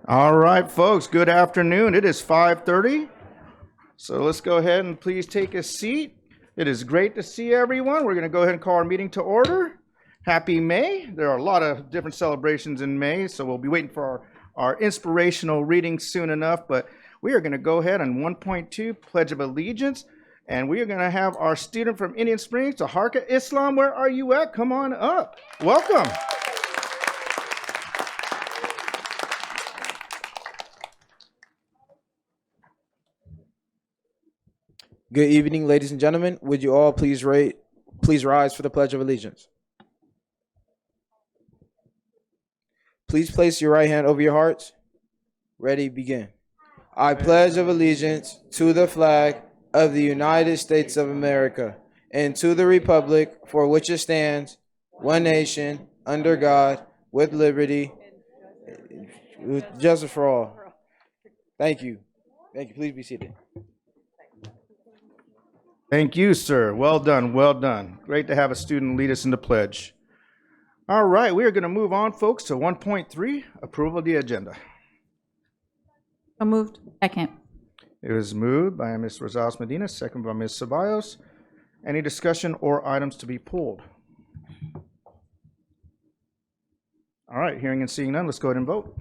All right, folks, good afternoon. It is 5:30. So let's go ahead and please take a seat. It is great to see everyone. We're going to go ahead and call our meeting to order. Happy May. There are a lot of different celebrations in May, so we'll be waiting for our inspirational reading soon enough. But we are going to go ahead on 1.2, Pledge of Allegiance. And we are going to have our student from Indian Springs, Taharka Islam. Where are you at? Come on up. Welcome. Good evening, ladies and gentlemen. Would you all please rise for the Pledge of Allegiance? Please place your right hand over your hearts. Ready, begin. I pledge of allegiance to the flag of the United States of America and to the republic for which it stands, one nation, under God, with liberty, with justice for all. Thank you. Thank you. Please be seated. Thank you, sir. Well done, well done. Great to have a student lead us in the pledge. All right, we are going to move on, folks, to 1.3, approval of the agenda. So moved. Second. It was moved by Ms. Rosales Medina, second by Ms. Ceballos. Any discussion or items to be pulled? All right, hearing and seeing none, let's go ahead and vote.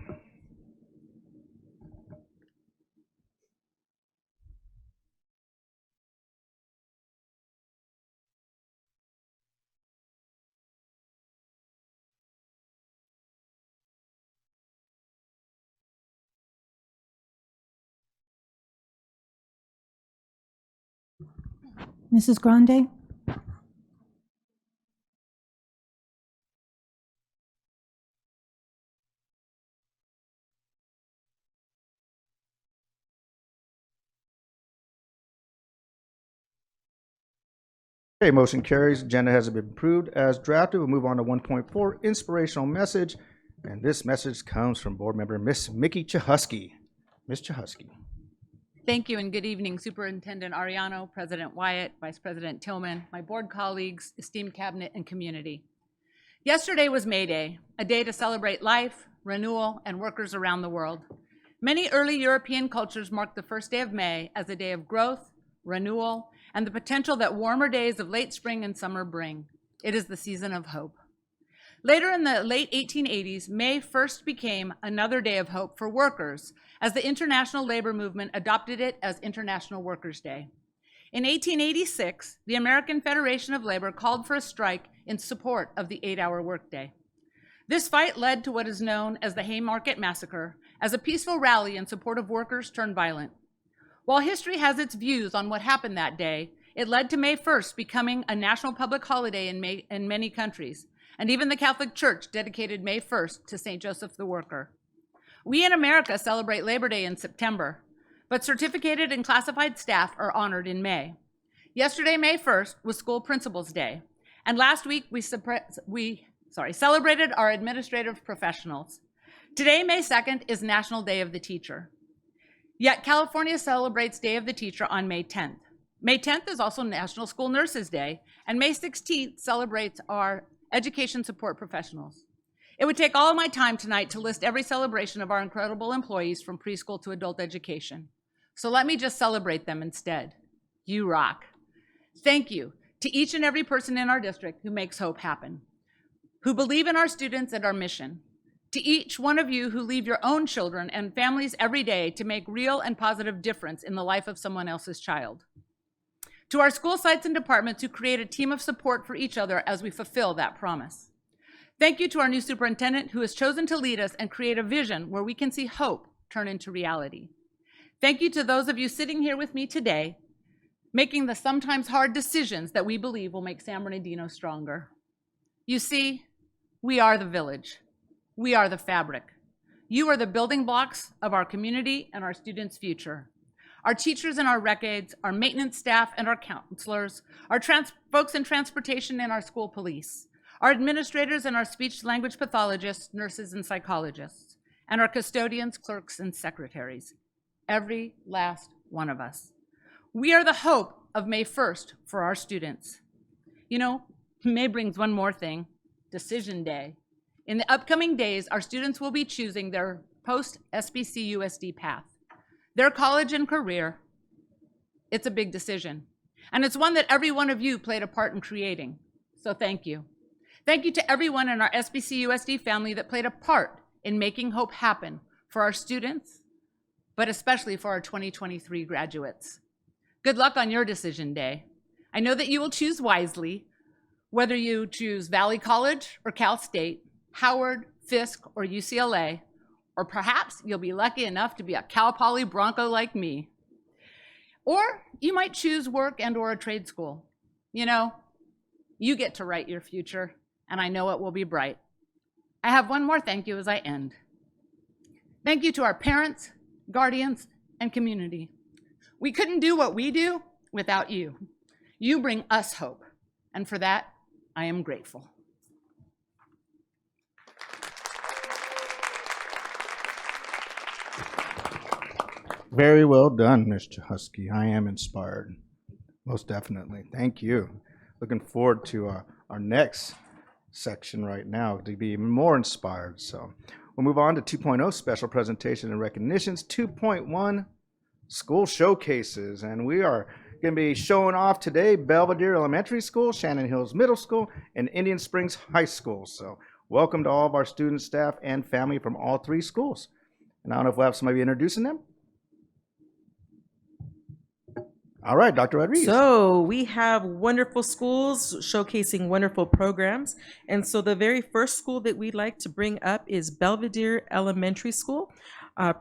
Mrs. Grande? Okay, motion carries. Agenda has been approved as drafted. We'll move on to 1.4, inspirational message. And this message comes from board member Miss Mickey Chahusky. Ms. Chahusky. Thank you and good evening, Superintendent Ariano, President Wyatt, Vice President Tillman, my board colleagues, esteemed cabinet, and community. Yesterday was May Day, a day to celebrate life, renewal, and workers around the world. Many early European cultures marked the first day of May as a day of growth, renewal, and the potential that warmer days of late spring and summer bring. It is the season of hope. Later in the late 1880s, May 1st became another day of hope for workers as the international labor movement adopted it as International Workers' Day. In 1886, the American Federation of Labor called for a strike in support of the 8-hour workday. This fight led to what is known as the Haymarket Massacre, as a peaceful rally in support of workers turned violent. While history has its views on what happened that day, it led to May 1st becoming a national public holiday in many countries. And even the Catholic Church dedicated May 1st to St. Joseph the Worker. We in America celebrate Labor Day in September, but certificated and classified staff are honored in May. Yesterday, May 1st, was School Principals Day, and last week we celebrated our administrative professionals. Today, May 2nd, is National Day of the Teacher. Yet California celebrates Day of the Teacher on May 10th. May 10th is also National School Nurses Day, and May 16th celebrates our education support professionals. It would take all of my time tonight to list every celebration of our incredible employees from preschool to adult education. So let me just celebrate them instead. You rock. Thank you to each and every person in our district who makes hope happen, who believe in our students and our mission. To each one of you who leave your own children and families every day to make real and positive difference in the life of someone else's child. To our school sites and departments who create a team of support for each other as we fulfill that promise. Thank you to our new superintendent who has chosen to lead us and create a vision where we can see hope turn into reality. Thank you to those of you sitting here with me today, making the sometimes hard decisions that we believe will make San Bernardino stronger. You see, we are the village. We are the fabric. You are the building blocks of our community and our students' future. Our teachers and our rec aides, our maintenance staff and our counselors, our folks in transportation and our school police, our administrators and our speech language pathologists, nurses and psychologists, and our custodians, clerks, and secretaries. Every last one of us. We are the hope of May 1st for our students. You know, May brings one more thing, Decision Day. In the upcoming days, our students will be choosing their post-SBC USD path. Their college and career, it's a big decision. And it's one that every one of you played a part in creating. So thank you. Thank you to everyone in our SBC USD family that played a part in making hope happen for our students, but especially for our 2023 graduates. Good luck on your decision day. I know that you will choose wisely, whether you choose Valley College or Cal State, Howard, Fisk, or UCLA, or perhaps you'll be lucky enough to be a Cal Poly Bronco like me. Or you might choose work and or a trade school. You know, you get to write your future, and I know it will be bright. I have one more thank you as I end. Thank you to our parents, guardians, and community. We couldn't do what we do without you. You bring us hope, and for that, I am grateful. Very well done, Mr. Husky. I am inspired, most definitely. Thank you. Looking forward to our next section right now to be even more inspired. So we'll move on to 2.0, special presentation and recognitions. 2.1, school showcases. And we are going to be showing off today Belvedere Elementary School, Shannon Hills Middle School, and Indian Springs High School. So welcome to all of our students, staff, and family from all three schools. And I don't know if we'll have somebody introducing them. All right, Dr. Rodriguez. So we have wonderful schools showcasing wonderful programs. And so the very first school that we'd like to bring up is Belvedere Elementary School.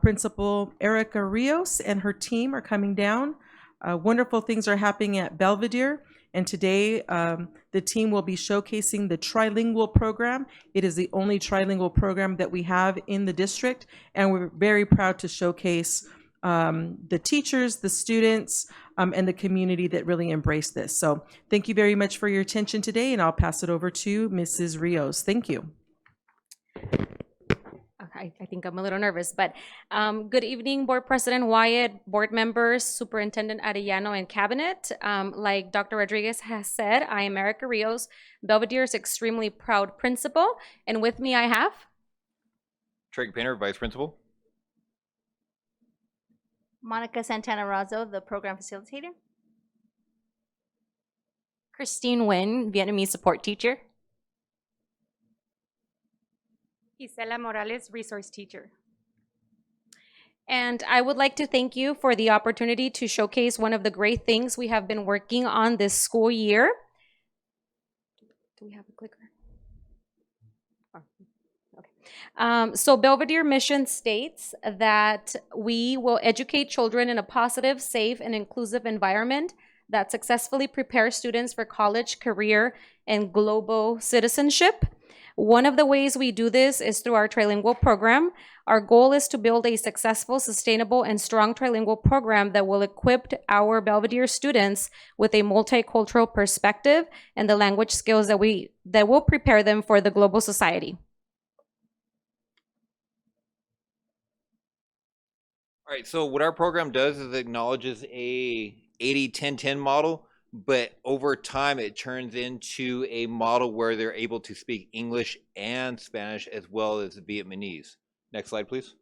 Principal Erica Rios and her team are coming down. Wonderful things are happening at Belvedere. And today the team will be showcasing the trilingual program. It is the only trilingual program that we have in the district. And we're very proud to showcase the teachers, the students, and the community that really embrace this. So thank you very much for your attention today, and I'll pass it over to Mrs. Rios. Thank you. Okay, I think I'm a little nervous, but good evening, Board President Wyatt, board members, Superintendent Arellano, and Cabinet. Like Dr. Rodriguez has said, I am Erica Rios, Belvedere's extremely proud principal, and with me I have Trey Painter, Vice Principal. Monica Santana Razo, the program facilitator. Christine Nguyen, Vietnamese support teacher. Isela Morales, resource teacher. And I would like to thank you for the opportunity to showcase one of the great things we have been working on this school year. Do we have a clicker? So Belvedere mission states that we will educate children in a positive, safe, and inclusive environment that successfully prepares students for college, career, and global citizenship. One of the ways we do this is through our trilingual program. Our goal is to build a successful, sustainable, and strong trilingual program that will equip our Belvedere students with a multicultural perspective and the language skills that will prepare them for the global society. All right, so what our program does is it acknowledges a 80-10-10 model, but over time it turns into a model where they're able to speak English and Spanish as well as Vietnamese. Next slide, please.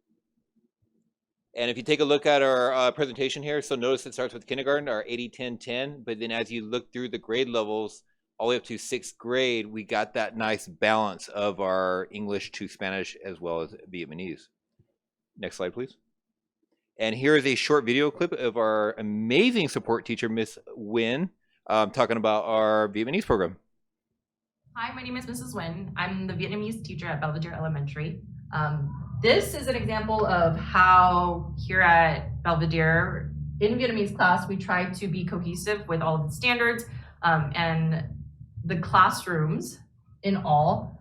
And if you take a look at our presentation here, so notice it starts with kindergarten, our 80-10-10, but then as you look through the grade levels, all the way up to 6th grade, we got that nice balance of our English to Spanish as well as Vietnamese. Next slide, please. And here is a short video clip of our amazing support teacher, Miss Nguyen, talking about our Vietnamese program. Hi, my name is Mrs. Nguyen. I'm the Vietnamese teacher at Belvedere Elementary. This is an example of how here at Belvedere, in Vietnamese class, we try to be cohesive with all of the standards and the classrooms in all.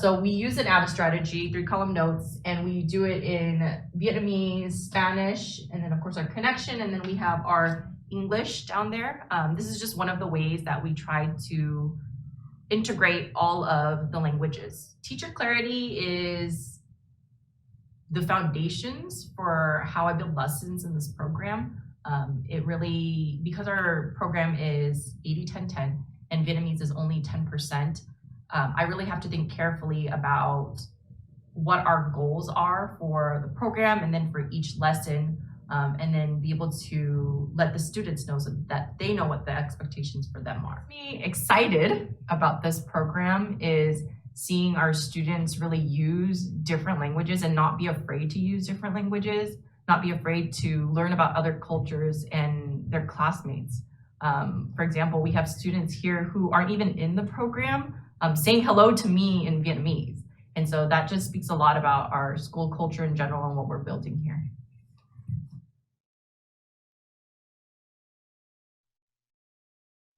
So we use an AVA strategy, 3-column notes, and we do it in Vietnamese, Spanish, and then of course our connection, and then we have our English down there. This is just one of the ways that we try to integrate all of the languages. Teacher clarity is the foundations for how I build lessons in this program. It really, because our program is 80-10-10 and Vietnamese is only 10%, I really have to think carefully about what our goals are for the program and then for each lesson, and then be able to let the students know so that they know what the expectations for them are. Me excited about this program is seeing our students really use different languages and not be afraid to use different languages, not be afraid to learn about other cultures and their classmates. For example, we have students here who aren't even in the program saying hello to me in Vietnamese. And so that just speaks a lot about our school culture in general and what we're building here.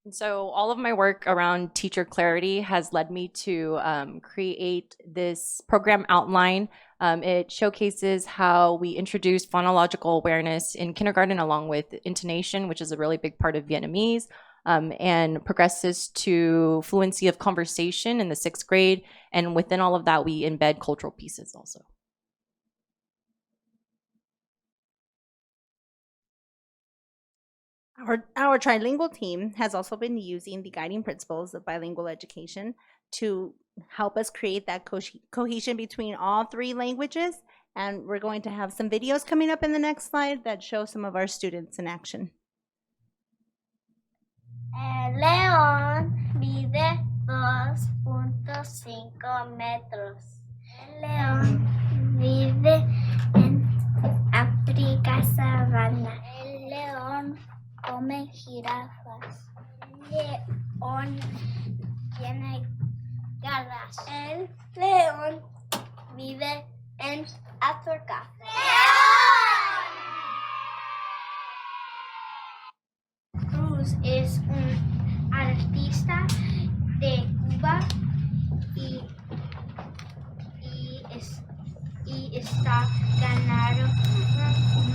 And so all of my work around teacher clarity has led me to create this program outline. It showcases how we introduce phonological awareness in kindergarten along with intonation, which is a really big part of Vietnamese, and progresses to fluency of conversation in the 6th grade. And within all of that, we embed cultural pieces also. Our trilingual team has also been using the guiding principles of bilingual education to help us create that cohesion between all 3 languages. And we're going to have some videos coming up in the next slide that show some of our students in action. El león mide 2.5 metros. El león vive en África sabana. El león come jirafas. El león tiene garras. El león vive en África. Cruz es un artista de Cuba y está ganando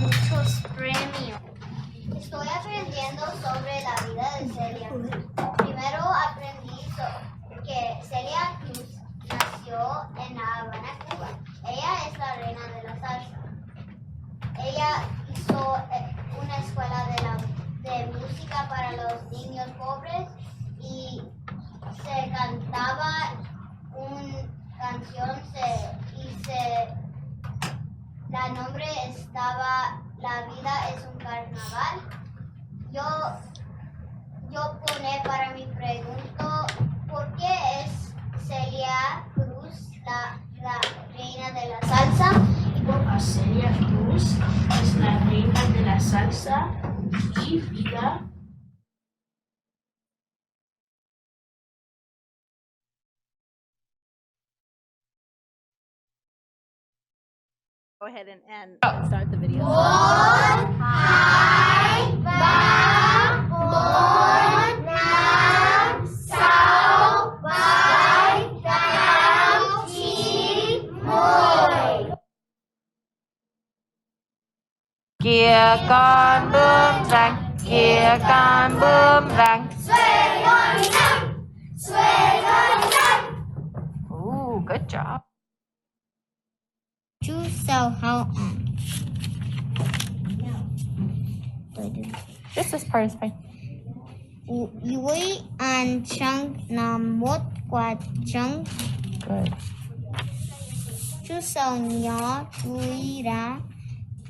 muchos premios. Estoy aprendiendo sobre la vida de Celia. Primero aprendí que Celia Cruz nació en La Habana, Cuba. Ella es la reina de la salsa. Ella hizo una escuela de música para los niños pobres y se cantaba una canción la nombre estaba La vida es un carnaval. Yo pone para mi pregunta ¿por qué es Celia Cruz la reina de la salsa? Porque Celia Cruz es la reina de la salsa y vida. Go ahead and start the video. Kìa con bướm răng, kìa con bướm răng. Ooh, good job. Chú sao hao Just this part is fine. Yuối ăn trăng nằm một quả trăng. Good. Chú sao nhỏ chui ra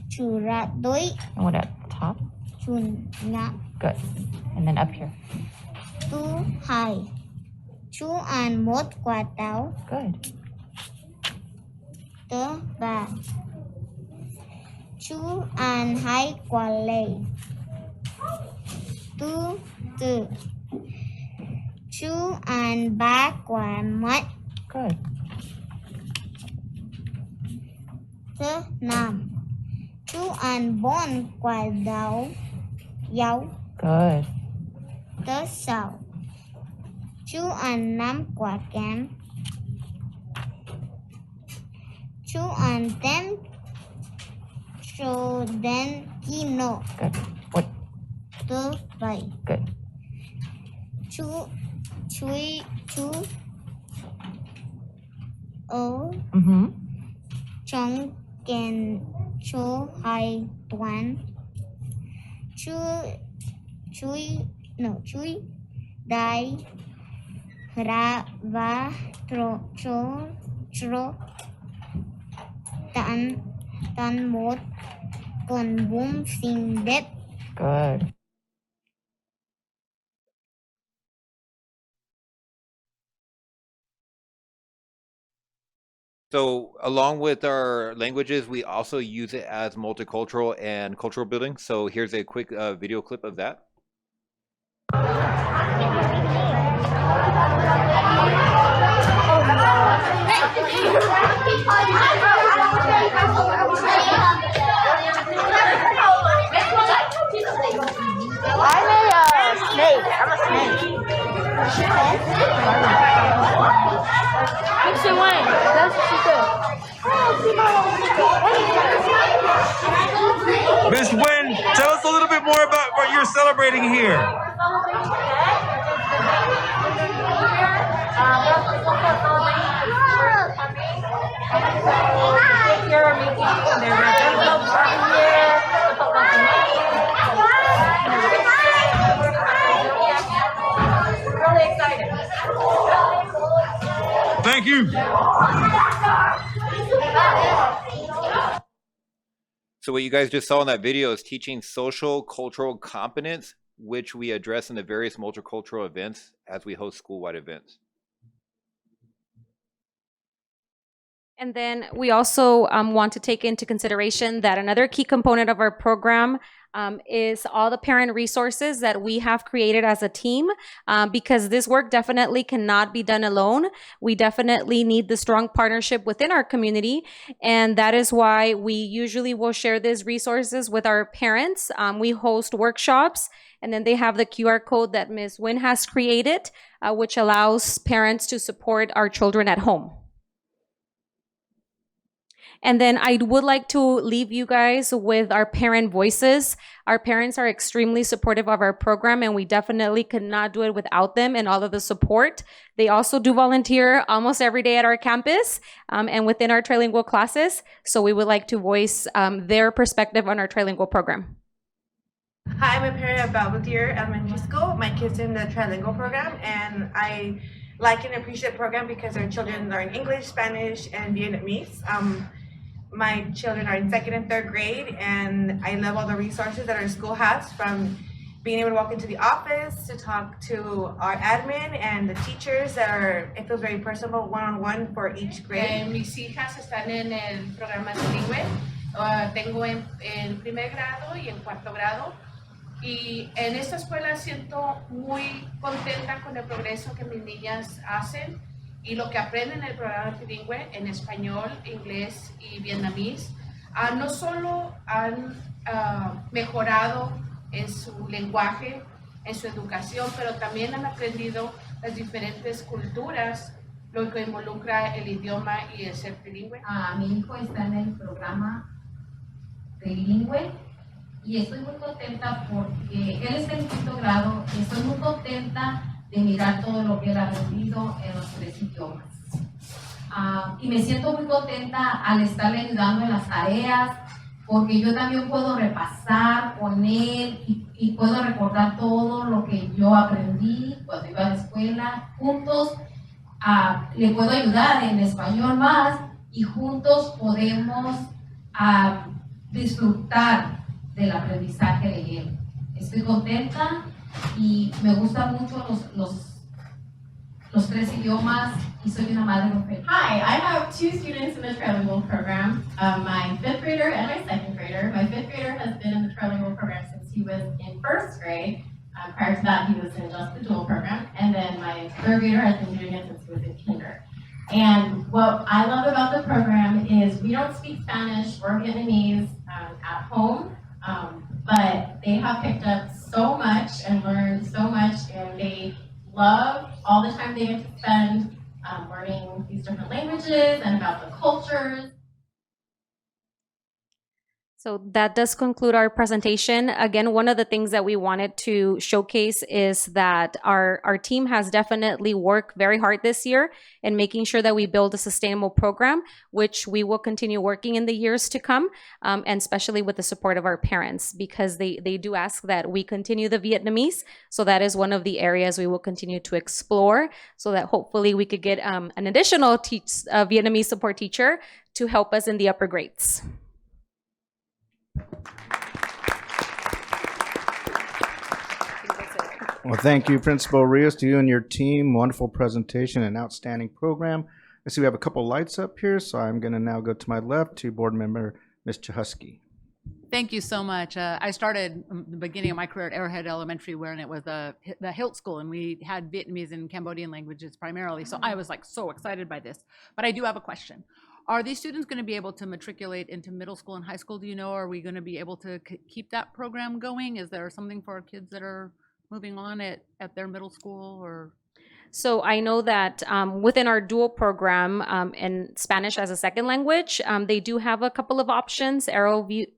chú ra đôi. And what at the top? Chú ngã. Good. And then up here. Tú hai. Chú ăn một quả táo. Good. Tớ ba. Chú ăn 2 quả lê. Tú tư. Chú ăn 3 quả mận. Good. Tớ năm. Chú ăn 4 quả dâu. Good. Tớ sáu. Chú ăn 5 quả cam. Chú ăn tem cho đến kino. Good. What? Tớ bảy. Good. Chú trong kèn cho 2 tuần. Chuối đai ra và tro tan một con bướm xinh đẹp. Good. So along with our languages, we also use it as multicultural and cultural building. So here's a quick video clip of that. Miss Wynn, tell us a little bit more about what you're celebrating here. Really excited. Thank you. So what you guys just saw in that video is teaching social cultural competence, which we address in the various multicultural events as we host school-wide events. And then we also want to take into consideration that another key component of our program is all the parent resources that we have created as a team, because this work definitely cannot be done alone. We definitely need the strong partnership within our community, and that is why we usually will share these resources with our parents. We host workshops, and then they have the QR code that Ms. Wynn has created, which allows parents to support our children at home. And then I would like to leave you guys with our parent voices. Our parents are extremely supportive of our program, and we definitely could not do it without them and all of the support. They also do volunteer almost every day at our campus and within our trilingual classes. So we would like to voice their perspective on our trilingual program. Hi, I'm a parent at Belvedere Elementary School. My kids in the trilingual program, and I like and appreciate the program because our children learn English, Spanish, and Vietnamese. My children are in 2nd and 3rd grade, and I love all the resources that our school has, from being able to walk into the office to talk to our admin and the teachers that are, it feels very personal, one-on-one for each grade. Mis hijas están en el programa trilingüe. Tengo en primer grado y en 4º grado. Y en esta escuela siento muy contenta con el progreso que mis niñas hacen y lo que aprenden en el programa trilingüe en español, inglés y vietnamís. No solo han mejorado en su lenguaje, en su educación, pero también han aprendido las diferentes culturas, lo que involucra el idioma y el ser trilingüe. Mi hijo está en el programa trilingüe y estoy muy contenta porque él está en 5º grado y estoy muy contenta de mirar todo lo que él ha aprendido en los 3 idiomas. Y me siento muy contenta al estarle ayudando en las tareas, porque yo también puedo repasar con él y puedo recordar todo lo que yo aprendí cuando iba a la escuela. Juntos le puedo ayudar en español más y juntos podemos disfrutar del aprendizaje de él. Estoy contenta y me gustan mucho los 3 idiomas y soy una madre muy feliz. Hi, I have 2 students in the trilingual program, my 5th grader and my 2nd grader. My 5th grader has been in the trilingual program since he was in 1st grade. Prior to that, he was in just the dual program. And then my 3rd grader has been doing it since he was in kinder. And what I love about the program is we don't speak Spanish or Vietnamese at home, but they have picked up so much and learned so much, and they love all the time they get to spend learning these different languages and about the cultures. So that does conclude our presentation. Again, one of the things that we wanted to showcase is that our team has definitely worked very hard this year in making sure that we build a sustainable program, which we will continue working in the years to come, and especially with the support of our parents, because they do ask that we continue the Vietnamese. So that is one of the areas we will continue to explore, so that hopefully we could get an additional Vietnamese support teacher to help us in the upper grades. Well, thank you, Principal Rios, to you and your team. Wonderful presentation and outstanding program. I see we have a couple lights up here, so I'm going to now go to my left to Board Member Ms. Chahusky. Thank you so much. I started the beginning of my career at Arrowhead Elementary, where it was the Hilt School, and we had Vietnamese and Cambodian languages primarily. So I was like so excited by this. But I do have a question. Are these students going to be able to matriculate into middle school and high school? Do you know? Are we going to be able to keep that program going? Is there something for our kids that are moving on at their middle school or? So I know that within our dual program in Spanish as a second language, they do have a couple of options. Arrowview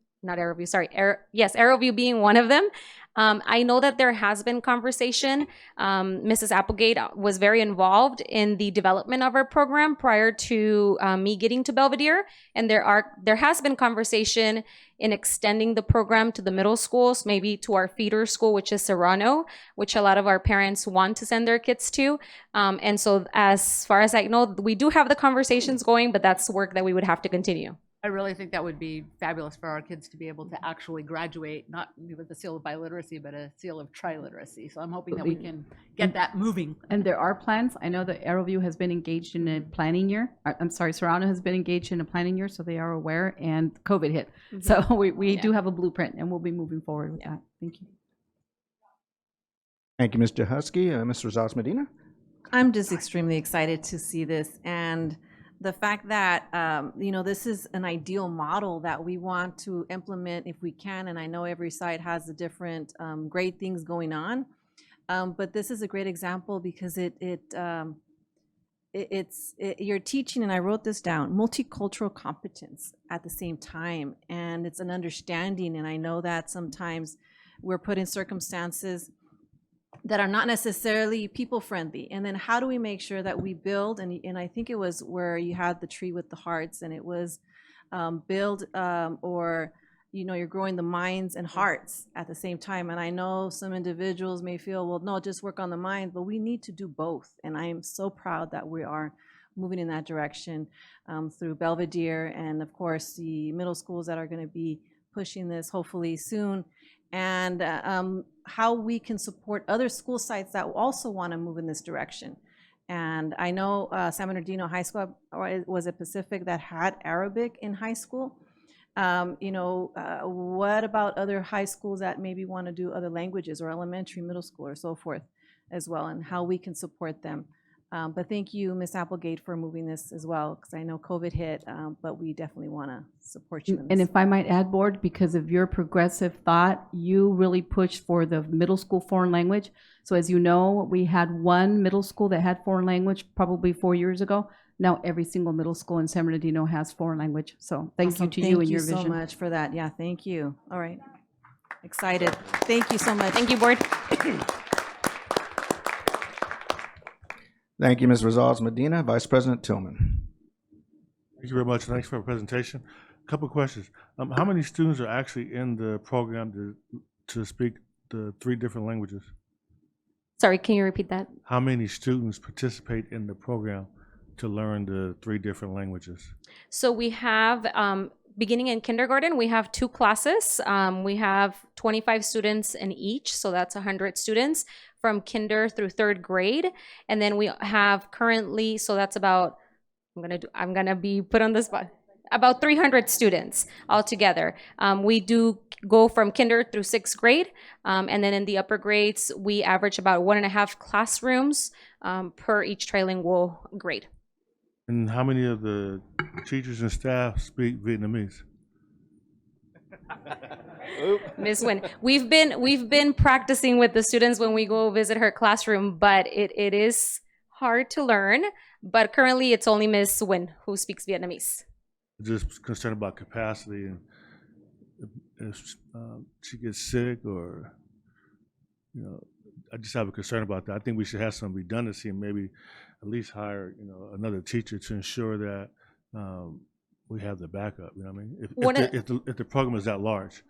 being one of them. I know that there has been conversation. Mrs. Applegate was very involved in the development of our program prior to me getting to Belvedere, and there has been conversation in extending the program to the middle schools, maybe to our feeder school, which is Serrano, which a lot of our parents want to send their kids to. And so as far as I know, we do have the conversations going, but that's work that we would have to continue. I really think that would be fabulous for our kids to be able to actually graduate, not with the seal of biliteracy, but a seal of triliteracy. So I'm hoping that we can get that moving. And there are plans. I know that Arrowview has been engaged in a planning year. Serrano has been engaged in a planning year, so they are aware, and COVID hit. Mm-hmm. So we do have a blueprint, and we'll be moving forward with that. Thank you. Thank you, Ms. Chahusky. Mr. Rosales Medina? I'm just extremely excited to see this, and the fact that, this is an ideal model that we want to implement if we can, and I know every site has the different great things going on, but this is a great example because you're teaching, and I wrote this down, multicultural competence at the same time, and it's an understanding, and I know that sometimes we're put in circumstances that are not necessarily people friendly. And then how do we make sure that we build, and I think it was where you had the tree with the hearts, and it was build or you're growing the minds and hearts at the same time. And I know some individuals may feel, well, no, just work on the mind, but we need to do both. And I am so proud that we are moving in that direction through Belvedere, and of course the middle schools that are going to be pushing this hopefully soon, and how we can support other school sites that also want to move in this direction. And I know San Bernardino High School, or was it Pacific, that had Arabic in high school. What about other high schools that maybe want to do other languages, or elementary, middle school, or so forth as well, and how we can support them. But thank you, Ms. Applegate, for moving this as well, because I know COVID hit, but we definitely want to support you in this. And if I might add, Board, because of your progressive thought, you really pushed for the middle school foreign language. So as you know, we had one middle school that had foreign language probably 4 years ago. Now every single middle school in San Bernardino has foreign language. So thank you to you and your vision. Thank you so much for that. Yeah, thank you. All right. Excited. Thank you so much. Thank you, Board. Thank you, Ms. Rosales Medina. Vice President Tillman. Thank you very much. Thanks for the presentation. A couple of questions. How many students are actually in the program to speak the 3 different languages? Sorry, can you repeat that? How many students participate in the program to learn the 3 different languages? So we have, beginning in kindergarten, we have 2 classes. We have 25 students in each, so that's 100 students from kinder through 3rd grade. And then we have currently, so that's about, I'm gonna be put on the spot, about 300 students altogether. We do go from kinder through 6th grade, and then in the upper grades, we average about 1.5 classrooms per each trilingual grade. And how many of the teachers and staff speak Vietnamese? Ms. Nguyen, we've been practicing with the students when we go visit her classroom, but it is hard to learn. But currently, it's only Ms. Nguyen who speaks Vietnamese. Just concerned about capacity, and if she gets sick, or I just have a concern about that. I think we should have some redundancy and maybe at least hire another teacher to ensure that we have the backup. You know what I mean? If the program is that large.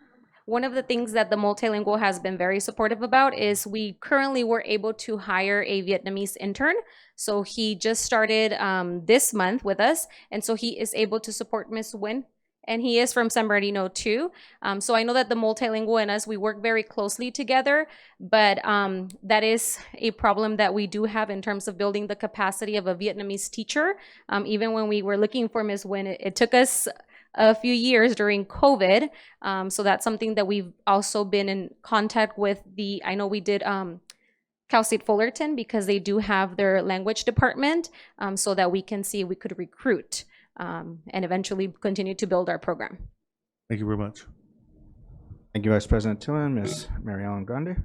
One of the things that the multilingual has been very supportive about is we currently were able to hire a Vietnamese intern. So he just started this month with us, and so he is able to support Miss Nguyen. And he is from San Bernardino too. So I know that the multilingual and us, we work very closely together, but that is a problem that we do have in terms of building the capacity of a Vietnamese teacher. Even when we were looking for Ms. Nguyen, it took us a few years during COVID. So that's something that we've also been in contact with I know we did Cal State Fullerton, because they do have their language department, so that we can see if we could recruit and eventually continue to build our program. Thank you very much. Thank you, Vice President Tillman. Ms. Mary Ellen Grande.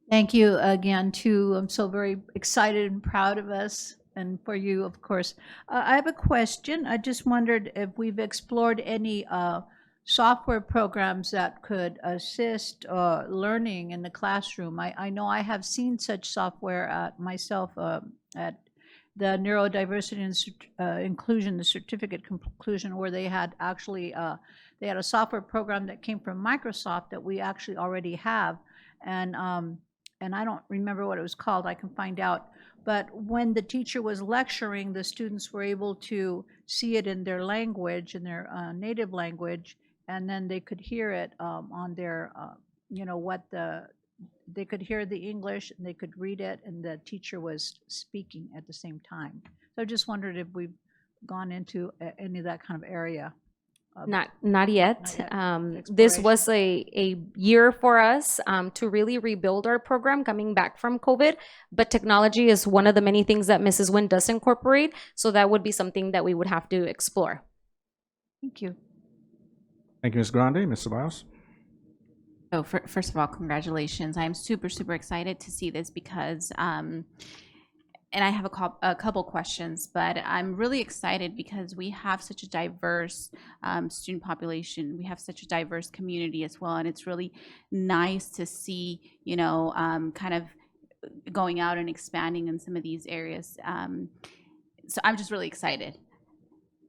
Thank you again, too. I'm so very excited and proud of us and for you, of course. I have a question. I just wondered if we've explored any software programs that could assist learning in the classroom. I know I have seen such software myself at the Neurodiversity and Inclusion, the certificate conclusion, where they had actually they had a software program that came from Microsoft that we actually already have, and I don't remember what it was called. I can find out. But when the teacher was lecturing, the students were able to see it in their language, in their native language, and then they could hear it on their, they could hear the English and they could read it, and the teacher was speaking at the same time. So I just wondered if we've gone into any of that kind of area. Not yet. This was a year for us to really rebuild our program coming back from COVID, but technology is one of the many things that Mrs. Nguyen does incorporate, so that would be something that we would have to explore. Thank you. Thank you, Ms. Grande. Ms. Ceballos. So first of all, congratulations. I'm super, super excited to see this because, and I have a couple questions, but I'm really excited because we have such a diverse student population. We have such a diverse community as well, and it's really nice to see, kind of going out and expanding in some of these areas. So I'm just really excited.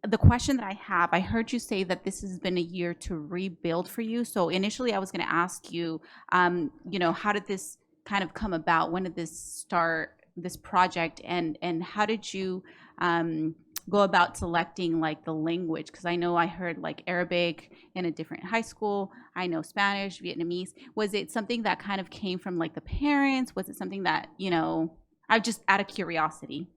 The question that I have, I heard you say that this has been a year to rebuild for you. So initially I was going to ask you, how did this kind of come about? When did this start, this project, and how did you go about selecting like the language? Because I know I heard like Arabic in a different high school. I know Spanish, Vietnamese. Was it something that kind of came from like the parents? Was it something that, I just out of curiosity?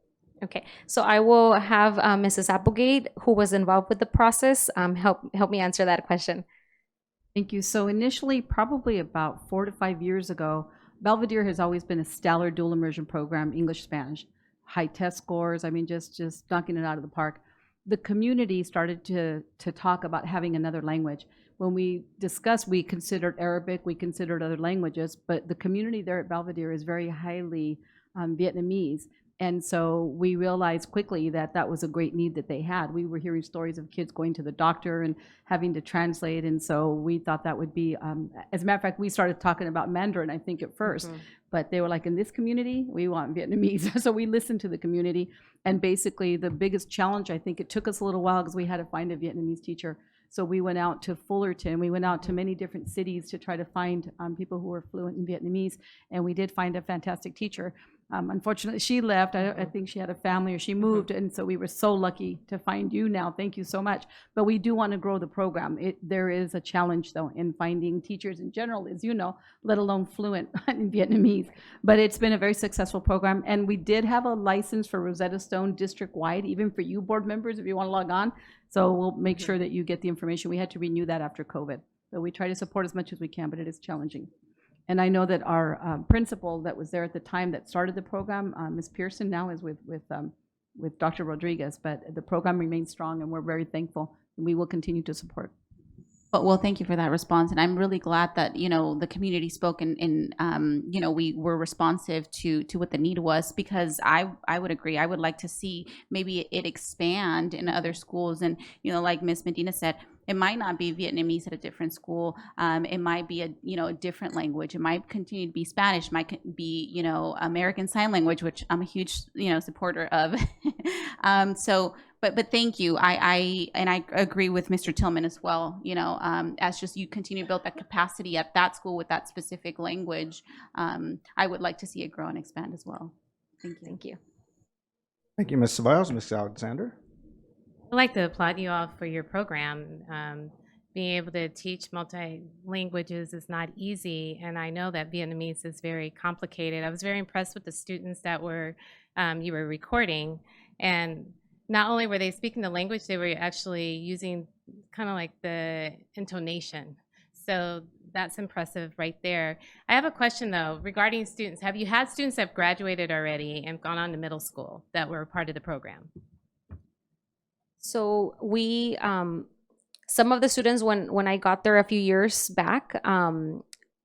Okay, so I will have Mrs. Applegate, who was involved with the process, help me answer that question. Thank you. So initially, probably about 4 to 5 years ago, Belvedere has always been a stellar dual immersion program, English-Spanish, high test scores. I mean, just knocking it out of the park. The community started to talk about having another language. When we discussed, we considered Arabic, we considered other languages, but the community there at Belvedere is very highly Vietnamese. And so we realized quickly that that was a great need that they had. We were hearing stories of kids going to the doctor and having to translate. And so we thought that would be, as a matter of fact, we started talking about Mandarin, I think, at first. But they were like, in this community, we want Vietnamese. So we listened to the community. And basically, the biggest challenge, I think it took us a little while because we had to find a Vietnamese teacher. So we went out to Fullerton. We went out to many different cities to try to find people who were fluent in Vietnamese. And we did find a fantastic teacher. Unfortunately, she left. I think she had a family or she moved. And so we were so lucky to find you now. Thank you so much. But we do want to grow the program. There is a challenge, though, in finding teachers in general, as you know, let alone fluent in Vietnamese. But it's been a very successful program. And we did have a license for Rosetta Stone district-wide, even for you board members, if you want to log on. So we'll make sure that you get the information. We had to renew that after COVID. So we try to support as much as we can, but it is challenging. And I know that our principal that was there at the time that started the program, Ms. Pearson, now is with Dr. Rodriguez, but the program remains strong and we're very thankful and we will continue to support. Well, thank you for that response. And I'm really glad that, the community spoke and we were responsive to what the need was, because I would agree. I would like to see maybe it expand in other schools. And, like Ms. Medina said, it might not be Vietnamese at a different school. It might be a different language. It might continue to be Spanish. It might be, American Sign Language, which I'm a huge, supporter of. So But thank you. I agree with Mr. Tillman as well. You know, as just you continue to build that capacity at that school with that specific language, I would like to see it grow and expand as well. Thank you. Thank you. Thank you, Ms. Ceballos. Ms. Alexander? I'd like to applaud you all for your program. Being able to teach multi-languages is not easy, and I know that Vietnamese is very complicated. I was very impressed with the students that were you were recording, and not only were they speaking the language, they were actually using kind of like the intonation. So that's impressive right there. I have a question though regarding students. Have you had students that have graduated already and gone on to middle school that were part of the program? So we, some of the students, when I got there a few years back,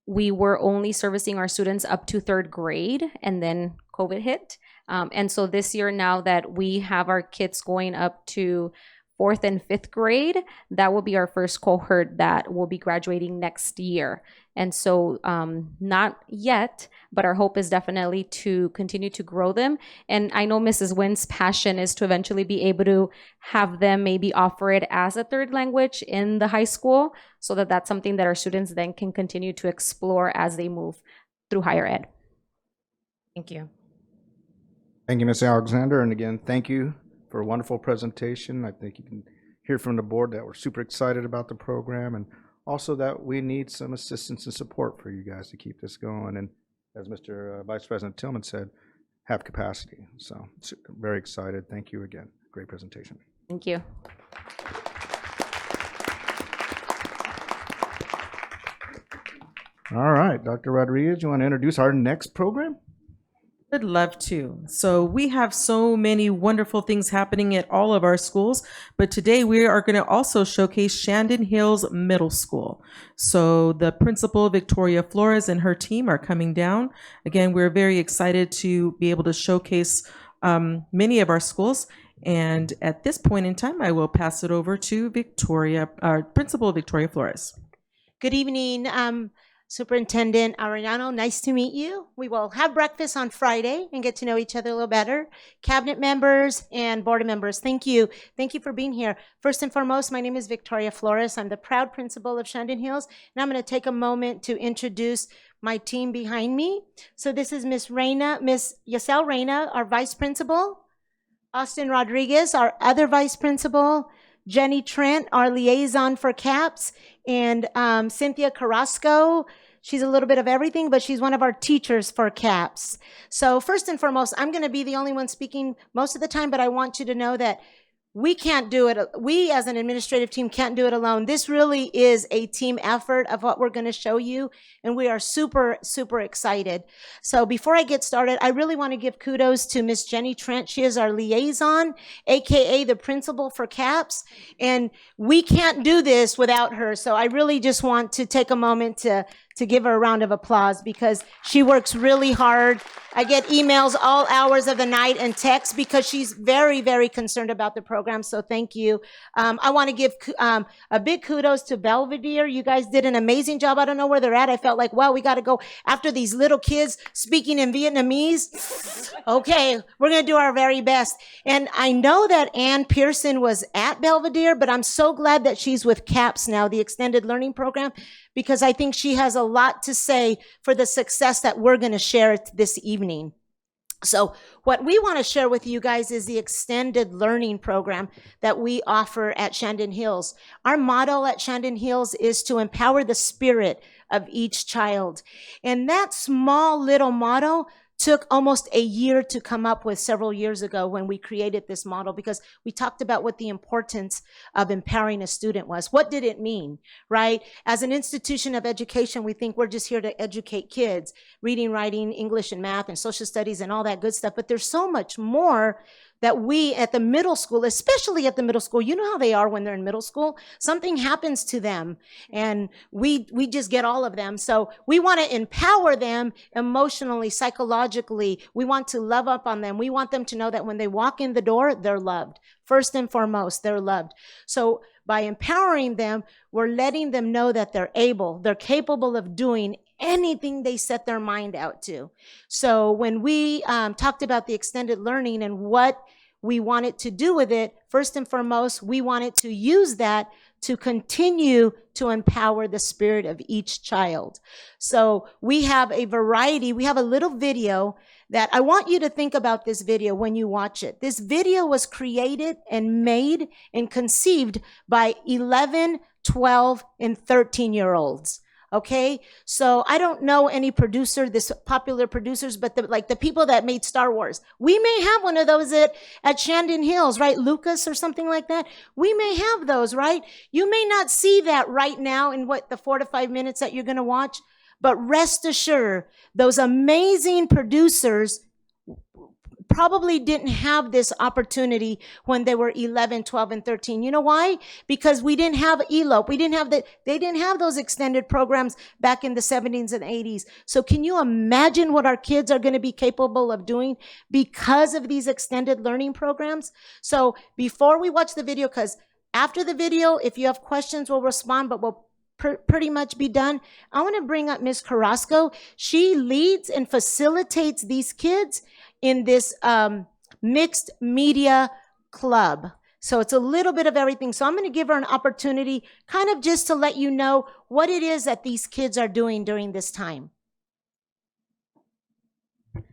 we were only servicing our students up to 3rd grade, and then COVID hit. And so this year, now that we have our kids going up to 4th and 5th grade, that will be our first cohort that will be graduating next year. And so not yet, but our hope is definitely to continue to grow them. And I know Mrs. Wynn's passion is to eventually be able to have them maybe offer it as a 3rd language in the high school, so that that's something that our students then can continue to explore as they move through higher ed. Thank you. Thank you, Ms. Alexander. And again, thank you for a wonderful presentation. I think you can hear from the board that we're super excited about the program, and also that we need some assistance and support for you guys to keep this going. And as Mr. Vice President Tillman said, have capacity. So very excited. Thank you again. Great presentation. Thank you. All right, Dr. Rodriguez, you want to introduce our next program? I'd love to. So we have so many wonderful things happening at all of our schools, but today we are going to also showcase Shandon Hills Middle School. So the principal, Victoria Flores, and her team are coming down. Again, we're very excited to be able to showcase many of our schools. And at this point in time, I will pass it over to Victoria, our principal, Victoria Flores. Good evening, Superintendent Arellano, nice to meet you. We will have breakfast on Friday and get to know each other a little better. Cabinet members and board members, thank you. Thank you for being here. First and foremost, my name is Victoria Flores. I'm the proud principal of Shandon Hills, and I'm going to take a moment to introduce my team behind me. So this is Miss Yasel Reyna, our vice principal. Austin Rodriguez, our other vice principal. Jenny Trent, our liaison for CAPS, and Cynthia Carrasco. She's a little bit of everything, but she's one of our teachers for CAPS. So first and foremost, I'm going to be the only one speaking most of the time, but I want you to know that we can't do it. We as an administrative team can't do it alone. This really is a team effort of what we're going to show you, and we are super, super excited. So before I get started, I really want to give kudos to Miss Jenny Trent. She is our liaison, AKA the principal for CAPS, and we can't do this without her. So I really just want to take a moment to give her a round of applause because she works really hard. I get emails all hours of the night and texts because she's very, very concerned about the program. So thank you. I want to give a big kudos to Belvedere. You guys did an amazing job. I don't know where they're at. I felt like, wow, we got to go after these little kids speaking in Vietnamese. Okay, we're going to do our very best. And I know that Ann Pearson was at Belvedere, but I'm so glad that she's with CAPS now, the Extended Learning Program, because I think she has a lot to say for the success that we're going to share this evening. So what we want to share with you guys is the extended learning program that we offer at Shandon Hills. Our motto at Shandon Hills is to empower the spirit of each child. And that small little motto took almost a year to come up with several years ago when we created this model, because we talked about what the importance of empowering a student was. What did it mean, right? As an institution of education, we think we're just here to educate kids, reading, writing, English and math and social studies and all that good stuff. But there's so much more that we at the middle school, especially at the middle school, you know how they are when they're in middle school. Something happens to them and we just get all of them. So we want to empower them emotionally, psychologically. We want to love up on them. We want them to know that when they walk in the door, they're loved. First and foremost, they're loved. So by empowering them, we're letting them know that they're capable of doing anything they set their mind out to. So when we talked about the extended learning and what we wanted to do with it, first and foremost, we wanted to use that to continue to empower the spirit of each child. So we have a variety, we have a little video that I want you to think about this video when you watch it. This video was created and made and conceived by 11, 12, and 13-year-olds. Okay, so I don't know any producer, this popular producers, but the people that made Star Wars. We may have one of those at Shandon Hills, right? Lucas or something like that. We may have those, right? You may not see that right now in the 4 to 5 minutes that you're going to watch, but rest assured, those amazing producers probably didn't have this opportunity when they were 11, 12, and 13. You know why? Because we didn't have ELOP. They didn't have those extended programs back in the 70s and 80s. So can you imagine what our kids are going to be capable of doing because of these extended learning programs? So before we watch the video, because after the video, if you have questions, we'll respond, but we'll pretty much be done. I want to bring up Ms. Carrasco. She leads and facilitates these kids in this mixed media club. So it's a little bit of everything. So I'm going to give her an opportunity kind of just to let you know what it is that these kids are doing during this time. All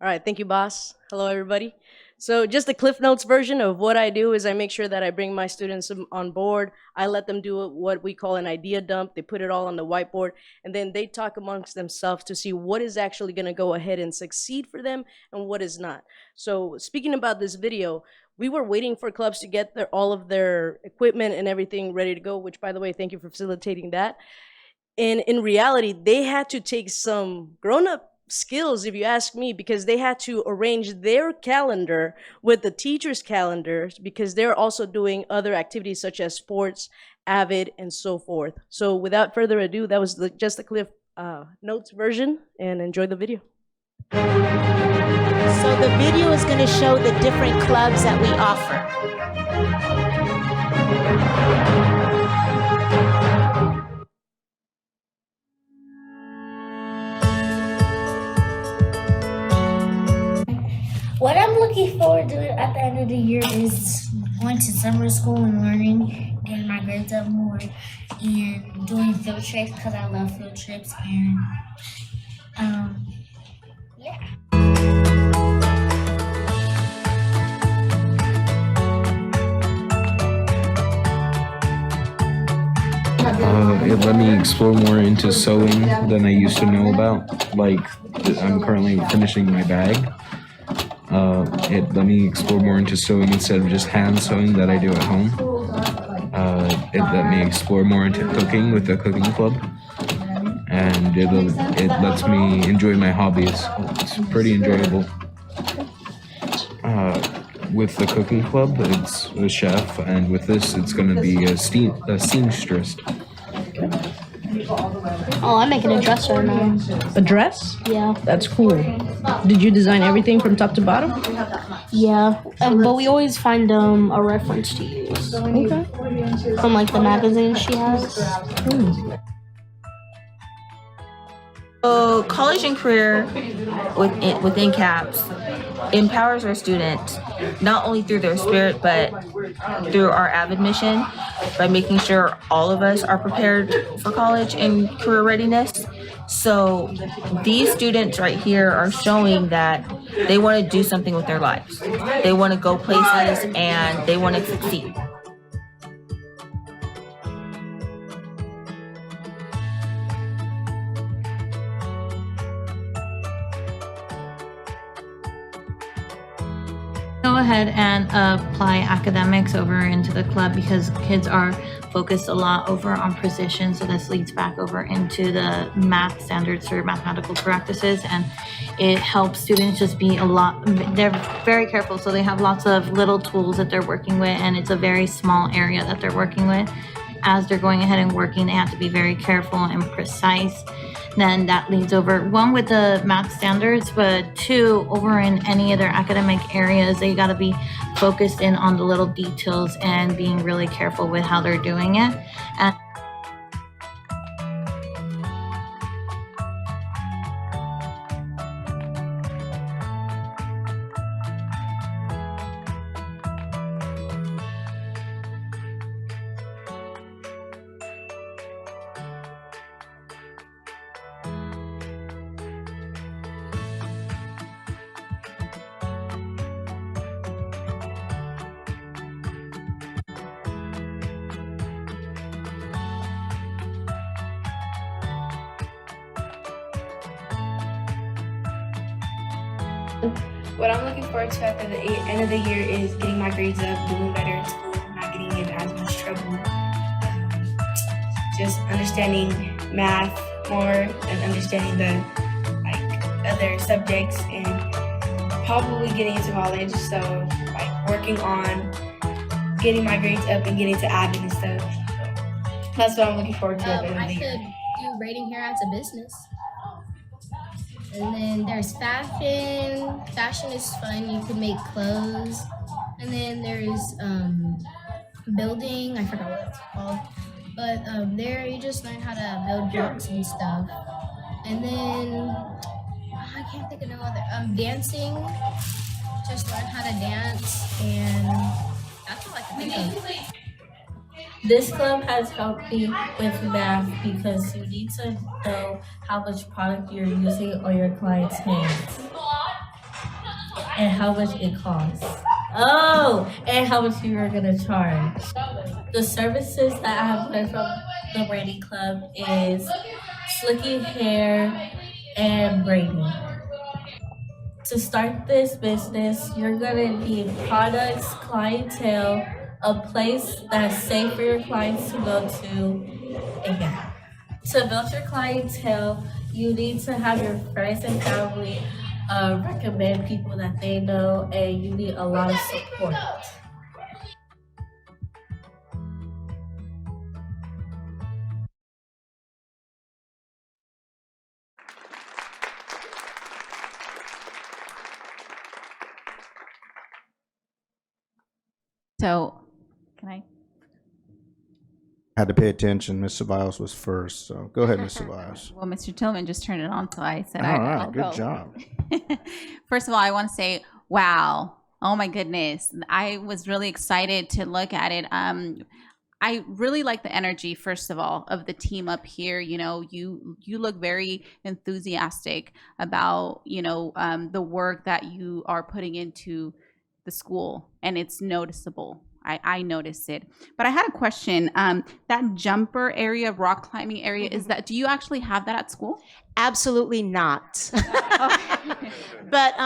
right, thank you, boss. Hello, everybody. So just the Cliff Notes version of what I do is I make sure that I bring my students on board. I let them do what we call an idea dump. They put it all on the whiteboard, and then they talk amongst themselves to see what is actually going to go ahead and succeed for them and what is not. So speaking about this video, we were waiting for clubs to get all of their equipment and everything ready to go, which, by the way, thank you for facilitating that. And in reality, they had to take some grown-up skills, if you ask me, because they had to arrange their calendar with the teachers' calendars because they're also doing other activities such as sports, Avid, and so forth. So without further ado, that was just the Cliff Notes version, and enjoy the video. So the video is going to show the different clubs that we offer. What I'm looking forward to at the end of the year is going to summer school and learning, getting my grades up more, and doing field trips because I love field trips. And yeah. It let me explore more into sewing than I used to know about. Like, I'm currently finishing my bag. It let me explore more into sewing instead of just hand sewing that I do at home. It let me explore more into cooking with the cooking club. And it lets me enjoy my hobbies. It's pretty enjoyable. With the cooking club, it's a chef, and with this, it's going to be a seamstress. Oh, I'm making a dress right now. A dress? Yeah. That's cool. Did you design everything from top to bottom? Yeah, but we always find a reference to use. Okay. From like the magazine she has. So college and career within CAPS empowers our students not only through their spirit but through our AVID mission by making sure all of us are prepared for college and career readiness. So these students right here are showing that they want to do something with their lives. They want to go places and they want to succeed. Go ahead and apply academics over into the club because kids are focused a lot over on precision. So this leads back over into the math standards for mathematical practices, and it helps students just be they're very careful. So they have lots of little tools that they're working with, and it's a very small area that they're working with. As they're going ahead and working, they have to be very careful and precise. Then that leads over, one, with the math standards, but two, over in any other academic areas, they got to be focused in on the little details and being really careful with how they're doing it. And What I'm looking forward to at the end of the year is getting my grades up, doing better in school, not getting in as much trouble. Just understanding math more and understanding the other subjects and probably getting into college. So working on getting my grades up and getting to admin and stuff. That's what I'm looking forward to at the end of the year. I could do braiding hair as a business. And then there's fashion. Fashion is fun. You can make clothes. And then there's building. I forgot what it's called. But there you just learn how to build blocks and stuff. And then I can't think of no other. Dancing. Just learn how to dance. And that's all I can think of. This club has helped me with math because you need to know how much product you're using on your client's hands and how much it costs. Oh, and how much you are gonna charge. The services that I have learned from the braiding club is slicking hair and braiding. To start this business, you're gonna need products, clientele, a place that's safe for your clients to go to, again. To build your clientele, you need to have your friends and family recommend people that they know, and you need a lot of support. So, can I? Had to pay attention. Ms. Ceballos was first, so go ahead, Ms. Ceballos. Well, Mr. Tillman just turned it on, so I said, All right, I'll good go. job. First of all, I want to say, wow. Oh my goodness. I was really excited to look at it. I really like the energy, first of all, of the team up here. You know, you look very enthusiastic about, the work that you are putting into the school, and it's noticeable. I noticed it. But I had a question. That jumper area, rock climbing area, do you actually have that at school? Absolutely not. But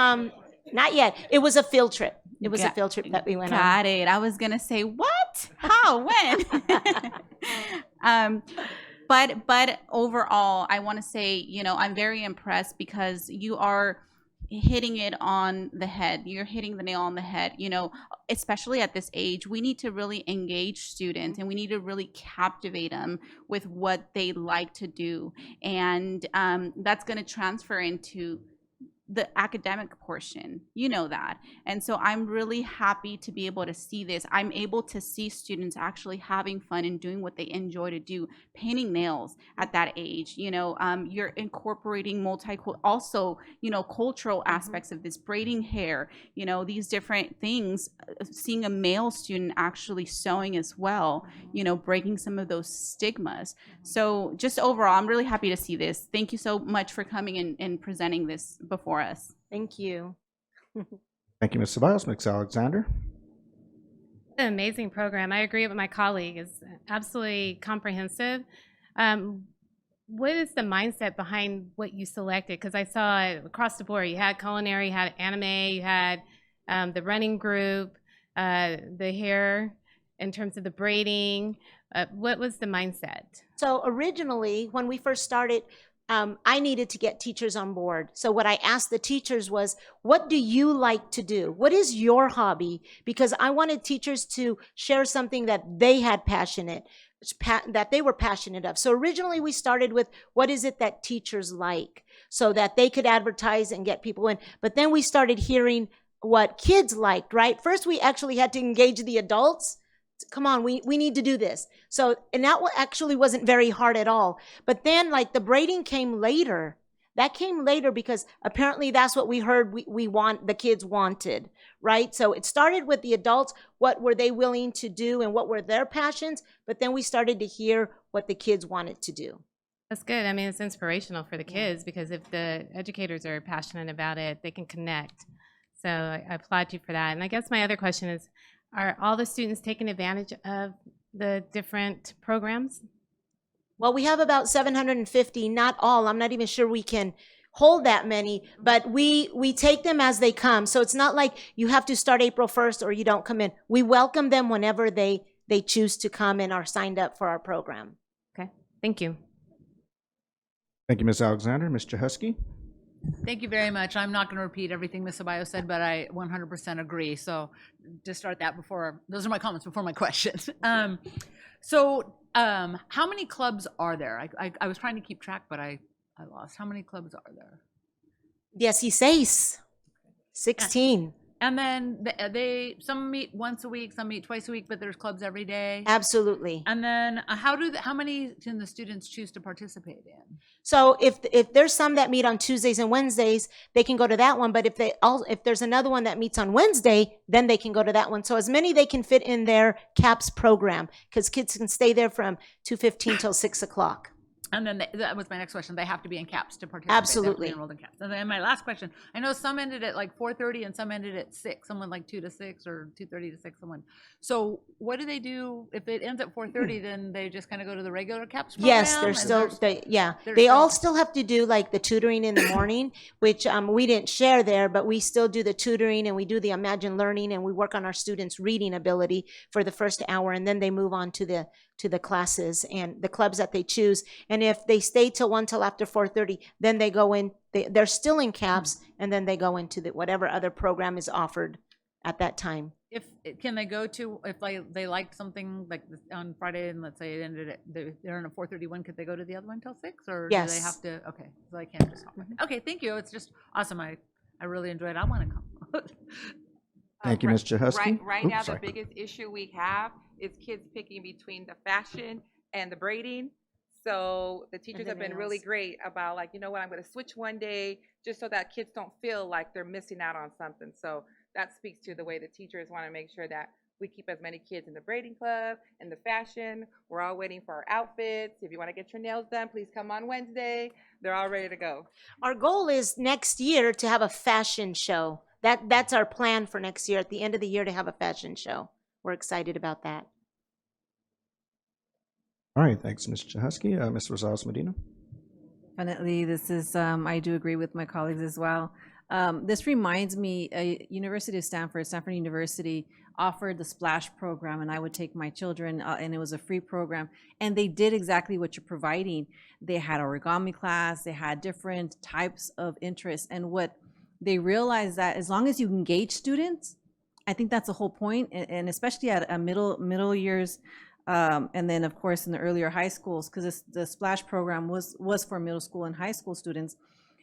not yet. It was a field trip. It was a field trip that we went on. Got it. I was gonna say, what? How? When? But overall, I want to say, I'm very impressed because you are hitting it on the head. You're hitting the nail on the head. Especially at this age, we need to really engage students and we need to really captivate them with what they like to do. And that's going to transfer into the academic portion, that. And so I'm really happy to be able to see this. I'm able to see students actually having fun and doing what they enjoy to do, painting nails at that age. You're incorporating also, cultural aspects of this, braiding hair, these different things, seeing a male student actually sewing as well, breaking some of those stigmas. So just overall, I'm really happy to see this. Thank you so much for coming and presenting this before us. Thank you. Thank you, Ms. Ceballos. Ms. Alexander. An amazing program. I agree with my colleague. It's absolutely comprehensive. What is the mindset behind what you selected? Because I saw it across the board. You had culinary, you had anime, you had the running group, the hair in terms of the braiding. What was the mindset? So originally, when we first started, I needed to get teachers on board. So what I asked the teachers was, what do you like to do? What is your hobby? Because I wanted teachers to share something that they had that they were passionate of. So originally we started with, what is it that teachers like? So that they could advertise and get people in. But then we started hearing what kids liked, right? First, we actually had to engage the adults. Come on, we need to do this. So, and that actually wasn't very hard at all. But then the braiding came later. That came later because apparently that's what we heard the kids wanted, right? So it started with the adults, what were they willing to do and what were their passions? But then we started to hear what the kids wanted to do. That's good. I mean, it's inspirational for the kids because if the educators are passionate about it, they can connect. So I applaud you for that. And I guess my other question is, are all the students taking advantage of the different programs? Well, we have about 750, not all. I'm not even sure we can hold that many, but we take them as they come. So it's not like you have to start April 1st or you don't come in. We welcome them whenever they choose to come and are signed up for our program. Okay, thank you. Thank you, Ms. Alexander. Ms. Chahusky? Thank you very much. I'm not going to repeat everything Ms. Abayo said, but I 100% agree. So just start that before, those are my comments before my questions. How many clubs are there? I was trying to keep track, but I lost. How many clubs are there? 16. And then some meet once a week, some meet twice a week, but there's clubs every day. Absolutely. And then how many can the students choose to participate in? So if there's some that meet on Tuesdays and Wednesdays, they can go to that one. But if there's another one that meets on Wednesday, then they can go to that one. So as many they can fit in their CAPS program, because kids can stay there from 2:15 till 6 o'clock. And then that was my next question. They have to be in CAPS to participate. Absolutely. They have to be enrolled in CAPS. And then my last question, I know some ended at like 4:30 and some ended at 6. Someone like 2 to 6 or 2:30 to 6. Someone. So what do they do if it ends at 4:30? Then they just kind of go to the regular CAPS program? Yes, they all still have to do like the tutoring in the morning, which we didn't share there, but we still do the tutoring and we do the Imagine Learning and we work on our students' reading ability for the first hour, and then they move on to the classes and the clubs that they choose. And if they stay till after 4:30, then they go in, they're still in CAPS, and then they go into whatever other program is offered at that time. Can they go to, if they liked something like on Friday and let's say it ended at, they're in a 4:31, could they go to the other one till 6? Or Yes. do they have to, okay, so they can't just hop back. Okay, thank you. It's just awesome. I really enjoyed it. I want to come. Thank you, Ms. Chahusky. Right now, the biggest issue we have is kids picking between the fashion and the braiding. So the teachers have been really great about like, you know what, I'm going to switch one day just so that kids don't feel like they're missing out on something. So that speaks to the way the teachers want to make sure that we keep as many kids in the braiding club and the fashion. We're all waiting for our outfits. If you want to get your nails done, please come on Wednesday. They're all ready to go. Our goal is next year to have a fashion show. That's our plan for next year, at the end of the year, to have a fashion show. We're excited about that. All right, thanks, Ms. Chahusky. Ms. Rosales Medina? Definitely, this is, I do agree with my colleagues as well. This reminds me, University of Stanford University offered the Splash program, and I would take my children, and it was a free program, and they did exactly what you're providing. They had origami class, they had different types of interests, and what they realized that as long as you engage students, I think that's the whole point, and especially at a middle years, and then of course in the earlier high schools, because the Splash program was for middle school and high school students.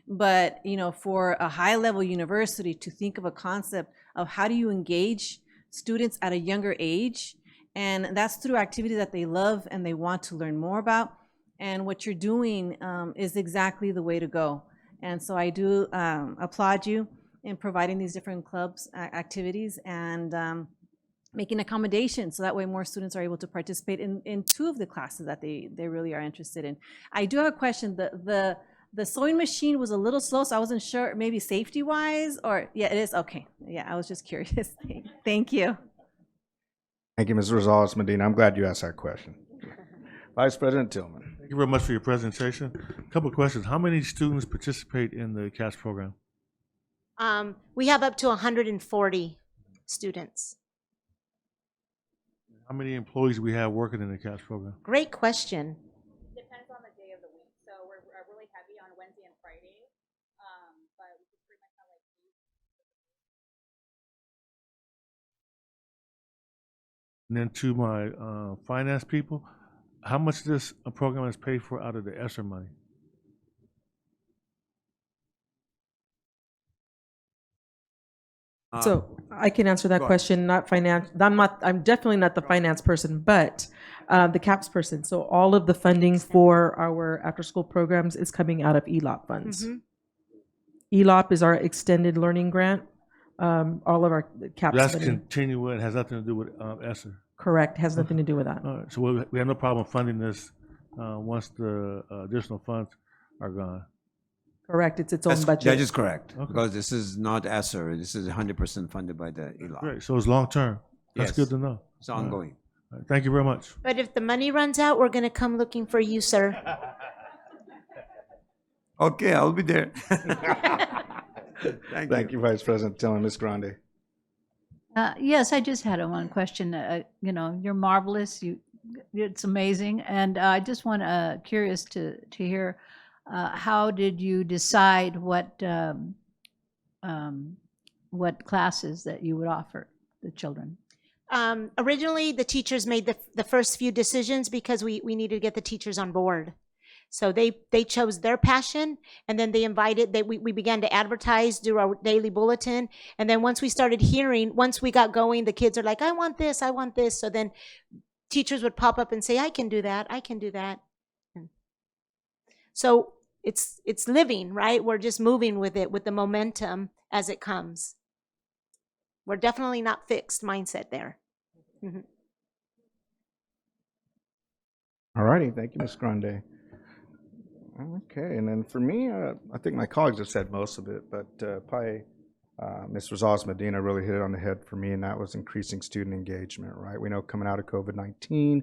But you know, for a high level university to think of a concept of how do you engage students at a younger age, and that's through activities that they love and they want to learn more about, and what you're doing is exactly the way to go. And so I do applaud you in providing these different clubs activities and making accommodations so that way more students are able to participate in 2 of the classes that they really are interested in. I do have a question. The sewing machine was a little slow, so I wasn't sure, maybe safety-wise, or, yeah, it is, okay. Yeah, I was just curious. Thank you. Thank you, Ms. Rosales Medina. I'm glad you asked that question. Vice President Tillman. Thank you very much for your presentation. A couple of questions. How many students participate in the CAPS program? We have up to 140 students. How many employees do we have working in the CAPS program? Great question. Depends on the day of the week. So we're really heavy on Wednesday and Friday, but we could pretty much have like 8. And then to my finance people, how much this program is paid for out of the ESSER money? So I can answer that question, not finance. I'm definitely not the finance person, but the CAPS person. So all of the funding for our after-school programs is coming out of ELOP funds. ELOP is our extended learning grant. All of our CAPS That's funding. continuing, it has nothing to do with ESSER. Correct, has nothing to do with that. All right, so we have no problem funding this once the additional funds are gone. Correct, it's its own budget. That is correct, Okay. because this is not ESSER, this is 100% funded by the ELOP. Great, so it's long-term. That's Yes. good to know. It's ongoing. All right, thank you very much. But if the money runs out, we're going to come looking for you, sir. Okay, I'll be there. Thank you, Vice President Tillman. Ms. Grande. Yes, I just had one question. You're marvelous. It's amazing, and I just want curious to hear how did you decide what classes that you would offer the children? Originally, the teachers made the first few decisions because we needed to get the teachers on board. So they chose their passion, and then they invited, we began to advertise, do our daily bulletin. And then once we started hearing, once we got going, the kids are like, I want this, I want this. So then teachers would pop up and say, I can do that, I can do that. So it's living, right? We're just moving with it, with the momentum as it comes. We're definitely not fixed mindset there. Mhm. All righty. Thank you, Ms. Grande. Okay, and then for me, I think my colleagues have said most of it, but probably Ms. Rosales Medina really hit it on the head for me, and that was increasing student engagement, right? We know coming out of COVID-19,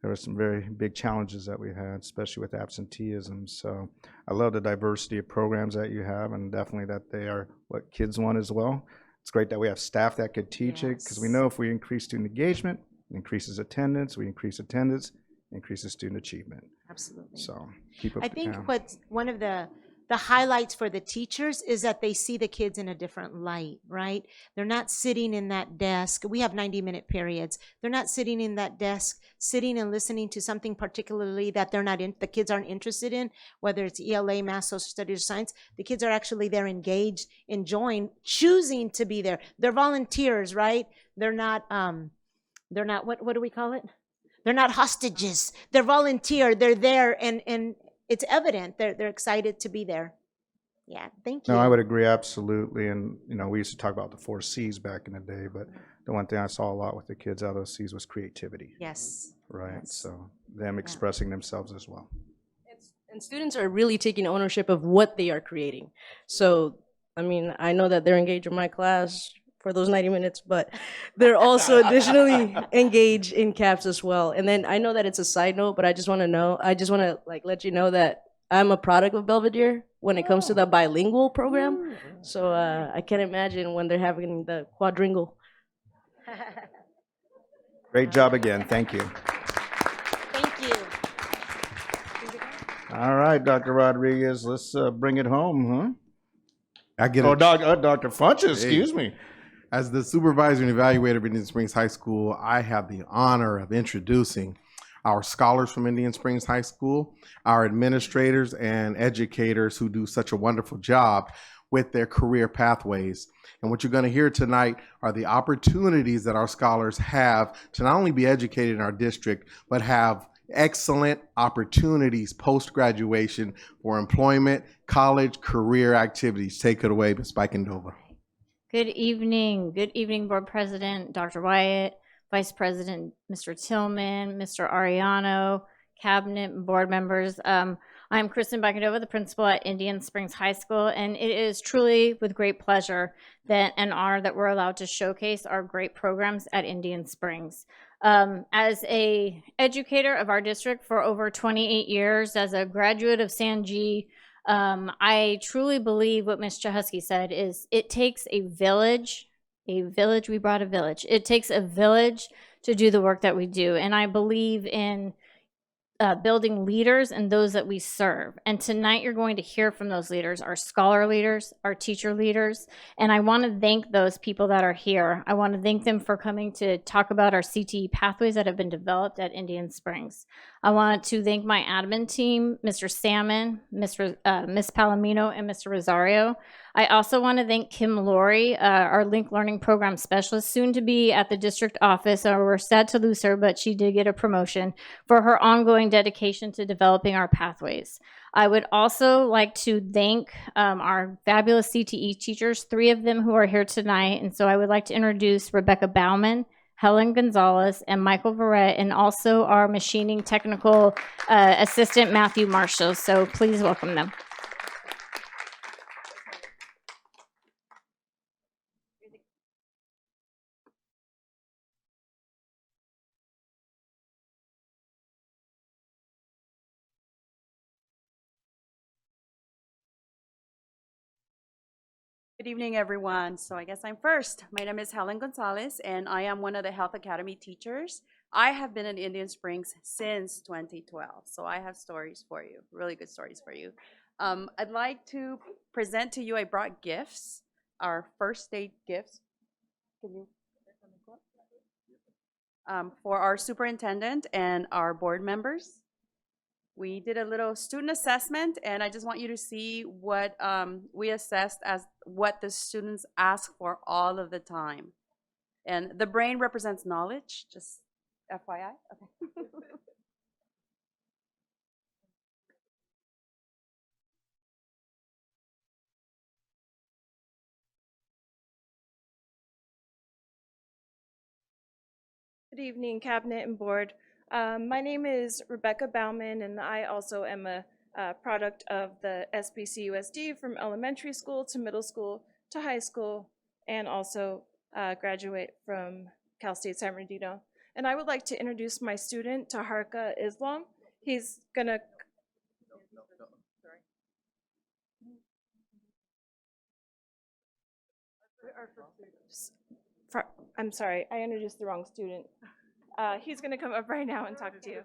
there were some very big challenges that we had, especially with absenteeism. So I love the diversity of programs that you have, and definitely that they are what kids want as well. It's great that we have staff that could teach it, because we know if we increase student engagement, it increases attendance, increases student achievement. Absolutely. So keep up. I think what's one of the highlights for the teachers is that they see the kids in a different light, right? They're not sitting in that desk. We have 90-minute periods. They're not sitting in that desk, sitting and listening to something particularly that the kids aren't interested in, whether it's ELA, math, social studies, or science. The kids are actually there engaged, enjoying, choosing to be there. They're volunteers, right? They're not what do we call it? They're not hostages. They're volunteer. They're there, and it's evident they're excited to be there. Yeah, thank you. No, I would agree absolutely. And we used to talk about the 4 C's back in the day, but the one thing I saw a lot with the kids out of those C's was creativity. Yes. Right. Yes. So them expressing themselves as well. And students are really taking ownership of what they are creating. So, I mean, I know that they're engaged in my class for those 90 minutes, but they're also additionally engaged in CAPS as well. And then I know that it's a side note, but I just want to let you know that I'm a product of Belvedere when it comes to the bilingual program. So I can't imagine when they're having the quadringual. Great job again. Thank you. Thank you. All right, Dr. Rodriguez, let's bring it home, huh? I get it. it. Dr. Funches, excuse me. As the supervisor and evaluator of Indian Springs High School, I have the honor of introducing our scholars from Indian Springs High School, our administrators and educators who do such a wonderful job with their career pathways. And what you're going to hear tonight are the opportunities that our scholars have to not only be educated in our district, but have excellent opportunities post-graduation for employment, college, career activities. Take it away, Ms. Spikendova. Good evening, Board President Dr. Wyatt, Vice President Mr. Tillman, Mr. Ariano, Cabinet and board members. I'm Kristen Bakadova, the principal at Indian Springs High School, and it is truly with great pleasure and honor that we're allowed to showcase our great programs at Indian Springs. As a educator of our district for over 28 years, as a graduate of San G, I truly believe what Ms. Chahusky said is it takes a village, we brought a village. It takes a village to do the work that we do. And I believe in building leaders and those that we serve. And tonight you're going to hear from those leaders, our scholar leaders, our teacher leaders. And I want to thank those people that are here. I want to thank them for coming to talk about our CTE pathways that have been developed at Indian Springs. I want to thank my admin team, Mr. Salmon, Miss Palomino, and Mr. Rosario. I also want to thank Kim Laurie, our Link Learning Program Specialist, soon to be at the district office. We're sad to lose her, but she did get a promotion for her ongoing dedication to developing our pathways. I would also like to thank our fabulous CTE teachers, 3 of them who are here tonight. And so I would like to introduce Rebecca Bauman, Helen Gonzalez, and Michael Verrett, and also our machining technical assistant, Matthew Marshall. So please welcome them. Good evening, everyone. So I guess I'm first. My name is Helen Gonzalez, and I am one of the Health Academy teachers. I have been in Indian Springs since 2012, so I have stories for you, really good stories for you. I'd like to present to you, I brought gifts, our first aid gifts. Can you? For our superintendent and our board members. We did a little student assessment, and I just want you to see what we assessed as what the students ask for all of the time. And the brain represents knowledge, just FYI. Okay. Good evening, Cabinet and Board. My name is Rebecca Bauman, and I also am a product of the SBCUSD from elementary school to middle school to high school, and also graduate from Cal State San Bernardino. And I would like to introduce my student, Taharka Islam. He's gonna... I'm sorry, I introduced the wrong student. He's going to come up right now and talk to you.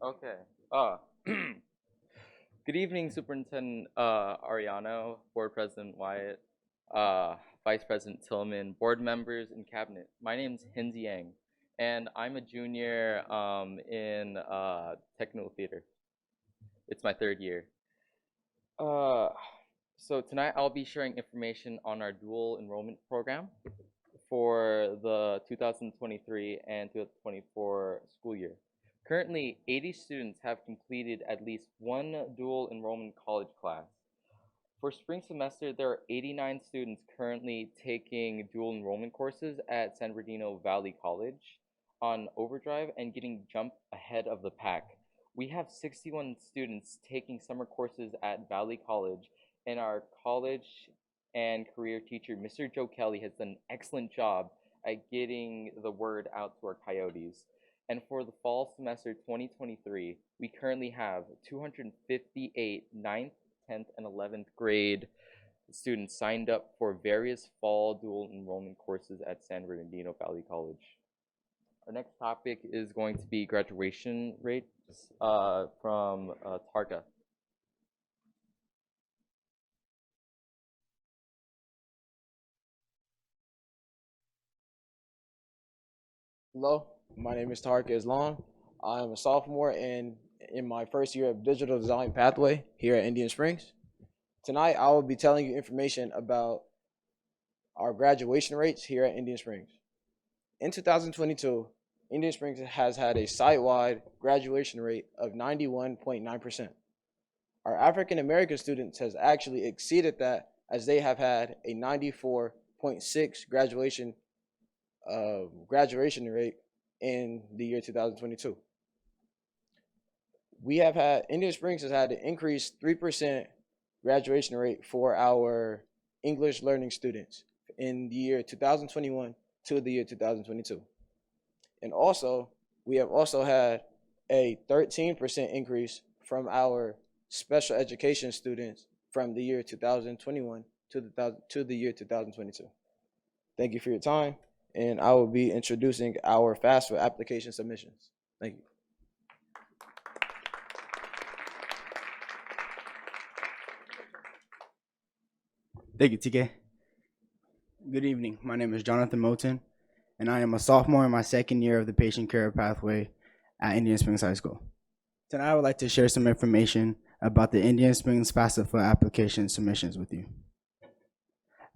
Okay. Good evening, Superintendent Ariano, Board President Wyatt, Vice President Tillman, board members, and cabinet. My name is Hinzi Yang, and I'm a junior in technical theater. It's my third year. So tonight I'll be sharing information on our dual enrollment program for the 2023 and 2024 school year. Currently, 80 students have completed at least one dual enrollment college class. For spring semester, there are 89 students currently taking dual enrollment courses at San Bernardino Valley College on overdrive and getting jumped ahead of the pack. We have 61 students taking summer courses at Valley College, and our college and career teacher, Mr. Joe Kelly, has done an excellent job at getting the word out to our coyotes. And for the fall semester 2023, we currently have 258 9th, 10th, and 11th grade students signed up for various fall dual enrollment courses at San Bernardino Valley College. Our next topic is going to be graduation rates from Targa. Hello, my name is Tariq Islam. I'm a sophomore and in my first year of digital design pathway here at Indian Springs. Tonight, I will be telling you information about our graduation rates here at Indian Springs. In 2022, Indian Springs has had a site-wide graduation rate of 91.9%. Our African American students has actually exceeded that, as they have had a 94.6 graduation rate in the year 2022. We have had, Indian Springs has had an increased 3% graduation rate for our English learning students in the year 2021 to the year 2022. And also, we have also had a 13% increase from our special education students from the year 2021 to the year 2022. Thank you for your time, and I will be introducing our FAFSA application submissions. Thank you. Thank you, TK. Good evening. My name is Jonathan Moten, and I am a sophomore in my second year of the patient care pathway at Indian Springs High School. Tonight, I would like to share some information about the Indian Springs FAFSA application submissions with you.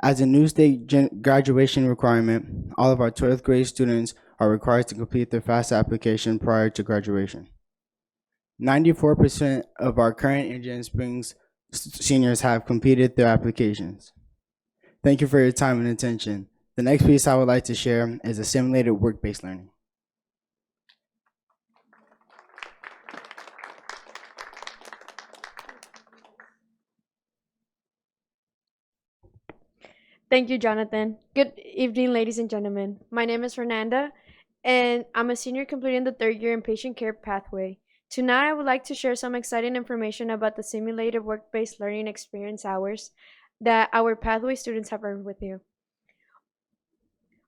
As a new state graduation requirement, all of our 12th grade students are required to complete their FAFSA application prior to graduation. 94% of our current Indian Springs seniors have completed their applications. Thank you for your time and attention. The next piece I would like to share is a simulated work-based learning. Thank you, Jonathan. Good evening, ladies and gentlemen. My name is Fernanda, and I'm a senior completing the third year in patient care pathway. Tonight, I would like to share some exciting information about the simulated work-based learning experience hours that our Pathway students have earned with you.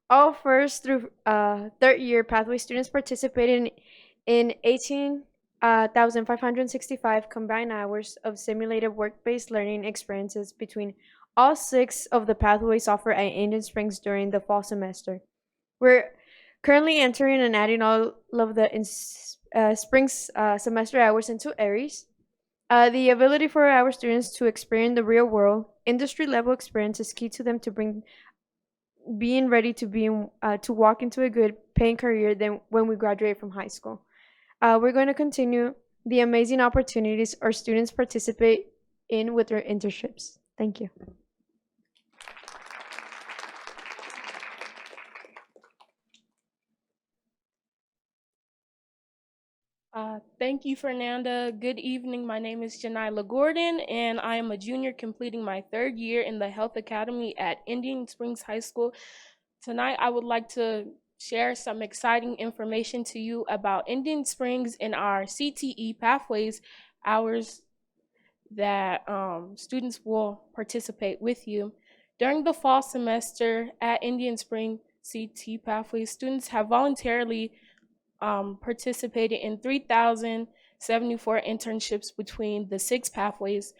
All first through third year Pathway students participated in 18,565 combined hours of simulated work-based learning experiences between all 6 of the pathways offered at Indian Springs during the fall semester. We're currently entering and adding all of the spring's semester hours into Aries. The ability for our students to experience the real world, industry level experience is key to them to being ready to walk into a good paying career than when we graduate from high school. We're going to continue the amazing opportunities our students participate in with their internships. Thank you. Thank you, Fernanda. Good evening. My name is Janila Gordon, and I am a junior completing my 3rd year in the Health Academy at Indian Springs High School. Tonight, I would like to share some exciting information to you about Indian Springs and our CTE pathways hours that students will participate with you. During the fall semester at Indian Springs CTE pathways, students have voluntarily participated in 3,074 internships between the 6 pathways.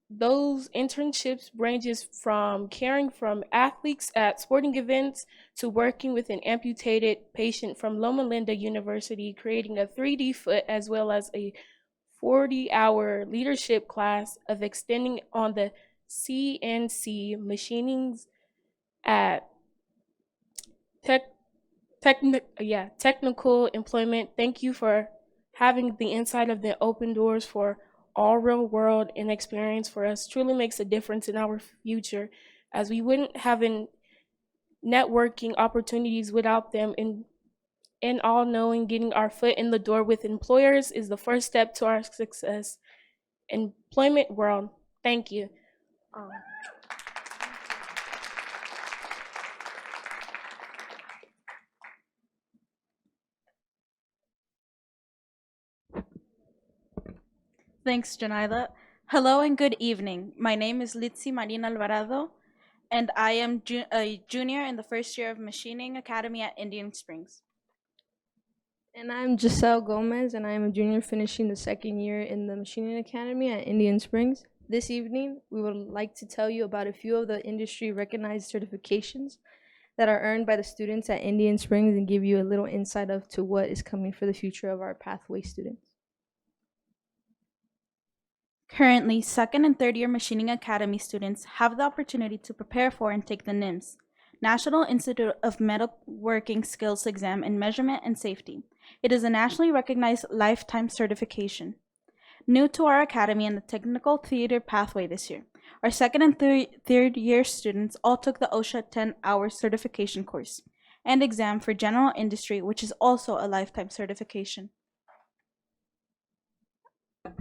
Those internships ranges from caring from athletes at sporting events to working with an amputated patient from Loma Linda University, creating a 3D foot, as well as a 40-hour leadership class of extending on the CNC machinings at technical employment. Thank you for having the insight of the open doors for all real world and experience for us. Truly makes a difference in our future, as we wouldn't have networking opportunities without them. And all knowing getting our foot in the door with employers is the first step to our success. Employment world. Thank you. Thanks, Janila. Hello and good evening. My name is Litsi Marina Alvarado, and I am a junior in the 1st year of Machining Academy at Indian Springs. And I'm Giselle Gomez, and I am a junior finishing the 2nd year in the Machining Academy at Indian Springs. This evening, we would like to tell you about a few of the industry recognized certifications that are earned by the students at Indian Springs and give you a little insight to what is coming for the future of our pathway students. Currently, 2nd and 3rd year Machining Academy students have the opportunity to prepare for and take the NIMS, National Institute of Metalworking Skills Exam in Measurement and Safety. It is a nationally recognized lifetime certification. New to our academy and the technical theater pathway this year, our 2nd and 3rd year students all took the OSHA 10-hour certification course and exam for general industry, which is also a lifetime certification.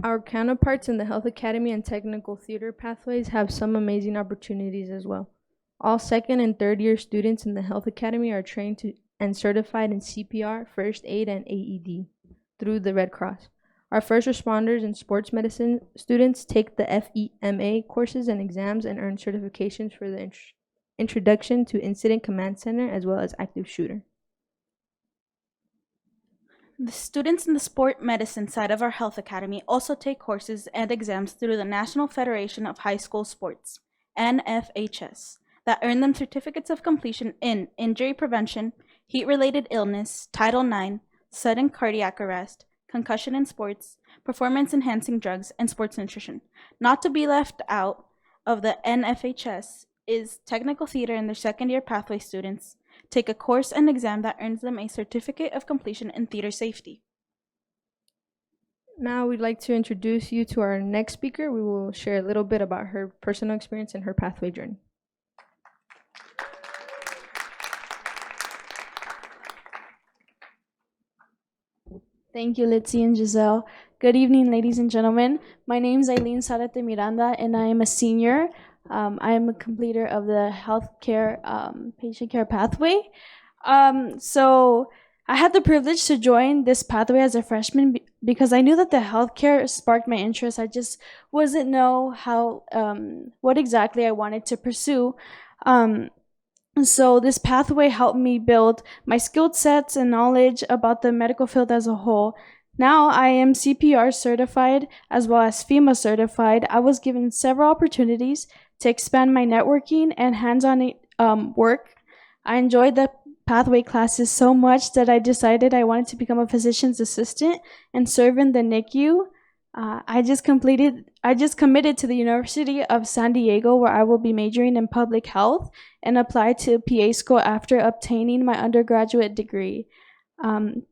Our counterparts in the Health Academy and Technical Theater pathways have some amazing opportunities as well. All 2nd and 3rd year students in the Health Academy are trained and certified in CPR, First Aid, and AED through the Red Cross. Our first responders and sports medicine students take the FEMA courses and exams and earn certifications for the Introduction to Incident Command Center as well as Active Shooter. The students in the sport medicine side of our health academy also take courses and exams through the National Federation of High School Sports, NFHS, that earn them certificates of completion in injury prevention, heat-related illness, Title IX, sudden cardiac arrest, concussion in sports, performance-enhancing drugs, and sports nutrition. Not to be left out of the NFHS is technical theater in their 2nd year pathway students take a course and exam that earns them a certificate of completion in theater safety. Now we'd like to introduce you to our next speaker. We will share a little bit about her personal experience and her pathway journey. Thank you, Litzy and Giselle. Good evening, ladies and gentlemen. My name is Aileen Zarate Miranda, and I am a senior. I am a completer of the healthcare patient care pathway. So I had the privilege to join this pathway as a freshman because I knew that the healthcare sparked my interest. I just wasn't know how what exactly I wanted to pursue. So this pathway helped me build my skill sets and knowledge about the medical field as a whole. Now I am CPR certified as well as FEMA certified. I was given several opportunities to expand my networking and hands-on work. I enjoyed the pathway classes so much that I decided I wanted to become a physician's assistant and serve in the NICU. I just committed to the University of San Diego, where I will be majoring in public health and apply to PA school after obtaining my undergraduate degree.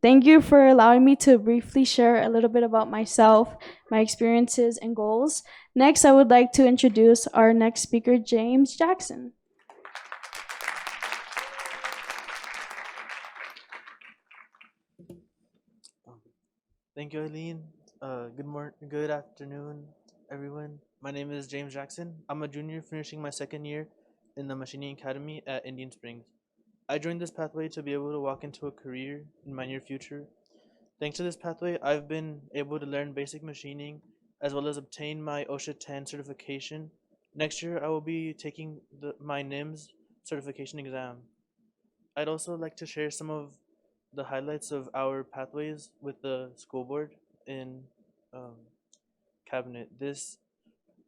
Thank you for allowing me to briefly share a little bit about myself, my experiences, and goals. Next, I would like to introduce our next speaker, James Jackson. Thank you, Eileen. Good afternoon, everyone. My name is James Jackson. I'm a junior finishing my second year in the Machining Academy at Indian Springs. I joined this pathway to be able to walk into a career in my near future. Thanks to this pathway, I've been able to learn basic machining as well as obtain my OSHA 10 certification. Next year, I will be taking my NIMS certification exam. I'd also like to share some of the highlights of our pathways with the school board in cabinet. This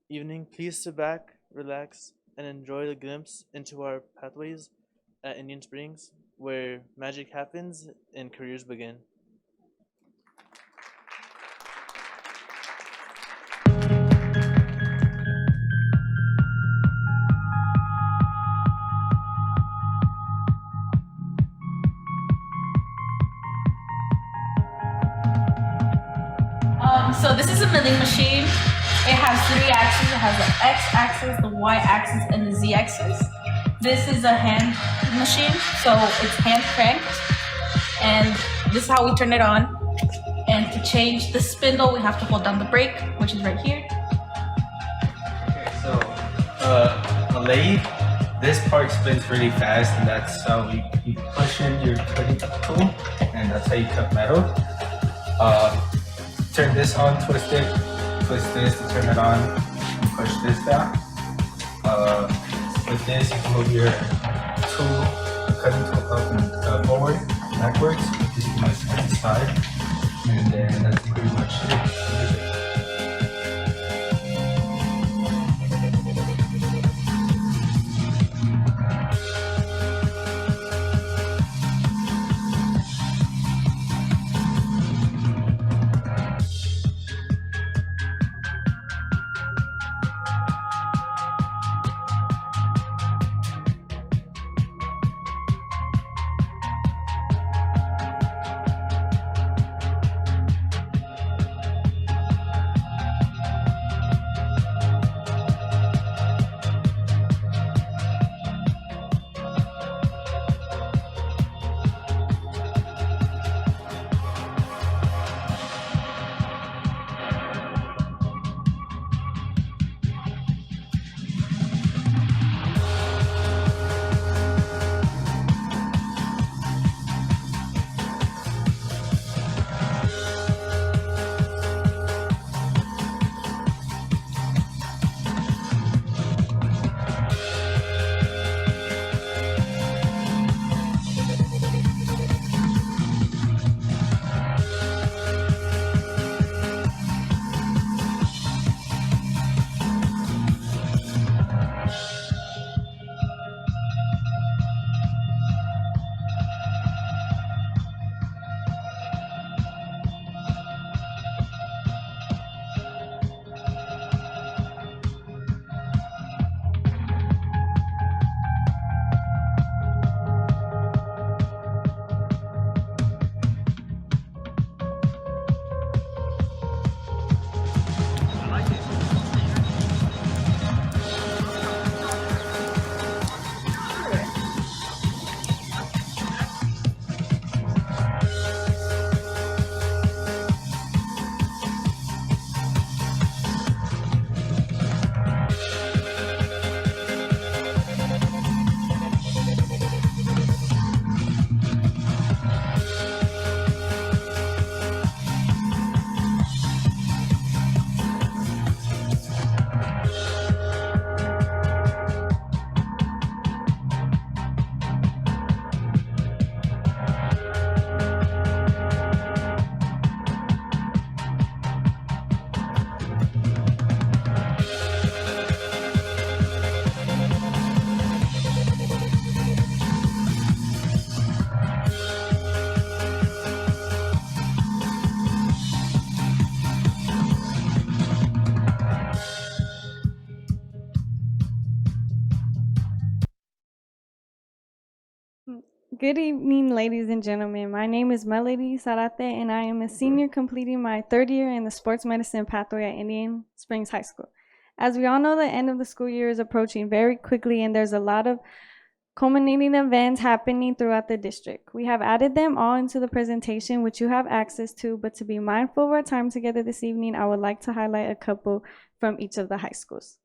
evening, please sit back, relax, and enjoy the glimpse into our pathways at Indian Springs, where magic happens and careers begin. So this is a milling machine. It has 3 axes. It has the X-axis, the Y-axis, and the Z-axis. This is a hand machine, so it's hand cranked. And this is how we turn it on. And to change the spindle, we have to hold down the brake, which is right here. Okay, so a lathe, this part spins really fast, and that's how you push in your cutting tool, and that's how you cut metal. Turn this on, twist this to turn it on, and push this down. With this, you can move your tool, cutting tool up and forward, backwards. With this, you can move to the side, and then that's pretty much it. Good evening, ladies and gentlemen. My name is Melody Zarate, and I am a senior completing my third year in the sports medicine pathway at Indian Springs High School. As we all know, the end of the school year is approaching very quickly, and there's a lot of culminating events happening throughout the district. We have added them all into the presentation, which you have access to, but to be mindful of our time together this evening, I would like to highlight a couple from each of the high schools.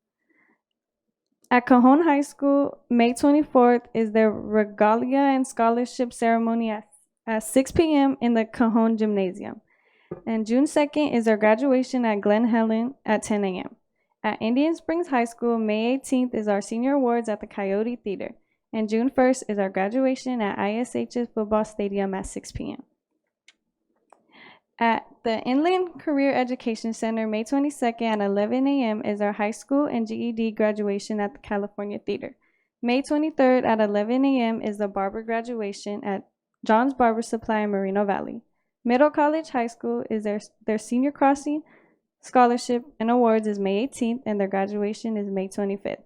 At Cajon High School, May 24th is their regalia and scholarship ceremony at 6 p.m. in the Cajon Gymnasium. And June 2nd is their graduation at Glen Helen at 10 a.m. At Indian Springs High School, May 18th is our senior awards at the Coyote Theater. And June 1st is our graduation at ISH's football stadium at 6 p.m. At the Inland Career Education Center, May 22nd at 11 a.m. is our high school and GED graduation at the California Theater. May 23rd at 11 a.m. is the barber graduation at John's Barber Supply in Moreno Valley. Middle College High School is their senior crossing scholarship and awards is May 18th, and their graduation is May 25th.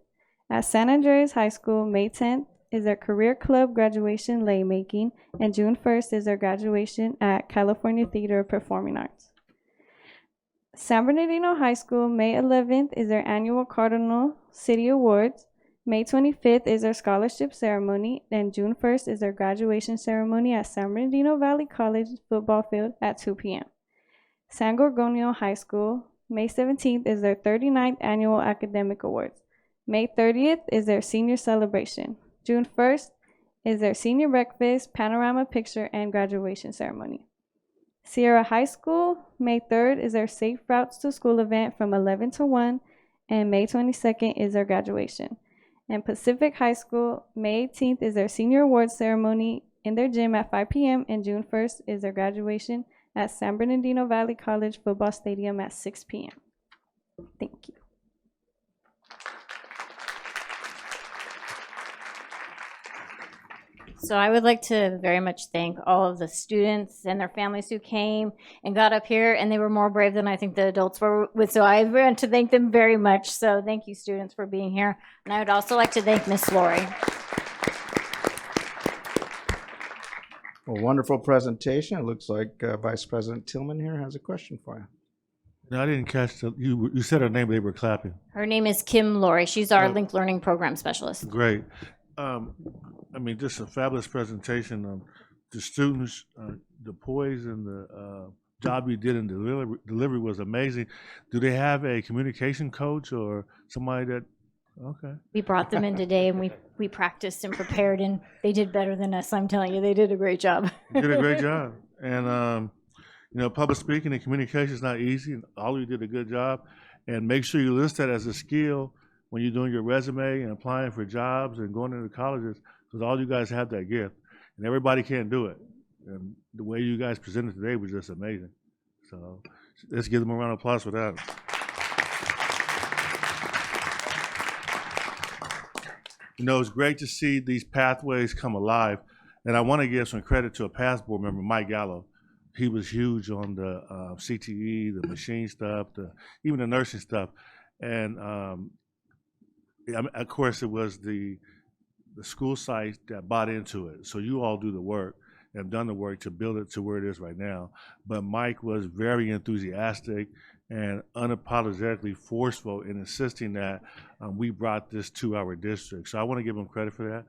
At San Andreas High School, May 10th is their career club graduation lay making, and June 1st is their graduation at California Theater of Performing Arts. San Bernardino High School, May 11th is their annual Cardinal City Awards. May 25th is their scholarship ceremony, and June 1st is their graduation ceremony at San Bernardino Valley College football field at 2 p.m. San Gorgonio High School, May 17th is their 39th annual academic awards. May 30th is their senior celebration. June 1st is their senior breakfast, panorama picture, and graduation ceremony. Sierra High School, May 3rd is their Safe Routes to School event from 11 to 1, and May 22nd is their graduation. And Pacific High School, May 18th is their senior awards ceremony in their gym at 5 p.m., and June 1st is their graduation at San Bernardino Valley College football stadium at 6 p.m. Thank you. So I would like to very much thank all of the students and their families who came and got up here, and they were more brave than I think the adults were with. So I want to thank them very much. So thank you, students, for being here. And I would also like to thank Miss Lori. A wonderful presentation. It looks like Vice President Tillman here has a question for you. No, I didn't catch you said her name, but they were clapping. Her name is Kim Lori. She's our Link Learning Program Specialist. Great. I mean, just a fabulous presentation. The students, the poise and the job you did in delivery was amazing. Do they have a communication coach or somebody that? Okay. We brought them in today, and we practiced and prepared, and they did better than us. I'm telling you, they did a great job. You did a great job. And, you know, public speaking and communication is not easy. And all of you did a good job. And make sure you list that as a skill when you're doing your resume and applying for jobs and going into colleges, because all you guys have that gift. And everybody can't do it. And the way you guys presented today was just amazing. So let's give them a round of applause for that. You know, it's great to see these pathways come alive. And I want to give some credit to a past board member, Mike Gallo. He was huge on the CTE, the machine stuff, even the nursing stuff. And of course, it was the school site that bought into it. So you all do the work and have done the work to build it to where it is right now. But Mike was very enthusiastic and unapologetically forceful in insisting that we brought this to our district. So I want to give him credit for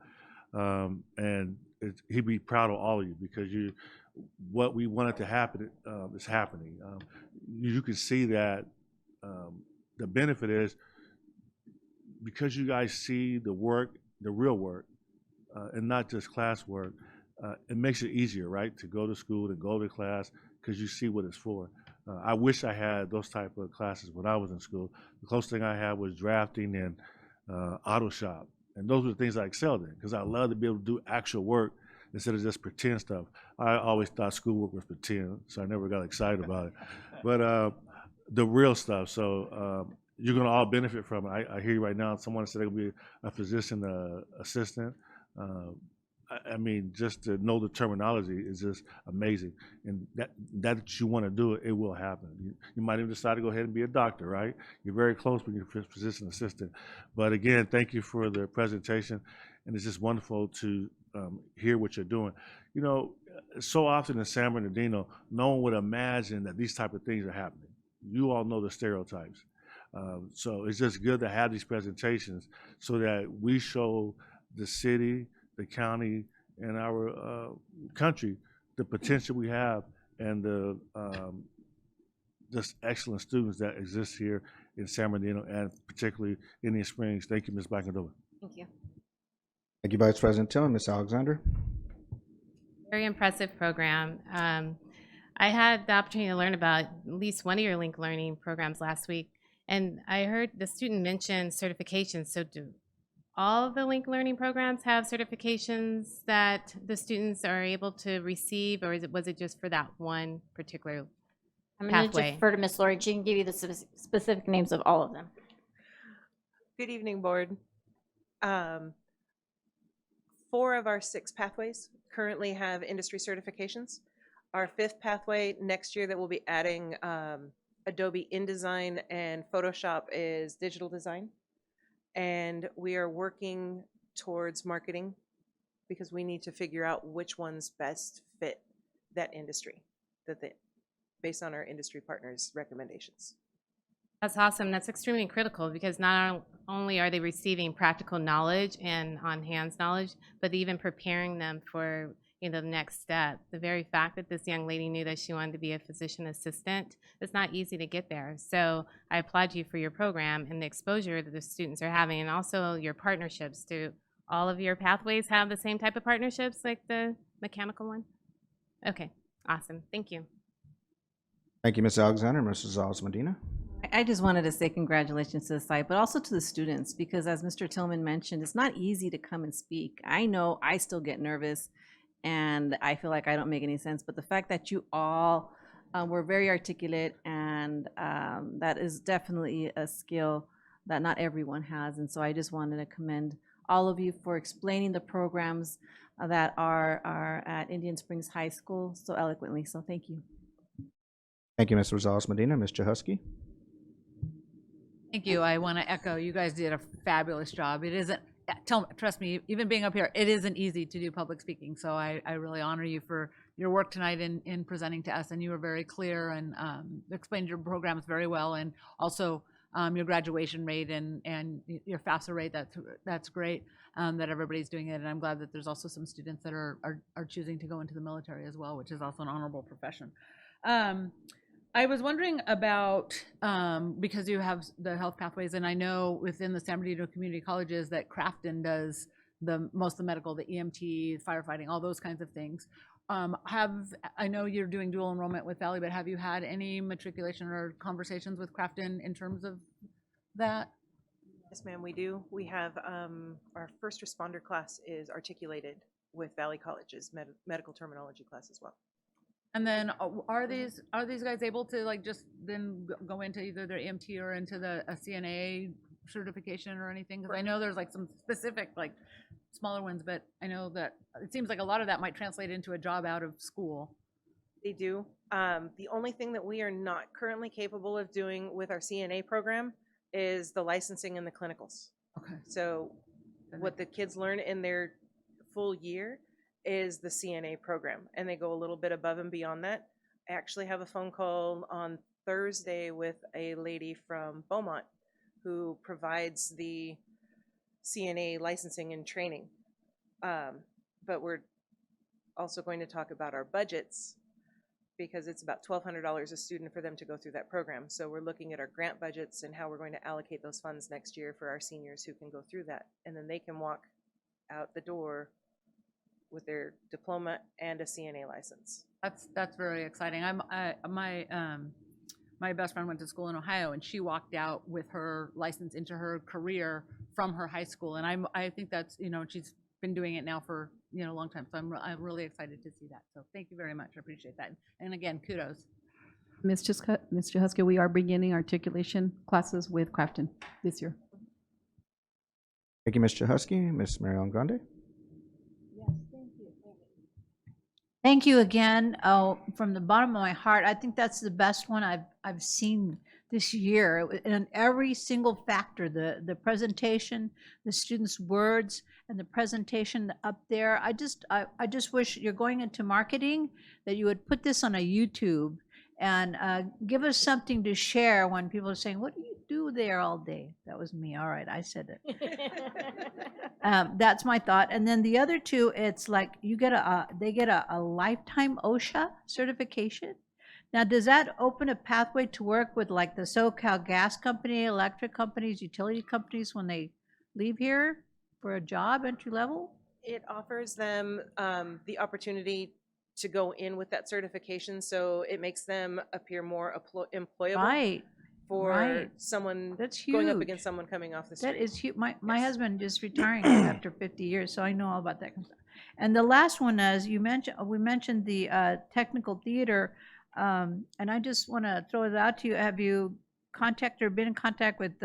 that. And he'd be proud of all of you, because what we wanted to happen is happening. You can see that the benefit is because you guys see the work, the real work, and not just classwork, it makes it easier, right, to go to school, to go to class, because you see what it's for. I wish I had those type of classes when I was in school. The closest thing I had was drafting and auto shop. And those were the things I excelled in, because I love to be able to do actual work instead of just pretend stuff. I always thought schoolwork was pretend, so I never got excited about it. But the real stuff, so you're going to all benefit from it. I hear you right now. Someone said they're going to be a physician assistant. I mean, just to know the terminology is just amazing. And that you want to do it, it will happen. You might even decide to go ahead and be a doctor, right? You're very close when you're a physician assistant. But again, thank you for the presentation. and it's just wonderful to hear what you're doing. You know, so often in San Bernardino, no one would imagine that these type of things are happening. You all know the stereotypes. So it's just good to have these presentations so that we show the city, the county, and our country the potential we have and the just excellent students that exist here in San Bernardino and particularly Indian Springs. Thank you, Ms. Blackendova. Thank you. Thank you, Vice President Tillman. Ms. Alexander. Very impressive program. I had the opportunity to learn about at least one of your Link Learning programs last week, and I heard the student mention certifications. So do all of the Link Learning programs have certifications that the students are able to receive, or was it just for that one particular I'm going to pathway? defer to Ms. Lori. She can give you the specific names of all of them. Good evening, board. 4 of our 6 pathways currently have industry certifications. Our 5th pathway next year that we'll be adding Adobe InDesign and Photoshop is digital design. And we are working towards marketing because we need to figure out which ones best fit that industry, based on our industry partners' recommendations. That's awesome. That's extremely critical because not only are they receiving practical knowledge and on-hands knowledge, but even preparing them for the next step. The very fact that this young lady knew that she wanted to be a physician assistant, it's not easy to get there. So I applaud you for your program and the exposure that the students are having, and also your partnerships. Do all of your pathways have the same type of partnerships like the mechanical one? Okay, awesome. Thank you. Thank you, Ms. Alexander. Mrs. Alves-Medina. I just wanted to say congratulations to the site, but also to the students, because as Mr. Tillman mentioned, it's not easy to come and speak. I know I still get nervous and I feel like I don't make any sense, but the fact that you all were very articulate, and that is definitely a skill that not everyone has. And so I just wanted to commend all of you for explaining the programs that are at Indian Springs High School so eloquently. So thank you. Thank you, Ms. Rosales-Medina. Ms. Jahusky. Thank you. I want to echo, you guys did a fabulous job. It isn't, trust me, even being up here, it isn't easy to do public speaking. So I really honor you for your work tonight in presenting to us. And you were very clear and explained your programs very well. And also your graduation rate and your FAFSA rate, that's great that everybody's doing it. And I'm glad that there's also some students that are choosing to go into the military as well, which is also an honorable profession. I was wondering about, because you have the health pathways, and I know within the San Bernardino Community Colleges that Crafton does most of the medical, the EMT, firefighting, all those kinds of things. I know you're doing dual enrollment with Valley, but have you had any matriculation or conversations with Crafton in terms of that? Yes, ma'am, we do. We have our first responder class is articulated with Valley College's medical terminology class as well. And then are these guys able to like just then go into either their EMT or into a CNA certification or anything? Because I know there's like some specific like smaller ones, but I know that it seems like a lot of that might translate into a job out of school. They do. The only thing that we are not currently capable of doing with our CNA program is the licensing and the clinicals. Okay. So what the kids learn in their full year is the CNA program, and they go a little bit above and beyond that. I actually have a phone call on Thursday with a lady from Beaumont who provides the CNA licensing and training. But we're also going to talk about our budgets because it's about $1,200 a student for them to go through that program. So we're looking at our grant budgets and how we're going to allocate those funds next year for our seniors who can go through that. And then they can walk out the door with their diploma and a CNA license. That's very exciting. My best friend went to school in Ohio, and she walked out with her license into her career from her high school. And I think that's, she's been doing it now for a long time. So I'm really excited to see that. So thank you very much. I appreciate that. And again, kudos. Ms. Jahusky, we are beginning articulation classes with Crafton this year. Thank you, Ms. Jahusky. Ms. Mary Ellen Grande. Thank you again. Oh, from the bottom of my heart, I think that's the best one I've seen this year in every single factor, the presentation, the students' words, and the presentation up there. I just wish you're going into marketing that you would put this on a YouTube and give us something to share when people are saying, what do you do there all day? That was me. All right, I said it. That's my thought. And then the other two, it's like you get they get a lifetime OSHA certification. Now, does that open a pathway to work with like the SoCal gas company, electric companies, utility companies when they leave here for a job, entry level? It offers them the opportunity to go in with that certification, so it makes them appear more employable. Right. For right. someone That's going up huge. against someone coming off the street. That is huge. My husband just retiring after 50 years, so I know all about that kind of stuff. And the last one, as you mentioned, we mentioned the technical theater, and I just want to throw it out to you. Have you contacted or been in contact with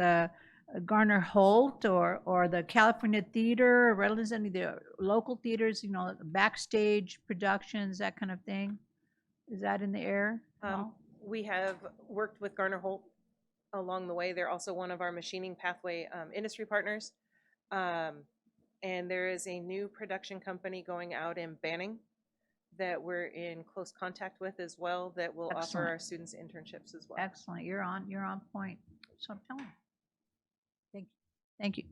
Garner Holt or the California Theater, or Redlands, any of the local theaters, you know, backstage productions, that kind of thing? Is that in the air? We have worked with Garner Holt along the way. They're also one of our machining pathway industry partners. And there is a new production company going out in Banning that we're in close contact with as well, that will offer our students internships as well. Excellent. You're on point. So I'm telling you. Thank you. Thank you.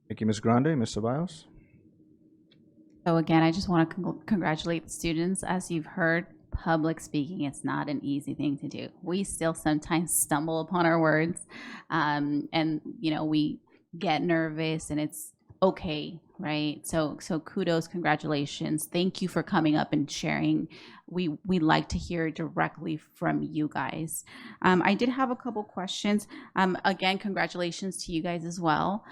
Thank you, Ms. Grande. Ms. Ceballos? So again, I just want to congratulate the students. As you've heard, public speaking, it's not an easy thing to do. We still sometimes stumble upon our words, and you know, we get nervous, and it's okay, right? So kudos, congratulations. Thank you for coming up and sharing. We like to hear directly from you guys. I did have a couple questions. Again, congratulations to you guys as well.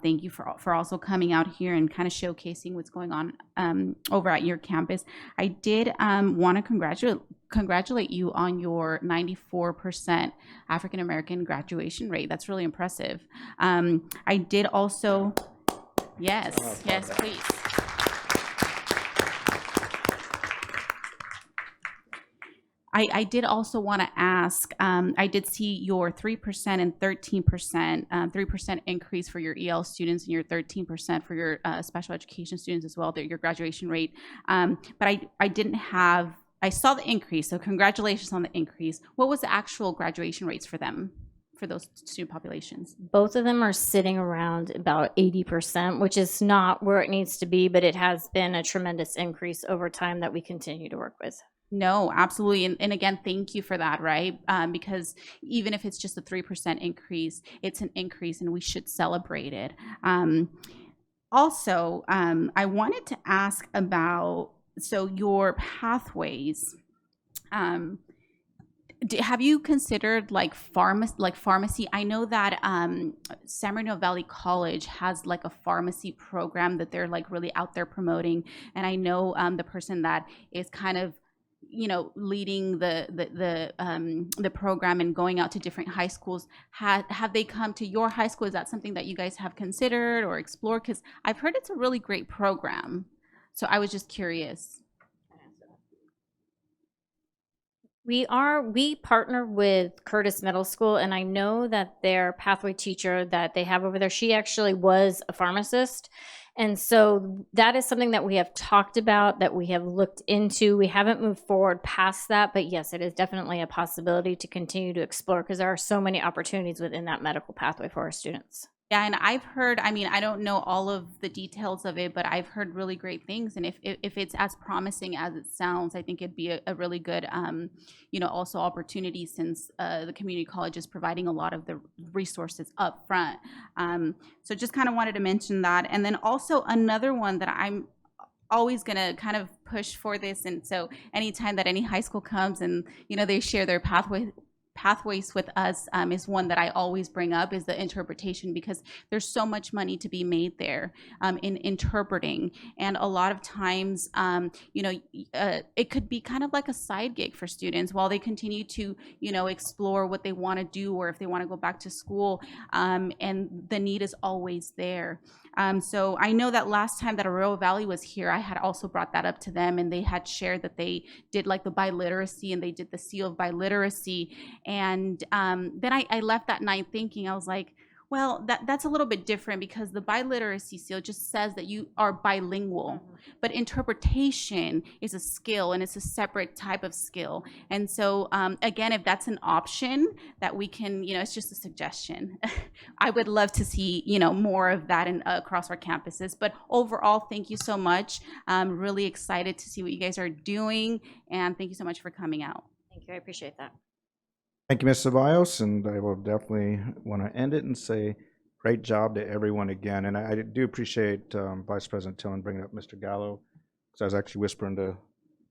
Thank you for also coming out here and kind of showcasing what's going on over at your campus. I did want to congratulate you on your 94% African American graduation rate. That's really impressive. I did also, yes, please. I did also want to ask, I did see your 3% and 13%, 3% increase for your EL students and your 13% for your special education students as well, your graduation rate. But I didn't have, I saw the increase, so congratulations on the increase. What was the actual graduation rates for them, for those student populations? Both of them are sitting around about 80%, which is not where it needs to be, but it has been a tremendous increase over time that we continue to work with. No, absolutely. And again, thank you for that, right? Because even if it's just a 3% increase, it's an increase and we should celebrate it. Also, I wanted to ask about, so your pathways, have you considered like pharmacy? I know that San Bernardino Valley College has like a pharmacy program that they're like really out there promoting. And I know the person that is kind of, you know, leading the program and going out to different high schools, have they come to your high school? Is that something that you guys have considered or explored? Because I've heard it's a really great program. So I was just curious. We partner with Curtis Middle School, and I know that their pathway teacher that they have over there, she actually was a pharmacist. And so that is something that we have talked about, that we have looked into. We haven't moved forward past that, but yes, it is definitely a possibility to continue to explore because there are so many opportunities within that medical pathway for our students. Yeah, and I've heard, I mean, I don't know all of the details of it, but I've heard really great things. And if it's as promising as it sounds, I think it'd be a really good, you know, also opportunity, since the community college is providing a lot of the resources up front. So just kind of wanted to mention that. And then also another one that I'm always going to kind of push for this. And so anytime that any high school comes and, you know, they share their pathways with us, is one that I always bring up, is the interpretation, because there's so much money to be made there in interpreting. And a lot of times, you know, it could be kind of like a side gig for students while they continue to, you know, explore what they want to do, or if they want to go back to school, and the need is always there. So I know that last time that Arroyo Valley was here, I had also brought that up to them, and they had shared that they did like the biliteracy and they did the seal of biliteracy. And then I left that night thinking, I was like, well, that's a little bit different because the biliteracy seal just says that you are bilingual, but interpretation is a skill and it's a separate type of skill. And so again, if that's an option that we can, it's just a suggestion. I would love to see, more of that across our campuses. But overall, thank you so much. I'm really excited to see what you guys are doing, and thank you so much for coming out. Thank you. I appreciate that. Thank you, Ms. Ceballos, and I will definitely want to end it and say great job to everyone again. And I do appreciate Vice President Tillman bringing up Mr. Gallo, because I was actually whispering to,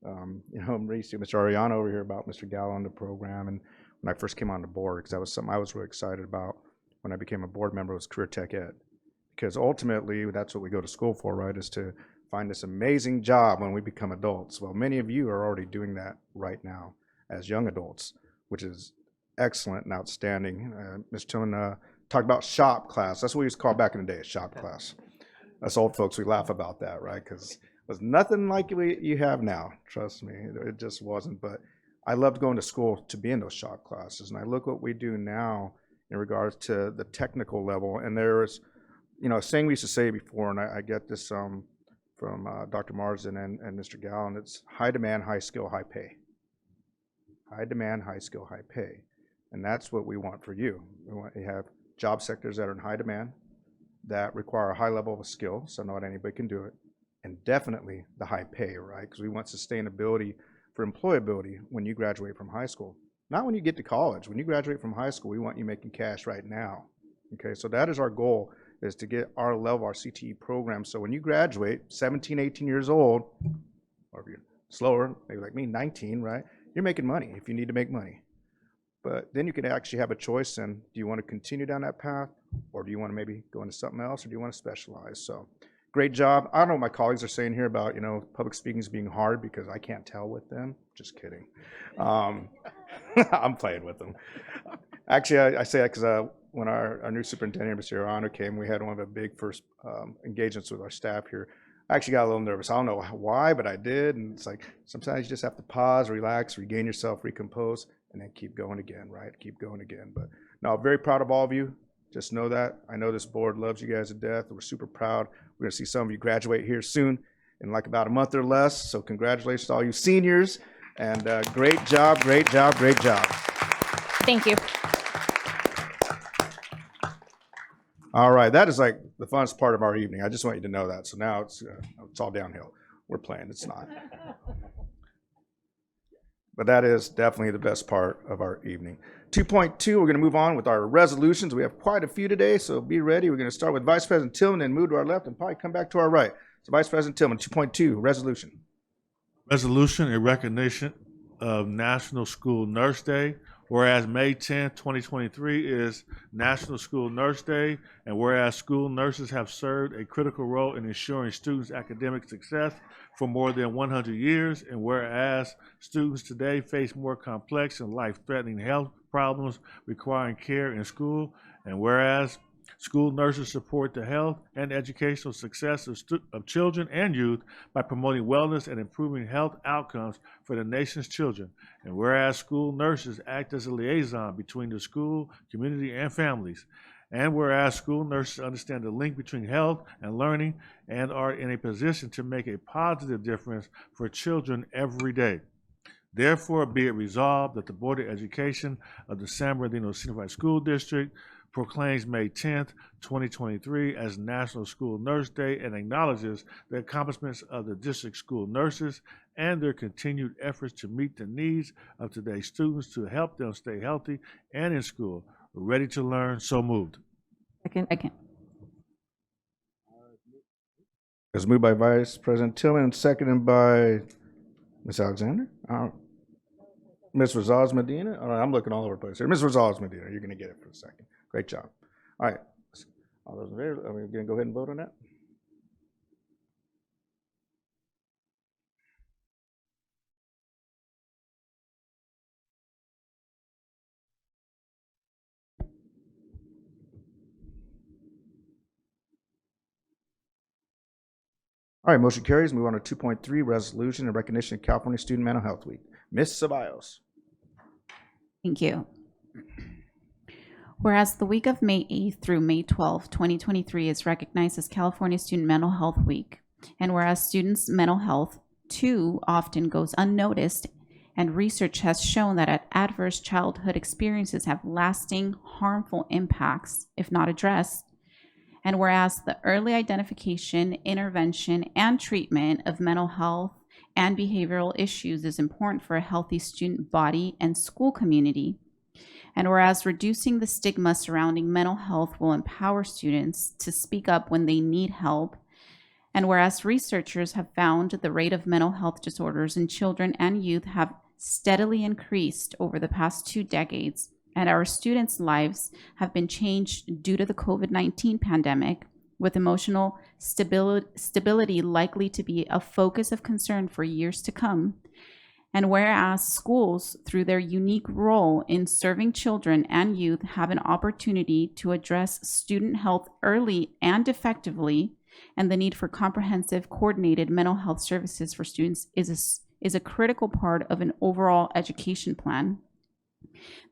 Mauricio, Mr. Ariano over here about Mr. Gallo and the program. And when I first came on the board, because that was something I was really excited about when I became a board member, was career tech ed. Because ultimately, that's what we go to school for, right, is to find this amazing job when we become adults. Well, many of you are already doing that right now as young adults, which is excellent and outstanding. Mr. Tillman talked about shop class. That's what we used to call back in the day, a shop class. Us old folks, we laugh about that, right? Because it was nothing like you have now. Trust me, it just wasn't. But I loved going to school to be in those shop classes. And I look what we do now in regards to the technical level. And there's, a saying we used to say before, and I get this from Dr. Marsden and Mr. Gallen, it's high demand, high skill, high pay. High demand, high skill, high pay. And that's what we want for you. We want to have job sectors that are in high demand, that require a high level of skill, so not anybody can do it, and definitely the high pay, right? Because we want sustainability for employability when you graduate from high school. Not when you get to college. When you graduate from high school, we want you making cash right now. Okay, so that is our goal, is to get our level, our CTE program. So when you graduate, 17, 18 years old, or if you're slower, maybe like me, 19, right? You're making money if you need to make money. But then you can actually have a choice, and do you want to continue down that path, or do you want to maybe go into something else, or do you want to specialize? So great job. I don't know what my colleagues are saying here about, public speaking is being hard because I can't tell with them. Just kidding. I'm playing with them. Actually, I say that because when our new superintendent, Mr. Arano, came, we had one of the big first engagements with our staff here. I actually got a little nervous. I don't know why, but I did. And it's like sometimes you just have to pause, relax, regain yourself, recompose, and then keep going again, right? Keep going again. But no, very proud of all of you. Just know that. I know this board loves you guys to death. We're super proud. We're going to see some of you graduate here soon in like about a month or less. So congratulations to all you seniors. And great job, great job, great job. Thank you. All right, that is like the funnest part of our evening. I just want you to know that. So now it's all downhill. We're playing, it's not. But that is definitely the best part of our evening. 2.2, we're going to move on with our resolutions. We have quite a few today, so be ready. We're going to start with Vice President Tillman and move to our left and probably come back to our right. So Vice President Tillman, 2.2, resolution. Resolution in recognition of National School Nurse Day. Whereas May 10th, 2023 is National School Nurse Day, and whereas school nurses have served a critical role in ensuring students' academic success for more than 100 years, and whereas students today face more complex and life-threatening health problems requiring care in school, and whereas school nurses support the health and educational success of children and youth by promoting wellness and improving health outcomes for the nation's children. And whereas school nurses act as a liaison between the school, community, and families. And whereas school nurses understand the link between health and learning and are in a position to make a positive difference for children every day. Therefore, be it resolved that the Board of Education of the San Bernardino Unified School District proclaims May 10th, 2023 as National School Nurse Day and acknowledges the accomplishments of the district school nurses and their continued efforts to meet the needs of today's students to help them stay healthy and in school. Ready to learn, so moved. Second. It's moved by Vice President Tillman and seconded by Ms. Alexander. Ms. Rosales Medina. All right, I'm looking all over the place here. Ms. Rosales Medina, you're going to get it for a second. Great job. All right. All those in favor, are we going to go ahead and vote on that? All right, motion carries. Move on to 2.3, resolution in recognition of California Student Mental Health Week. Ms. Ceballos. Thank you. Whereas the week of May 8th through May 12th, 2023 is recognized as California Student Mental Health Week, and whereas students' mental health too often goes unnoticed, and research has shown that adverse childhood experiences have lasting harmful impacts if not addressed, and whereas the early identification, intervention, and treatment of mental health and behavioral issues is important for a healthy student body and school community, and whereas reducing the stigma surrounding mental health will empower students to speak up when they need help, and whereas researchers have found the rate of mental health disorders in children and youth have steadily increased over the past 2 decades, and our students' lives have been changed due to the COVID-19 pandemic, with emotional stability likely to be a focus of concern for years to come. And whereas schools, through their unique role in serving children and youth, have an opportunity to address student health early and effectively, and the need for comprehensive, coordinated mental health services for students is a critical part of an overall education plan.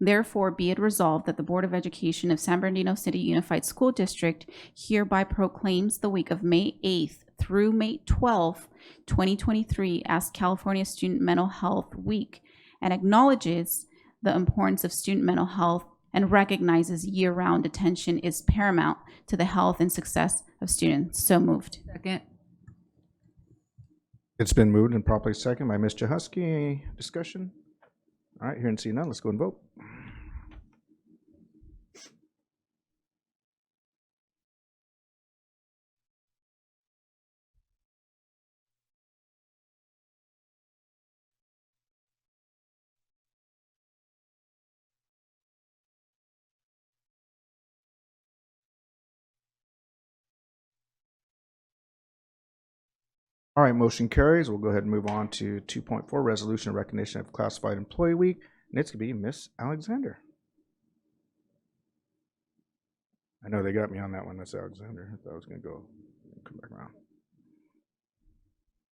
Therefore, be it resolved that the Board of Education of San Bernardino City Unified School District hereby proclaims the week of May 8th through May 12th, 2023 as California Student Mental Health Week, and acknowledges the importance of student mental health and recognizes year-round attention is paramount to the health and success of students. So moved. Second. It's been moved and properly seconded by Ms. Jahusky. Any discussion? All right, here and see none. Let's go and vote. All right, motion carries. We'll go ahead and move on to 2.4, resolution of recognition of classified employee week, and it's going to be Miss Alexander. I know they got me on that one, Miss Alexander. I thought I was going to go come back around.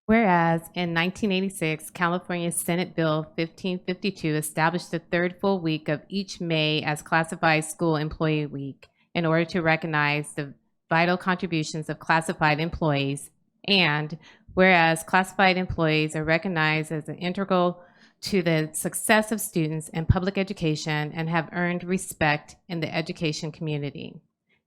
Whereas in 1986, California Senate Bill 1552 established the third full week of each May as Classified School Employee Week in order to recognize the vital contributions of classified employees, and whereas classified employees are recognized as integral to the success of students in public education and have earned respect in the education community.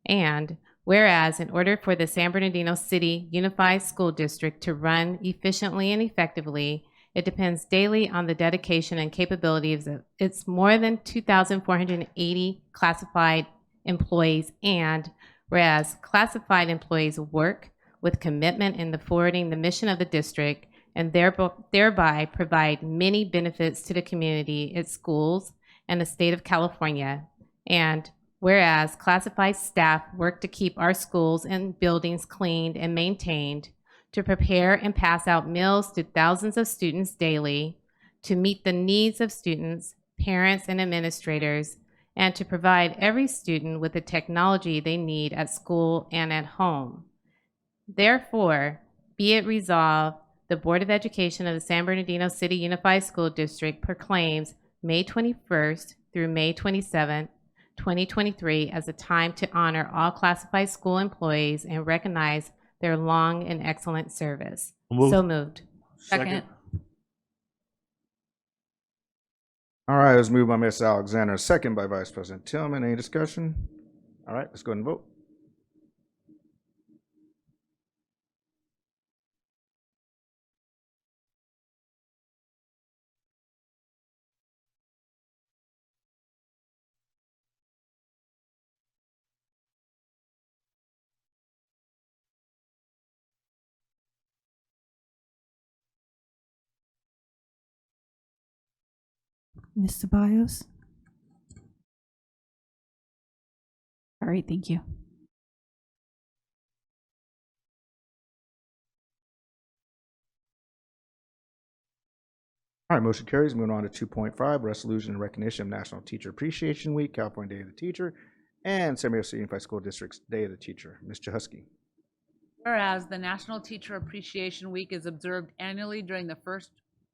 And whereas in order for the San Bernardino City Unified School District to run efficiently and effectively, it depends daily on the dedication and capabilities of its more than 2,480 classified employees. And whereas classified employees work with commitment in the forwarding the mission of the district and thereby provide many benefits to the community, its schools, and the state of California. And whereas classified staff work to keep our schools and buildings cleaned and maintained, to prepare and pass out meals to thousands of students daily, to meet the needs of students, parents, and administrators, and to provide every student with the technology they need at school and at home. Therefore, be it resolved, the Board of Education of the San Bernardino City Unified School District proclaims May 21st through May 27th, 2023 as a time to honor all classified school employees and recognize their long and excellent service. So moved. Second. All right, it was moved by Ms. Alexander, second by Vice President Tillman. Any discussion? All right, let's go ahead and vote. Mr. Bios? All right, thank you. All right, motion carries. Moving on to 2.5, resolution and recognition of National Teacher Appreciation Week, California Day of the Teacher, and San Bernardino City Unified School District's Day of the Teacher. Ms. Jahusky. Whereas the National Teacher Appreciation Week is observed annually during the first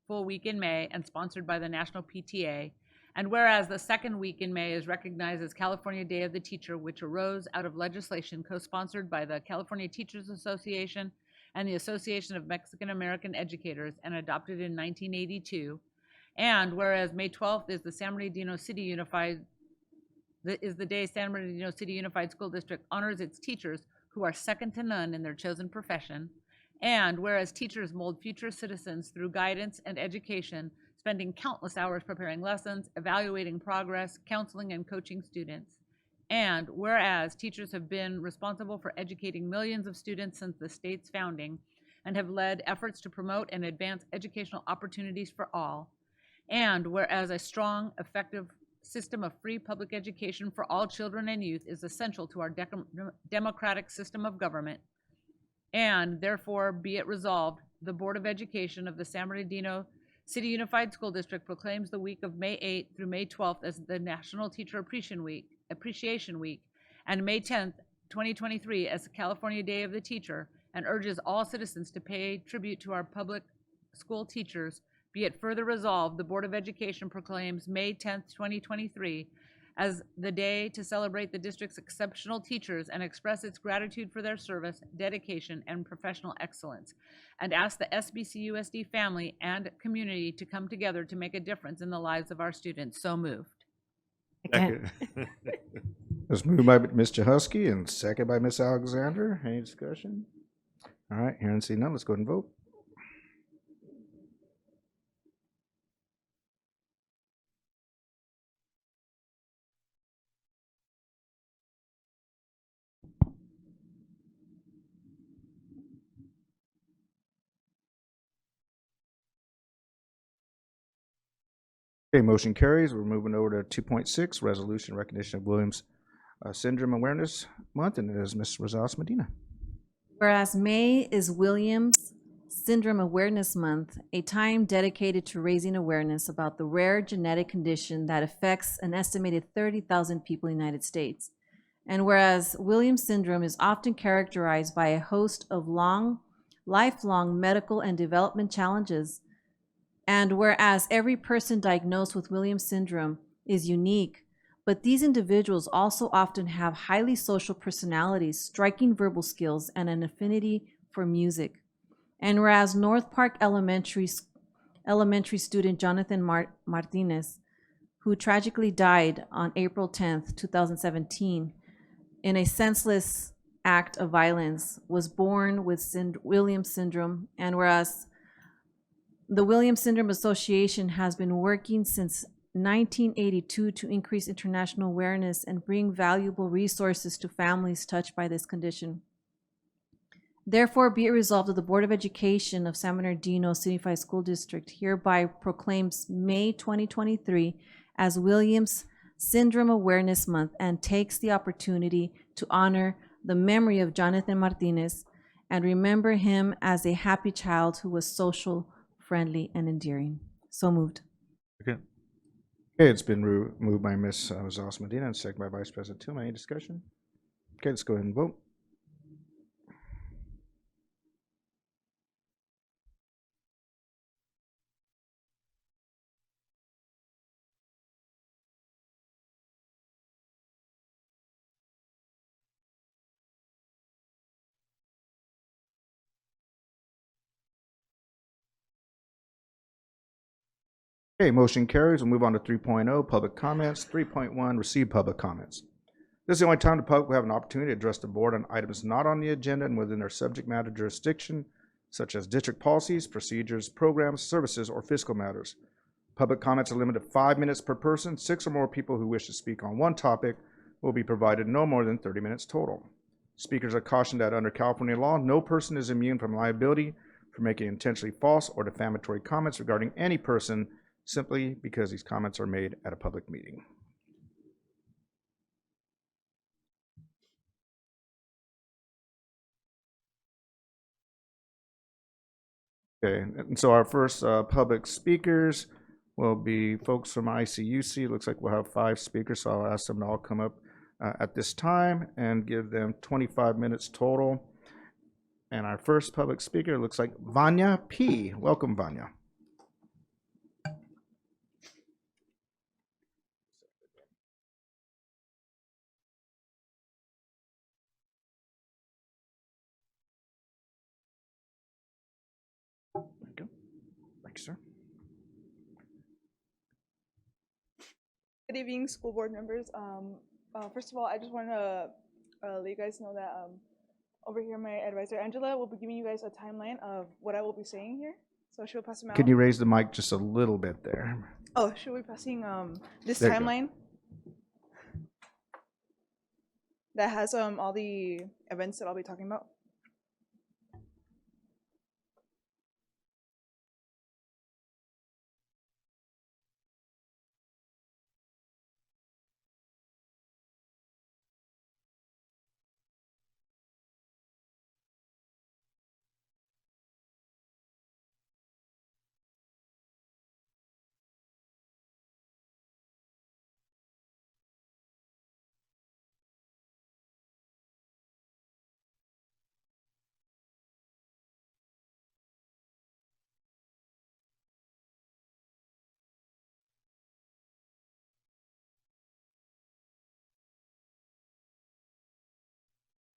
full week in May and sponsored by the National PTA, And whereas the second week in May is recognized as California Day of the Teacher, which arose out of legislation co-sponsored by the California Teachers Association and the Association of Mexican American Educators and adopted in 1982. And whereas May 12th is the San Bernardino City Unified is the day San Bernardino City Unified School District honors its teachers who are second to none in their chosen profession. And whereas teachers mold future citizens through guidance and education, spending countless hours preparing lessons, evaluating progress, counseling, and coaching students. And whereas teachers have been responsible for educating millions of students since the state's founding and have led efforts to promote and advance educational opportunities for all. And whereas a strong, effective system of free public education for all children and youth is essential to our democratic system of government. And therefore, be it resolved, the Board of Education of the San Bernardino City Unified School District proclaims the week of May 8th through May 12th as the National Teacher Appreciation Week, and May 10th, 2023 as the California Day of the Teacher, and urges all citizens to pay tribute to our public school teachers. Be it further resolved, the Board of Education proclaims May 10th, 2023 as the day to celebrate the district's exceptional teachers and express its gratitude for their service, dedication, and professional excellence, and ask the SBCUSD family and community to come together to make a difference in the lives of our students. So moved. Second. It's moved by Ms. Chahusky and second by Ms. Alexander. Any discussion? All right, hearing and seeing none, let's go ahead and vote. Okay, motion carries. We're moving over to 2.6, resolution recognition of Williams Syndrome Awareness Month, and it is Ms. Rosales Medina. Whereas May is Williams Syndrome Awareness Month, a time dedicated to raising awareness about the rare genetic condition that affects an estimated 30,000 people in the United States. And whereas Williams syndrome is often characterized by a host of lifelong medical and development challenges, and whereas every person diagnosed with Williams syndrome is unique, but these individuals also often have highly social personalities, striking verbal skills, and an affinity for music. And whereas North Park Elementary student Jonathan Martinez, who tragically died on April 10th, 2017, in a senseless act of violence, was born with Williams syndrome, and whereas the Williams Syndrome Association has been working since 1982 to increase international awareness and bring valuable resources to families touched by this condition. Therefore, be it resolved that the Board of Education of San Bernardino City Unified School District hereby proclaims May 2023 as Williams Syndrome Awareness Month and takes the opportunity to honor the memory of Jonathan Martinez and remember him as a happy child who was social, friendly, and endearing. So moved. Okay. Okay, it's been moved by Ms. Rosales Medina and second by Vice President Tillman. Any discussion? Okay, let's go ahead and vote. Okay, motion carries. We'll move on to 3.0, public comments. 3.1, receive public comments. This is the only time the public will have an opportunity to address the board on items not on the agenda and within their subject matter jurisdiction, such as district policies, procedures, programs, services, or fiscal matters. Public comments are limited to 5 minutes per person. 6 or more people who wish to speak on one topic will be provided no more than 30 minutes total. Speakers are cautioned that under California law, no person is immune from liability for making intentionally false or defamatory comments regarding any person simply because these comments are made at a public meeting. Okay, and so our first public speakers will be folks from ICUC. It looks like we'll have 5 speakers, so I'll ask them to all come up at this time and give them 25 minutes total. And our first public speaker looks like Vanya P. Welcome, Vanya. mic, sir. Good evening, school board members. First of all, I just want to let you guys know that over here, my advisor Angela will be giving you guys a timeline of what I will be saying here. So she'll pass them out. Can you raise the mic just a little bit there? Oh, she'll be passing this There you go. timeline that has all the events that I'll be talking about.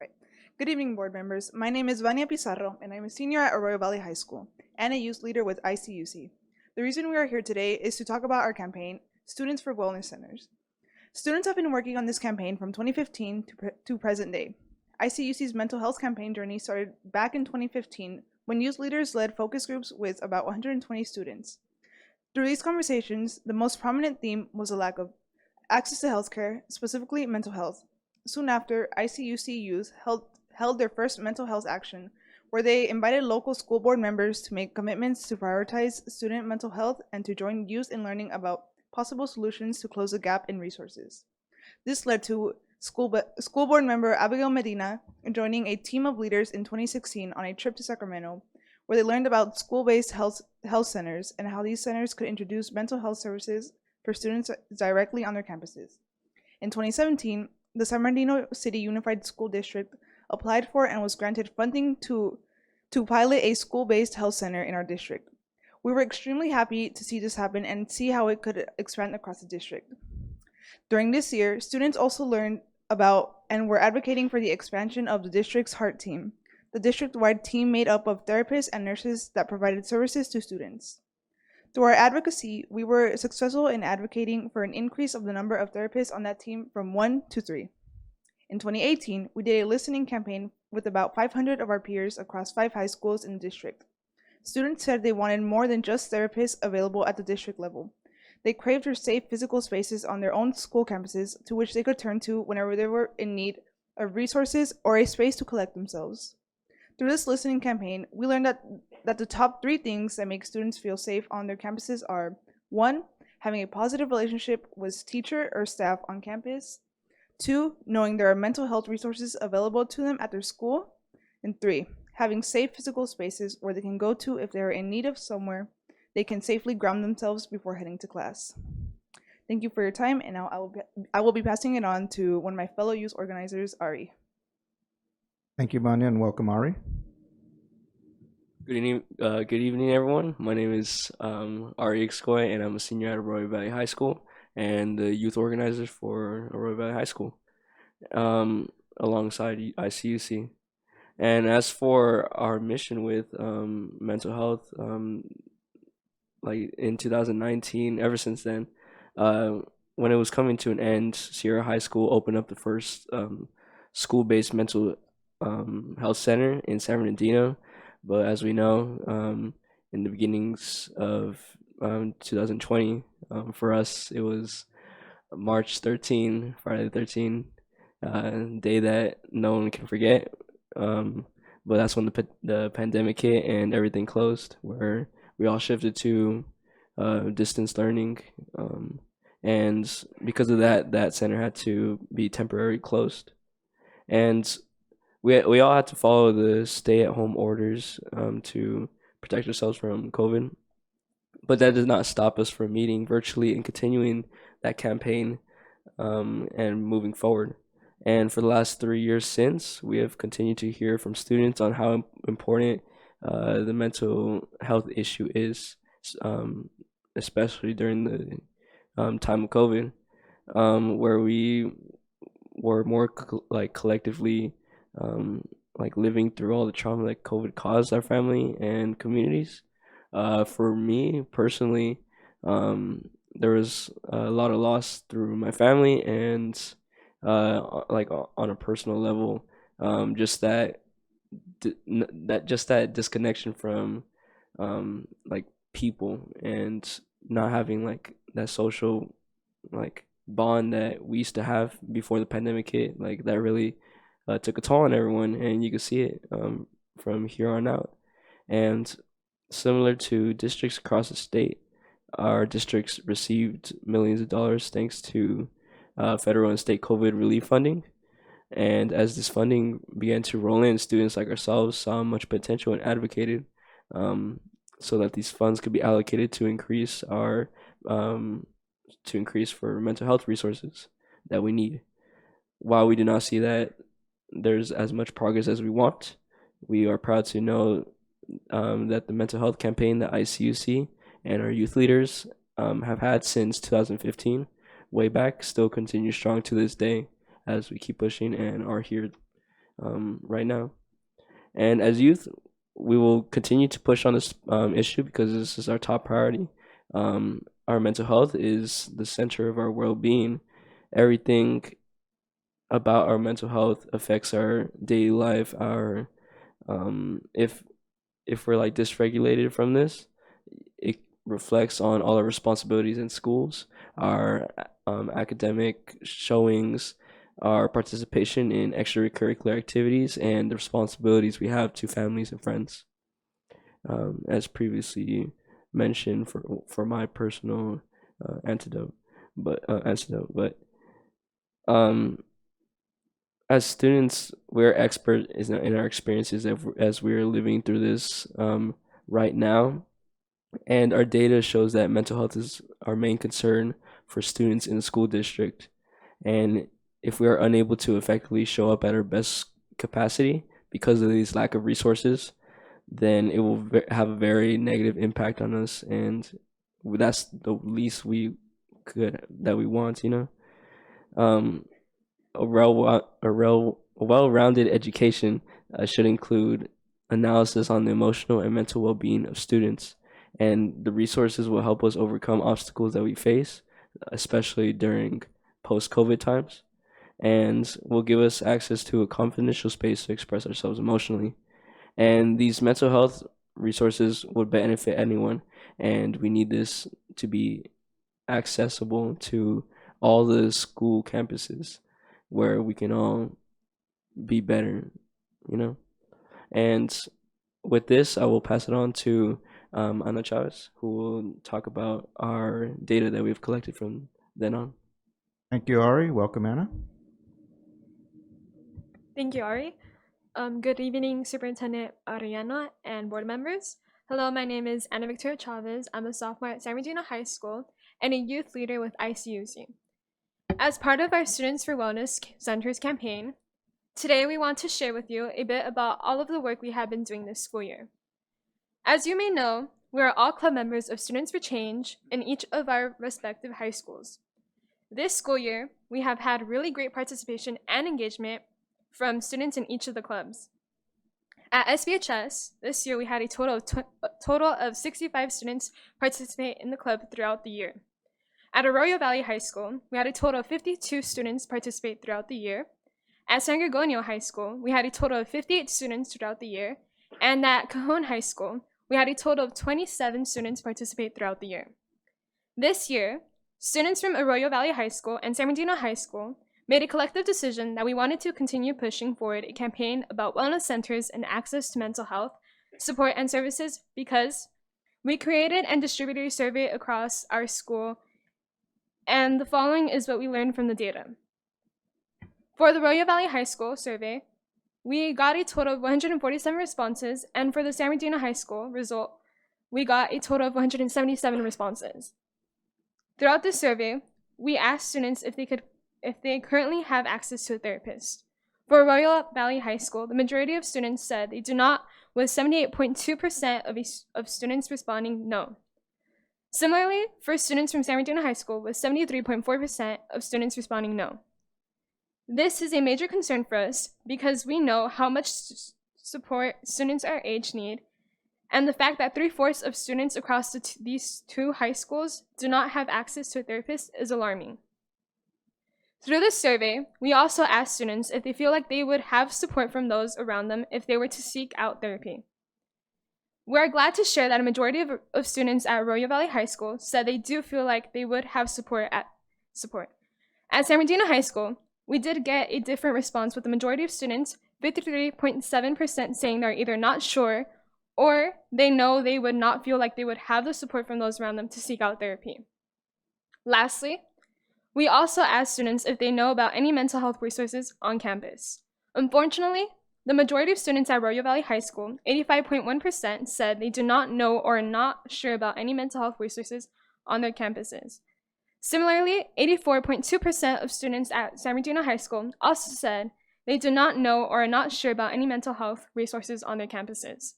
Right. Good evening, board members. My name is Vania Pizarro, and I'm a senior at Arroyo Valley High School and a youth leader with ICUC. The reason we are here today is to talk about our campaign, Students for Wellness Centers. Students have been working on this campaign from 2015 to present day. ICUC's mental health campaign journey started back in 2015 when youth leaders led focus groups with about 120 students. Through these conversations, the most prominent theme was the lack of access to healthcare, specifically mental health. Soon after, ICUC youth held their first mental health action, where they invited local school board members to make commitments to prioritize student mental health and to join youth in learning about possible solutions to close the gap in resources. This led to school board member Abigail Medina joining a team of leaders in 2016 on a trip to Sacramento, where they learned about school-based health centers and how these centers could introduce mental health services for students directly on their campuses. In 2017, the San Bernardino City Unified School District applied for and was granted funding to pilot a school-based health center in our district. We were extremely happy to see this happen and see how it could expand across the district. During this year, students also learned about and were advocating for the expansion of the district's HEART team, the district-wide team made up of therapists and nurses that provided services to students. Through our advocacy, we were successful in advocating for an increase of the number of therapists on that team from 1 to 3. In 2018, we did a listening campaign with about 500 of our peers across 5 high schools in the district. Students said they wanted more than just therapists available at the district level. They craved for safe physical spaces on their own school campuses to which they could turn to whenever they were in need of resources or a space to collect themselves. Through this listening campaign, we learned that the top 3 things that make students feel safe on their campuses are 1, having a positive relationship with teacher or staff on campus, 2, knowing there are mental health resources available to them at their school, and 3, having safe physical spaces where they can go to if they are in need of somewhere they can safely ground themselves before heading to class. Thank you for your time, and now I will be passing it on to one of my fellow youth organizers, Ari. Thank you, Vanya, and welcome, Ari. Good evening, everyone. My name is Ari Ixcoy, and I'm a senior at Arroyo Valley High School and the youth organizer for Arroyo Valley High School, alongside ICUC. And as for our mission with mental health, like in 2019, ever since then, when it was coming to an end, Sierra High School opened up the first school-based mental health center in San Bernardino. But as we know, in the beginnings of 2020, for us, it was March 13, Friday the 13th, day that no one can forget. But that's when the pandemic hit and everything closed, where we all shifted to distance learning. And because of that, that center had to be temporarily closed. And we all had to follow the stay-at-home orders to protect ourselves from COVID. But that did not stop us from meeting virtually and continuing that campaign and moving forward. And for the last 3 years since, we have continued to hear from students on how important the mental health issue is, especially during the time of COVID, where we were more collectively living through all the trauma that COVID caused our family and communities. For me personally, there was a lot of loss through my family and like on a personal level, just that disconnection from like people and not having like that social like bond that we used to have before the pandemic hit. Like that really took a toll on everyone, and you can see it from here on out. And similar to districts across the state, our districts received millions of dollars thanks to federal and state COVID relief funding. And as this funding began to roll in, students like ourselves saw much potential and advocated so that these funds could be allocated to increase for mental health resources that we need. While we do not see that there's as much progress as we want, we are proud to know that the mental health campaign that ICUC and our youth leaders have had since 2015, way back, still continues strong to this day as we keep pushing and are here right now. And as youth, we will continue to push on this issue because this is our top priority. Our mental health is the center of our well-being. Everything about our mental health affects our daily life. Our if we're like dysregulated from this, it reflects on all our responsibilities in schools, our academic showings, our participation in extracurricular activities, and the responsibilities we have to families and friends. As previously mentioned, for my personal antidote, but as students, we're expert in our experiences as we're living through this right now, and our data shows that mental health is our main concern for students in the school district. And if we are unable to effectively show up at our best capacity because of these lack of resources, then it will have a very negative impact on us, and that's the least we want, you know. A well-rounded education should include analysis on the emotional and mental well-being of students, and the resources will help us overcome obstacles that we face, especially during post-COVID times, and will give us access to a confidential space to express ourselves emotionally. And these mental health resources would benefit anyone, and we need this to be accessible to all the school campuses where we can all be better, you know. And with this, I will pass it on to Ana Chavez, who will talk about our data that we've collected from then on. Thank you, Ari. Welcome, Anna. Thank you, Ari. Good evening, Superintendent Ariana and board members. Hello, my name is Ana Victoria Chavez. I'm a sophomore at San Bernardino High School and a youth leader with ICUC. As part of our Students for Wellness Centers campaign, today we want to share with you a bit about all of the work we have been doing this school year. As you may know, we are all club members of Students for Change in each of our respective high schools. This school year, we have had really great participation and engagement from students in each of the clubs. At SBHS, this year we had a total of 65 students participate in the club throughout the year. At Arroyo Valley High School, we had a total of 52 students participate throughout the year. At San Gregorio High School, we had a total of 58 students throughout the year. And at Cajon High School, we had a total of 27 students participate throughout the year. This year, students from Arroyo Valley High School and San Bernardino High School made a collective decision that we wanted to continue pushing forward a campaign about wellness centers and access to mental health, support, and services because we created and distributed a survey across our school, and the following is what we learned from the data. For the Arroyo Valley High School survey, we got a total of 147 responses, and for the San Bernardino High School result, we got a total of 177 responses. Throughout the survey, we asked students if they currently have access to a therapist. For Arroyo Valley High School, the majority of students said they do not, with 78.2% of students responding no. Similarly, for students from San Bernardino High School, with 73.4% of students responding no. This is a major concern for us because we know how much support students our age need, And the fact that 3/4 of students across these two high schools do not have access to a therapist is alarming. Through this survey, we also asked students if they feel like they would have support from those around them if they were to seek out therapy. We are glad to share that a majority of students at Arroyo Valley High School said they do feel like they would have support. At San Bernardino High School, we did get a different response with the majority of students, 53.7% saying they're either not sure or they know they would not feel like they would have the support from those around them to seek out therapy. Lastly, we also asked students if they know about any mental health resources on campus. Unfortunately, the majority of students at Arroyo Valley High School, 85.1%, said they do not know or are not sure about any mental health resources on their campuses. Similarly, 84.2% of students at San Bernardino High School also said they do not know or are not sure about any mental health resources on their campuses.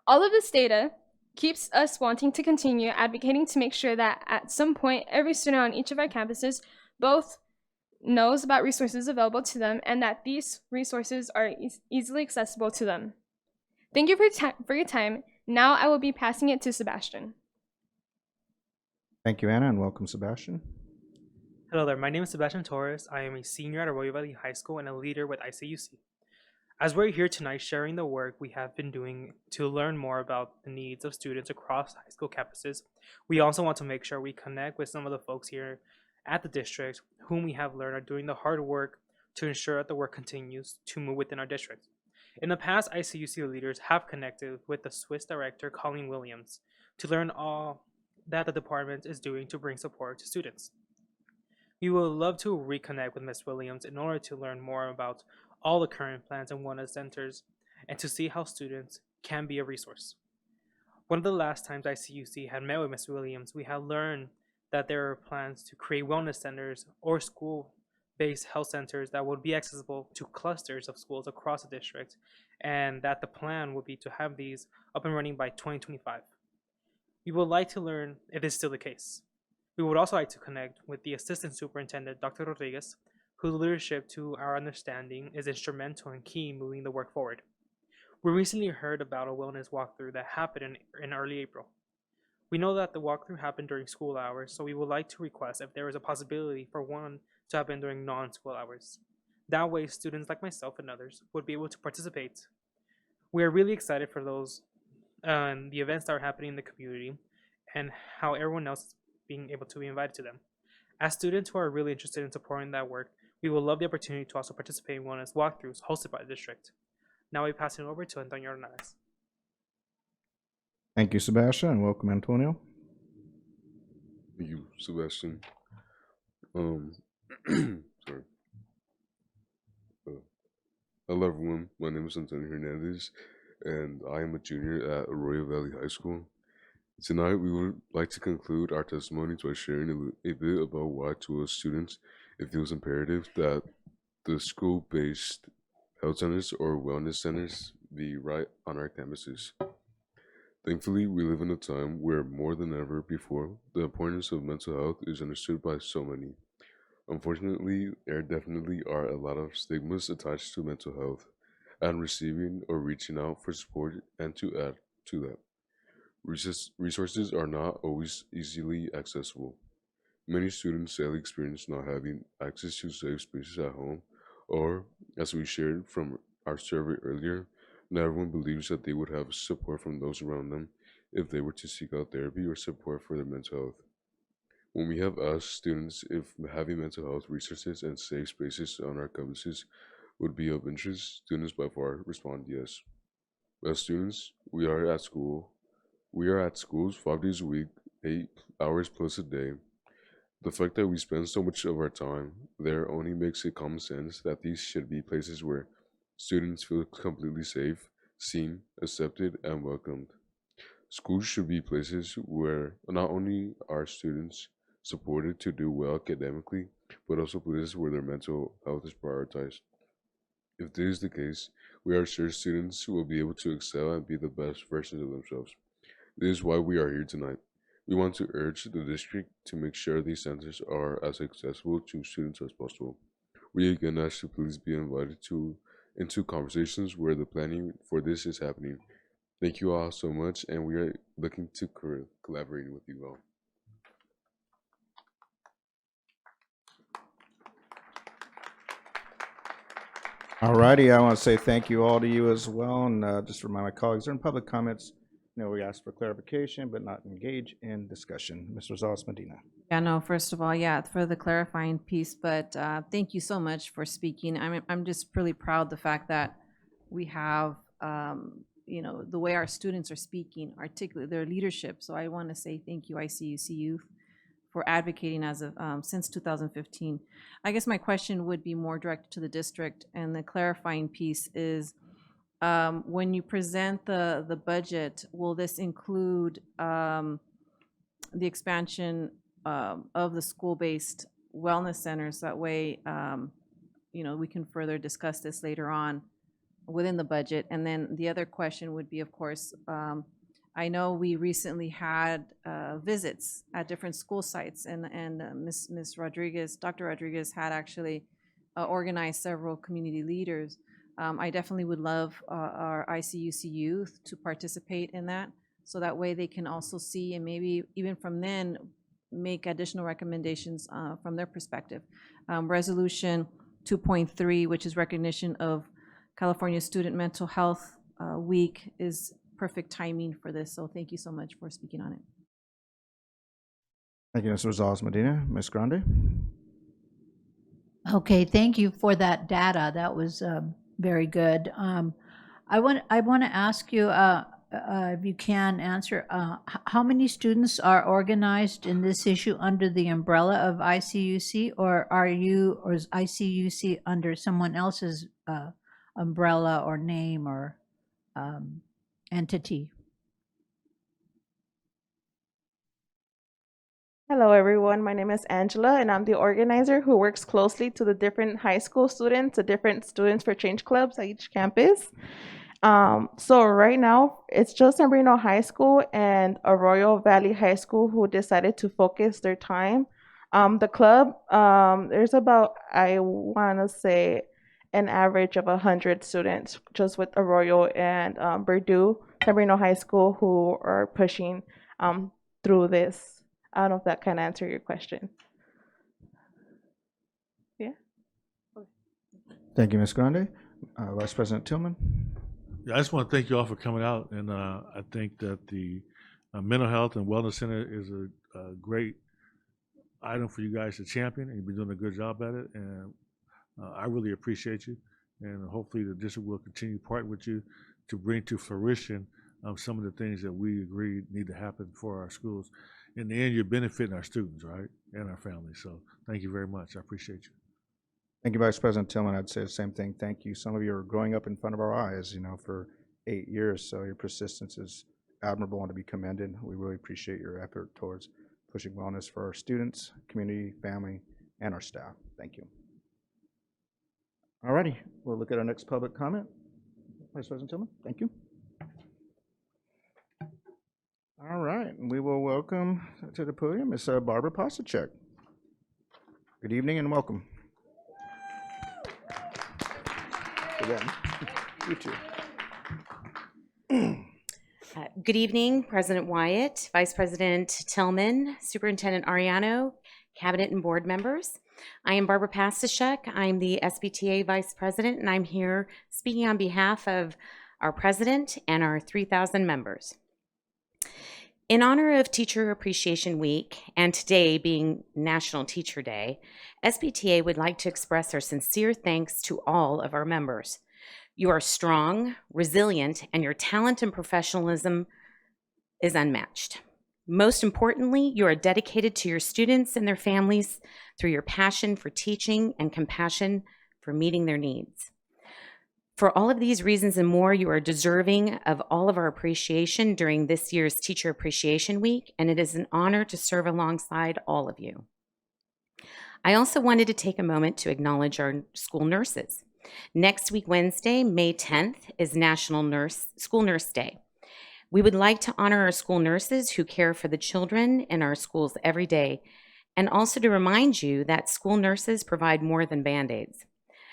All of this data keeps us wanting to continue advocating to make sure that at some point, every student on each of our campuses both knows about resources available to them and that these resources are easily accessible to them. Thank you for your time. Now I will be passing it to Sebastian. Thank you, Anna, and welcome, Sebastian. Hello there, my name is Sebastian Torres. I am a senior at Arroyo Valley High School and a leader with ICUC. As we're here tonight sharing the work we have been doing to learn more about the needs of students across high school campuses, we also want to make sure we connect with some of the folks here at the district whom we have learned are doing the hard work to ensure that the work continues to move within our district. In the past, ICUC leaders have connected with the Swiss director, Colleen Williams, to learn all that the department is doing to bring support to students. We would love to reconnect with Ms. Williams in order to learn more about all the current plans and wellness centers and to see how students can be a resource. One of the last times ICUC had met with Ms. Williams, we had learned that there are plans to create wellness centers or school-based health centers that would be accessible to clusters of schools across the district, and that the plan would be to have these up and running by 2025. We would like to learn if this is still the case. We would also like to connect with the Assistant Superintendent, Dr. Rodriguez, whose leadership, to our understanding, is instrumental and key in moving the work forward. We recently heard about a wellness walkthrough that happened in early April. We know that the walkthrough happened during school hours, so we would like to request if there is a possibility for one to happen during non-school hours. That way, students like myself and others would be able to participate. We are really excited for those the events that are happening in the community and how everyone else is being able to be invited to them. As students who are really interested in supporting that work, we will love the opportunity to also participate in wellness walkthroughs hosted by the district. Now we pass it over to Antonio Hernandez. Thank you, Sebastian, and welcome, Antonio. Thank you, Sebastian. Sorry. Hello, everyone. My name is Antonio Hernandez, and I am a junior at Arroyo Valley High School. Tonight, we would like to conclude our testimonies by sharing a bit about why, to us students, it feels imperative that the school-based health centers or wellness centers be right on our campuses. Thankfully, we live in a time where more than ever before, the importance of mental health is understood by so many. Unfortunately, there definitely are a lot of stigmas attached to mental health and receiving or reaching out for support, and to add to that, resources are not always easily accessible. Many students sadly experience not having access to safe spaces at home, or, as we shared from our survey earlier, not everyone believes that they would have support from those around them if they were to seek out therapy or support for their mental health. When we have asked students if having mental health resources and safe spaces on our campuses would be of interest, students by far respond yes. As students, we are at schools 5 days a week, 8 hours plus a day. The fact that we spend so much of our time there only makes it common sense that these should be places where students feel completely safe, seen, accepted, and welcomed. Schools should be places where not only are students supported to do well academically, but also places where their mental health is prioritized. If this is the case, we are sure students will be able to excel and be the best versions of themselves. This is why we are here tonight. We want to urge the district to make sure these centers are as accessible to students as possible. We again ask to please be invited into conversations where the planning for this is happening. Thank you all so much, and we are looking to collaborating with you all. Alrighty, I want to say thank you all to you as well, and just remind my colleagues, during public comments, we ask for clarification, but not engage in discussion. Mr. Rosales Medina. Yeah, no, first of all, yeah, for the clarifying piece, but thank you so much for speaking. I'm just really proud the fact that we have, the way our students are speaking, articulate their leadership. So I want to say thank you, ICUC Youth, for advocating as of since 2015. I guess my question would be more directed to the district, and the clarifying piece is, when you present the budget, will this include the expansion of the school-based wellness centers? That way, we can further discuss this later on within the budget. And then the other question would be, of course, I know we recently had visits at different school sites, and Ms. Rodriguez, Dr. Rodriguez, had actually organized several community leaders. I definitely would love our ICUC youth to participate in that, so that way they can also see, and maybe even from then make additional recommendations from their perspective. Resolution 2.3, which is recognition of California Student Mental Health Week, is perfect timing for this. So thank you so much for speaking on it. Thank you, Mr. Rosales Medina. Ms. Grande. Okay, thank you for that data. That was very good. I want to ask you, if you can answer, how many students are organized in this issue under the umbrella of ICUC, or is ICUC under someone else's umbrella or name or entity? Hello, everyone. My name is Angela, and I'm the organizer who works closely to the different high school students, the different Students for Change clubs at each campus. So right now, it's just San Bernardino High School and Arroyo Valley High School who decided to focus their time. The club, there's about, I want to say, an average of 100 students just with Arroyo and San Bernardino High School, who are pushing through this. I don't know if that can answer your question. Yeah. Thank you, Ms. Grande. Vice President Tillman. Yeah, I just want to thank you all for coming out, and I think that the Mental Health and Wellness Center is a great item for you guys to champion, and you've been doing a good job at it, and I really appreciate you, and hopefully the district will continue to partner with you to bring to fruition some of the things that we agree need to happen for our schools. In the end, you're benefiting our students, right, and our families. So thank you very much. I appreciate you. Thank you, Vice President Tillman. I'd say the same thing. Thank you. Some of you are growing up in front of our eyes, for 8 years. So your persistence is admirable and to be commended. We really appreciate your effort towards pushing wellness for our students, community, family, and our staff. Thank you. All righty. We'll look at our next public comment. Vice President Tillman, thank you. All right, we will welcome to the podium Ms. Barbara Pasachek. Good evening and welcome. Again, you too. Good evening, President Wyatt, Vice President Tillman, Superintendent Ariano, Cabinet and board members. I am Barbara Pasachek. I'm the SBTA Vice President, and I'm here speaking on behalf of our President and our 3,000 members. In honor of Teacher Appreciation Week, and today being National Teacher Day, SBTA would like to express our sincere thanks to all of our members. You are strong, resilient, and your talent and professionalism is unmatched. Most importantly, you are dedicated to your students and their families through your passion for teaching and compassion for meeting their needs. For all of these reasons and more, you are deserving of all of our appreciation during this year's Teacher Appreciation Week, and it is an honor to serve alongside all of you. I also wanted to take a moment to acknowledge our school nurses. Next week, Wednesday, May 10th, is National School Nurse Day. We would like to honor our school nurses who care for the children in our schools every day, and also to remind you that school nurses provide more than Band-Aids.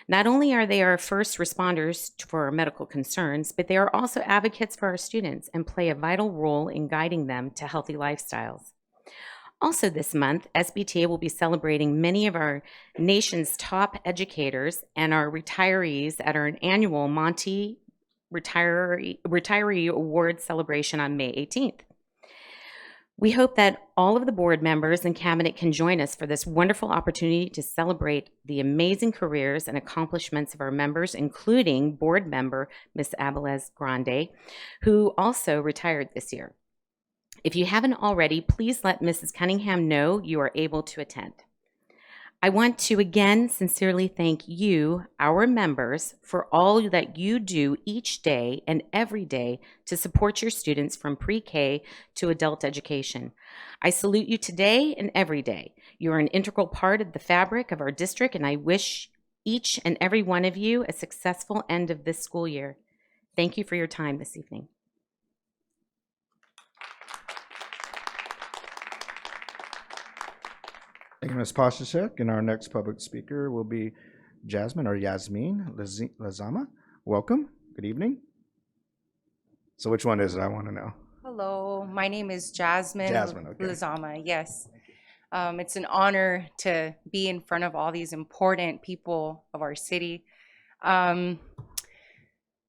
Not only are they our first responders for our medical concerns, but they are also advocates for our students and play a vital role in guiding them to healthy lifestyles. Also this month, SBTA will be celebrating many of our nation's top educators and our retirees at our annual Monty Retiree Award celebration on May 18th. We hope that all of the board members and cabinet can join us for this wonderful opportunity to celebrate the amazing careers and accomplishments of our members, including board member Ms. Abeles Grande, who also retired this year. If you haven't already, please let Mrs. Cunningham know you are able to attend. I want to again sincerely thank you, our members, for all that you do each day and every day to support your students from pre-K to adult education. I salute you today and every day. You are an integral part of the fabric of our district, and I wish each and every one of you a successful end of this school year. Thank you for your time this evening. Thank you, Ms. Pashasek. And our next public speaker will be Yasmin Lazama. Welcome. Good evening. So which one is it? I want to know. Hello, my name is Jasmine Okay. Lazama. Yes. It's an honor to be in front of all these important people of our city.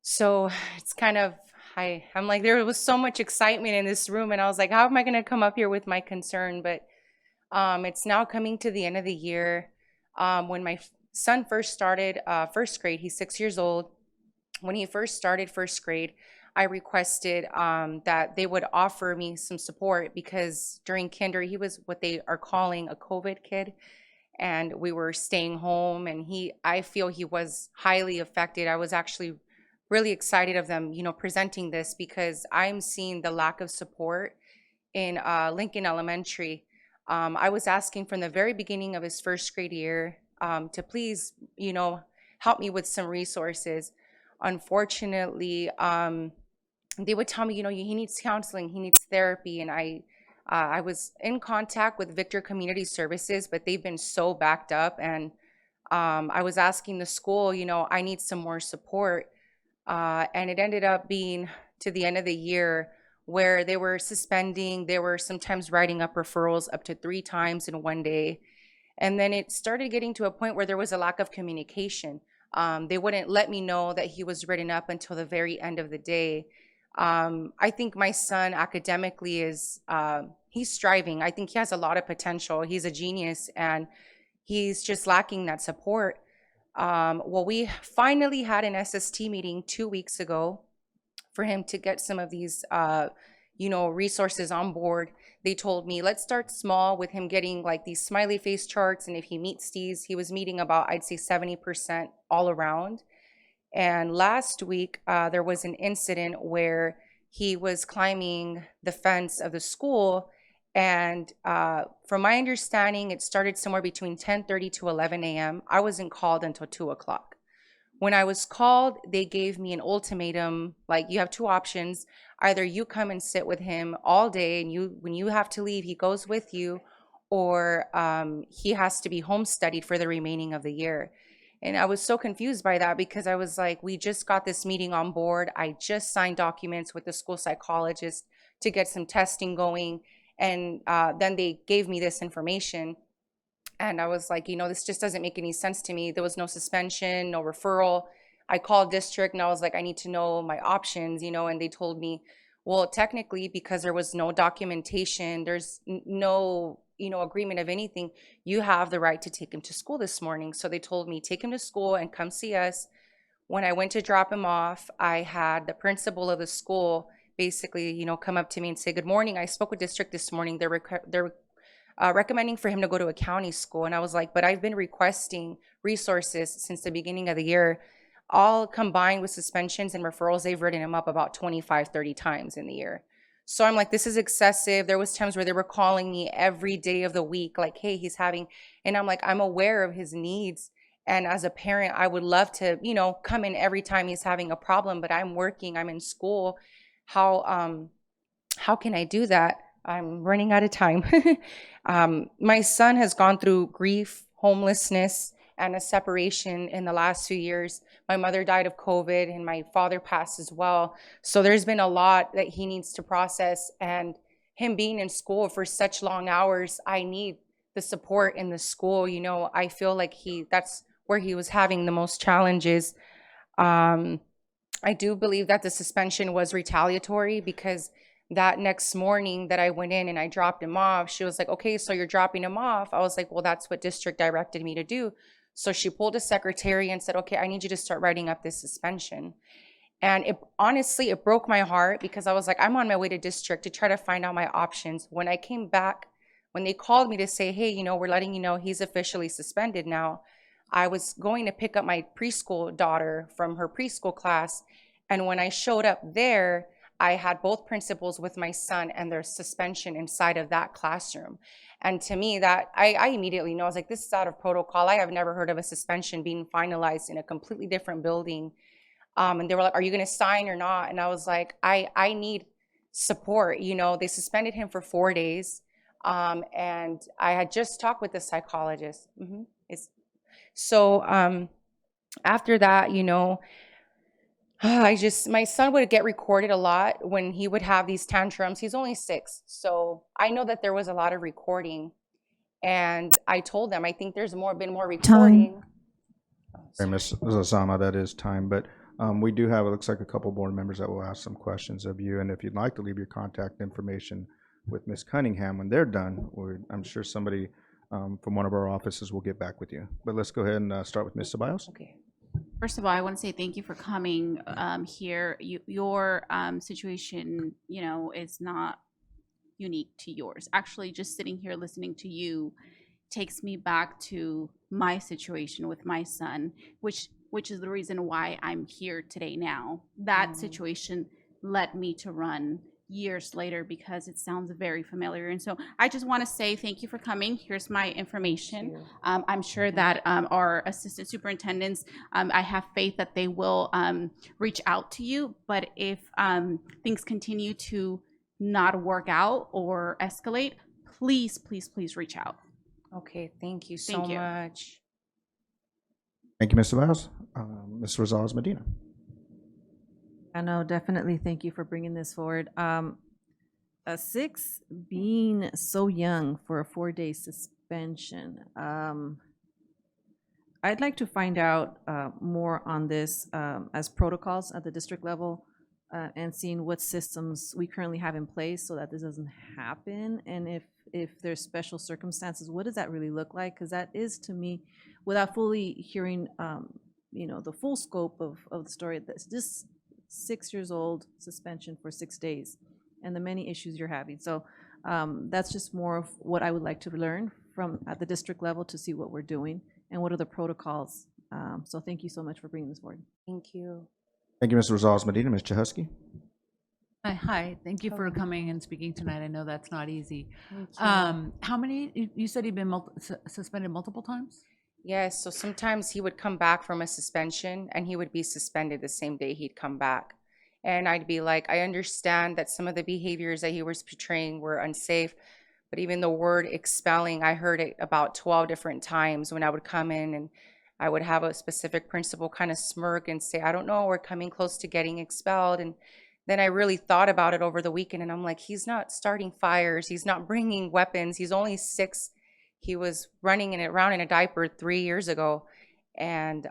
So it's kind of, I'm like, there was so much excitement in this room, and I was like, how am I going to come up here with my concern? But it's now coming to the end of the year. When my son first started first grade, he's 6 years old. When he first started first grade, I requested that they would offer me some support because during kinder, he was what they are calling a COVID kid. And we were staying home, and I feel he was highly affected. I was actually really excited of them, presenting this because I'm seeing the lack of support in Lincoln Elementary. I was asking from the very beginning of his first grade year to please, help me with some resources. Unfortunately, they would tell me, he needs counseling, he needs therapy. And I was in contact with Victor Community Services, but they've been so backed up. And I was asking the school, I need some more support. And it ended up being to the end of the year where they were suspending, they were sometimes writing up referrals up to 3 times in one day. And then it started getting to a point where there was a lack of communication. They wouldn't let me know that he was written up until the very end of the day. I think my son academically he's striving. I think he has a lot of potential. He's a genius, and he's just lacking that support. Well, we finally had an SST meeting 2 weeks ago for him to get some of these, resources on board. They told me, let's start small with him getting like these smiley face charts. And if he meets these, he was meeting about, I'd say 70% all around. And last week, there was an incident where he was climbing the fence of the school. And from my understanding, it started somewhere between 10:30 to 11 a.m. I wasn't called until 2 o'clock. When I was called, they gave me an ultimatum, like you have 2 options. Either you come and sit with him all day, and when you have to leave, he goes with you, or he has to be home studied for the remaining of the year. And I was so confused by that because I was like, we just got this meeting on board. I just signed documents with the school psychologist to get some testing going. And then they gave me this information. And I was like, this just doesn't make any sense to me. There was no suspension, no referral. I called district and I was like, I need to know my options, and they told me, well, technically, because there was no documentation, there's no, agreement of anything, you have the right to take him to school this morning. So they told me, take him to school and come see us. When I went to drop him off, I had the principal of the school basically, come up to me and say, good morning. I spoke with district this morning. They're recommending for him to go to a county school. And I was like, but I've been requesting resources since the beginning of the year, all combined with suspensions and referrals. They've written him up about 25, 30 times in the year. So I'm like, this is excessive. There was times where they were calling me every day of the week, like, hey, he's having, and I'm like, I'm aware of his needs. And as a parent, I would love to, come in every time he's having a problem, but I'm working, I'm in school. How can I do that? I'm running out of time. My son has gone through grief, homelessness, and a separation in the last few years. My mother died of COVID and my father passed as well. So there's been a lot that he needs to process, and him being in school for such long hours, I need the support in the school. You know, I feel like that's where he was having the most challenges. I do believe that the suspension was retaliatory, because that next morning that I went in and I dropped him off, she was like, okay, so you're dropping him off. I was like, well, that's what district directed me to do. So she pulled a secretary and said, okay, I need you to start writing up this suspension. And honestly, it broke my heart, because I was like, I'm on my way to district to try to find out my options. When I came back, when they called me to say, hey, you know, we're letting you know he's officially suspended now, I was going to pick up my preschool daughter from her preschool class. And when I showed up there, I had both principals with my son and their suspension inside of that classroom. And to me, that I immediately know, I was like, this is out of protocol. I have never heard of a suspension being finalized in a completely different building. And they were like, are you going to sign or not? And I was like, I need support. You know, they suspended him for 4 days. And I had just talked with the psychologist. So after that, you know, my son would get recorded a lot when he would have these tantrums. He's only 6. So I know that there was a lot of recording. And I told them, I think there's been more recording. Sorry, Ms. Osama, that is time. But we do have, it looks like, a couple board members that will ask some questions of you. And if you'd like to leave your contact information with Ms. Cunningham when they're done, I'm sure somebody from one of our offices will get back with you. But let's go ahead and start with Ms. Ceballos. Okay. First of all, I want to say thank you for coming here. Your situation, you know, is not unique to yours. Actually, just sitting here listening to you takes me back to my situation with my son, which is the reason why I'm here today now. That situation led me to run years later, because it sounds very familiar. And so I just want to say thank you for coming. Here's my information. I'm sure that our assistant superintendents, I have faith that they will reach out to you. But if things continue to not work out or escalate, please, please, please reach out. Okay, thank you so much. Thank you, Ms. Ceballos. Ms. Rosales Medina. I know, definitely. Thank you for bringing this forward. A 6 being so young for a 4-day suspension. I'd like to find out more on this as protocols at the district level, and seeing what systems we currently have in place so that this doesn't happen. And if there's special circumstances, what does that really look like? Because that is, to me, without fully hearing, you know, the full scope of the story, this 6 years old suspension for 6 days and the many issues you're having. So that's just more of what I would like to learn from at the district level, to see what we're doing and what are the protocols. So thank you so much for bringing this forward. Thank you. Thank you, Ms. Rosales Medina. Ms. Chahusky. Hi, thank you for coming and speaking tonight. I know that's not easy. Thank you. How many, you said he'd been suspended multiple times? Yes, so sometimes he would come back from a suspension and he would be suspended the same day he'd come back. And I'd be like, I understand that some of the behaviors that he was portraying were unsafe, but even the word expelling, I heard it about 12 different times when I would come in, and I would have a specific principal kind of smirk and say, I don't know, we're coming close to getting expelled. And then I really thought about it over the weekend, and I'm like, he's not starting fires. He's not bringing weapons. He's only 6. He was running around in a diaper 3 years ago. And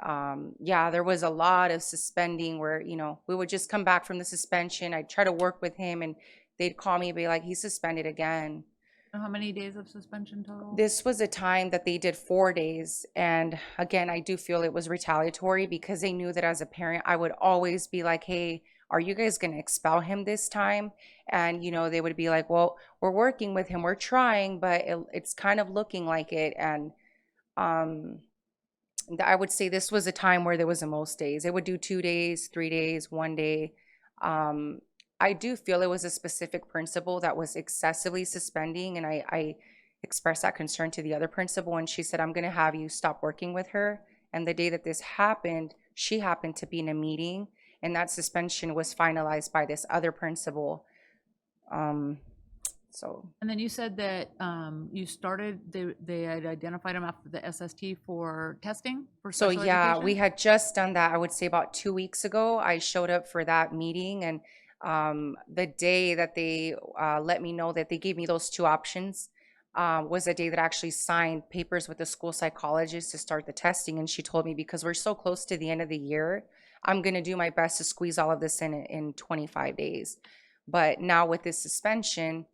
yeah, there was a lot of suspending where, you know, we would just come back from the suspension. I'd try to work with him and they'd call me and be like, he's suspended again. How many days of suspension total? This was a time that they did 4 days. And again, I do feel it was retaliatory, because they knew that as a parent, I would always be like, hey, are you guys going to expel him this time? And, you know, they would be like, well, we're working with him. We're trying, but it's kind of looking like it. And I would say this was a time where there was the most days. They would do 2 days, 3 days, 1 day. I do feel it was a specific principal that was excessively suspending, and I expressed that concern to the other principal, and she said, I'm going to have you stop working with her. And the day that this happened, she happened to be in a meeting, and that suspension was finalized by this other principal. So And then you said that you started, they had identified them after the SST for testing for So special yeah, education? we had just done that. I would say about 2 weeks ago. I showed up for that meeting, and the day that they let me know that they gave me those two options was the day that I actually signed papers with the school psychologist to start the testing. And she told me, because we're so close to the end of the year, I'm going to do my best to squeeze all of this in 25 days. But now with this suspension,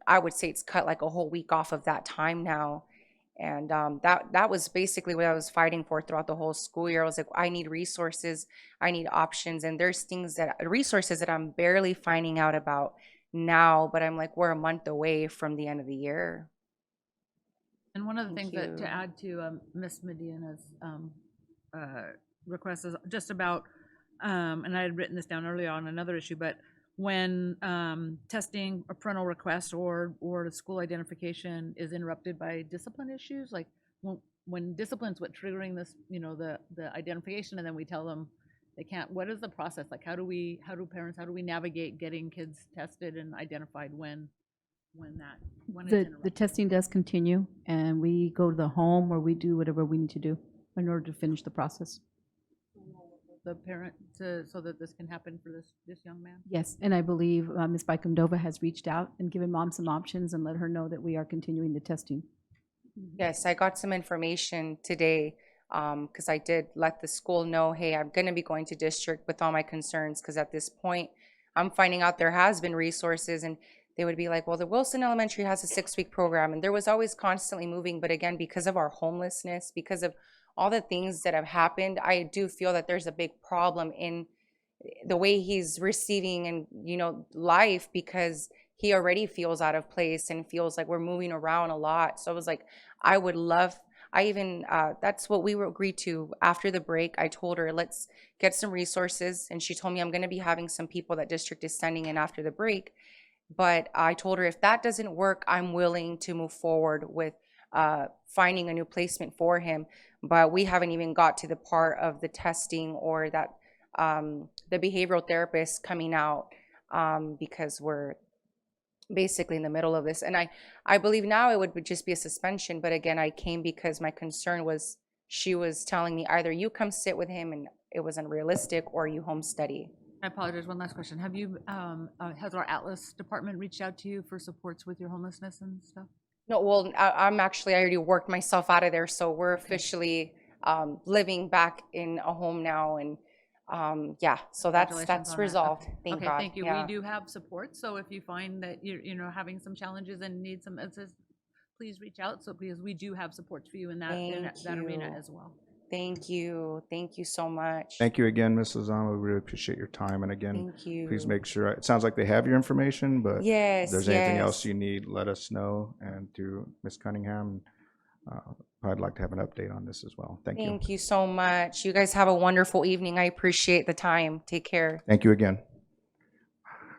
I would say it's cut like a whole week off of that time now. And that was basically what I was fighting for throughout the whole school year. I was like, I need resources, I need options, and there's resources that I'm barely finding out about now. But I'm like, we're a month away from the end of the year. And one of the Thank things that to you. add to Ms. Medina's request is just about, and I had written this down earlier on another issue, but when testing a parental request or the school identification is interrupted by discipline issues, like when discipline's what triggering this, the identification, and then we tell them they can't, what is the process? Like how do parents, how do we navigate getting kids tested and identified when it's The interrupted? testing does continue, and we go to the home or we do whatever we need to do in order to finish the process. The parent so that this can happen for this young man? Yes, and I believe Ms. Bicondova has reached out and given mom some options and let her know that we are continuing the testing. Yes, I got some information today because I did let the school know, hey, I'm going to be going to district with all my concerns, because at this point I'm finding out there has been resources, and they would be like, well, the Wilson Elementary has a 6-week program, and there was always constantly moving. But again, because of our homelessness, because of all the things that have happened, I do feel that there's a big problem in the way he's receiving and life, because he already feels out of place and feels like we're moving around a lot. So I was like, that's what we agreed to after the break. I told her, let's get some resources, and she told me I'm going to be having some people that district is sending in after the break. But I told her, if that doesn't work, I'm willing to move forward with finding a new placement for him. But we haven't even got to the part of the testing or that the behavioral therapist coming out, because we're basically in the middle of this. And I believe now it would just be a suspension. But again, I came because my concern was she was telling me either you come sit with him and it was unrealistic, or you home study. I apologize, one last question. Have you, has our Atlas department reached out to you for supports with your homelessness and stuff? No, well, I already worked myself out of there. So we're officially living back in a home now. And yeah, so Congratulations that's on that. resolved. Okay. Thank Okay, God. thank you. Yeah. We do have support, so if you find that you're having some challenges and need some assistance, please reach out. So because we do have supports for you in that arena you. as well. Thank you. Thank you so much. Thank you again, Mrs. Zama. We really appreciate your time. And again, Thank you. please make sure, it sounds like they have your information, but Yes, if there's anything yes. else you need, let us know. And to Ms. Cunningham, I'd like to have an update on this as well. Thank you. Thank you so much. You guys have a wonderful evening. I appreciate the time. Take care. Thank you again.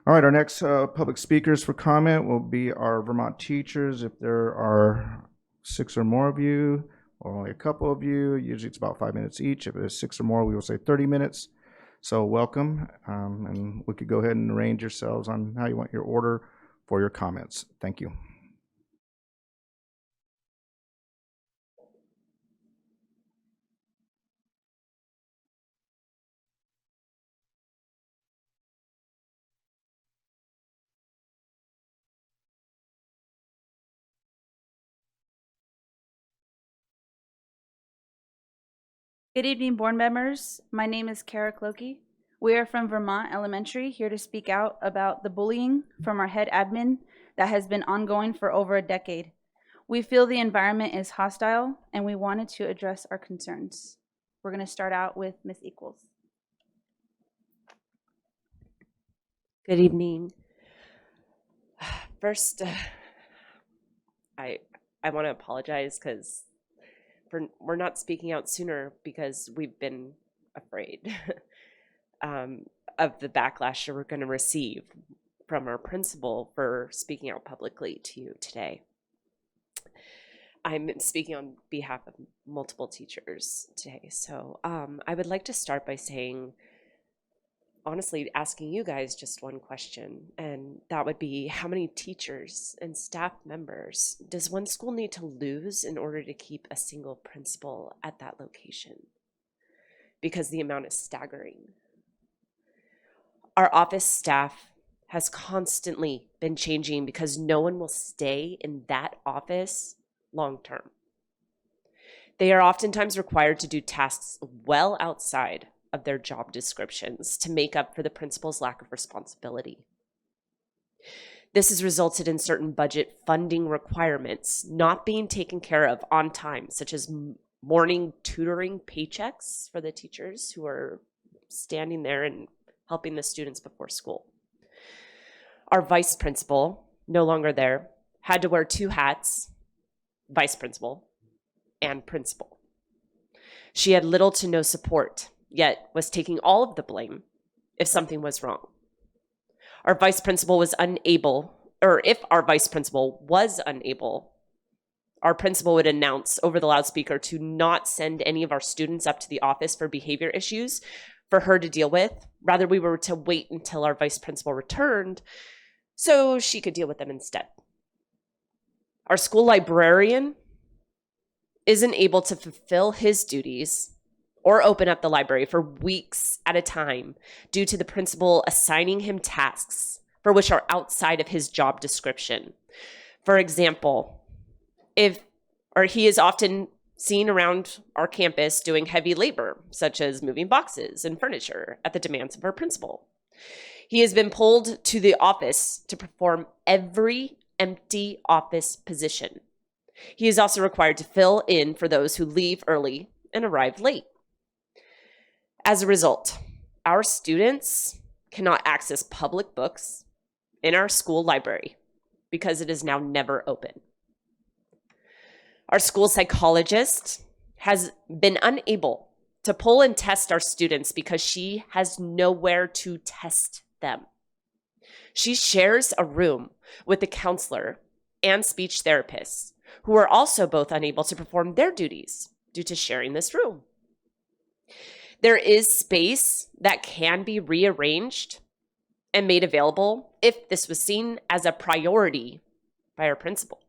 All right, our next public speakers for comment will be our Vermont teachers. If there are 6 or more of you, or only a couple of you, usually it's about 5 minutes each. If there's 6 or more, we will say 30 minutes. So welcome, and we could go ahead and arrange yourselves on how you want your order for your comments. Thank you. Good evening, board members. My name is Kara Clokey. We are from Vermont Elementary, here to speak out about the bullying from our head admin that has been ongoing for over a decade. We feel the environment is hostile, and we wanted to address our concerns. We're going to start out with Ms. Equals. Good evening. First, I want to apologize because we're not speaking out sooner because we've been afraid of the backlash that we're going to receive from our principal for speaking out publicly to you today. I'm speaking on behalf of multiple teachers today. So I would like to start by saying honestly asking you guys just one question, and that would be, how many teachers and staff members does one school need to lose in order to keep a single principal at that location? Because the amount is staggering. Our office staff has constantly been changing because no one will stay in that office long term. They are oftentimes required to do tasks well outside of their job descriptions to make up for the principal's lack of responsibility. This has resulted in certain budget funding requirements not being taken care of on time, such as morning tutoring paychecks for the teachers who are standing there and helping the students before school. Our vice principal, no longer there, had to wear 2 hats, vice principal and principal. She had little to no support, yet was taking all of the blame if something was wrong. Our vice principal was unable, or if our vice principal was unable, our principal would announce over the loudspeaker to not send any of our students up to the office for behavior issues for her to deal with. Rather, we were to wait until our vice principal returned so she could deal with them instead. Our school librarian isn't able to fulfill his duties or open up the library for weeks at a time due to the principal assigning him tasks for which are outside of his job description. For example, he is often seen around our campus doing heavy labor, such as moving boxes and furniture at the demands of our principal. He has been pulled to the office to perform every empty office position. He is also required to fill in for those who leave early and arrive late. As a result, our students cannot access public books in our school library because it is now never open. Our school psychologist has been unable to pull and test our students because she has nowhere to test them. She shares a room with the counselor and speech therapists, who are also both unable to perform their duties due to sharing this room. There is space that can be rearranged and made available if this was seen as a priority by our principal.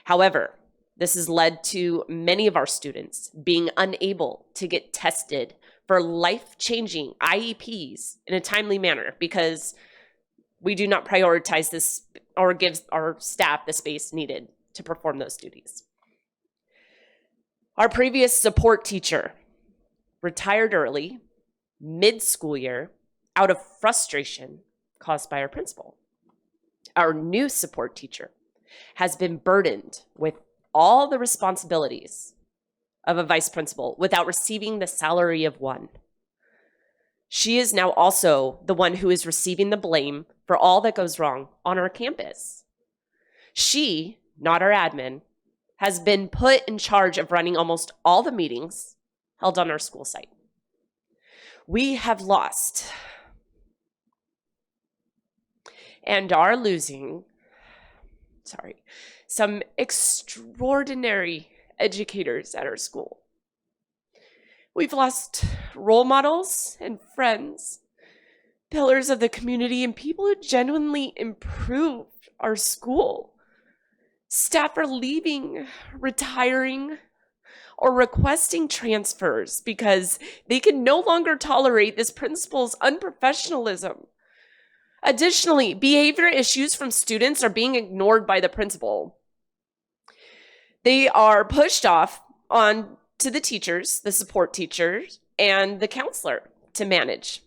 However, this has led to many of our students being unable to get tested for life-changing IEPs in a timely manner because we do not prioritize this or give our staff the space needed to perform those duties. Our previous support teacher retired early, mid-school year, out of frustration caused by our principal. Our new support teacher has been burdened with all the responsibilities of a vice principal without receiving the salary of one. She is now also the one who is receiving the blame for all that goes wrong on our campus. She, not our admin, has been put in charge of running almost all the meetings held on our school site. We have lost and are losing, some extraordinary educators at our school. We've lost role models and friends, pillars of the community, and people who genuinely improved our school. Staff are leaving, retiring, or requesting transfers because they can no longer tolerate this principal's unprofessionalism. Additionally, behavior issues from students are being ignored by the principal. They are pushed off on to the teachers, the support teachers, and the counselor to manage.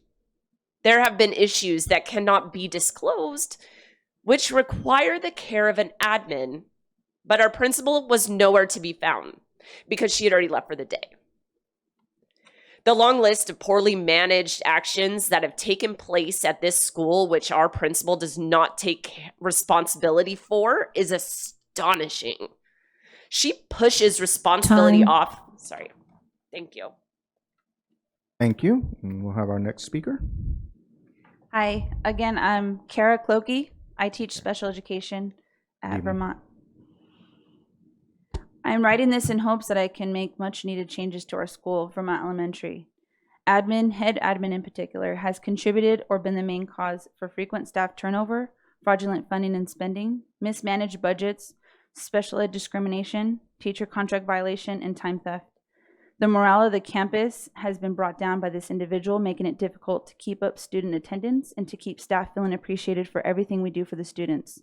There have been issues that cannot be disclosed, which require the care of an admin, but our principal was nowhere to be found because she had already left for the day. The long list of poorly managed actions that have taken place at this school, which our principal does not take responsibility for, is astonishing. She pushes responsibility off. Sorry. Thank you. Thank you. And we'll have our next speaker. Hi, again, I'm Kara Clokey. I teach special education at Vermont. I'm writing this in hopes that I can make much needed changes to our school, Vermont Elementary. Admin, head admin in particular, has contributed or been the main cause for frequent staff turnover, fraudulent funding and spending, mismanaged budgets, special ed discrimination, teacher contract violation, and time theft. The morale of the campus has been brought down by this individual, making it difficult to keep up student attendance and to keep staff feeling appreciated for everything we do for the students.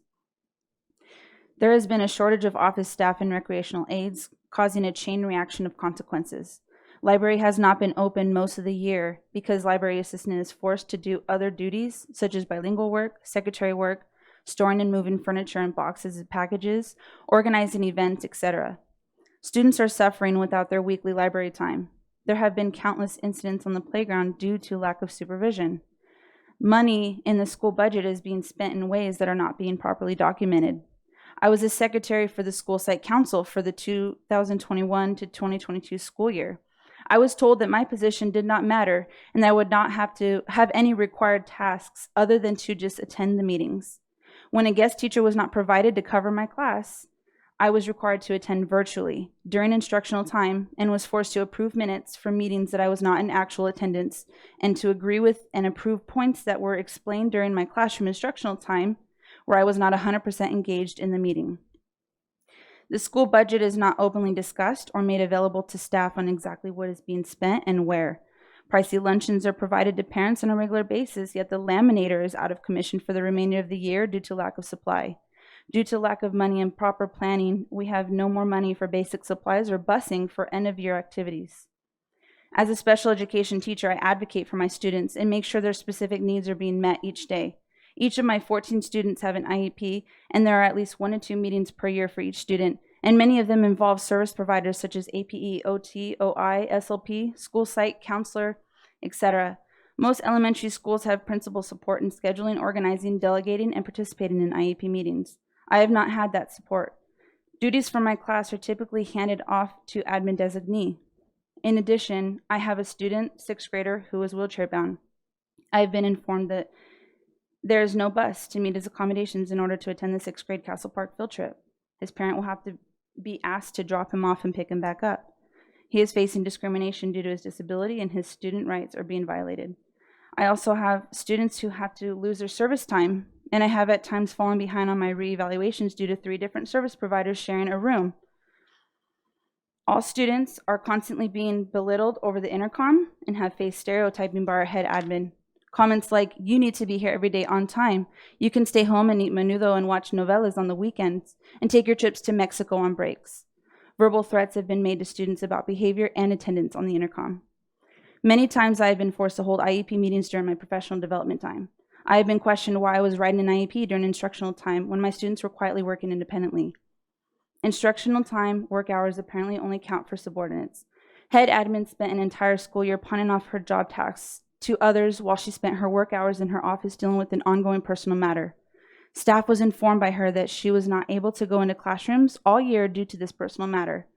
There has been a shortage of office staff and recreational aides, causing a chain reaction of consequences. Library has not been open most of the year because library assistant is forced to do other duties such as bilingual work, secretary work, storing and moving furniture and boxes and packages, organizing events, etc. Students are suffering without their weekly library time. There have been countless incidents on the playground due to lack of supervision. Money in the school budget is being spent in ways that are not being properly documented. I was a secretary for the school site council for the 2021 to 2022 school year. I was told that my position did not matter and that I would not have to have any required tasks other than to just attend the meetings. When a guest teacher was not provided to cover my class, I was required to attend virtually during instructional time and was forced to approve minutes for meetings that I was not in actual attendance and to agree with and approve points that were explained during my classroom instructional time where I was not 100% engaged in the meeting. The school budget is not openly discussed or made available to staff on exactly what is being spent and where. Pricey luncheons are provided to parents on a regular basis, yet the laminator is out of commission for the remainder of the year due to lack of supply. Due to lack of money and proper planning, we have no more money for basic supplies or busing for end-of-year activities. As a special education teacher, I advocate for my students and make sure their specific needs are being met each day. Each of my 14 students have an IEP, and there are at least 1 to 2 meetings per year for each student, and many of them involve service providers such as APE, OT, OI, SLP, school site, counselor, etc. Most elementary schools have principal support in scheduling, organizing, delegating, and participating in IEP meetings. I have not had that support. Duties for my class are typically handed off to admin designee. In addition, I have a student, 6th grader, who is wheelchair bound. I have been informed that there is no bus to meet his accommodations in order to attend the 6th grade Castle Park field trip. His parent will have to be asked to drop him off and pick him back up. He is facing discrimination due to his disability, and his student rights are being violated. I also have students who have to lose their service time, and I have at times fallen behind on my reevaluations due to 3 different service providers sharing a room. All students are constantly being belittled over the intercom and have faced stereotyping by our head admin. Comments like, "You need to be here every day on time. You can stay home and eat menudo and watch novelas on the weekends and take your trips to Mexico on breaks." Verbal threats have been made to students about behavior and attendance on the intercom. Many times I have been forced to hold IEP meetings during my professional development time. I have been questioned why I was writing an IEP during instructional time when my students were quietly working independently. Instructional time, work hours apparently only count for subordinates. Head admin spent an entire school year pawning off her job tasks to others while she spent her work hours in her office dealing with an ongoing personal matter. Staff was informed by her that she was not able to go into classrooms all year due to this personal matter.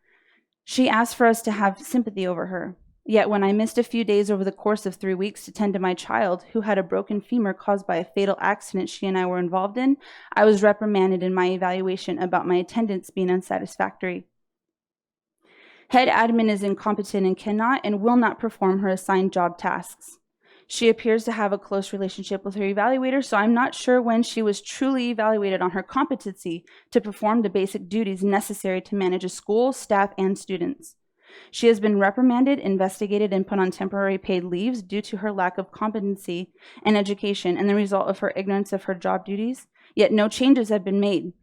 She asked for us to have sympathy over her. Yet when I missed a few days over the course of 3 weeks to tend to my child who had a broken femur caused by a fatal accident she and I were involved in, I was reprimanded in my evaluation about my attendance being unsatisfactory. Head admin is incompetent and cannot and will not perform her assigned job tasks. She appears to have a close relationship with her evaluator, so I'm not sure when she was truly evaluated on her competency to perform the basic duties necessary to manage a school, staff, and students. She has been reprimanded, investigated, and put on temporary paid leaves due to her lack of competency and education and the result of her ignorance of her job duties, yet no changes have been made.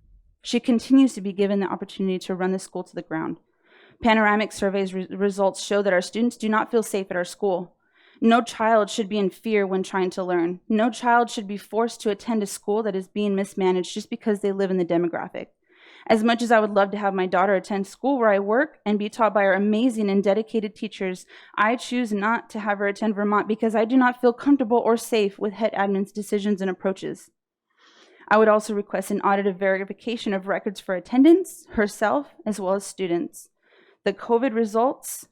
She continues to be given the opportunity to run the school to the ground. Panoramic surveys results show that our students do not feel safe at our school. No child should be in fear when trying to learn. No child should be forced to attend a school that is being mismanaged just because they live in the demographic. As much as I would love to have my daughter attend school where I work and be taught by our amazing and dedicated teachers, I choose not to have her attend Vermont because I do not feel comfortable or safe with head admin's decisions and approaches. I would also request an audit of verification of records for attendance, herself, as well as students. The COVID results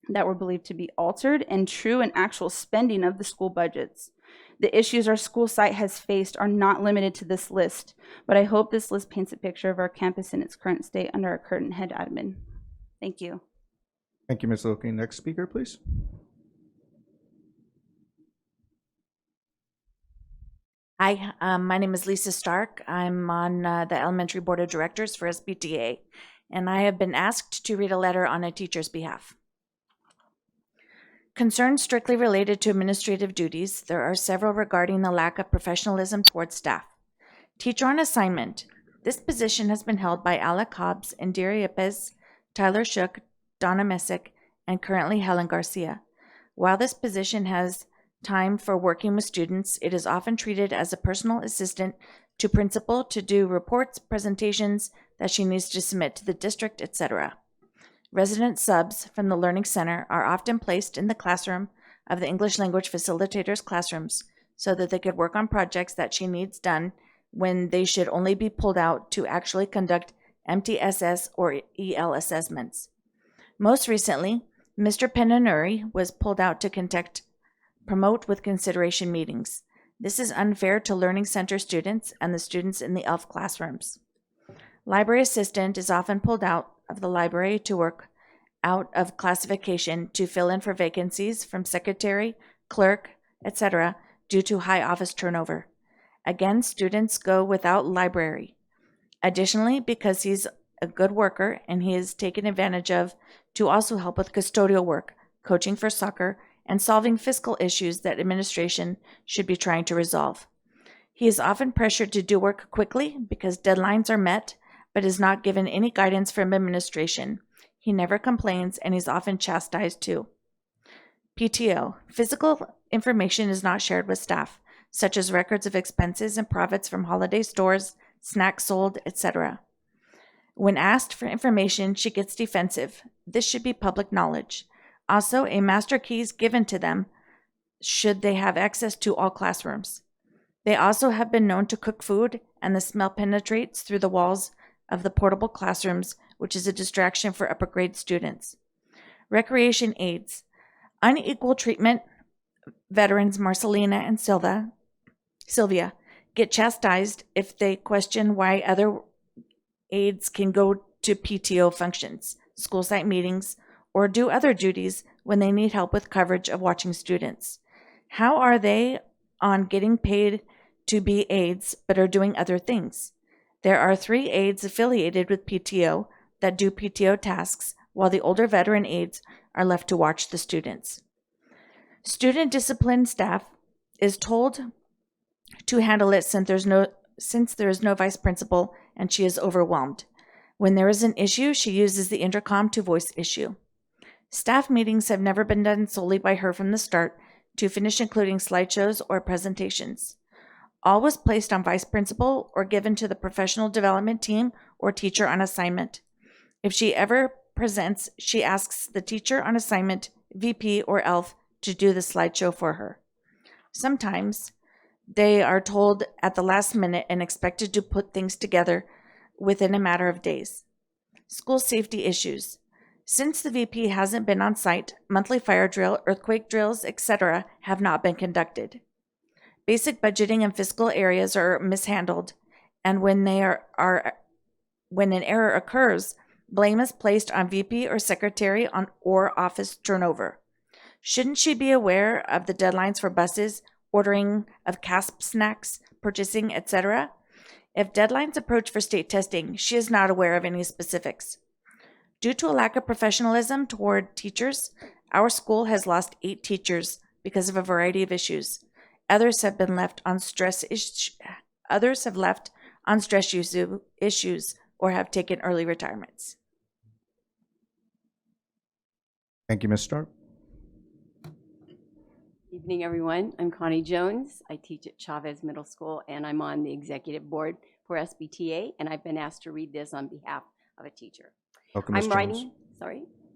that were believed to be altered and true and actual spending of the school budgets. The issues our school site has faced are not limited to this list, but I hope this list paints a picture of our campus in its current state under our current head admin. Thank you. Thank you, Ms. Loki. Next speaker, please. Hi, my name is Lisa Stark. I'm on the Elementary Board of Directors for SBTA, and I have been asked to read a letter on a teacher's behalf. Concerns strictly related to administrative duties, there are several regarding the lack of professionalism towards staff. Teacher on assignment. This position has been held by Alec Hobbs, Indira Yepes, Tyler Shook, Donna Messick, and currently Helen Garcia. While this position has time for working with students, it is often treated as a personal assistant to principal to do reports, presentations that she needs to submit to the district, etc. Resident subs from the Learning Center are often placed in the classroom of the English language facilitators' classrooms so that they could work on projects that she needs done when they should only be pulled out to actually conduct MTSS or EL assessments. Most recently, Mr. Penanuri was pulled out to conduct promote with consideration meetings. This is unfair to Learning Center students and the students in the ELF classrooms. Library assistant is often pulled out of the library to work out of classification to fill in for vacancies from secretary, clerk, etc. due to high office turnover. Again, students go without library. Additionally, because he's a good worker and he is taken advantage of to also help with custodial work, coaching for soccer, and solving fiscal issues that administration should be trying to resolve. He is often pressured to do work quickly because deadlines are met, but is not given any guidance from administration. He never complains, and he's often chastised too. PTO. Physical information is not shared with staff, such as records of expenses and profits from holiday stores, snacks sold, etc. When asked for information, she gets defensive. This should be public knowledge. Also, a master key is given to them should they have access to all classrooms. They also have been known to cook food, and the smell penetrates through the walls of the portable classrooms, which is a distraction for upper grade students. Recreation aids. Unequal treatment. Veterans Marcelina and Sylvia get chastised if they question why other aides can go to PTO functions, school site meetings, or do other duties when they need help with coverage of watching students. How are they on getting paid to be aides but are doing other things? There are 3 aides affiliated with PTO that do PTO tasks, while the older veteran aides are left to watch the students. Student discipline staff is told to handle it since there is no vice principal and she is overwhelmed. When there is an issue, she uses the intercom to voice issue. Staff meetings have never been done solely by her from the start to finish, including slideshows or presentations. All was placed on vice principal or given to the professional development team or teacher on assignment. If she ever presents, she asks the teacher on assignment, VP, or ELF to do the slideshow for her. Sometimes they are told at the last minute and expected to put things together within a matter of days. School safety issues. Since the VP hasn't been on site, monthly fire drill, earthquake drills, etc. have not been conducted. Basic budgeting and fiscal areas are mishandled, and when an error occurs, blame is placed on VP or secretary or office turnover. Shouldn't she be aware of the deadlines for buses, ordering of CASP snacks, purchasing, etc.? If deadlines approach for state testing, she is not aware of any specifics. Due to a lack of professionalism toward teachers, our school has lost 8 teachers because of a variety of issues. Others have left on stress issues or have taken early retirements. Thank you, Ms. Stark. Evening, everyone. I'm Connie Jones. I teach at Chavez Middle School, and I'm on the executive board for SBTA, and I've been asked to read this on behalf of a teacher. Welcome, Ms. Jones.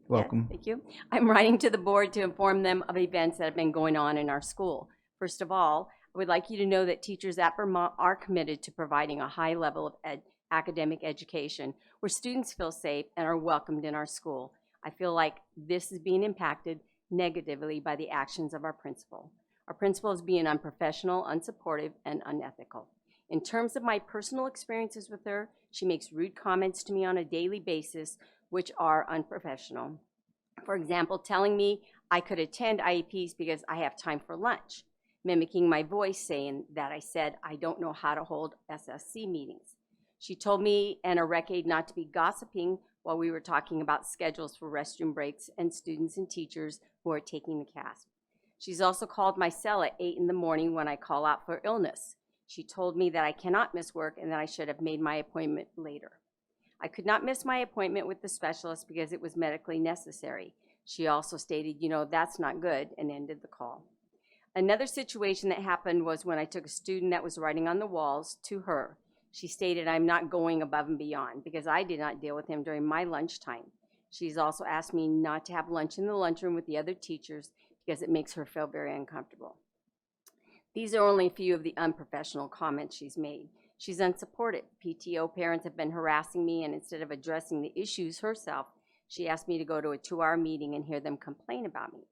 Welcome. Yes, thank you. I'm writing to the board to inform them of events that have been going on in our school. First of all, I would like you to know that teachers at Vermont are committed to providing a high level of academic education where students feel safe and are welcomed in our school. I feel like this is being impacted negatively by the actions of our principal. Our principal is being unprofessional, unsupportive, and unethical. In terms of my personal experiences with her, she makes rude comments to me on a daily basis, which are unprofessional. For example, telling me I could attend IEPs because I have time for lunch. mimicking my voice, saying that I said I don't know how to hold SSC meetings. She told me and Areke not to be gossiping while we were talking about schedules for restroom breaks and students and teachers who are taking the CASP. She's also called my cell at 8 in the morning when I call out for illness. She told me that I cannot miss work and that I should have made my appointment later. I could not miss my appointment with the specialist because it was medically necessary. She also stated, you know, that's not good, and ended the call. Another situation that happened was when I took a student that was writing on the walls to her. She stated, I'm not going above and beyond because I did not deal with him during my lunchtime. She's also asked me not to have lunch in the lunchroom with the other teachers because it makes her feel very uncomfortable. These are only a few of the unprofessional comments she's made. She's unsupported. PTO parents have been harassing me, and instead of addressing the issues herself, she asked me to go to a 2-hour meeting and hear them complain about me.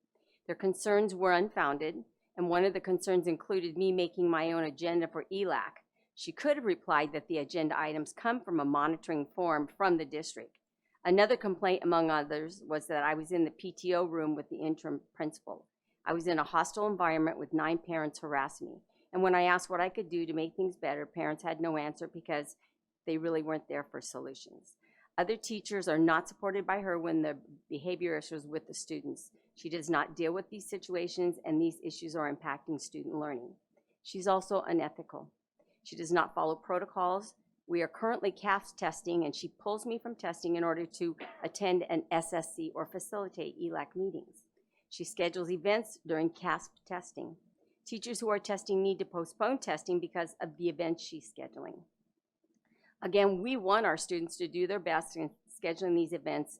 Their concerns were unfounded, and one of the concerns included me making my own agenda for ELAC. She could have replied that the agenda items come from a monitoring form from the district. Another complaint, among others, was that I was in the PTO room with the interim principal. I was in a hostile environment with 9 parents harassing me. And when I asked what I could do to make things better, parents had no answer because they really weren't there for solutions. Other teachers are not supported by her when the behavior issues with the students. She does not deal with these situations, and these issues are impacting student learning. She's also unethical. She does not follow protocols. We are currently CASP testing, and she pulls me from testing in order to attend an SSC or facilitate ELAC meetings. She schedules events during CASP testing. Teachers who are testing need to postpone testing because of the events she's scheduling. Again, we want our students to do their best, and scheduling these events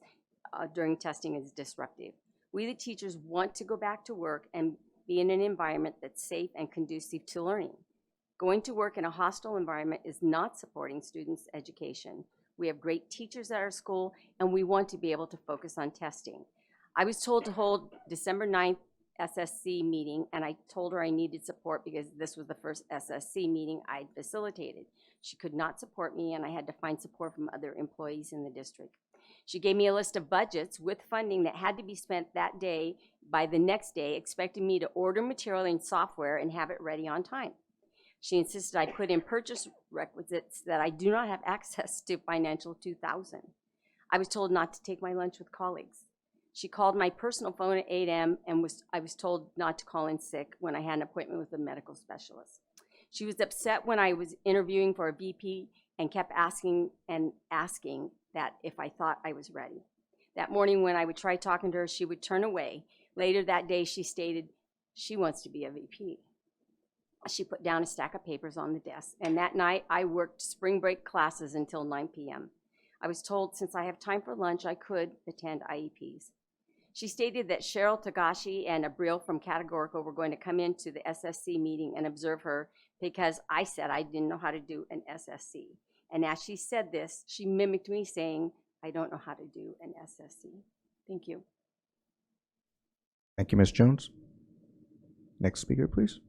during testing is disruptive. We, the teachers, want to go back to work and be in an environment that's safe and conducive to learning. Going to work in a hostile environment is not supporting students' education. We have great teachers at our school, and we want to be able to focus on testing. I was told to hold December 9th SSC meeting, and I told her I needed support because this was the first SSC meeting I'd facilitated. She could not support me, and I had to find support from other employees in the district. She gave me a list of budgets with funding that had to be spent that day by the next day, expecting me to order material and software and have it ready on time. She insisted I put in purchase requisites that I do not have access to financial 2000. I was told not to take my lunch with colleagues. She called my personal phone at 8 a.m. and I was told not to call in sick when I had an appointment with a medical specialist. She was upset when I was interviewing for a VP and kept asking that if I thought I was ready. That morning when I would try talking to her, she would turn away. Later that day, she stated she wants to be a VP. She put down a stack of papers on the desk, and that night I worked spring break classes until 9 p.m. I was told since I have time for lunch, I could attend IEPs. She stated that Cheryl Tagashi and Abril from Categorical were going to come into the SSC meeting and observe her because I said I didn't know how to do an SSC. And as she said this, she mimicked me saying, I don't know how to do an SSC. Thank you. Thank you, Ms. Jones. Next speaker, please.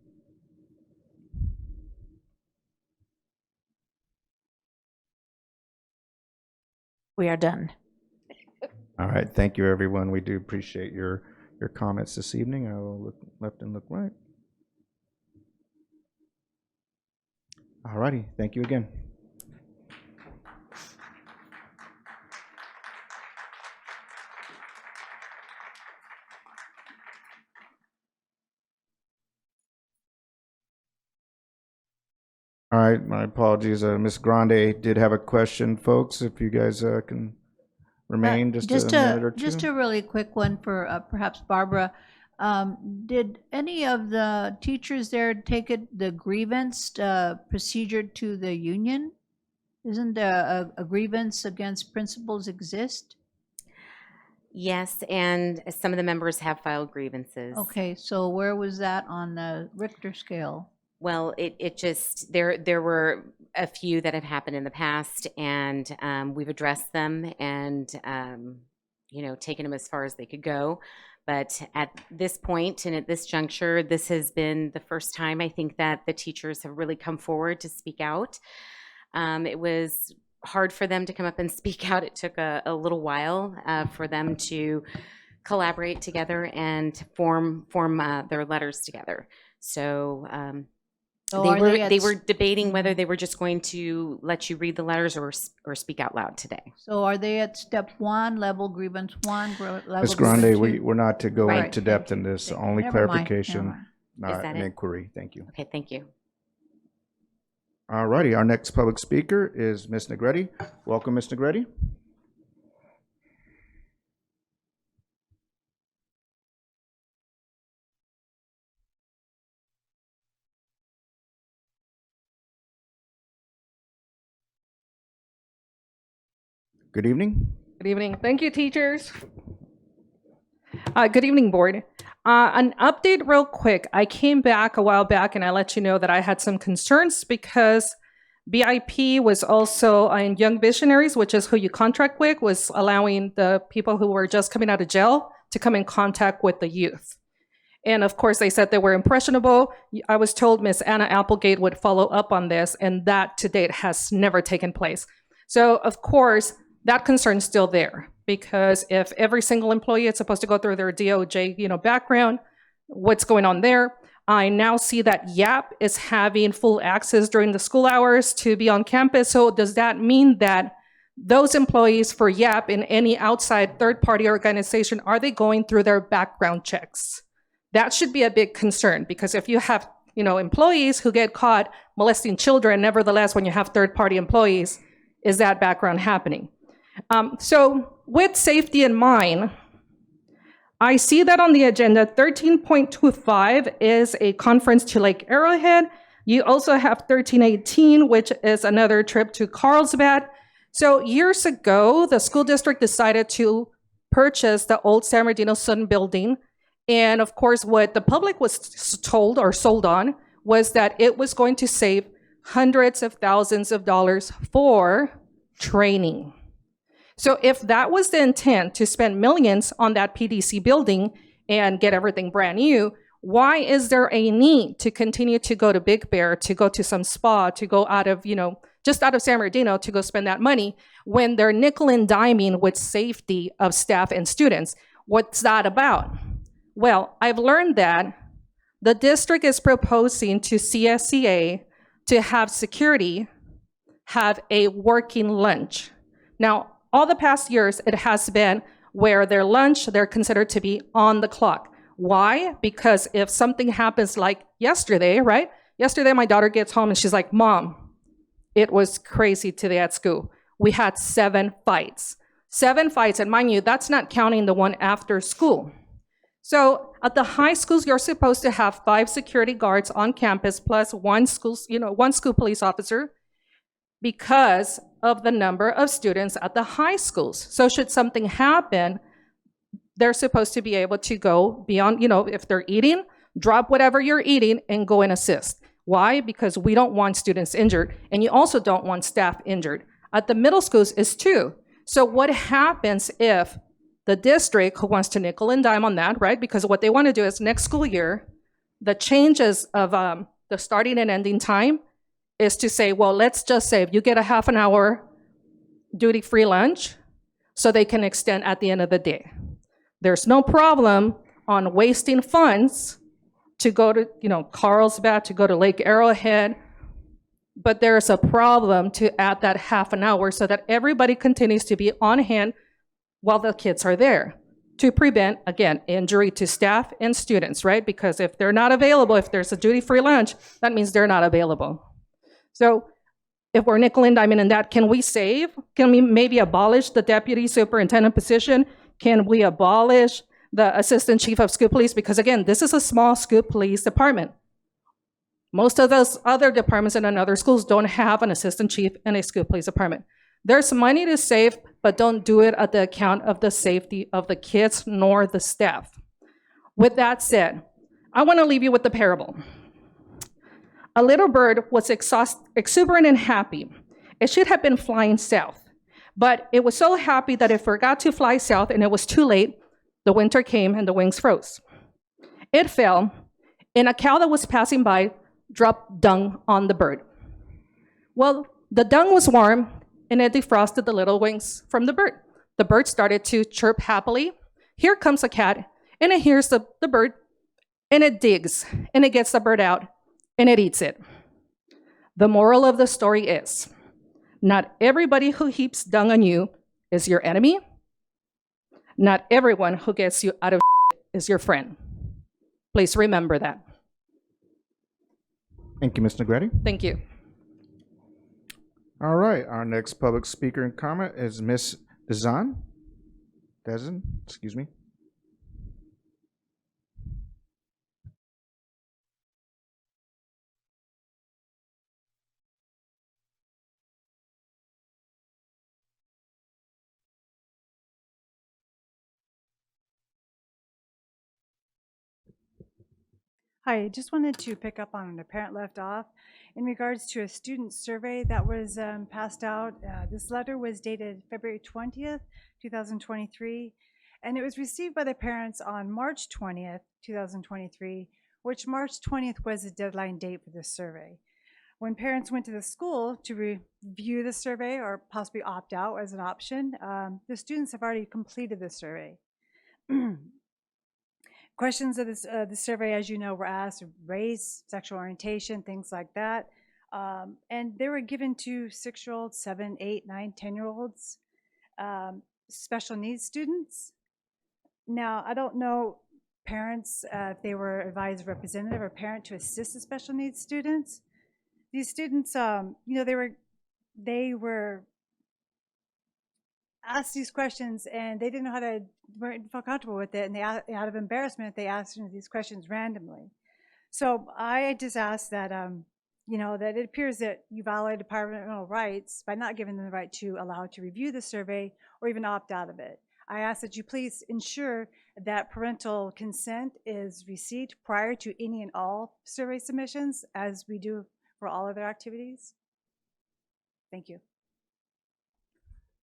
We are done. All right, thank you, everyone. We do appreciate your comments this evening. I will look left and look right. All righty, thank you again. All right, my apologies. Ms. Grande did have a question, folks. If you guys can remain just a minute or two. Just a really quick one for perhaps Barbara. Did any of the teachers there take the grievance procedure to the union? Isn't there a grievance against principals exist? Yes, and some of the members have filed grievances. Okay, so where was that on the Richter scale? Well, it just, there were a few that have happened in the past, and we've addressed them and, taken them as far as they could go. But at this point and at this juncture, this has been the first time I think that the teachers have really come forward to speak out. It was hard for them to come up and speak out. It took a little while for them to collaborate together and form their letters together. So So they are were they at they were debating whether they were just going to let you read the letters or speak out loud today. So are they at step one, level grievance one, level Ms. grievance Grande, two? we're not to go Right, into thank depth you. in this, Thank you. only Never mind, clarification, never mind. not that an it? inquiry. Thank you. Okay, thank you. All righty, our next public speaker is Ms. Negretti. Welcome, Ms. Negretti. Good evening. Good evening. Thank you, teachers. Good evening, board. An update real quick. I came back a while back and I let you know that I had some concerns because BIP was also in Young Visionaries, which is who you contract with, was allowing the people who were just coming out of jail to come in contact with the youth. And of course, they said they were impressionable. I was told Miss Anna Applegate would follow up on this, and that to date has never taken place. So of course, that concern's still there, because if every single employee is supposed to go through their DOJ, background, what's going on there? I now see that YAP is having full access during the school hours to be on campus. So does that mean that those employees for YAP in any outside third-party organization, are they going through their background checks? That should be a big concern, because if you have, employees who get caught molesting children, nevertheless, when you have third-party employees, is that background happening? So with safety in mind, I see that on the agenda, 13.25 is a conference to Lake Arrowhead. You also have 1318, which is another trip to Carlsbad. So years ago, the school district decided to purchase the old San Bernardino Sun building. And of course, what the public was told or sold on was that it was going to save hundreds of thousands of dollars for training. So if that was the intent, to spend millions on that PDC building and get everything brand new, why is there a need to continue to go to Big Bear, to go to some spa, to go out of, just out of San Bernardino to go spend that money when they're nickel and diming with safety of staff and students? What's that about? Well, I've learned that the district is proposing to CSCA to have security have a working lunch. Now, all the past years, it has been where their lunch, they're considered to be on the clock. Why? Because if something happens like yesterday, right? Yesterday, my daughter gets home and she's like, Mom, it was crazy today at school. We had 7 fights. 7 fights, and mind you, that's not counting the one after school. So at the high schools, you're supposed to have 5 security guards on campus plus one school police officer, because of the number of students at the high schools. So should something happen, they're supposed to be able to go beyond, if they're eating, drop whatever you're eating and go and assist. Why? Because we don't want students injured, and you also don't want staff injured. At the middle schools is 2. So what happens if the district, who wants to nickel and dime on that, right? Because what they want to do is next school year, the changes of the starting and ending time is to say, well, let's just say if you get a half an hour duty-free lunch, so they can extend at the end of the day. There's no problem on wasting funds to go to, Carlsbad, to go to Lake Arrowhead, but there's a problem to add that half an hour so that everybody continues to be on hand while the kids are there, to prevent, again, injury to staff and students, right? Because if they're not available, if there's a duty-free lunch, that means they're not available. So if we're nickel and diming in that, can we save? Can we maybe abolish the deputy superintendent position? Can we abolish the assistant chief of school police? Because again, this is a small school police department. Most of those other departments in other schools don't have an assistant chief and a school police department. There's money to save, but don't do it at the account of the safety of the kids nor the staff. With that said, I want to leave you with the parable. A little bird was exuberant and happy. It should have been flying south, but it was so happy that it forgot to fly south, and it was too late. The winter came and the wings froze. It fell, and a cow that was passing by dropped dung on the bird. Well, the dung was warm, and it defrosted the little wings from the bird. The bird started to chirp happily. Here comes a cat, and it hears the bird and it digs, and it gets the bird out, and it eats it. The moral of the story is, not everybody who heaps dung on you is your enemy. Not everyone who gets you out of is your friend. Please remember that. Thank you, Ms. Negretti. Thank you. All right, our next public speaker and comment is Ms. Dezan, excuse me. Hi, I just wanted to pick up on a parent left off in regards to a student survey that was passed out. This letter was dated February 20th, 2023, and it was received by the parents on March 20th, 2023, which March 20th was the deadline date for this survey. When parents went to the school to review the survey or possibly opt out as an option, the students have already completed the survey. Questions of the survey, as you know, were asked: race, sexual orientation, things like that. And they were given to 6-year-olds, 7, 8, 9, 10-year-olds, special needs students. Now, I don't know parents, if they were advised representative or parent to assist the special needs students. These students, they were asked these questions and they didn't know how to, weren't feel comfortable with it, and they, out of embarrassment, they asked these questions randomly. So I just asked that, that it appears that you violated departmental rights by not giving them the right to allow to review the survey or even opt out of it. I ask that you please ensure that parental consent is received prior to any and all survey submissions, as we do for all other activities. Thank you.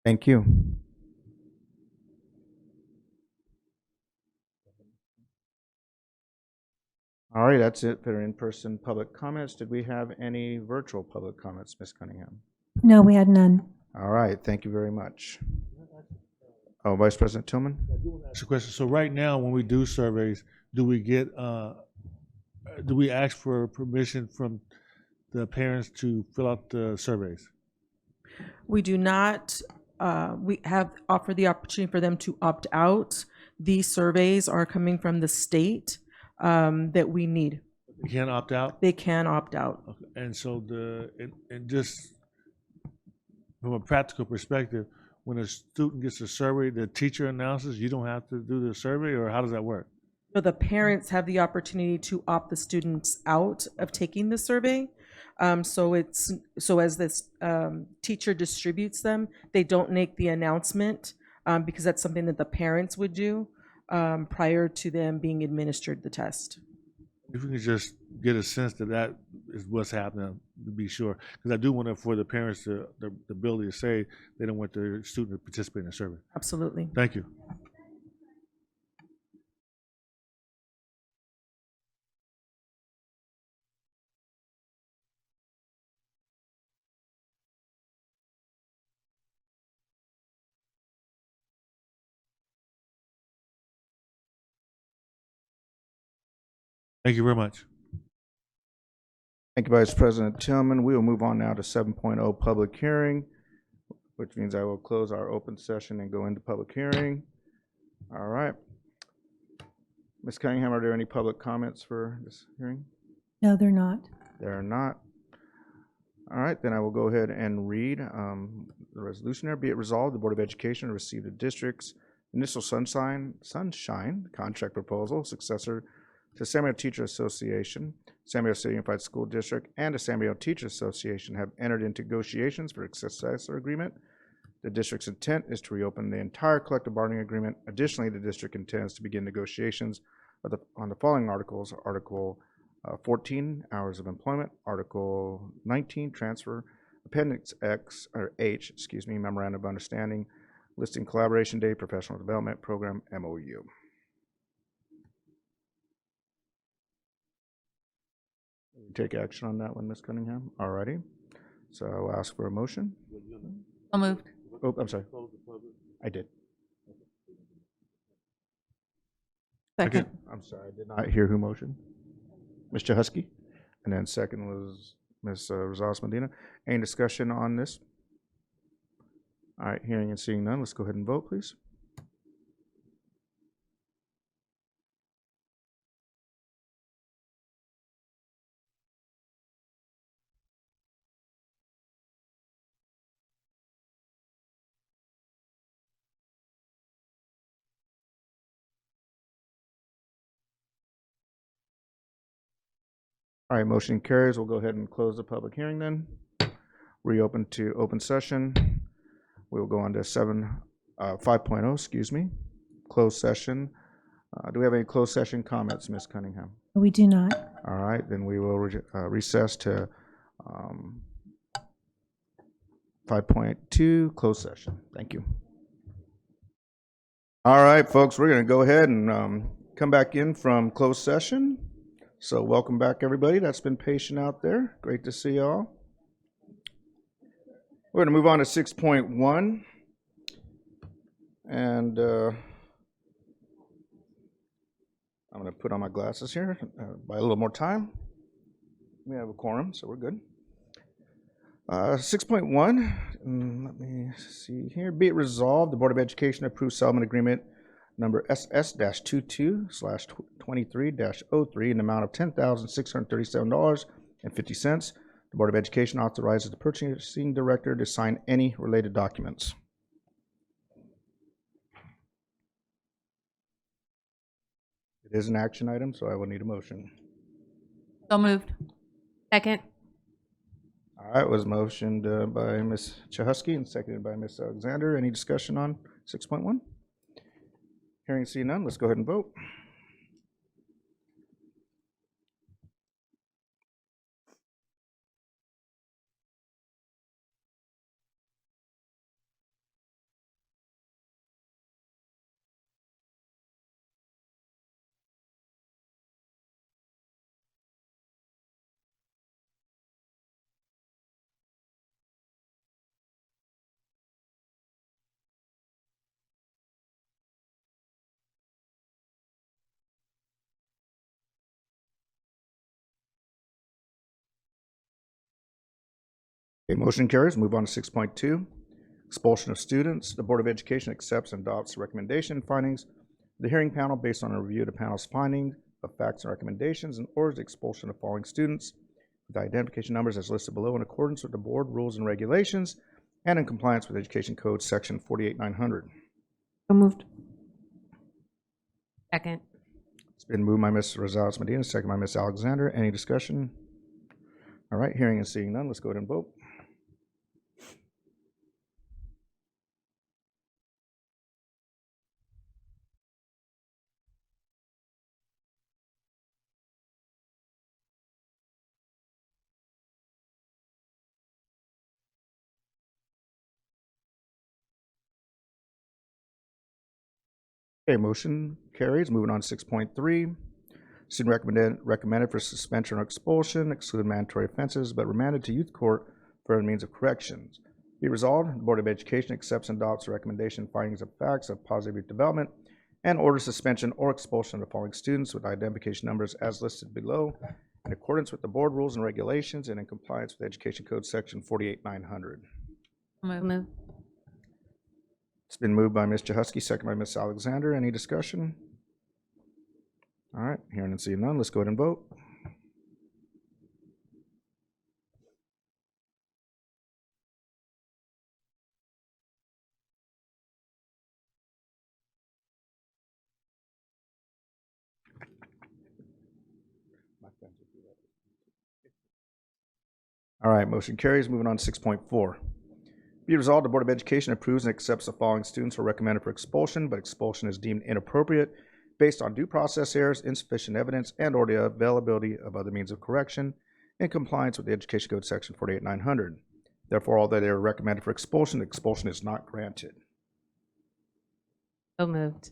Thank you. All right, that's it for in-person public comments. Did we have any virtual public comments, Ms. Cunningham? No, we had none. All right, thank you very much. Oh, Vice President Tillman? That's a question. So right now, when we do surveys, do we ask for permission from the parents to fill out the surveys? We do not. We have offered the opportunity for them to opt out. These surveys are coming from the state that we need. They can opt out? They can opt out. Okay. And so and just from a practical perspective, when a student gets a survey, the teacher announces, you don't have to do the survey, or how does that work? So the parents have the opportunity to opt the students out of taking the survey. So as this teacher distributes them, they don't make the announcement because that's something that the parents would do prior to them being administered the test. If we can just get a sense that is what's happening, to be sure, because I do want for the parents the ability to say they don't want their student to participate in the survey. Absolutely. Thank you. Thank you very much. Thank you, Vice President Tillman. We will move on now to 7.0 public hearing, which means I will close our open session and go into public hearing. All right. Ms. Cunningham, are there any public comments for this hearing? No, they're not. There are not. All right, then I will go ahead and read the resolution there. Be it resolved, the Board of Education received the district's initial sunshine contract proposal, successor to San Mateo Teacher Association, San Mateo City Unified School District, and the San Mateo Teacher Association have entered into negotiations for a successor agreement. The district's intent is to reopen the entire collective bargaining agreement. Additionally, the district intends to begin negotiations on the following articles: Article 14, hours of employment; Article 19, transfer; Appendix H, memorandum of understanding; listing collaboration day, professional development program, MOU. Take action on that one, Ms. Cunningham. All righty. So I'll ask for a motion. So moved. Oh, I'm sorry. I did. Second. I'm sorry, I did not hear who motioned. Ms. Chahusky? And then second was Ms. Rosales Medina. Any discussion on this? All right, hearing and seeing none, let's go ahead and vote, please. All right, motion carries. We'll go ahead and close the public hearing then. Reopen to open session. We will go on to 5.0, excuse me, closed session. Do we have any closed session comments, Ms. Cunningham? We do not. All right, then we will recess to 5.2, closed session. Thank you. All right, folks, we're going to go ahead and come back in from closed session. So welcome back, everybody that's been patient out there. Great to see y'all. We're going to move on to 6.1. And I'm going to put on my glasses here, buy a little more time. We have a quorum, so we're good. 6.1, let me see here. Be it resolved, the Board of Education approves settlement agreement number SS-22/23-03 in the amount of $10,637.50. The Board of Education authorizes the purchasing director to sign any related documents. It is an action item, so I will need a motion. So moved. Second. All right, was motioned by Ms. Chahusky and seconded by Ms. Alexander. Any discussion on 6.1? Hearing see none, let's go ahead and vote. Okay, motion carries. Move on to 6.2, expulsion of students. The Board of Education accepts and adopts the recommendation and findings of the hearing panel based on a review of the panel's findings of facts and recommendations and orders the expulsion of following students with identification numbers as listed below in accordance with the board rules and regulations and in compliance with Education Code Section 48900. So moved. Second. It's been moved by Ms. Rosales Medina, second by Ms. Alexander. Any discussion? All right, hearing and seeing none, let's go ahead and vote. Okay, motion carries. Moving on to 6.3. Student recommended for suspension or expulsion, exclude mandatory offenses, but remanded to youth court for other means of corrections. Be resolved, the Board of Education accepts and adopts the recommendation findings of facts of positive youth development and orders suspension or expulsion of the following students with identification numbers as listed below in accordance with the board rules and regulations and in compliance with Education Code Section 48900. Move. It's been moved by Ms. Chahusky, second by Ms. Alexander. Any discussion? All right, hearing and seeing none, let's go ahead and vote. All right, motion carries. Moving on to 6.4. Be resolved, the Board of Education approves and accepts the following students who are recommended for expulsion, but expulsion is deemed inappropriate based on due process errors, insufficient evidence, and or the availability of other means of correction in compliance with the Education Code Section 48900. Therefore, although they are recommended for expulsion, expulsion is not granted. So moved.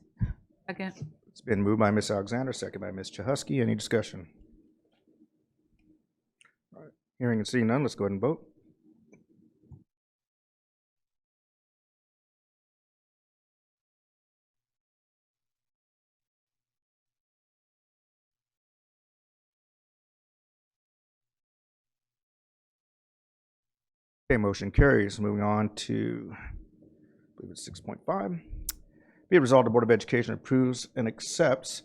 Second. It's been moved by Ms. Alexander, second by Ms. Chahusky. Any discussion? All right. Hearing and seeing none, let's go ahead and vote. Okay, motion carries. Moving on to, I believe it's 6.5. Be it resolved, the Board of Education approves and accepts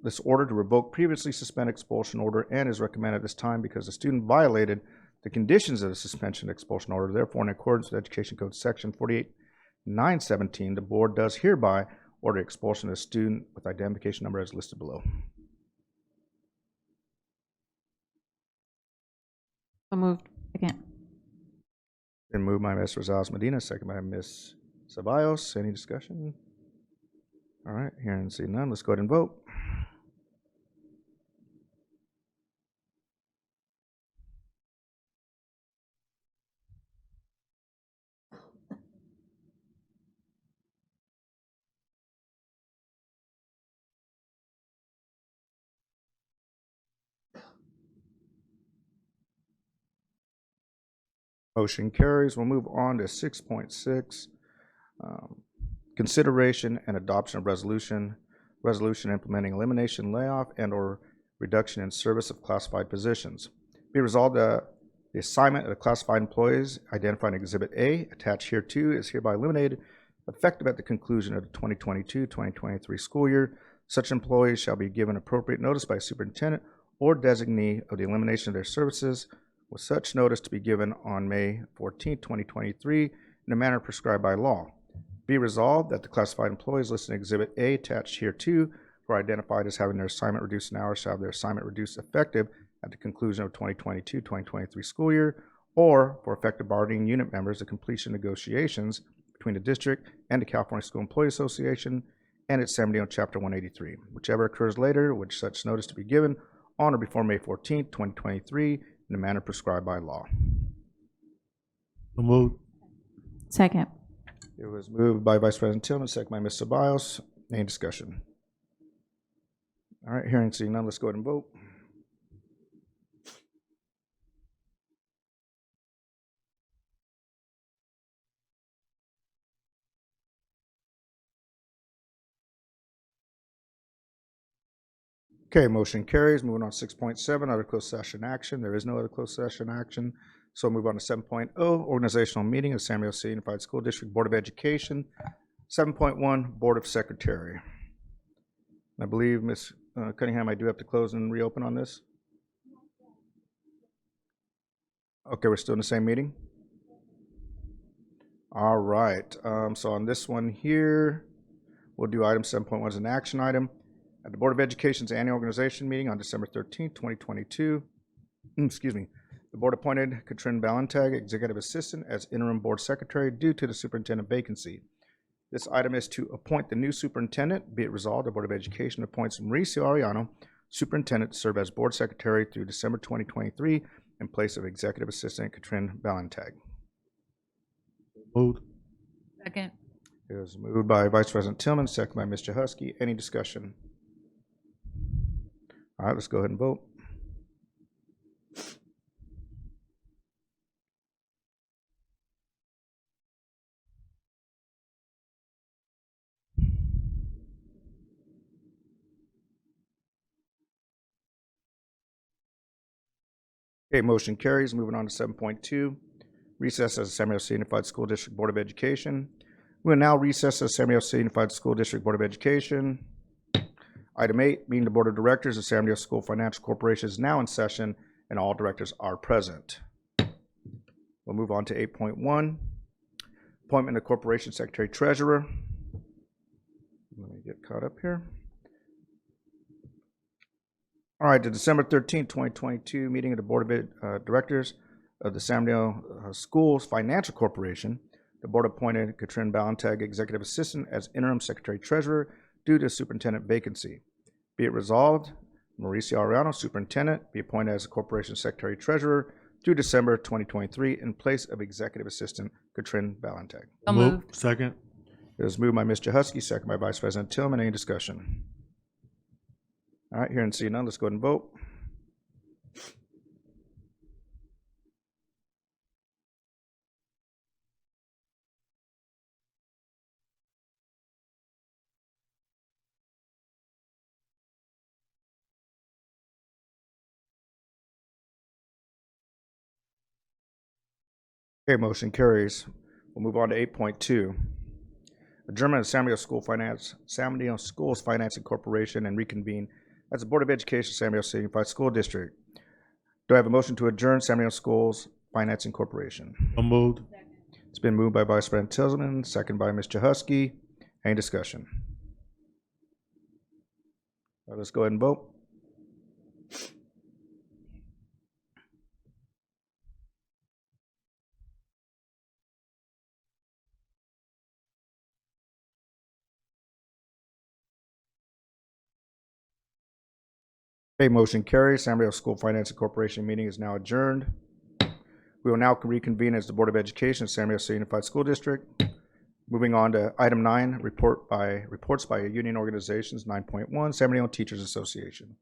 this order to revoke previously suspended expulsion order and is recommended this time because the student violated the conditions of the suspension expulsion order. Therefore, in accordance with Education Code Section 48.917, the board does hereby order expulsion of the student with identification number as listed below. So moved. Second. Been moved by Ms. Rosales Medina, second by Ms. Ceballos. Any discussion? All right, hearing and seeing none, let's go ahead and vote. Motion carries. We'll move on to 6.6. Consideration and adoption of resolution implementing elimination, layoff, and/or reduction in service of classified positions. Be resolved that the assignment of classified employees identified in Exhibit A attached hereto is hereby eliminated, effective at the conclusion of the 2022-2023 school year. Such employees shall be given appropriate notice by superintendent or designee of the elimination of their services, with such notice to be given on May 14, 2023, in a manner prescribed by law. Be resolved that the classified employees listed in Exhibit A attached hereto, who are identified as having their assignment reduced in hours, shall have their assignment reduced effective at the conclusion of 2022-2023 school year, or for effective bargaining unit members, the completion of negotiations between the district and the California School Employee Association and its San Bernardino Chapter 183. Whichever occurs later, with such notice to be given on or before May 14, 2023, in the manner prescribed by law. So moved. Second. It was moved by Vice President Tillman, second by Ms. Ceballos. Any discussion? All right, hearing and seeing none, let's go ahead and vote. Okay, motion carries. Moving on to 6.7, other closed session action. There is no other closed session action. So we'll move on to 7.0, organizational meeting of San Diego City Unified School District Board of Education. 7.1, Board of Secretary. I believe, Ms. Cunningham, I do have to close and reopen on this? Okay, we're still in the same meeting? All right, so on this one here, we'll do item 7.1 as an action item. At the Board of Education's annual organization meeting on December 13, 2022, the board appointed Katrin Ballantyne, Executive Assistant, as interim board secretary due to the superintendent vacancy. This item is to appoint the new superintendent. Be it resolved, the Board of Education appoints Mauricio Arellano, superintendent, to serve as board secretary through December 2023 in place of Executive Assistant Katrin Ballantyne. Moved. Second. It was moved by Vice President Tillman, second by Mr. Husky. Any discussion? All right, let's go ahead and vote. Okay, motion carries. Moving on to 7.2, recess as the San Diego City Unified School District Board of Education. We will now recess as San Diego City Unified School District Board of Education. Item 8, meeting the Board of Directors of San Diego School Financial Corporation is now in session and all directors are present. We'll move on to 8.1, appointment of Corporation Secretary Treasurer. Let me get caught up here. All right, the December 13, 2022 meeting of the Board of Directors of the San Diego Schools Financial Corporation. The board appointed Katrin Ballantyne, Executive Assistant, as interim Secretary Treasurer due to superintendent vacancy. Be it resolved, Mauricio Arellano, Superintendent, be appointed as the Corporation Secretary Treasurer through December 2023 in place of Executive Assistant Katrin Ballantyne. So moved. Second. It was moved by Mr. Husky, second by Vice President Tillman. Any discussion? All right, hearing and seeing none, let's go ahead and vote. Okay, motion carries. We'll move on to 8.2. Adjournment of San Diego Schools Finance Corporation and reconvene as the Board of Education, San Diego City Unified School District. Do I have a motion to adjourn San Diego Schools Finance Corporation? So moved. It's been moved by Vice President Tillman, second by Ms. Chahusky. Any discussion? Let's go ahead and vote. Okay, motion carries. San Diego School Finance Corporation meeting is now adjourned. We will now reconvene as the Board of Education, San Diego City Unified School District. Moving on to item 9, reports by union organizations. 9.1, San Diego Teachers Association.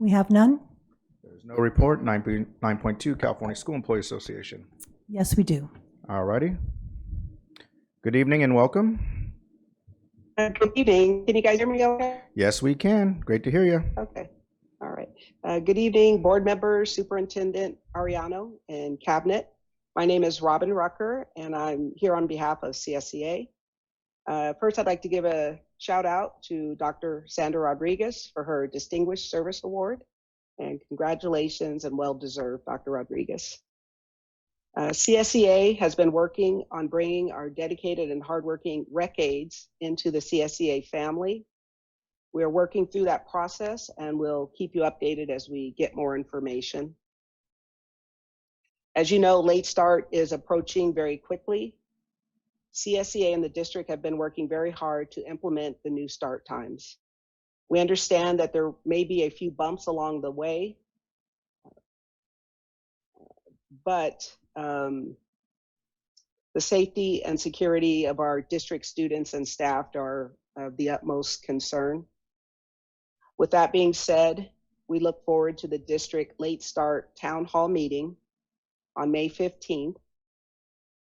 We have none? There's no report. 9.2, California School Employee Association. Yes, we do. All righty. Good evening and welcome. Good evening. Can you guys hear me okay? Yes, we can. Great to hear you. Okay. All right. Good evening, board members, Superintendent Ariano, and Cabinet. My name is Robin Rucker, and I'm here on behalf of CSEA. First, I'd like to give a shout out to Dr. Sandra Rodriguez for her Distinguished Service Award, and congratulations and well-deserved, Dr. Rodriguez. CSEA has been working on bringing our dedicated and hardworking rec aides into the CSEA family. We are working through that process and we'll keep you updated as we get more information. As you know, late start is approaching very quickly. CSEA and the district have been working very hard to implement the new start times. We understand that there may be a few bumps along the way, but the safety and security of our district students and staff are of the utmost concern. With that being said, we look forward to the district late start town hall meeting on May 15th.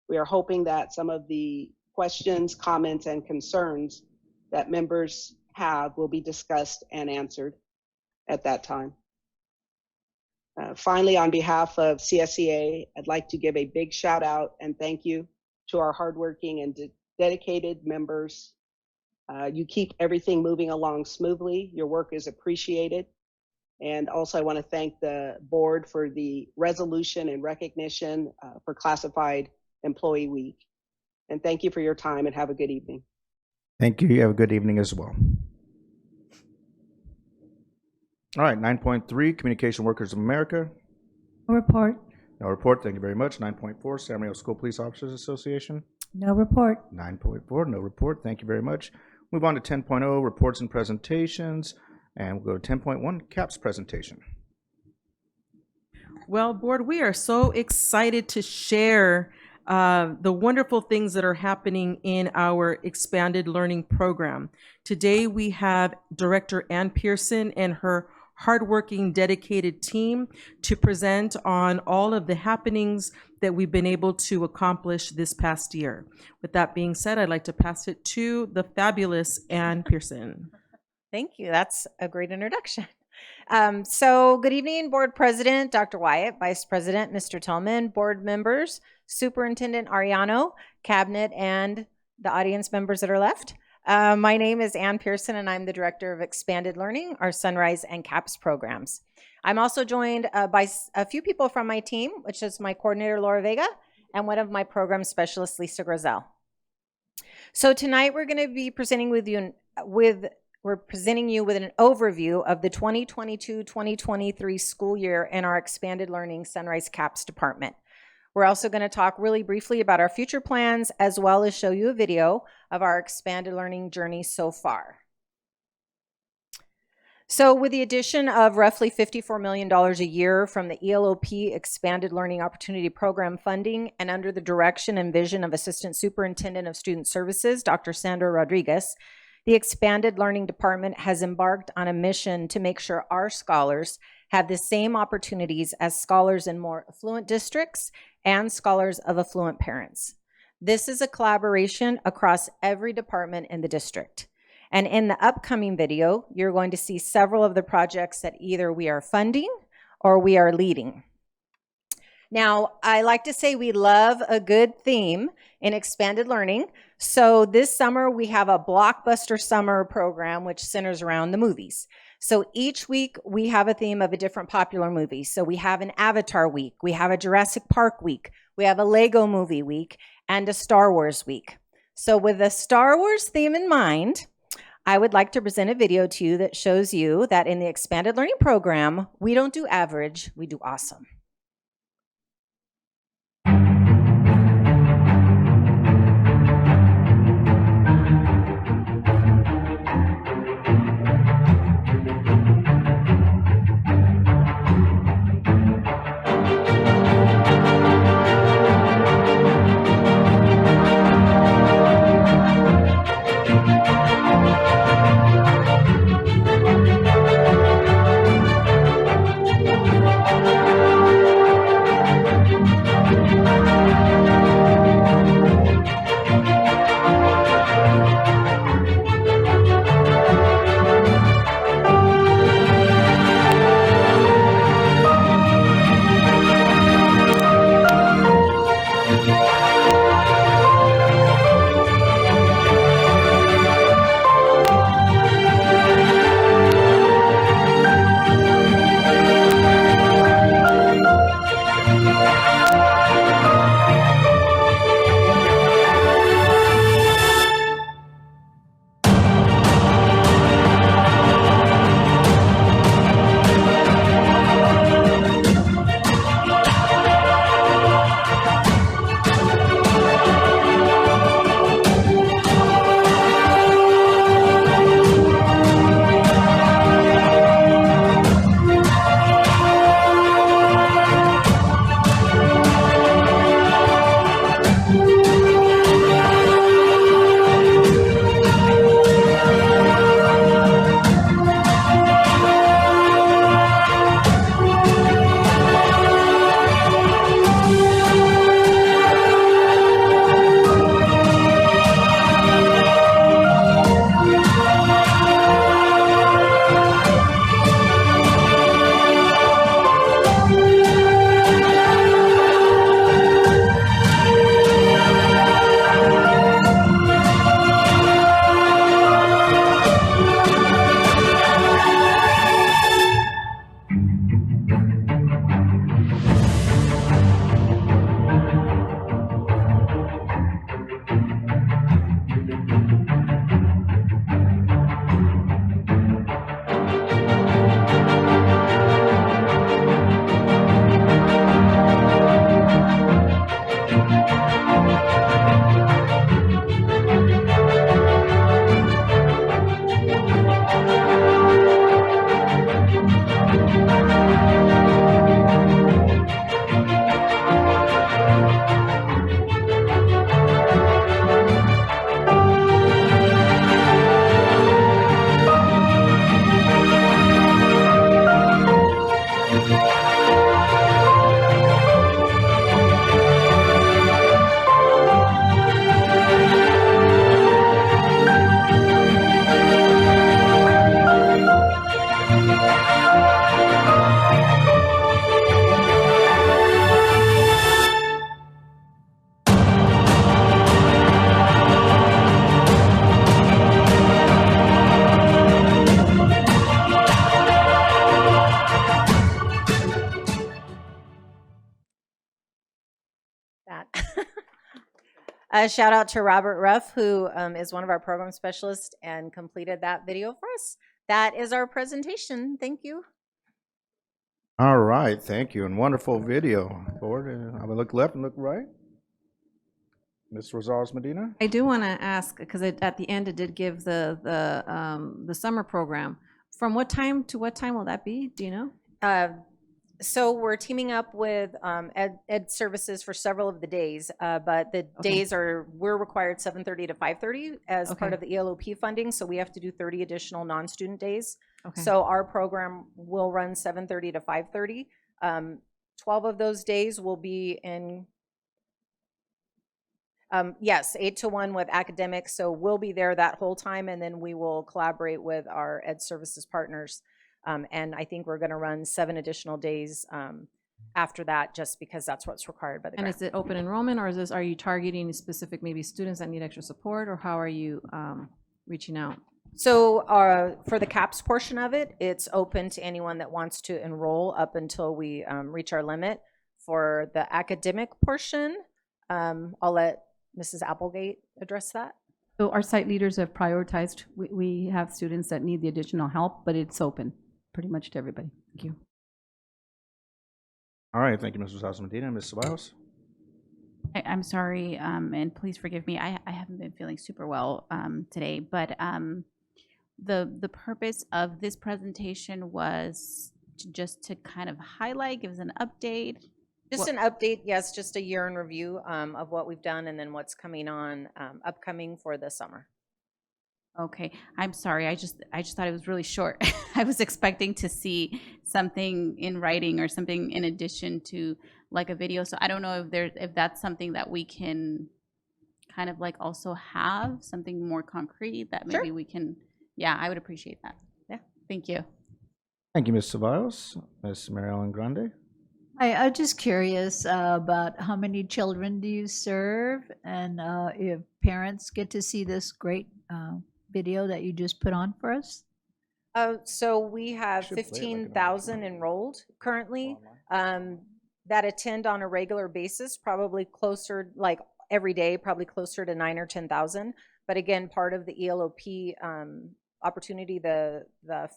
We are hoping that some of the questions, comments, and concerns that members have will be discussed and answered at that time. Finally, on behalf of CSEA, I'd like to give a big shout out and thank you to our hardworking and dedicated members. You keep everything moving along smoothly. Your work is appreciated. And also I want to thank the board for the resolution and recognition for Classified Employee Week. And thank you for your time and have a good evening. Thank you. You have a good evening as well. All right, 9.3, Communication Workers of America. No report. No report. Thank you very much. 9.4, San Diego School Police Officers Association. No report. 9.4, no report. Thank you very much. Move on to 10.0, reports and presentations. And we'll go to 10.1, CAPS presentation. Well, board, we are so excited to share the wonderful things that are happening in our expanded learning program. Today, we have Director Ann Pearson and her hardworking, dedicated team to present on all of the happenings that we've been able to accomplish this past year. With that being said, I'd like to pass it to the fabulous Ann Pearson. Thank you. That's a great introduction. So good evening, Board President, Dr. Wyatt, Vice President, Mr. Tillman, board members, Superintendent Ariano, Cabinet, and the audience members that are left. My name is Ann Pearson, and I'm the Director of Expanded Learning, our Sunrise and CAPS programs. I'm also joined by a few people from my team, which is my coordinator, Laura Vega, and one of my program specialists, Lisa Grizel. So tonight we're going to be presenting with you we're presenting you with an overview of the 2022-2023 school year in our Expanded Learning Sunrise CAPS department. We're also going to talk really briefly about our future plans, as well as show you a video of our expanded learning journey so far. So with the addition of roughly $54 million a year from the ELOP Expanded Learning Opportunity Program funding, and under the direction and vision of Assistant Superintendent of Student Services, Dr. Sandra Rodriguez, the Expanded Learning Department has embarked on a mission to make sure our scholars have the same opportunities as scholars in more affluent districts and scholars of affluent parents. This is a collaboration across every department in the district. And in the upcoming video, you're going to see several of the projects that either we are funding or we are leading. Now, I like to say we love a good theme in expanded learning. So this summer we have a blockbuster summer program which centers around the movies. So each week we have a theme of a different popular movie. So we have an Avatar week, we have a Jurassic Park week, we have a Lego movie week, and a Star Wars week. So with the Star Wars theme in mind, I would like to present a video to you that shows you that in the expanded learning program, we don't do average, we do awesome. A shout out to Robert Ruff, who is one of our program specialists and completed that video for us. That is our presentation. Thank you. All right, thank you, and wonderful video. Board, I will look left and look right. Ms. Rosales Medina? I do want to ask, because at the end it did give the summer program. From what time to what time will that be? Do you know? So we're teaming up with ed services for several of the days, but the days we're required 7:30 to 5:30 as part of the ELOP funding, so we have to do 30 additional non-student days. So our program will run 7:30 to 5:30. 12 of those days will be in, 8 to 1 with academics, so we'll be there that whole time, and then we will collaborate with our ed services partners. And I think we're going to run 7 additional days after that, just because that's what's required by the And grant. is it open enrollment, or are you targeting specific maybe students that need extra support, or how are you reaching out? So for the CAPS portion of it, it's open to anyone that wants to enroll up until we reach our limit. For the academic portion, I'll let Mrs. Applegate address that. So our site leaders have prioritized, we have students that need the additional help, but it's open pretty much to everybody. Thank you. All right, thank you, Mrs. House Medina. Ms. Ceballos? I'm sorry, and please forgive me. I haven't been feeling super well today, but the purpose of this presentation was just to kind of highlight, give us an update. Just an update, yes, just a year in review of what we've done and then what's coming on, upcoming for the summer. Okay, I'm sorry. I just thought it was really short. I was expecting to see something in writing or something in addition to like a video. So I don't know if that's something that we can kind of like also have something more concrete that maybe we can. Yeah, I would appreciate that. Yeah, thank you. Thank you, Ms. Ceballos. Ms. Mary Ellen Grande? I'm just curious about how many children do you serve, and if parents get to see this great video that you just put on for us? So we have 15,000 enrolled currently that attend on a regular basis, probably closer, like every day, probably closer to 9 or 10,000. But again, part of the ELOP opportunity, the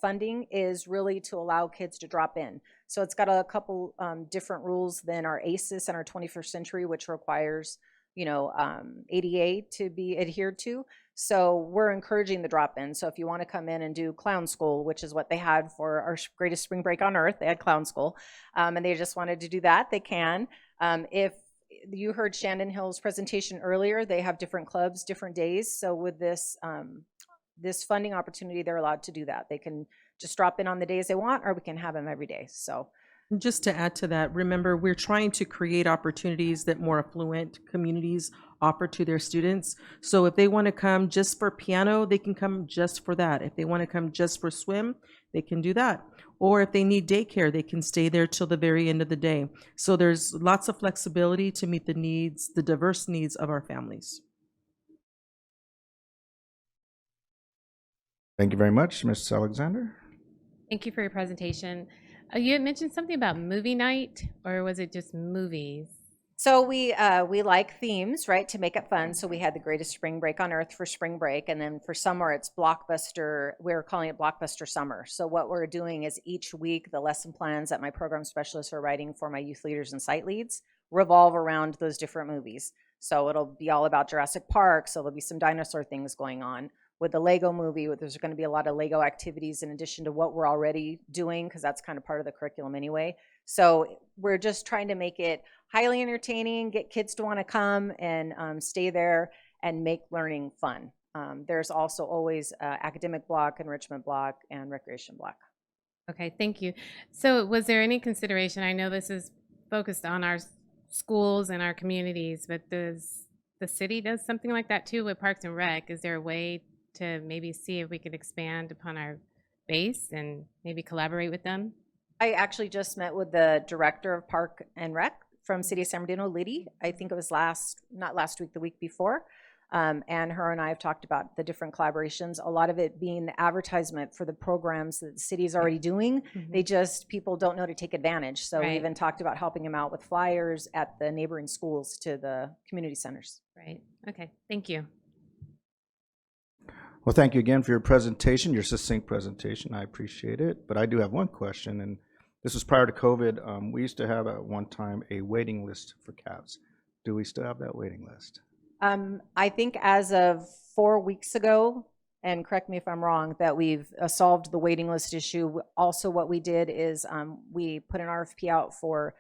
funding is really to allow kids to drop in. So it's got a couple different rules than our ACES and our 21st century, which requires, ADA to be adhered to. So we're encouraging the drop-in. So if you want to come in and do clown school, which is what they had for our greatest spring break on earth, they had clown school, and they just wanted to do that, they can. If you heard Shandon Hill's presentation earlier, they have different clubs, different days. So with this this funding opportunity, they're allowed to do that. They can just drop in on the days they want, or we can have them every day. So just to add to that, remember, we're trying to create opportunities that more affluent communities offer to their students. So if they want to come just for piano, they can come just for that. If they want to come just for swim, they can do that. Or if they need daycare, they can stay there till the very end of the day. So there's lots of flexibility to meet the needs, the diverse needs of our families. Thank you very much, Ms. Alexander. Thank you for your presentation. You had mentioned something about movie night, or was it just movies? So we like themes, right, to make it fun. So we had the greatest spring break on earth for spring break, and then for summer it's blockbuster. We're calling it Blockbuster Summer. So what we're doing is each week the lesson plans that my program specialists are writing for my youth leaders and site leads revolve around those different movies. So it'll be all about Jurassic Park. So there'll be some dinosaur things going on. With the Lego movie, there's going to be a lot of Lego activities in addition to what we're already doing, because that's kind of part of the curriculum anyway. So we're just trying to make it highly entertaining, get kids to want to come and stay there and make learning fun. There's also always academic block, enrichment block, and recreation block. Okay, thank you. So was there any consideration, I know this is focused on our schools and our communities, but does the city does something like that too with Parks and Rec? Is there a way to maybe see if we could expand upon our base and maybe collaborate with them? I actually just met with the director of Park and Rec from City of San Bernardino, Liddy. I think it was not last week, the week before. And her and I have talked about the different collaborations, a lot of it being the advertisement for the programs that the city is already doing. Mm-hmm. People don't know to take advantage. So we even talked about helping them out with flyers at the neighboring schools to the community centers. Right, okay, thank you. Well, thank you again for your presentation, your succinct presentation. I appreciate it. But I do have one question, and this was prior to COVID. We used to have at one time a waiting list for CAPS. Do we still have that waiting list? I think as of 4 weeks ago, and correct me if I'm wrong, that we've solved the waiting list issue. Also, what we did is we put an RFP out for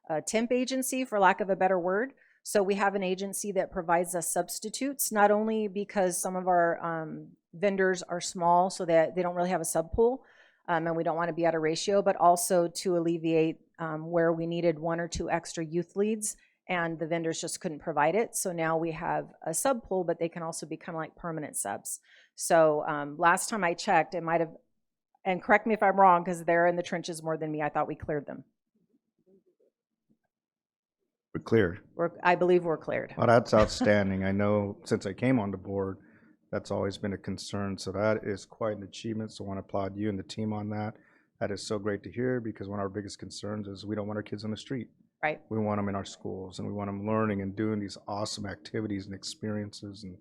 a temp agency, for lack of a better word. So we have an agency that provides us substitutes, not only because some of our vendors are small so that they don't really have a sub pool, and we don't want to be at a ratio, but also to alleviate where we needed 1 or 2 extra youth leads and the vendors just couldn't provide it. So now we have a sub pool, but they can also be kind of like permanent subs. So last time I checked, it might have And correct me if I'm wrong, because they're in the trenches more than me. I thought we cleared them. We're clear. I believe we're cleared. Well, that's outstanding. I know since I came on the board, that's always been a concern. So that is quite an achievement. So I want to applaud you and the team on that. That is so great to hear, because one of our biggest concerns is we don't want our kids on the street. Right. We want them in our schools, and we want them learning and doing these awesome activities and experiences. And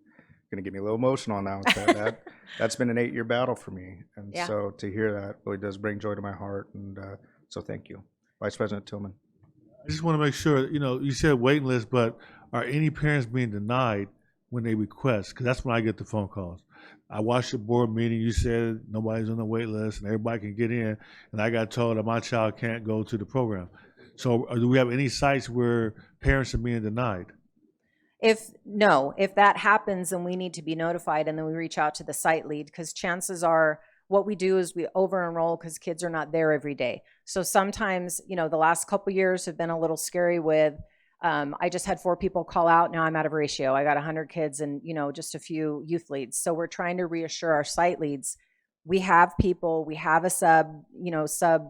going to get me a little emotional on that one. That's been an 8-year battle for me. And Yeah. so to hear that really does bring joy to my heart. And so thank you. Vice President Tillman. I just want to make sure, you said waiting list, but are any parents being denied when they request? Because that's when I get the phone calls. I watched the board meeting. You said nobody's on the wait list and everybody can get in. And I got told that my child can't go to the program. So do we have any sites where parents are being denied? If that happens, then we need to be notified, and then we reach out to the site lead, because chances are what we do is we over enroll because kids are not there every day. So sometimes, the last couple years have been a little scary with, I just had 4 people call out. Now I'm out of ratio. I got 100 kids and, just a few youth leads. So we're trying to reassure our site leads. We have people, we have a sub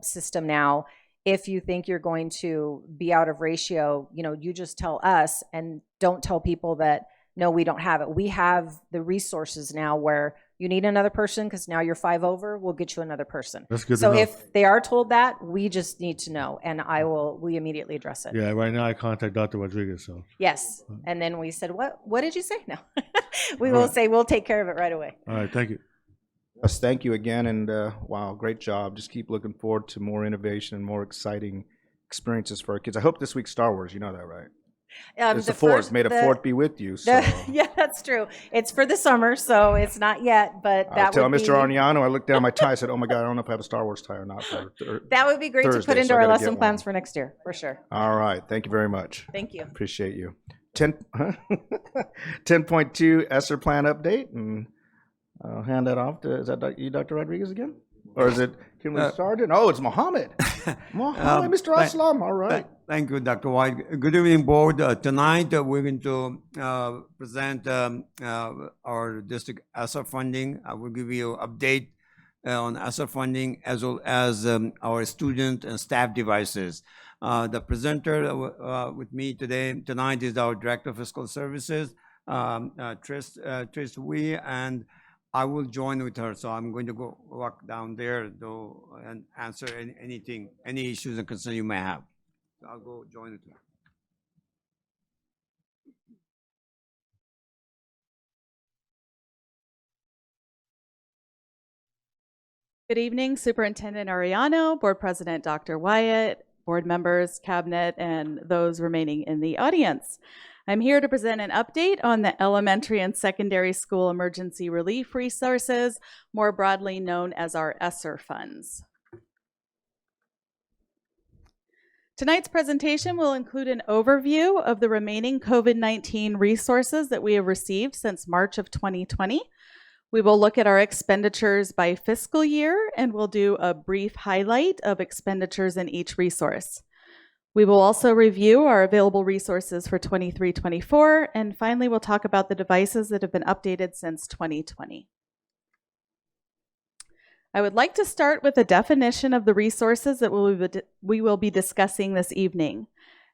system now. If you think you're going to be out of ratio, you just tell us, and don't tell people that, no, we don't have it. We have the resources now where you need another person because now you're 5 over, we'll get you another person. That's good So to know. if they are told that, we just need to know, and we immediately address it. Yeah, right now I contact Dr. Rodriguez. So Yes. And then we said, what did you say? No. We All will right. say, we'll take care of it right away. All right, thank you. Yes, thank you again, and wow, great job. Just keep looking forward to more innovation and more exciting experiences for our kids. I hope this week's Star Wars, you know that, right? It's the 4th. May the 4th be with you. So. Yeah, that's true. It's for the summer, so it's not yet, but I that was telling would Mr. be, Arniano, I looked down at my tie, I said, oh my God, I don't know if I have a Star Wars tie or not. that would be great to Thursday, put into so I our gotta get lesson one. plans for next year, for sure. All right, thank you very much. Thank you. Appreciate you. 10.2 ESSER plan update, and I'll hand that off to, is that you, Dr. Rodriguez, again? Or is it, can we start it? Oh, it's Mohammed. Mohammed, Mr. Aslam, all right. Thank you, Dr. White. Good evening, board. Tonight, we're going to present our district ESSER funding. I will give you an update on ESSER funding, as well as our student and staff devices. The presenter with me tonight is our Director of Fiscal Services, Trish Wee, and I will join with her. So I'm going to go walk down there and answer any issues and concerns you may have. So I'll go join with her. Good evening, Superintendent Ariano, Board President Dr. Wyatt, board members, cabinet, and those remaining in the audience. I'm here to present an update on the elementary and secondary school emergency relief resources, more broadly known as our ESSER funds. Tonight's presentation will include an overview of the remaining COVID-19 resources that we have received since March of 2020. We will look at our expenditures by fiscal year, and we'll do a brief highlight of expenditures in each resource. We will also review our available resources for 23-24, and finally we'll talk about the devices that have been updated since 2020. I would like to start with a definition of the resources that we will be discussing this evening.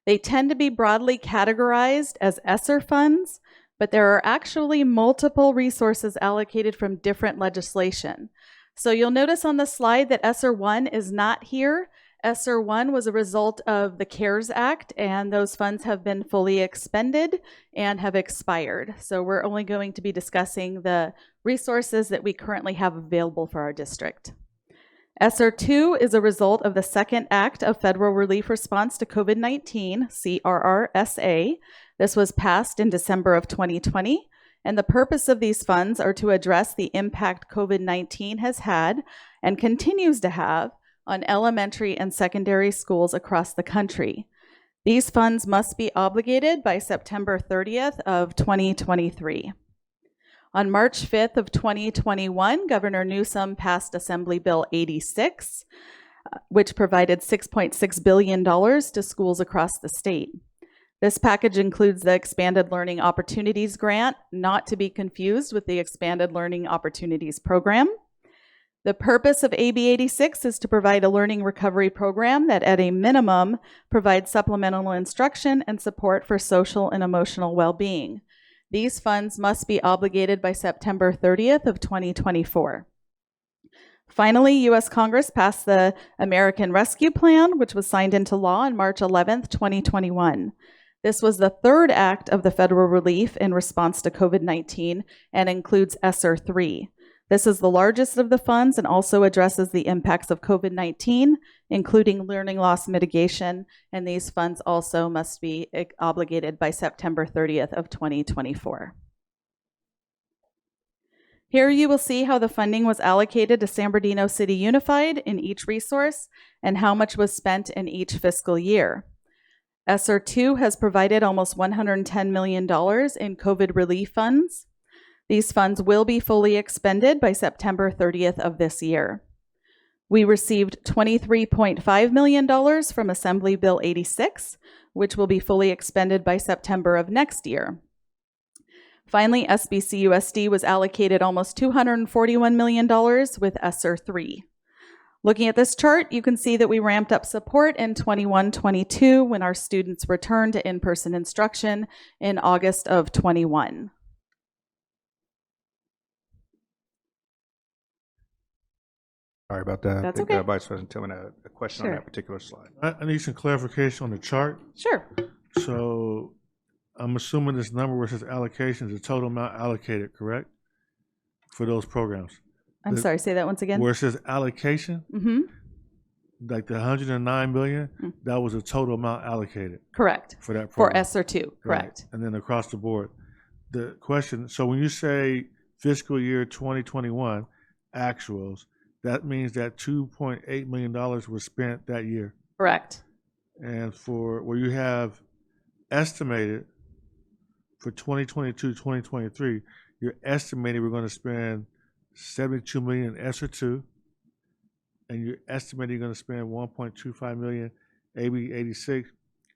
They tend to be broadly categorized as ESSER funds, but there are actually multiple resources allocated from different legislation. So you'll notice on the slide that ESSER 1 is not here. ESSER 1 was a result of the CARES Act, and those funds have been fully expended and have expired. So we're only going to be discussing the resources that we currently have available for our district. ESSER 2 is a result of the Second Act of Federal Relief Response to COVID-19, CRRSA. This was passed in December of 2020, and the purpose of these funds are to address the impact COVID-19 has had and continues to have on elementary and secondary schools across the country. These funds must be obligated by September 30th of 2023. On March 5th of 2021, Governor Newsom passed Assembly Bill 86, which provided $6.6 billion to schools across the state. This package includes the Expanded Learning Opportunities Grant, not to be confused with the Expanded Learning Opportunities Program. The purpose of AB 86 is to provide a learning recovery program that at a minimum provides supplemental instruction and support for social and emotional well-being. These funds must be obligated by September 30th of 2024. Finally, U.S. Congress passed the American Rescue Plan, which was signed into law on March 11th, 2021. This was the third act of the federal relief in response to COVID-19 and includes ESSER 3. This is the largest of the funds and also addresses the impacts of COVID-19, including learning loss mitigation, and these funds also must be obligated by September 30th of 2024. Here you will see how the funding was allocated to San Bernardino City Unified in each resource and how much was spent in each fiscal year. ESSER 2 has provided almost $110 million in COVID relief funds. These funds will be fully expended by September 30th of this year. We received $23.5 million from Assembly Bill 86, which will be fully expended by September of next year. Finally, SBCUSD was allocated almost $241 million with ESSER 3. Looking at this chart, you can see that we ramped up support in 21-22 when our students returned to in-person instruction in August of 21. Sorry about that. That's I think okay. Vice President Tillman had a question on Sure. that particular slide. I need some clarification on the chart. Sure. So I'm assuming this number where it says allocation is the total amount allocated, correct? For those programs. I'm sorry, say that once again. Where it says allocation, Mm-hmm. like the 109 billion, that was the total amount allocated. Correct. For that For program. ESSER 2, correct. Right. And then across the board. The question, so when you say fiscal year 2021 actuals, that means that $2.8 million was spent that year. Correct. And for where you have estimated for 2022, 2023, you're estimating we're going to spend 72 million in ESSER 2, and you're estimating you're going to spend 1.25 million AB 86,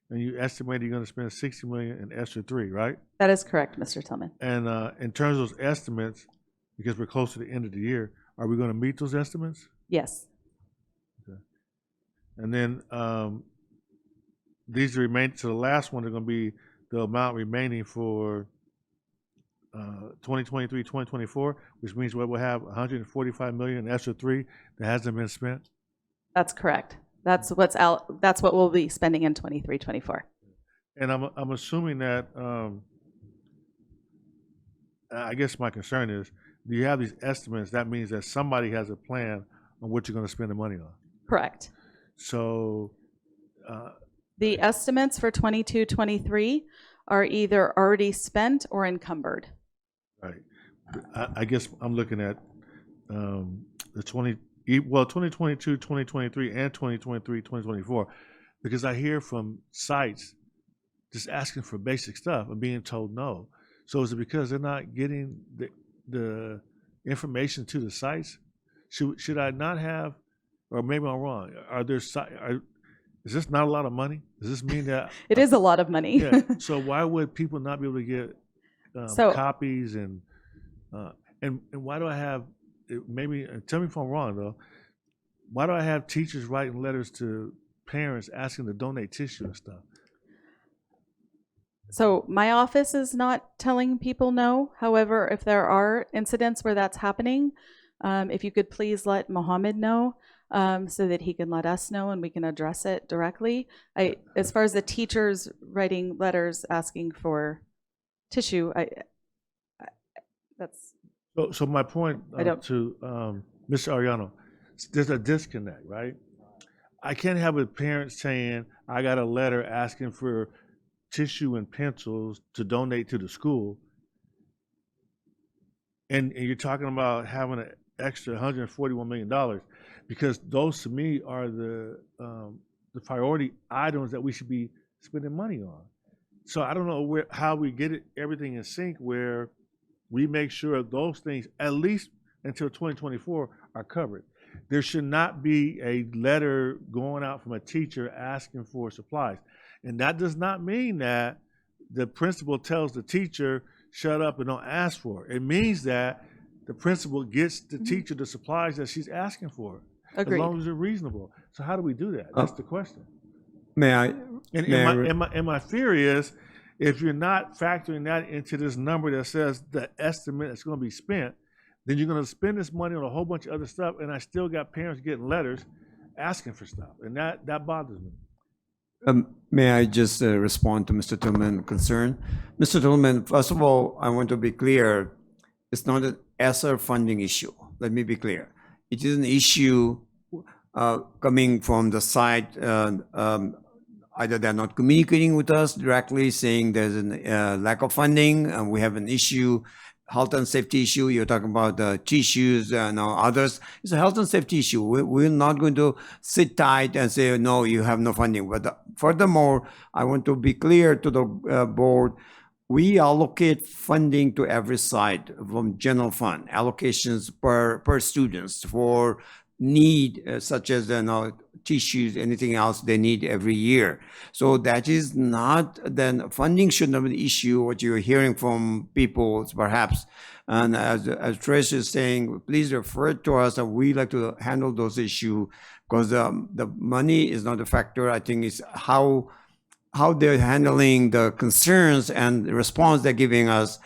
and you estimate you're going to spend 60 million in ESSER 3, right? That is correct, Mr. Tillman. And in terms of those estimates, because we're close to the end of the year, are we going to meet those estimates? Yes. Okay. And then these remain, so the last one are going to be the amount remaining for 2023, 2024, which means we will have 145 million in ESSER 3 that hasn't been spent. That's correct. That's what we'll be spending in 23-24. And I'm assuming that, I guess my concern is, do you have these estimates? That means that somebody has a plan on what you're going to spend the money on. Correct. So the estimates for 22-23 are either already spent or encumbered. right, I guess I'm looking at the 2022, 2023, and 2023, 2024, because I hear from sites just asking for basic stuff and being told no. So is it because they're not getting the information to the sites? Should I not have, or maybe I'm wrong? Is this not a lot of money? Does this mean that It is a lot of money. Yeah. So why would people not be able to get copies and why do I have maybe? Tell me if I'm wrong though. Why do I have teachers writing letters to parents asking to donate tissue and stuff? So my office is not telling people no. However, if there are incidents where that's happening, if you could please let Mohammed know so that he can let us know and we can address it directly. As far as the teachers writing letters asking for tissue, that's. So my point to Mr. Ariano, there's a disconnect, right? I can't have a parent saying, I got a letter asking for tissue and pencils to donate to the school, and you're talking about having an extra $141 million, because those to me are the priority items that we should be spending money on. So I don't know how we get everything in sync where we make sure those things, at least until 2024, are covered. There should not be a letter going out from a teacher asking for supplies. And that does not mean that the principal tells the teacher, shut up and don't ask for it. It means that the principal gets the teacher the supplies that she's asking for, Agreed. as long as they're reasonable. So how do we do that? That's the question. May I? And my fear is, if you're not factoring that into this number that says the estimate that's going to be spent, then you're going to spend this money on a whole bunch of other stuff, and I still got parents getting letters asking for stuff, and that bothers me. May I just respond to Mr. Tillman's concern? Mr. Tillman, first of all, I want to be clear. It's not an ESSER funding issue. Let me be clear. It is an issue coming from the side. Either they're not communicating with us directly, saying there's a lack of funding, and we have an issue, health and safety issue. You're talking about tissues and others. It's a health and safety issue. We're not going to sit tight and say, no, you have no funding. But furthermore, I want to be clear to the board. We allocate funding to every site from general fund, allocations per students for need, such as tissues, anything else they need every year. So that is not, then funding should not be an issue, what you're hearing from people perhaps. And as Trish is saying, please refer to us, and we like to handle those issues, because the money is not a factor. I think it's how they're handling the concerns and the response they're giving us,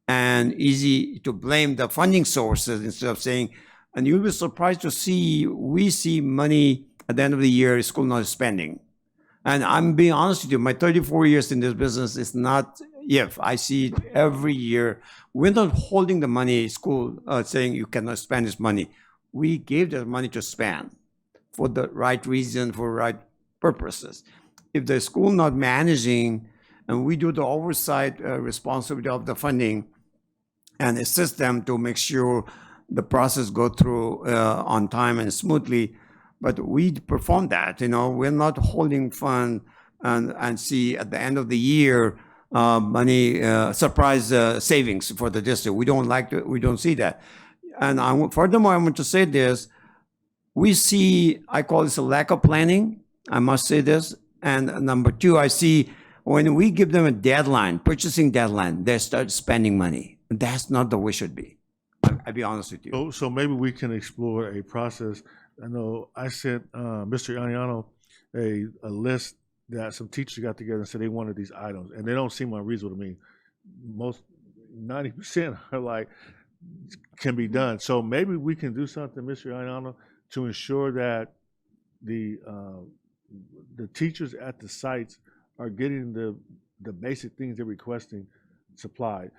and easy to blame the funding sources instead of saying, and you'll be surprised to see, we see money at the end of the year, school not spending. And I'm being honest with you, my 34 years in this business is not if. I see it every year. We're not holding the money, school saying you cannot spend this money. We gave that money to spend for the right reason, for right purposes. If the school not managing, and we do the oversight responsibility of the funding and assist them to make sure the process go through on time and smoothly, but we perform that. We're not holding fund and see at the end of the year money surprise savings for the district. We don't see that. And furthermore, I want to say this: we see, I call this a lack of planning. I must say this. And number two, I see when we give them a deadline, purchasing deadline, they start spending money. That's not the way it should be. I'll be honest with you. So maybe we can explore a process. I know I sent Mr. Ariano a list that some teachers got together and said they wanted these items, and they don't seem unreasonable to me. Most 90% are like, can be done. So maybe we can do something, Mr. Ariano, to ensure that the teachers at the sites are getting the basic things they're requesting supplied.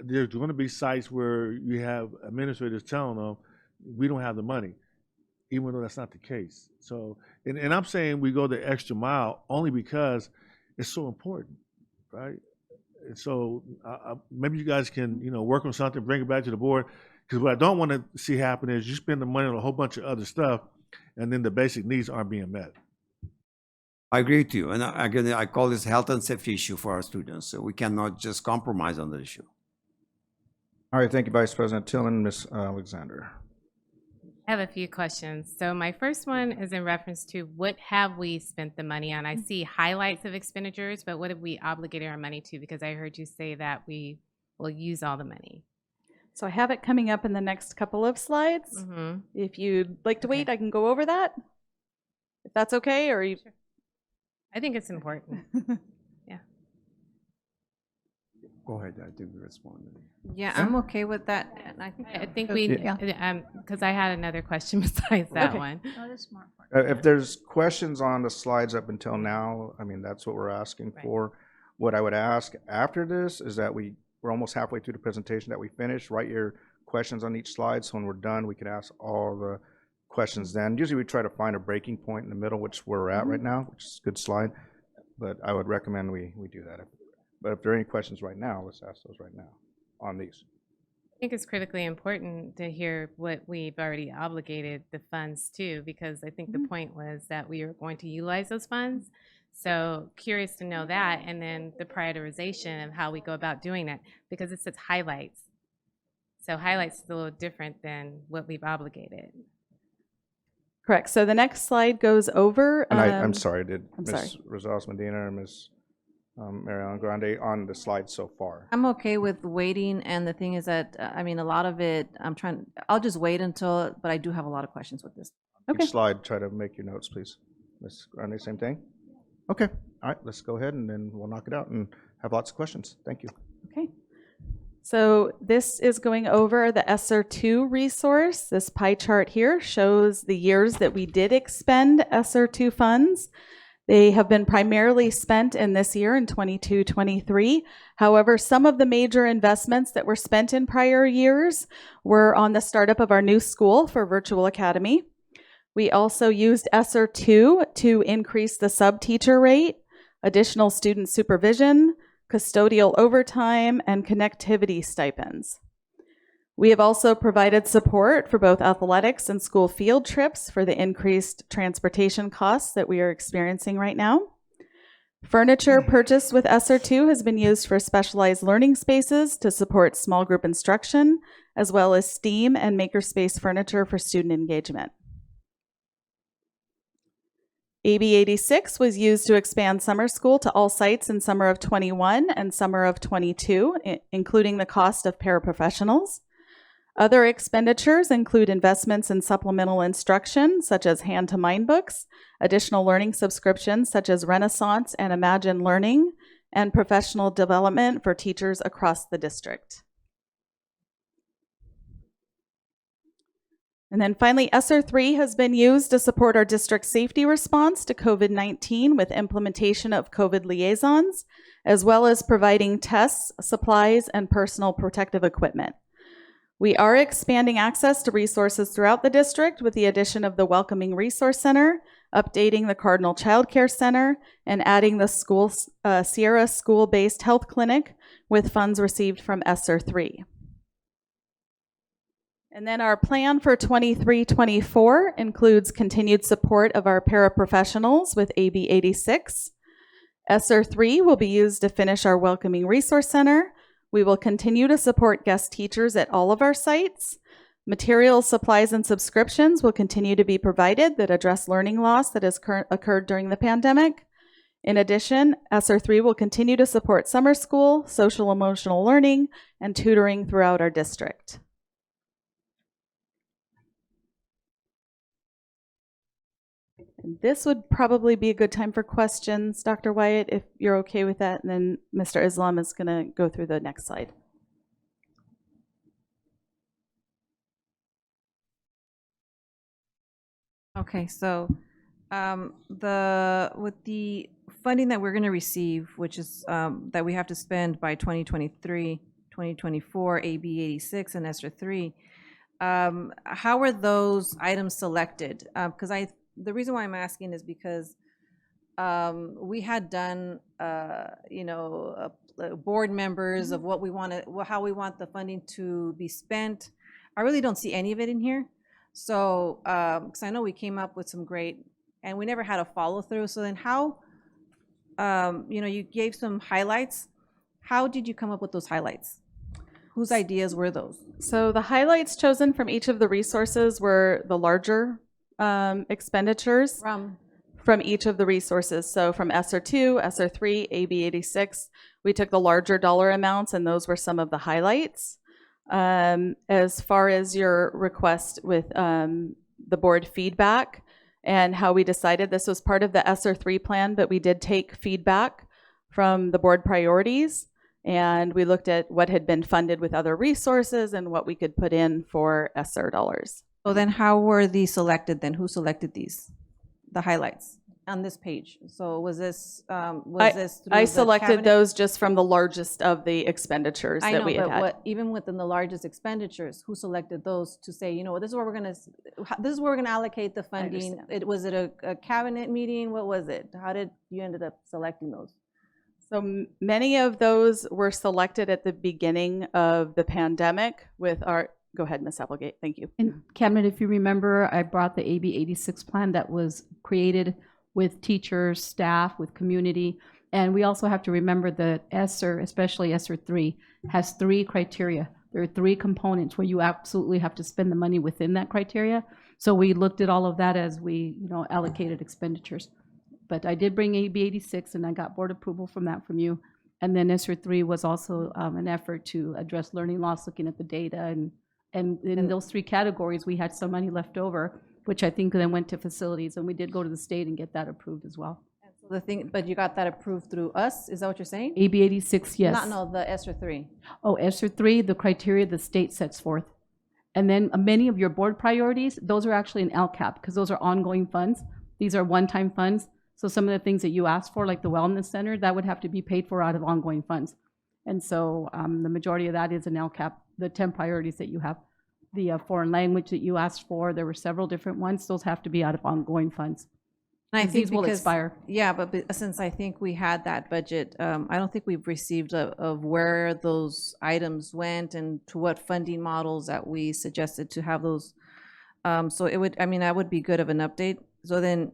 There's going to be sites where you have administrators telling them, we don't have the money, even though that's not the case. So, and I'm saying we go the extra mile only because it's so important, right? And so maybe you guys can, work on something, bring it back to the board, because what I don't want to see happen is you spend the money on a whole bunch of other stuff, and then the basic needs aren't being met. I agree with you. And again, I call this health and safety issue for our students. So we cannot just compromise on the issue. All right, thank you, Vice President Tillman. Ms. Alexander. I have a few questions. So my first one is in reference to what have we spent the money on? I see highlights of expenditures, but what have we obligated our money to? Because I heard you say that we will use all the money. So I have it coming up in the next couple of slides. Mm-hmm. If you'd like to wait, I can go over that. If that's okay, or you... Sure. I think it's important. Yeah. Go ahead. I think we responded. Yeah, I'm okay with that. And I think we, because I had another question besides that one. Oh, that's smart part. If there's questions on the slides up until now, that's what we're asking for. What I would ask after this is that we're almost halfway through the presentation, that we finish, write your questions on each slide. So when we're done, we can ask all the questions then. Usually we try to find a breaking point in the middle, which we're at right now, which is a good slide. But I would recommend we do that. But if there are any questions right now, let's ask those right now on these. I think it's critically important to hear what we've already obligated the funds to, because I think the point was that we were going to utilize those funds. So curious to know that, and then the prioritization of how we go about doing it, because it says highlights. So highlights is a little different than what we've obligated. Correct. So the next slide goes over. And I'm sorry, did I'm Ms. sorry. Rosales Medina or Ms. Mariana Grande, on the slide so far. I'm okay with waiting, and the thing is that, I mean, a lot of it, I'll just wait until, but I do have a lot of questions with this. Each slide, try to make your notes, please. Ms. Grande, same thing? Okay, all right, let's go ahead and then we'll knock it out and have lots of questions. Thank you. Okay. So this is going over the ESSER 2 resource. This pie chart here shows the years that we did expend ESSER 2 funds. They have been primarily spent in this year in 22-23. However, some of the major investments that were spent in prior years were on the startup of our new school for Virtual Academy. We also used ESSER 2 to increase the sub-teacher rate, additional student supervision, custodial overtime, and connectivity stipends. We have also provided support for both athletics and school field trips for the increased transportation costs that we are experiencing right now. Furniture purchased with ESSER 2 has been used for specialized learning spaces to support small group instruction, as well as STEAM and makerspace furniture for student engagement. AB 86 was used to expand summer school to all sites in summer of 21 and summer of 22, including the cost of paraprofessionals. Other expenditures include investments in supplemental instruction, such as hand-to-mind books, additional learning subscriptions, such as Renaissance and Imagine Learning, and professional development for teachers across the district. And then finally, ESSER 3 has been used to support our district safety response to COVID-19 with implementation of COVID liaisons, as well as providing tests, supplies, and personal protective equipment. We are expanding access to resources throughout the district with the addition of the Welcoming Resource Center, updating the Cardinal Child Care Center, and adding the Sierra School-Based Health Clinic with funds received from ESSER 3. And then our plan for 23-24 includes continued support of our paraprofessionals with AB 86. ESSER 3 will be used to finish our Welcoming Resource Center. We will continue to support guest teachers at all of our sites. Materials, supplies, and subscriptions will continue to be provided that address learning loss that has occurred during the pandemic. In addition, ESSER 3 will continue to support summer school, social emotional learning, and tutoring throughout our district. And this would probably be a good time for questions, Dr. Wyatt, if you're okay with that. And then Mr. Islam is going to go through the next slide. Okay, so with the funding that we're going to receive, which is that we have to spend by 2023, 2024, AB 86 and ESSER 3, how are those items selected? Because the reason why I'm asking is because we had done, board members of what we want to, how we want the funding to be spent. I really don't see any of it in here. So, because I know we came up with some great, and we never had a follow through. So then how, you gave some highlights. How did you come up with those highlights? Whose ideas were those? So the highlights chosen from each of the resources were the larger expenditures from each of the resources. So from ESSER 2, ESSER 3, AB 86, we took the larger dollar amounts, and those were some of the highlights. As far as your request with the board feedback and how we decided, this was part of the ESSER 3 plan, but we did take feedback from the board priorities, and we looked at what had been funded with other resources and what we could put in for ESSER dollars. So then how were these selected then? Who selected these? The highlights on this page. So was this I selected those just from the largest of the expenditures that we had. But even within the largest expenditures, who selected those to say, this is where we're gonna allocate the funding? Was it a cabinet meeting? What was it? How did you ended up selecting those? So many of those were selected at the beginning of the pandemic with our. Go ahead, Ms. Applegate. Thank you. And Cabinet, if you remember, I brought the AB 86 plan that was created with teachers, staff, with community. And we also have to remember that ESSER, especially ESSER 3, has 3 criteria. There are 3 components where you absolutely have to spend the money within that criteria. So we looked at all of that as we, allocated expenditures. But I did bring AB 86, and I got board approval from that from you. And then ESSER 3 was also an effort to address learning loss, looking at the data. And in those three categories, we had some money left over, which I think then went to facilities. And we did go to the state and get that approved as well. So the thing, but you got that approved through us? Is that what you're saying? AB 86, yes. Not, no, the ESSER 3. Oh, ESSER 3, the criteria the state sets forth. And then many of your board priorities, those are actually an LCAP because those are ongoing funds. These are one-time funds. So some of the things that you asked for, like the wellness center, that would have to be paid for out of ongoing funds. And so the majority of that is an LCAP, the 10 priorities that you have. The foreign language that you asked for, there were several different ones. Those have to be out of ongoing funds. And I think these will because, expire. Yeah, but since I think we had that budget, I don't think we've received of where those items went and to what funding models that we suggested to have those. So it would, I mean, that would be good of an update. So then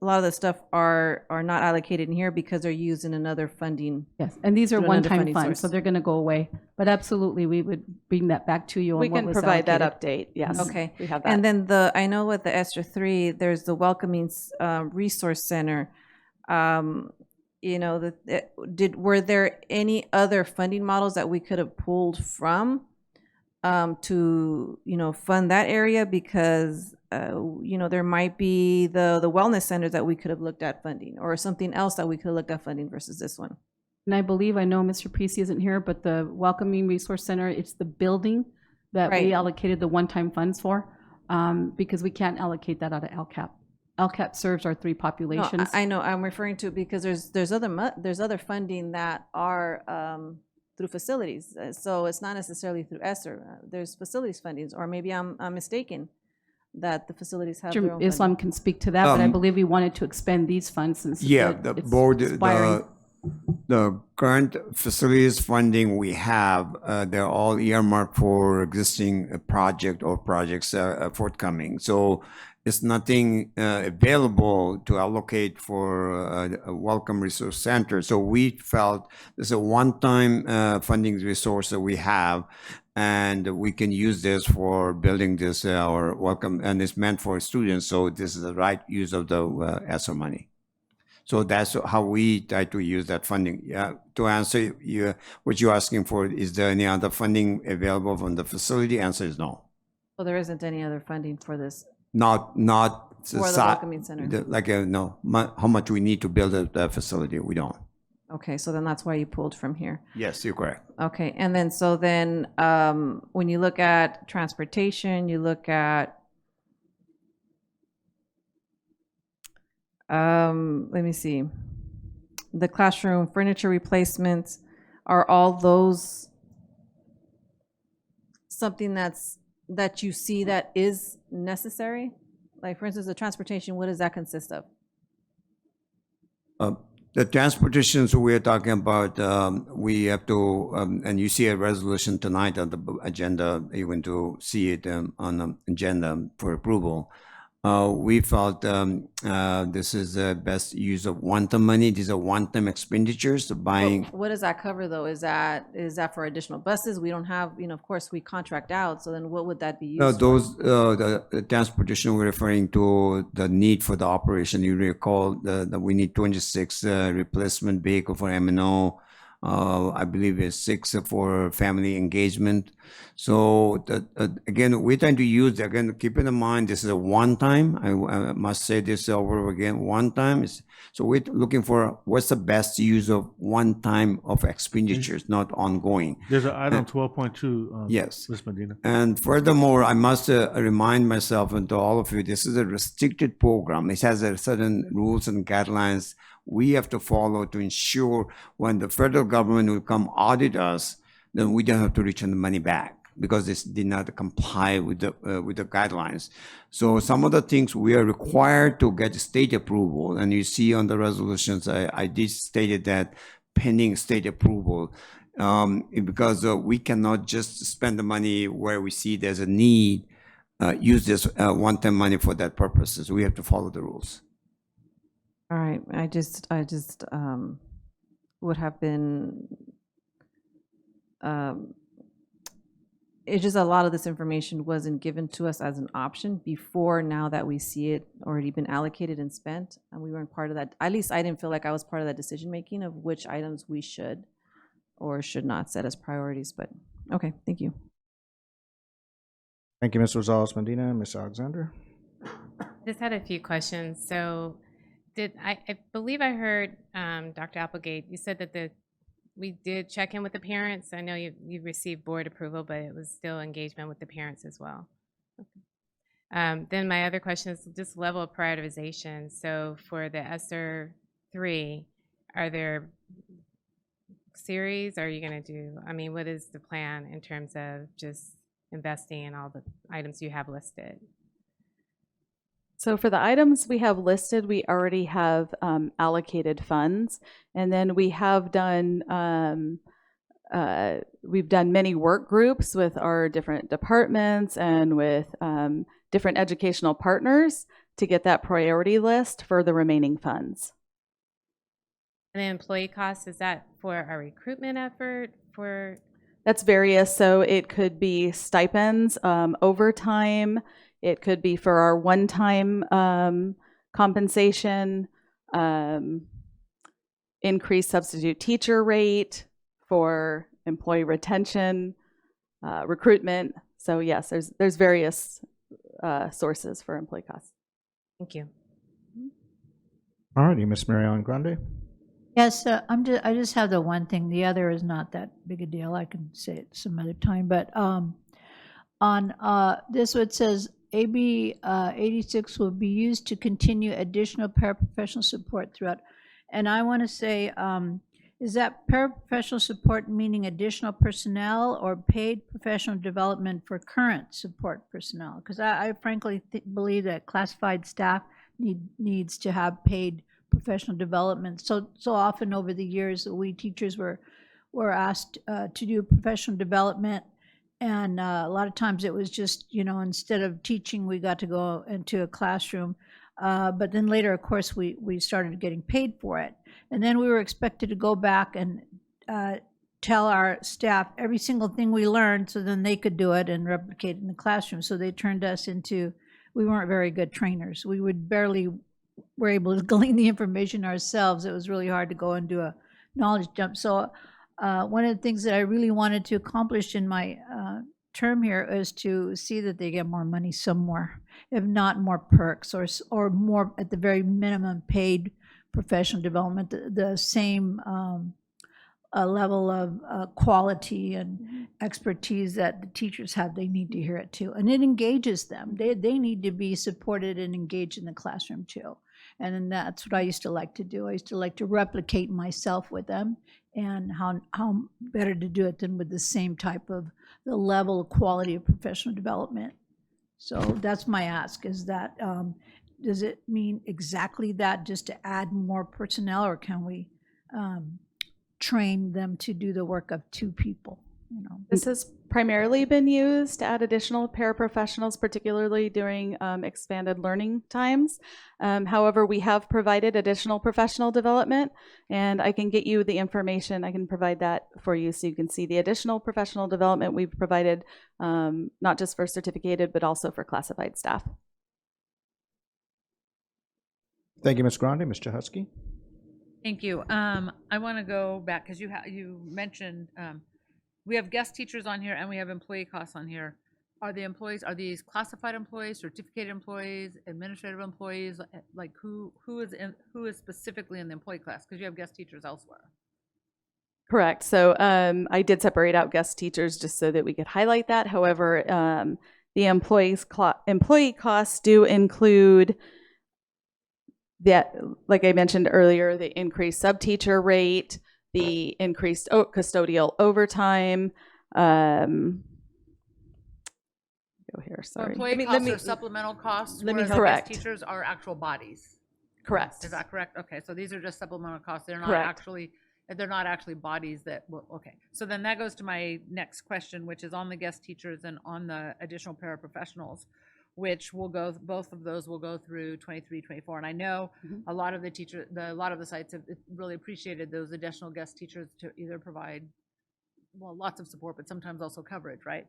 a lot of the stuff are not allocated in here because they're used in another funding. Yes, and these are through another one-time funding funds, source. so they're going to go away. But absolutely, we would bring that back to you on We what can was provide that allocated. update, yes. Okay. We have that. And then I know with the ESSER 3, there's the Welcoming Resource Center. You know, were there any other funding models that we could have pulled from to, you know, fund that area? Because, you know, there might be the wellness centers that we could have looked at funding or something else that we could have looked at funding versus this one. And I believe, I know Mr. Precy isn't here, but the Welcoming Resource Center, it's the building that Right. we allocated the one-time funds for, because we can't allocate that out of LCAP. LCAP serves our three No, populations. I know, I'm referring to because there's other funding that are through facilities. So it's not necessarily through ESSER. There's facilities fundings, or maybe I'm mistaken that the facilities have their own Islam funding. can speak to that, but I Um, believe we wanted to expend these funds since Yeah, it- the it's board, expiring. the current facilities funding we have, they're all earmarked for existing project or projects forthcoming. So it's nothing available to allocate for a Welcome Resource Center. So we felt this is a one-time funding resource that we have, and we can use this for building this our welcome, and it's meant for students. So this is the right use of the ESSER money. So that's how we try to use that funding. Yeah, to answer you, what you're asking for, is there any other funding available from the facility? Answer is no. So there isn't any other funding for this, Not for the Welcoming Center. like no, how much we need to build the facility, we don't. Okay, so then that's why you pulled from here. Yes, you're correct. Okay, and then, so then, when you look at transportation, you look at, let me see, the classroom furniture replacements, are all those something that you see that is necessary? Like, for instance, the transportation, what does that consist of? The transportations we're talking about, we have to, and you see a resolution tonight on the agenda, you're going to see it on the agenda for approval. We felt this is the best use of one-time money. These are one-time expenditures, buying. What does that cover, though? Is that for additional buses? We don't have, you know, of course, we contract out, so then what would that be used No, for? those, the transportation, we're referring to the need for the operation. You recall that we need 26 replacement vehicle for M&O. I believe it's 6 for family engagement. So again, we're trying to use, again, keeping in mind, this is a one-time. I must say this over again, one time. So we're looking for what's the best use of one time of expenditures, not ongoing. There's an item 12.2. Yes. Ms. Medina. And furthermore, I must remind myself and to all of you, this is a restricted program. It has a certain rules and guidelines we have to follow to ensure when the federal government will come audit us, then we don't have to return the money back because this did not comply with the guidelines. So some of the things we are required to get state approval, and you see on the resolutions, I did stated that pending state approval, because we cannot just spend the money where we see there's a need, use this one-time money for that purposes. We have to follow the rules. All right, I just would have been it's just a lot of this information wasn't given to us as an option before. Now that we see it already been allocated and spent, and we weren't part of that. At least I didn't feel like I was part of that decision making of which items we should or should not set as priorities. But okay, thank you. Thank you, Ms. Rosales-Medina. Ms. Alexander? Just had a few questions. So I believe I heard Dr. Applegate, you said that we did check in with the parents. I know you received board approval, but it was still engagement with the parents as well. Okay. Then my other question is just level of prioritization. So for the ESSER 3, are there series? Are you going to do, I mean, what is the plan in terms of just investing in all the items you have listed? So for the items we have listed, we already have allocated funds, and then we have done we've done many work groups with our different departments and with different educational partners to get that priority list for the remaining funds. And the employee costs, is that for a recruitment effort? That's various. So it could be stipends, overtime. It could be for our one-time compensation, increased substitute teacher rate, for employee retention, recruitment. So yes, there's various sources for employee costs. Thank you. All righty, Ms. Marion Grande. Yes, I just have the one thing. The other is not that big a deal. I can say it some other time. But on this, what says AB 86 will be used to continue additional paraprofessional support throughout. And I want to say, is that paraprofessional support meaning additional personnel or paid professional development for current support personnel? Because I frankly believe that classified staff needs to have paid professional development. So often over the years, we teachers were asked to do professional development, and a lot of times it was just, instead of teaching, we got to go into a classroom. But then later, of course, we started getting paid for it. And then we were expected to go back and tell our staff every single thing we learned so then they could do it and replicate it in the classroom. So they turned us into, we weren't very good trainers. We would barely were able to glean the information ourselves. It was really hard to go and do a knowledge jump. So one of the things that I really wanted to accomplish in my term here is to see that they get more money somewhere, if not more perks or more, at the very minimum, paid professional development, the same level of quality and expertise that the teachers have. They need to hear it too, and it engages them. They need to be supported and engaged in the classroom too. And then that's what I used to like to do. I used to like to replicate myself with them, and how better to do it than with the same type of the level of quality of professional development. So that's my ask, is that does it mean exactly that, just to add more personnel, or can we train them to do the work of two people? This has primarily been used to add additional paraprofessionals, particularly during expanded learning times. However, we have provided additional professional development, and I can get you the information. I can provide that for you so you can see the additional professional development we've provided, not just for certificated, but also for classified staff. Thank you, Ms. Grande. Ms. Chahusky. Thank you. I want to go back because you mentioned we have guest teachers on here and we have employee costs on here. Are these classified employees, certificated employees, administrative employees? Like who is specifically in the employee class? Because you have guest teachers elsewhere. Correct. So I did separate out guest teachers just so that we could highlight that. However, the employee costs do include that, like I mentioned earlier, the increased sub-teacher rate, the increased custodial overtime. Go here, sorry. So employee costs are supplemental costs, whereas correct. guest teachers are actual bodies. Correct. Is that correct? Okay, so these are just supplemental costs. They're not Correct. they're not actually bodies that will, okay. So then that goes to my next question, which is on the guest teachers and on the additional paraprofessionals, which will go, both of those will go through 23, 24. And I know a lot of the sites have really appreciated those additional guest teachers to either provide, well, lots of support, but sometimes also coverage, right?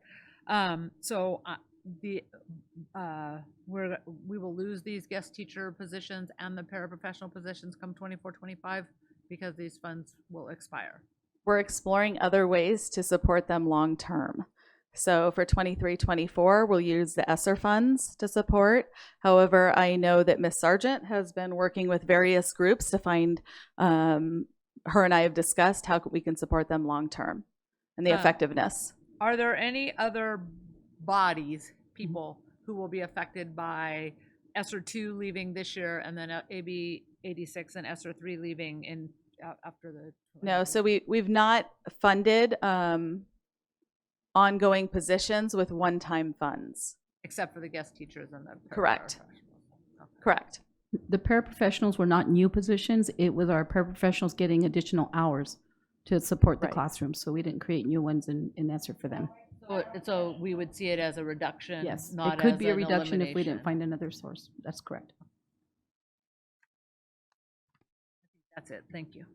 We will lose these guest teacher positions and the paraprofessional positions come 24-25 because these funds will expire. We're exploring other ways to support them long term. So for 23-24, we'll use the ESSER funds to support. However, I know that Ms. Sargent has been working with various groups to find, her and I have discussed how we can support them long term and the effectiveness. Are there any other bodies, people who will be affected by ESSER 2 leaving this year and then AB 86 and ESSER 3 leaving in after the? No, so we've not funded ongoing positions with one-time funds. Except for the guest teachers and the Correct. Okay. Correct. The paraprofessionals were not new positions. It was our paraprofessionals getting additional hours to support the classroom. So we didn't create new ones in ESSER for them. So we would see it as a reduction, Yes, not it could as be a an reduction if we elimination. didn't find another source. That's correct. That's it. Thank you.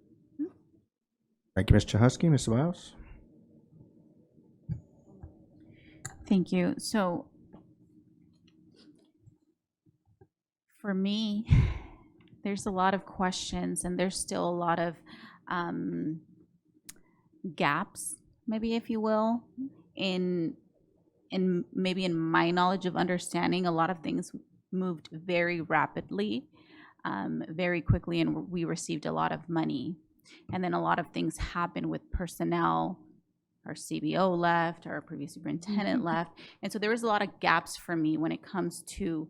Thank you, Ms. Chahusky. Ms. Wiles? Thank you. So for me, there's a lot of questions and there's still a lot of gaps, maybe if you will, in maybe in my knowledge of understanding. A lot of things moved very rapidly, very quickly, and we received a lot of money. And then a lot of things happened with personnel. Our CBO left, our previous superintendent left. And so there was a lot of gaps for me when it comes to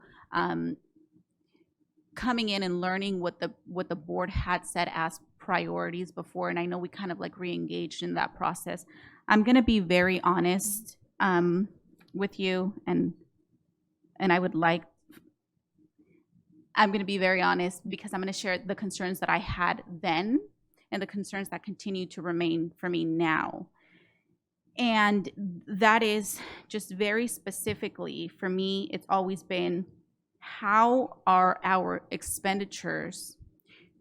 coming in and learning what the board had set as priorities before. And I know we kind of like re-engaged in that process. I'm gonna be very honest with you, and I would like, I'm gonna be very honest because I'm gonna share the concerns that I had then and the concerns that continue to remain for me now. And that is just very specifically for me, it's always been, how are our expenditures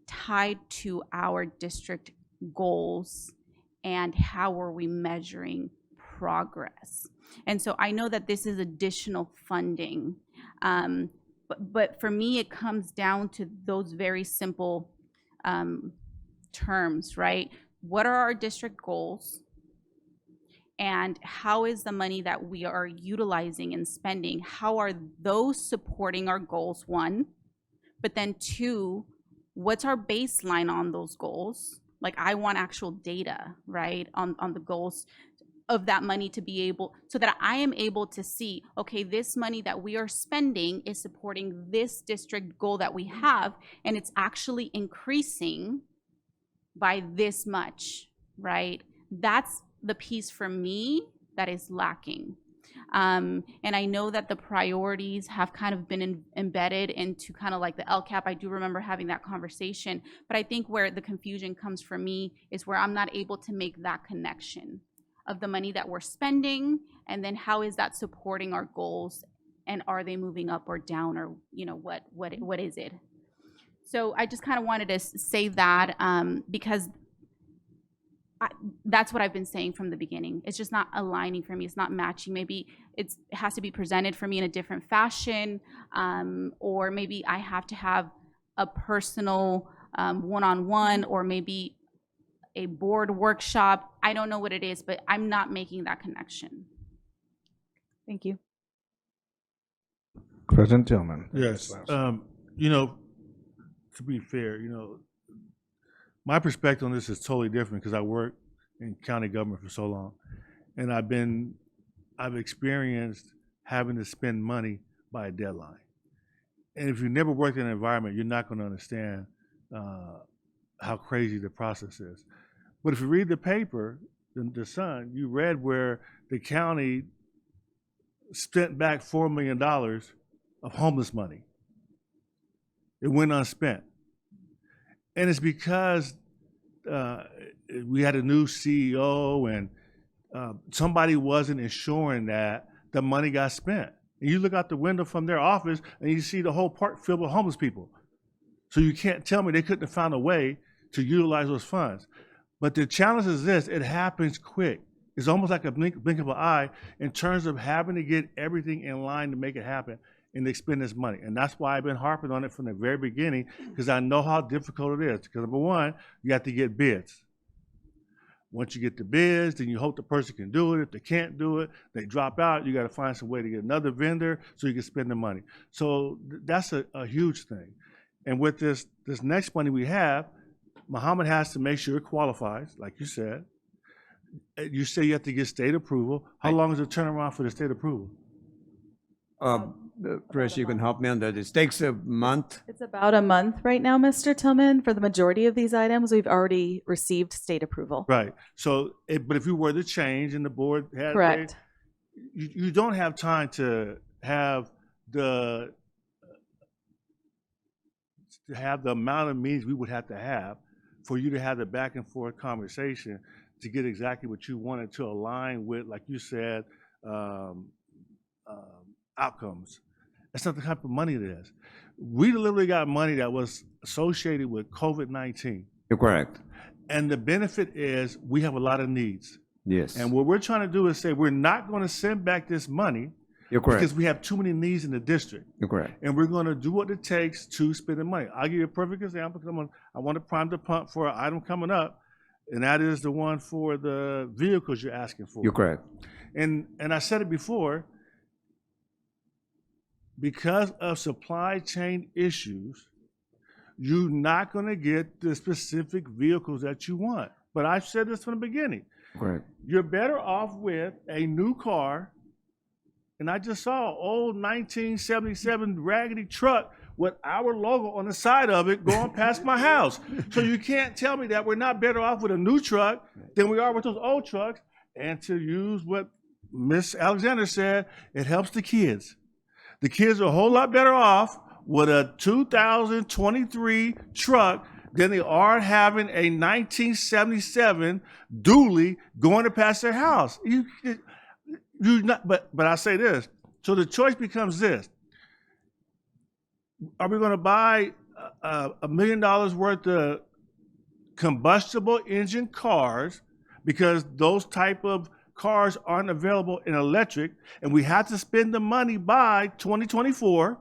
tied to our district goals and how are we measuring progress? And so I know that this is additional funding, but for me, it comes down to those very simple terms, right? What are our district goals? And how is the money that we are utilizing and spending, how are those supporting our goals, one? But then two, what's our baseline on those goals? Like, I want actual data, right, on the goals of that money to be able, so that I am able to see, okay, this money that we are spending is supporting this district goal that we have, and it's actually increasing by this much, right? That's the piece for me that is lacking. And I know that the priorities have kind of been embedded into kind of like the LCAP. I do remember having that conversation, but I think where the confusion comes for me is where I'm not able to make that connection of the money that we're spending, and then how is that supporting our goals, and are they moving up or down, or you know, what is it? So I just kind of wanted to say that because that's what I've been saying from the beginning. It's just not aligning for me. It's not matching. Maybe it has to be presented for me in a different fashion, or maybe I have to have a personal one-on-one, or maybe a board workshop. I don't know what it is, but I'm not making that connection. Thank you. President Tillman. Yes. You know, to be fair, you know, my perspective on this is totally different because I worked in county government for so long, and I've experienced having to spend money by a deadline. And if you've never worked in an environment, you're not going to understand how crazy the process is. But if you read the paper, the Sun, you read where the county spent back $4 million of homeless money. It went unspent. And it's because we had a new CEO and somebody wasn't ensuring that the money got spent. And you look out the window from their office and you see the whole park filled with homeless people. So you can't tell me they couldn't have found a way to utilize those funds. But the challenge is this: it happens quick. It's almost like a blink of an eye in terms of having to get everything in line to make it happen and to expend this money. And that's why I've been harping on it from the very beginning, because I know how difficult it is. Because number one, you have to get bids. Once you get the bids, then you hope the person can do it. If they can't do it, they drop out. You got to find some way to get another vendor so you can spend the money. So that's a huge thing. And with this next money we have, Muhammad has to make sure it qualifies, like you said. You say you have to get state approval. How long is the turnaround for the state approval? Chris, you can help me on that. It takes a month. It's about a month right now, Mr. Tillman. For the majority of these items, we've already received state approval. Right. So, but if you were to change and the board had, Correct. You don't have time to have the amount of meetings we would have to have for you to have the back and forth conversation to get exactly what you wanted to align with, like you said, outcomes. That's not the type of money it is. We literally got money that was associated with COVID-19. You're correct. And the benefit is we have a lot of needs. Yes. And what we're trying to do is say we're not going to send back this money. You're correct. Because we have too many needs in the district. You're correct. And we're going to do what it takes to spend the money. I'll give you a perfect example because I want to prime the pump for an item coming up, and that is the one for the vehicles you're asking for. You're correct. And I said it before, because of supply chain issues, you're not going to get the specific vehicles that you want. But I've said this from the beginning. Correct. You're better off with a new car. And I just saw an old 1977 raggedy truck with our logo on the side of it going past my house. So you can't tell me that we're not better off with a new truck than we are with those old trucks. And to use what Miss Alexander said, it helps the kids. The kids are a whole lot better off with a 2023 truck than they are having a 1977 dually going to pass their house. But I say this. So the choice becomes this. Are we going to buy $1 million worth of combustible engine cars because those type of cars aren't available in electric and we have to spend the money by 2024?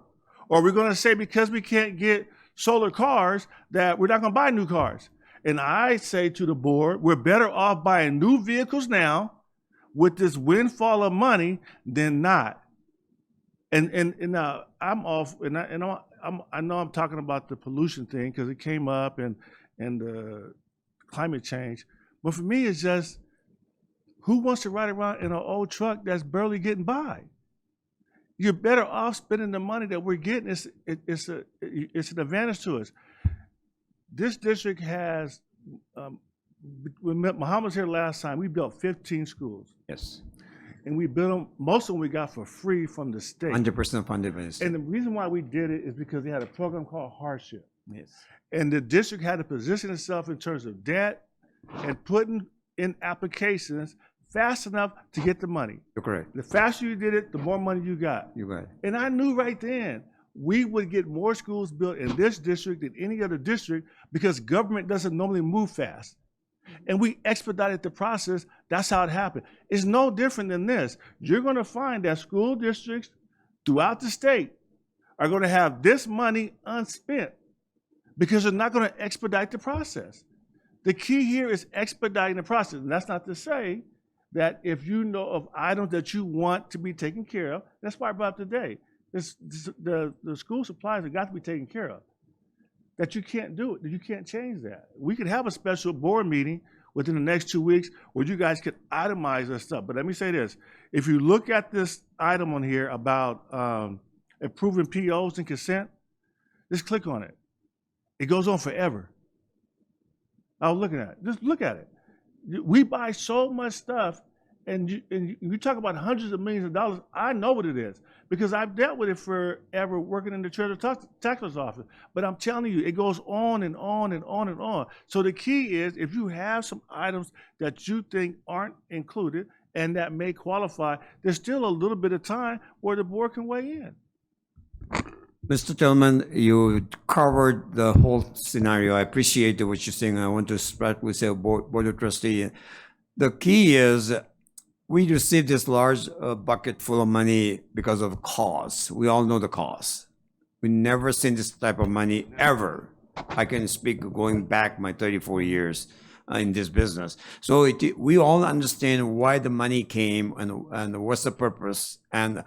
Or are we going to say because we can't get solar cars that we're not going to buy new cars? And I say to the board, we're better off buying new vehicles now with this windfall of money than not. And I'm off, and I know I'm talking about the pollution thing because it came up and climate change. But for me, it's just, who wants to ride around in an old truck that's barely getting by? You're better off spending the money that we're getting. It's an advantage to us. This district has, when Muhammad was here last time, we built 15 schools. Yes. And we built them, most of them we got for free from the state. 100% funded by the state. And the reason why we did it is because they had a program called Hardship. Yes. And the district had to position itself in terms of debt and putting in applications fast enough to get the money. You're correct. The faster you did it, the more money you got. You're right. And I knew right then we would get more schools built in this district than any other district because government doesn't normally move fast. And we expedited the process. That's how it happened. It's no different than this. You're going to find that school districts throughout the state are going to have this money unspent because they're not going to expedite the process. The key here is expediting the process. And that's not to say that if you know of items that you want to be taken care of, that's why I brought up today. The school supplies have got to be taken care of. That you can't do it, that you can't change that. We could have a special board meeting within the next 2 weeks where you guys could itemize this stuff. But let me say this. If you look at this item on here about approving POs and consent, just click on it. It goes on forever. I was looking at it. Just look at it. We buy so much stuff, and you talk about hundreds of millions of dollars. I know what it is because I've dealt with it forever working in the Treasury Taxer's office. But I'm telling you, it goes on and on and on and on. So the key is if you have some items that you think aren't included and that may qualify, there's still a little bit of time where the board can weigh in. Mr. Tillman, you covered the whole scenario. I appreciate what you're saying. I want to spread with the board of trustee. The key is we received this large bucket full of money because of costs. We all know the costs. We never seen this type of money ever. I can speak going back my 34 years in this business. So we all understand why the money came and what's the purpose. And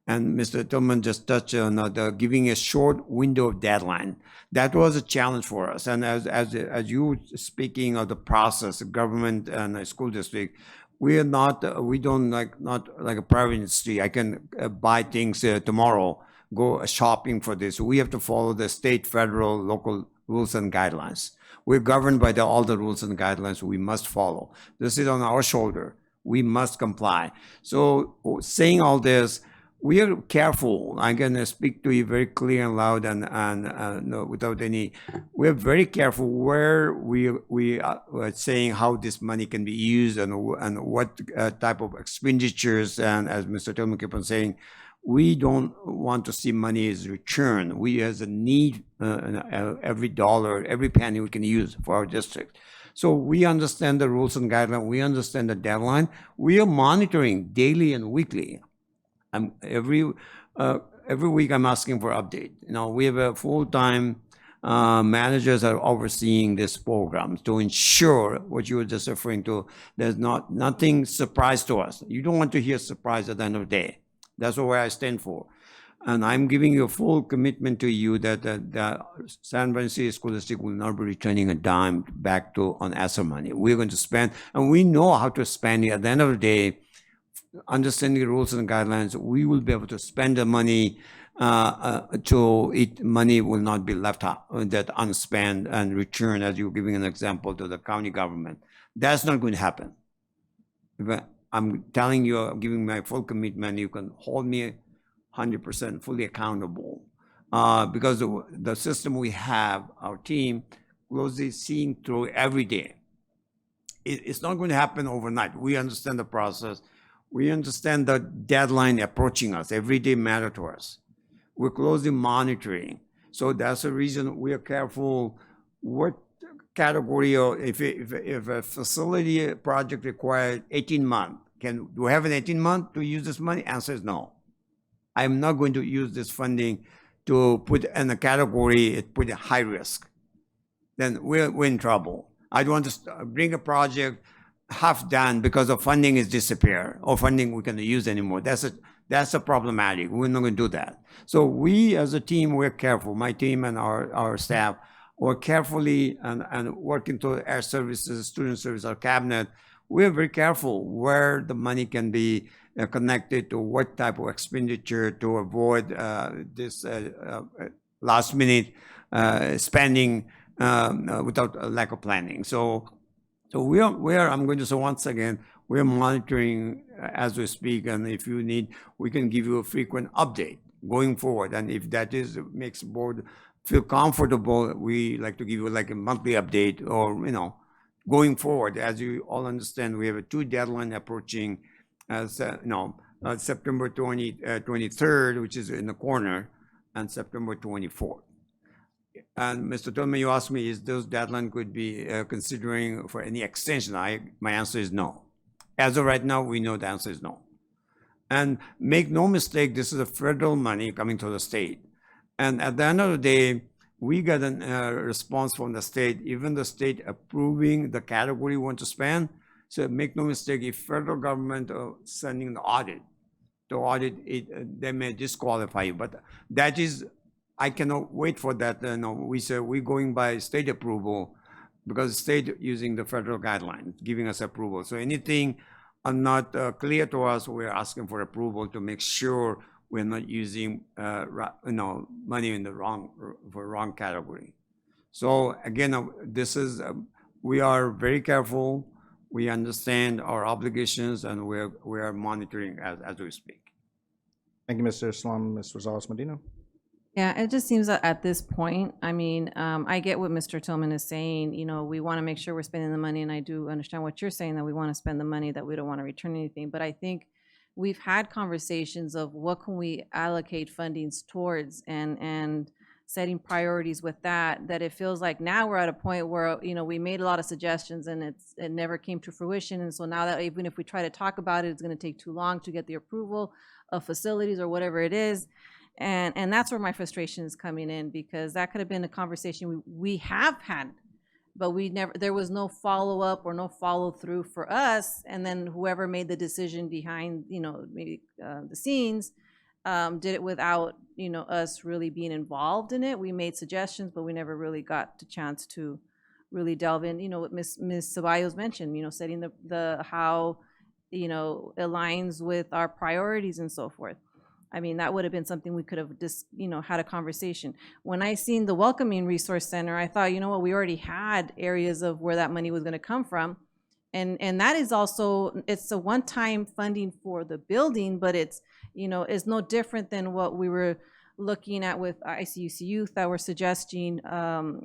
Mr. Tillman just touched on giving a short window of deadline. That was a challenge for us. And as you speaking of the process, government and a school district, we don't not like a private industry. I can buy things tomorrow, go shopping for this. We have to follow the state, federal, local rules and guidelines. We're governed by all the rules and guidelines we must follow. This is on our shoulder. We must comply. So saying all this, we are careful. I'm going to speak to you very clear and loud and no, without any, we're very careful where we are saying how this money can be used and what type of expenditures. And as Mr. Tillman kept on saying, we don't want to see money as return. We as a need every dollar, every penny we can use for our district. So we understand the rules and guidelines. We understand the deadline. We are monitoring daily and weekly. Every week I'm asking for update. You know, we have a full-time managers are overseeing this program to ensure what you were just referring to. There's nothing surprise to us. You don't want to hear surprise at the end of the day. That's what I stand for. And I'm giving you a full commitment to you that the San Francisco School District will not be returning a dime back on ESSER money. We're going to spend, and we know how to spend it. At the end of the day, understanding the rules and guidelines, we will be able to spend the money money will not be left out, that unspent and returned, as you're giving an example, to the county government. That's not going to happen. I'm telling you, I'm giving my full commitment. You can hold me 100% fully accountable because the system we have, our team, closely seeing through every day. It's not going to happen overnight. We understand the process. We understand the deadline approaching us. Every day matters to us. We're closely monitoring. So that's the reason we are careful what category, or if a facility project required 18 months, do we have an 18 month to use this money? Answer is no. I'm not going to use this funding to put in a category, put a high risk. Then we're in trouble. I don't want to bring a project half done because the funding is disappear or funding we can't use anymore. That's a problematic. We're not going to do that. So we as a team, we're careful. My team and our staff, we're carefully and working to our services, student service, our cabinet. We're very careful where the money can be connected to what type of expenditure to avoid this last minute spending without a lack of planning. So we are, I'm going to say once again, we're monitoring as we speak, and if you need, we can give you a frequent update going forward. And if that makes the board feel comfortable, we like to give you like a monthly update, or going forward. As you all understand, we have a 2 deadline approaching, as September 23rd, which is in the corner, and September 24th. And Mr. Tillman, you asked me, is those deadline could be considering for any extension? My answer is no. As of right now, we know the answer is no. And make no mistake, this is a federal money coming to the state. And at the end of the day, we got a response from the state, even the state approving the category we want to spend. So make no mistake, if federal government sending the audit, to audit it, they may disqualify you. But that is, I cannot wait for that. We say we're going by state approval because the state using the federal guidelines, giving us approval. So anything not clear to us, we're asking for approval to make sure we're not using money in the wrong category. So again, this is we are very careful. We understand our obligations, and we are monitoring as we speak. Thank you, Mr. Islam. Ms. Rosales Medina. Yeah, it just seems that at this point, I mean, I get what Mr. Tillman is saying. We want to make sure we're spending the money, and I do understand what you're saying, that we want to spend the money, that we don't want to return anything. But I think we've had conversations of what can we allocate fundings towards, and setting priorities with that, that it feels like now we're at a point where, you know, we made a lot of suggestions and it never came to fruition. And so now that even if we try to talk about it, it's going to take too long to get the approval of facilities or whatever it is. And that's where my frustration is coming in, because that could have been a conversation we have had, but there was no follow-up or no follow-through for us. And then whoever made the decision behind, you know, maybe the scenes, did it without, you know, us really being involved in it. We made suggestions, but we never really got the chance to really delve in, you know, what Ms. Ceballos mentioned, you know, setting the how, you know, aligns with our priorities and so forth. I mean, that would have been something we could have just, you know, had a conversation. When I seen the Welcoming Resource Center, I thought, you know what, we already had areas of where that money was going to come from. And that is also, it's a one-time funding for the building, but it's, you know, it's no different than what we were looking at with ICUC Youth that were suggesting,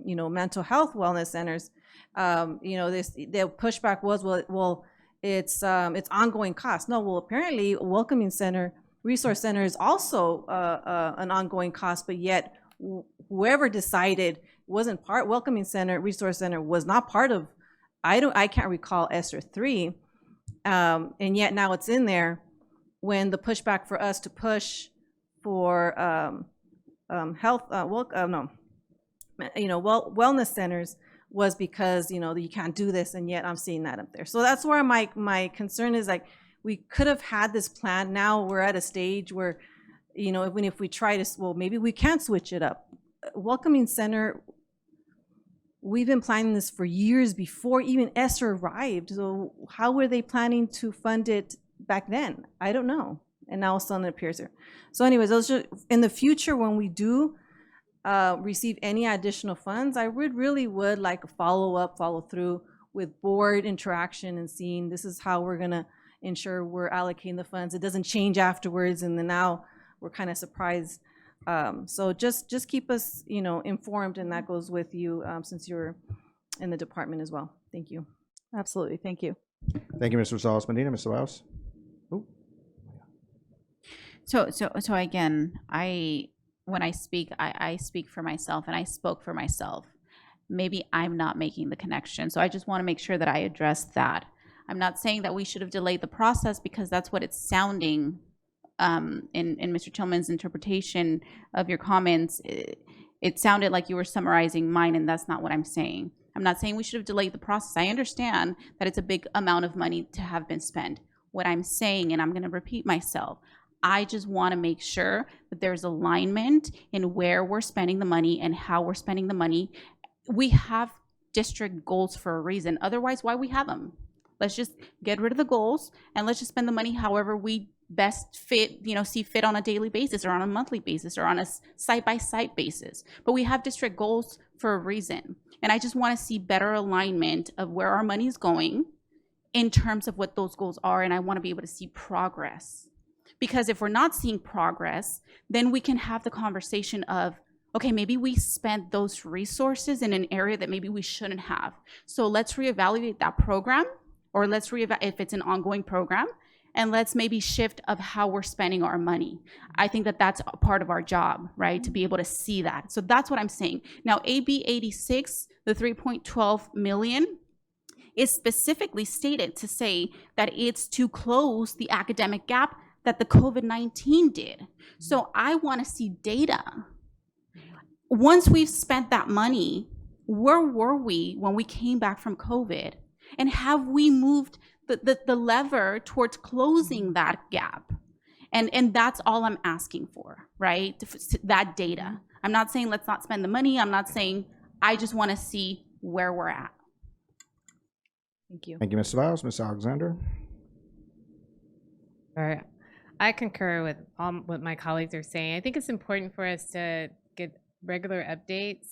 you know, mental health wellness centers. You know, the pushback was, well, it's ongoing cost. No, well, apparently Welcoming Resource Center is also an ongoing cost, but yet whoever decided wasn't part, Welcoming Resource Center was not part of, I can't recall ESSER 3, and yet now it's in there, when the pushback for us to push for health, you know, wellness centers was because, you know, you can't do this, and yet I'm seeing that up there. So that's where my concern is, like, we could have had this plan. Now we're at a stage where, you know, even if we try to, well, maybe we can switch it up. Welcoming Center, we've been planning this for years before even ESSER arrived. So how were they planning to fund it back then? I don't know. And now all of a sudden it appears here. So anyways, those are, in the future, when we do receive any additional funds, I really would like a follow through with board interaction and seeing this is how we're gonna ensure we're allocating the funds. It doesn't change afterwards, and then now we're kind of surprised. So just keep us, you know, informed, and that goes with you since you're in the department as well. Thank you. Absolutely, thank you. Thank you, Mr. Rosales Medina. Mr. Laos? So again, when I speak, I speak for myself, and I spoke for myself. Maybe I'm not making the connection. So I just want to make sure that I address that. I'm not saying that we should have delayed the process, because that's what it's sounding in Mr. Tillman's interpretation of your comments. It sounded like you were summarizing mine, and that's not what I'm saying. I'm not saying we should have delayed the process. I understand that it's a big amount of money to have been spent. What I'm saying, and I'm going to repeat myself, I just want to make sure that there's alignment in where we're spending the money and how we're spending the money. We have district goals for a reason. Otherwise, why we have them? Let's just get rid of the goals, and let's just spend the money however we best fit, you know, see fit on a daily basis or on a monthly basis or on a site-by-site basis. But we have district goals for a reason. And I just want to see better alignment of where our money is going in terms of what those goals are. And I want to be able to see progress. Because if we're not seeing progress, then we can have the conversation of, okay, maybe we spent those resources in an area that maybe we shouldn't have. So let's reevaluate that program, or let's if it's an ongoing program, and let's maybe shift of how we're spending our money. I think that that's a part of our job, right? To be able to see that. So that's what I'm saying. Now, AB 86, the 3.12 million, is specifically stated to say that it's to close the academic gap that the COVID-19 did. So I want to see data. Once we've spent that money, where were we when we came back from COVID? And have we moved the lever towards closing that gap? And that's all I'm asking for, right? That data. I'm not saying let's not spend the money. I'm not saying, I just want to see where we're at. Thank you. Thank you, Ms. Ceballos. Ms. Alexander? All right. I concur with what my colleagues are saying. I think it's important for us to get regular updates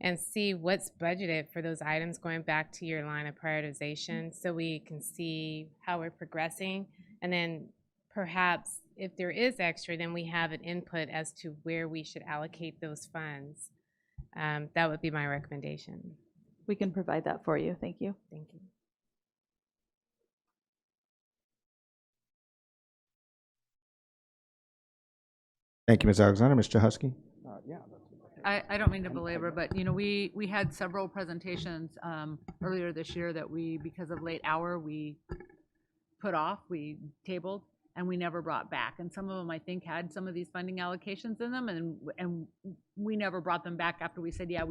and see what's budgeted for those items, going back to your line of prioritization, so we can see how we're progressing. And then perhaps if there is extra, then we have an input as to where we should allocate those funds. That would be my recommendation. We can provide that for you. Thank you. Thank you. Thank you, Ms. Alexander. Mr. Husky? I don't mean to belabor, but we had several presentations earlier this year that because of late hour, we put off, we tabled, and we never brought back. And some of them, I think, had some of these funding allocations in them, and we never brought them back after we said, yeah,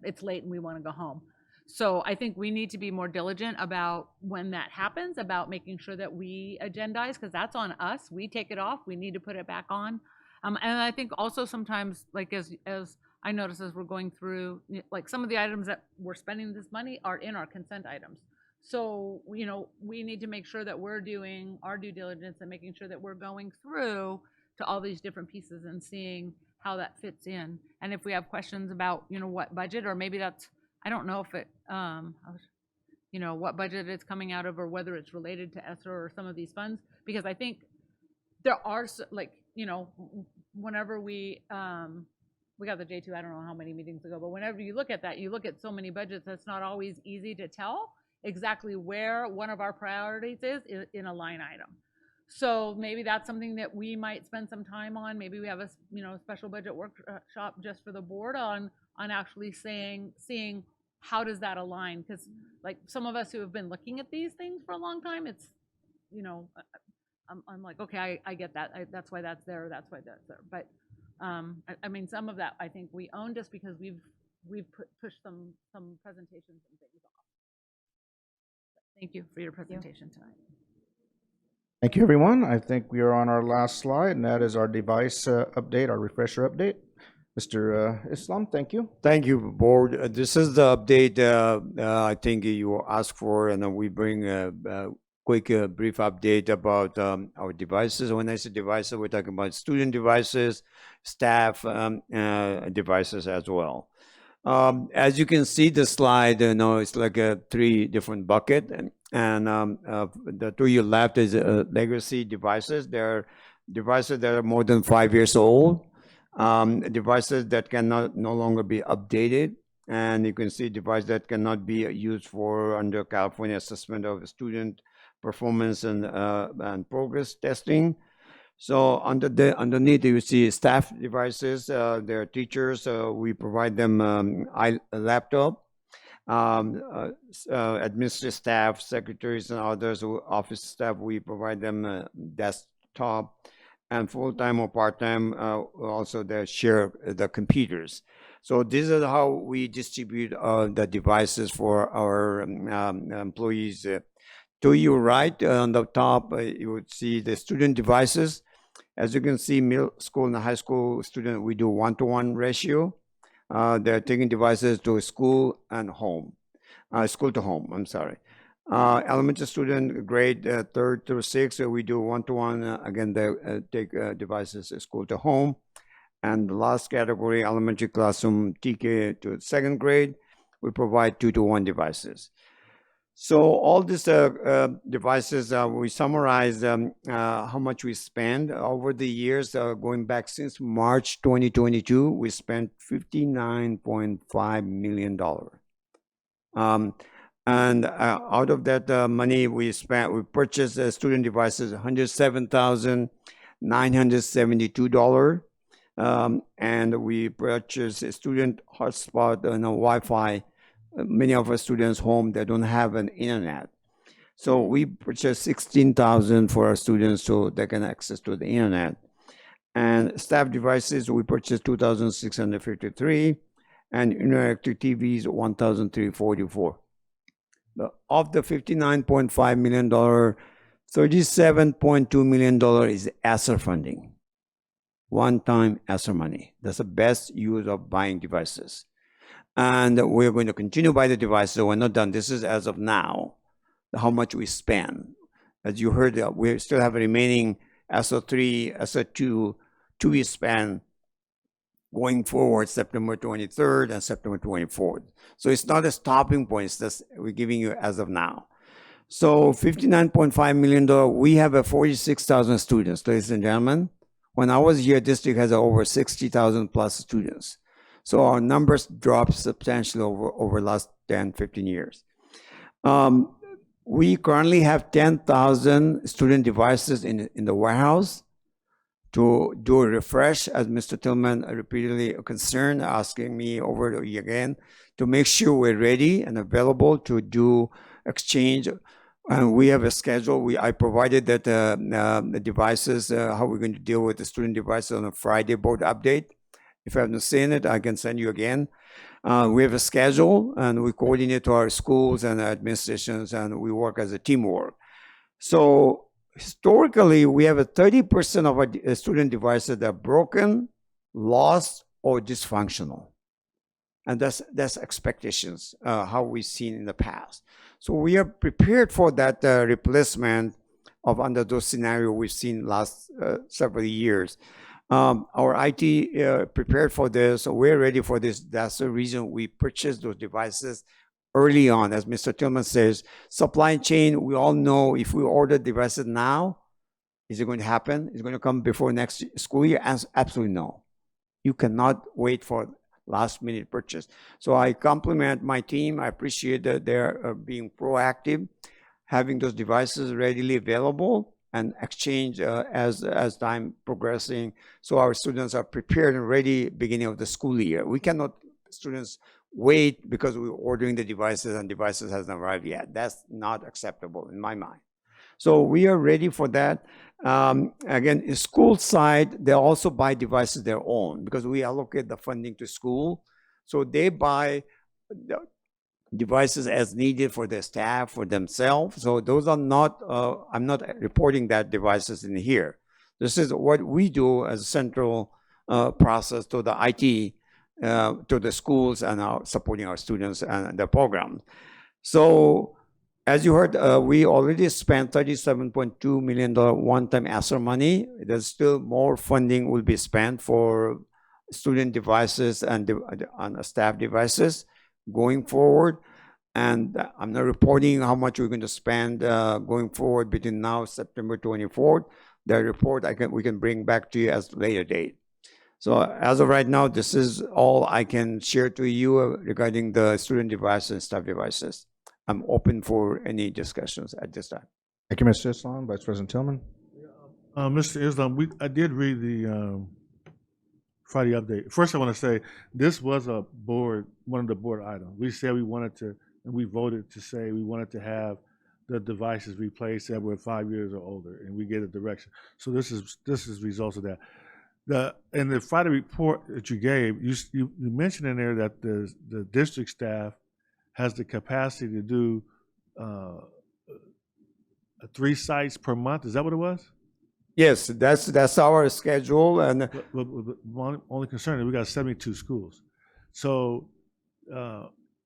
it's late and we want to go home. So I think we need to be more diligent about when that happens, about making sure that we agendize, because that's on us. We take it off, we need to put it back on. And I think also sometimes, like as I notice as we're going through, like some of the items that we're spending this money are in our consent items. So, we need to make sure that we're doing our due diligence and making sure that we're going through to all these different pieces and seeing how that fits in. And if we have questions about, what budget, or maybe that's, I don't know if it, what budget it's coming out of, or whether it's related to ESSER or some of these funds, because I think there are, whenever we got the J2, I don't know how many meetings ago, but whenever you look at that, you look at so many budgets, it's not always easy to tell exactly where one of our priorities is in a line item. So maybe that's something that we might spend some time on. Maybe we have a special budget workshop just for the board on actually seeing how does that align, because like some of us who have been looking at these things for a long time, it's I'm like, okay, I get that. That's why that's there. That's why that's there. But I mean, some of that I think we own just because we've pushed some presentations and things off. Thank you for your presentation tonight. Thank you, everyone. I think we are on our last slide, and that is our device update, our refresher update. Mr. Islam, thank you. Thank you, board. This is the update I think you asked for, and then we bring a quick brief update about our devices. When I say devices, we're talking about student devices, staff devices as well. As you can see the slide, it's like a 3 different bucket, and the to your left is legacy devices. They're devices that are more than 5 years old, devices that cannot no longer be updated, and you can see devices that cannot be used for under California assessment of student performance and progress testing. So underneath you see staff devices. They're teachers. We provide them a laptop. Administrative staff, secretaries, and others, office staff, we provide them a desktop. And full-time or part-time, also they share the computers. So this is how we distribute the devices for our employees. To your right on the top, you would see the student devices. As you can see, middle school and high school student, we do 1-to-1 ratio. They're taking devices to school and home, school to home, I'm sorry. Elementary student, grade 3rd through 6th, we do 1-to-1. Again, they take devices school to home. And the last category, elementary classroom, TK to 2nd grade, we provide 2-to-1 devices. So all these devices, we summarize how much we spend over the years, going back since March 2022, we spent $59.5 million. And out of that money we purchased student devices, $107,972. And we purchased a student hotspot and a Wi-Fi. Many of our students home, they don't have an internet. So we purchased 16,000 for our students so they can access to the internet. And staff devices, we purchased 2,653, and interactive TVs, 1,344. Of the $59.5 million, $37.2 million is ESSER funding. One-time ESSER money. That's the best use of buying devices. And we're going to continue to buy the devices. So we're not done. This is as of now, how much we spend. As you heard, we still have a remaining ESSER 3, ESSER 2 to be spent going forward, September 23rd and September 24th. So it's not a stopping point. It's just we're giving you as of now. So $59.5 million, we have 46,000 students, ladies and gentlemen. When I was here, district has over 60,000 plus students. So our numbers dropped substantially over the last 10, 15 years. We currently have 10,000 student devices in the warehouse, to do a refresh, as Mr. Tillman repeatedly concerned, asking me over again, to make sure we're ready and available to do exchange. And we have a schedule. I provided that the devices, how we're going to deal with the student devices on a Friday board update. If you haven't seen it, I can send you again. We have a schedule, and we coordinate to our schools and administrations, and we work as a teamwork. So historically, we have a 30% of our student devices that are broken, lost, or dysfunctional. And that's expectations, how we've seen in the past. So we are prepared for that replacement of under those scenarios we've seen last several years. Our IT prepared for this, so we're ready for this. That's the reason we purchased those devices early on. As Mr. Tillman says, supply chain, we all know if we order devices now, is it going to happen? Is it going to come before next school year? Absolutely no. You cannot wait for last minute purchase. So I compliment my team. I appreciate that they're being proactive, having those devices readily available and exchange as time progressing. So our students are prepared and ready beginning of the school year. We cannot, students wait because we're ordering the devices and devices hasn't arrived yet. That's not acceptable in my mind. So we are ready for that. Again, in school side, they also buy devices their own because we allocate the funding to school. So they buy the devices as needed for their staff, for themselves. So those are not, I'm not reporting that devices in here. This is what we do as a central process to the IT, to the schools and supporting our students and the program. So as you heard, we already spent $37.2 million one-time ESSER money. There's still more funding will be spent for student devices and staff devices going forward. And I'm not reporting how much we're going to spend going forward between now September 24th. The report we can bring back to you as a later date. So as of right now, this is all I can share to you regarding the student devices and staff devices. I'm open for any discussions at this time. Thank you, Mr. Islam. Vice President Tillman. Mr. Islam, I did read the Friday update. First, I want to say this was one of the board items. We said we wanted to, and we voted to say we wanted to have the devices replaced that were 5 years or older, and we gave a direction. So this is results of that. In the Friday report that you gave, you mentioned in there that the district staff has the capacity to do 3 sites per month. Is that what it was? Yes, that's our schedule. And one only concern is we got 72 schools. So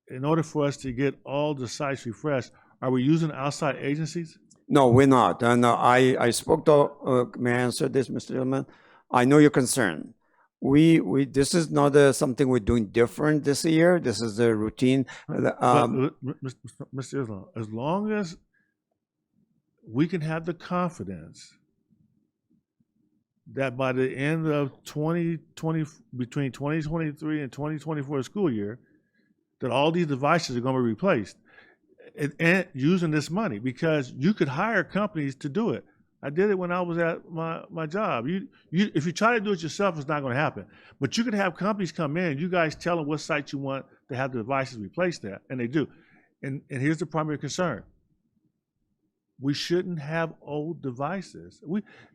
in order for us to get all the sites refreshed, are we using outside agencies? No, we're not. And I spoke to, may I answer this, Mr. Tillman? I know your concern. This is not something we're doing different this year. This is a routine. Mr. Islam, as long as we can have the confidence that by the end of 2020, between 2023 and 2024 school year, that all these devices are going to be replaced and using this money, because you could hire companies to do it. I did it when I was at my job. If you try to do it yourself, it's not going to happen. But you could have companies come in, you guys tell them what site you want to have the devices replaced at, and they do. And here's the primary concern. We shouldn't have old devices.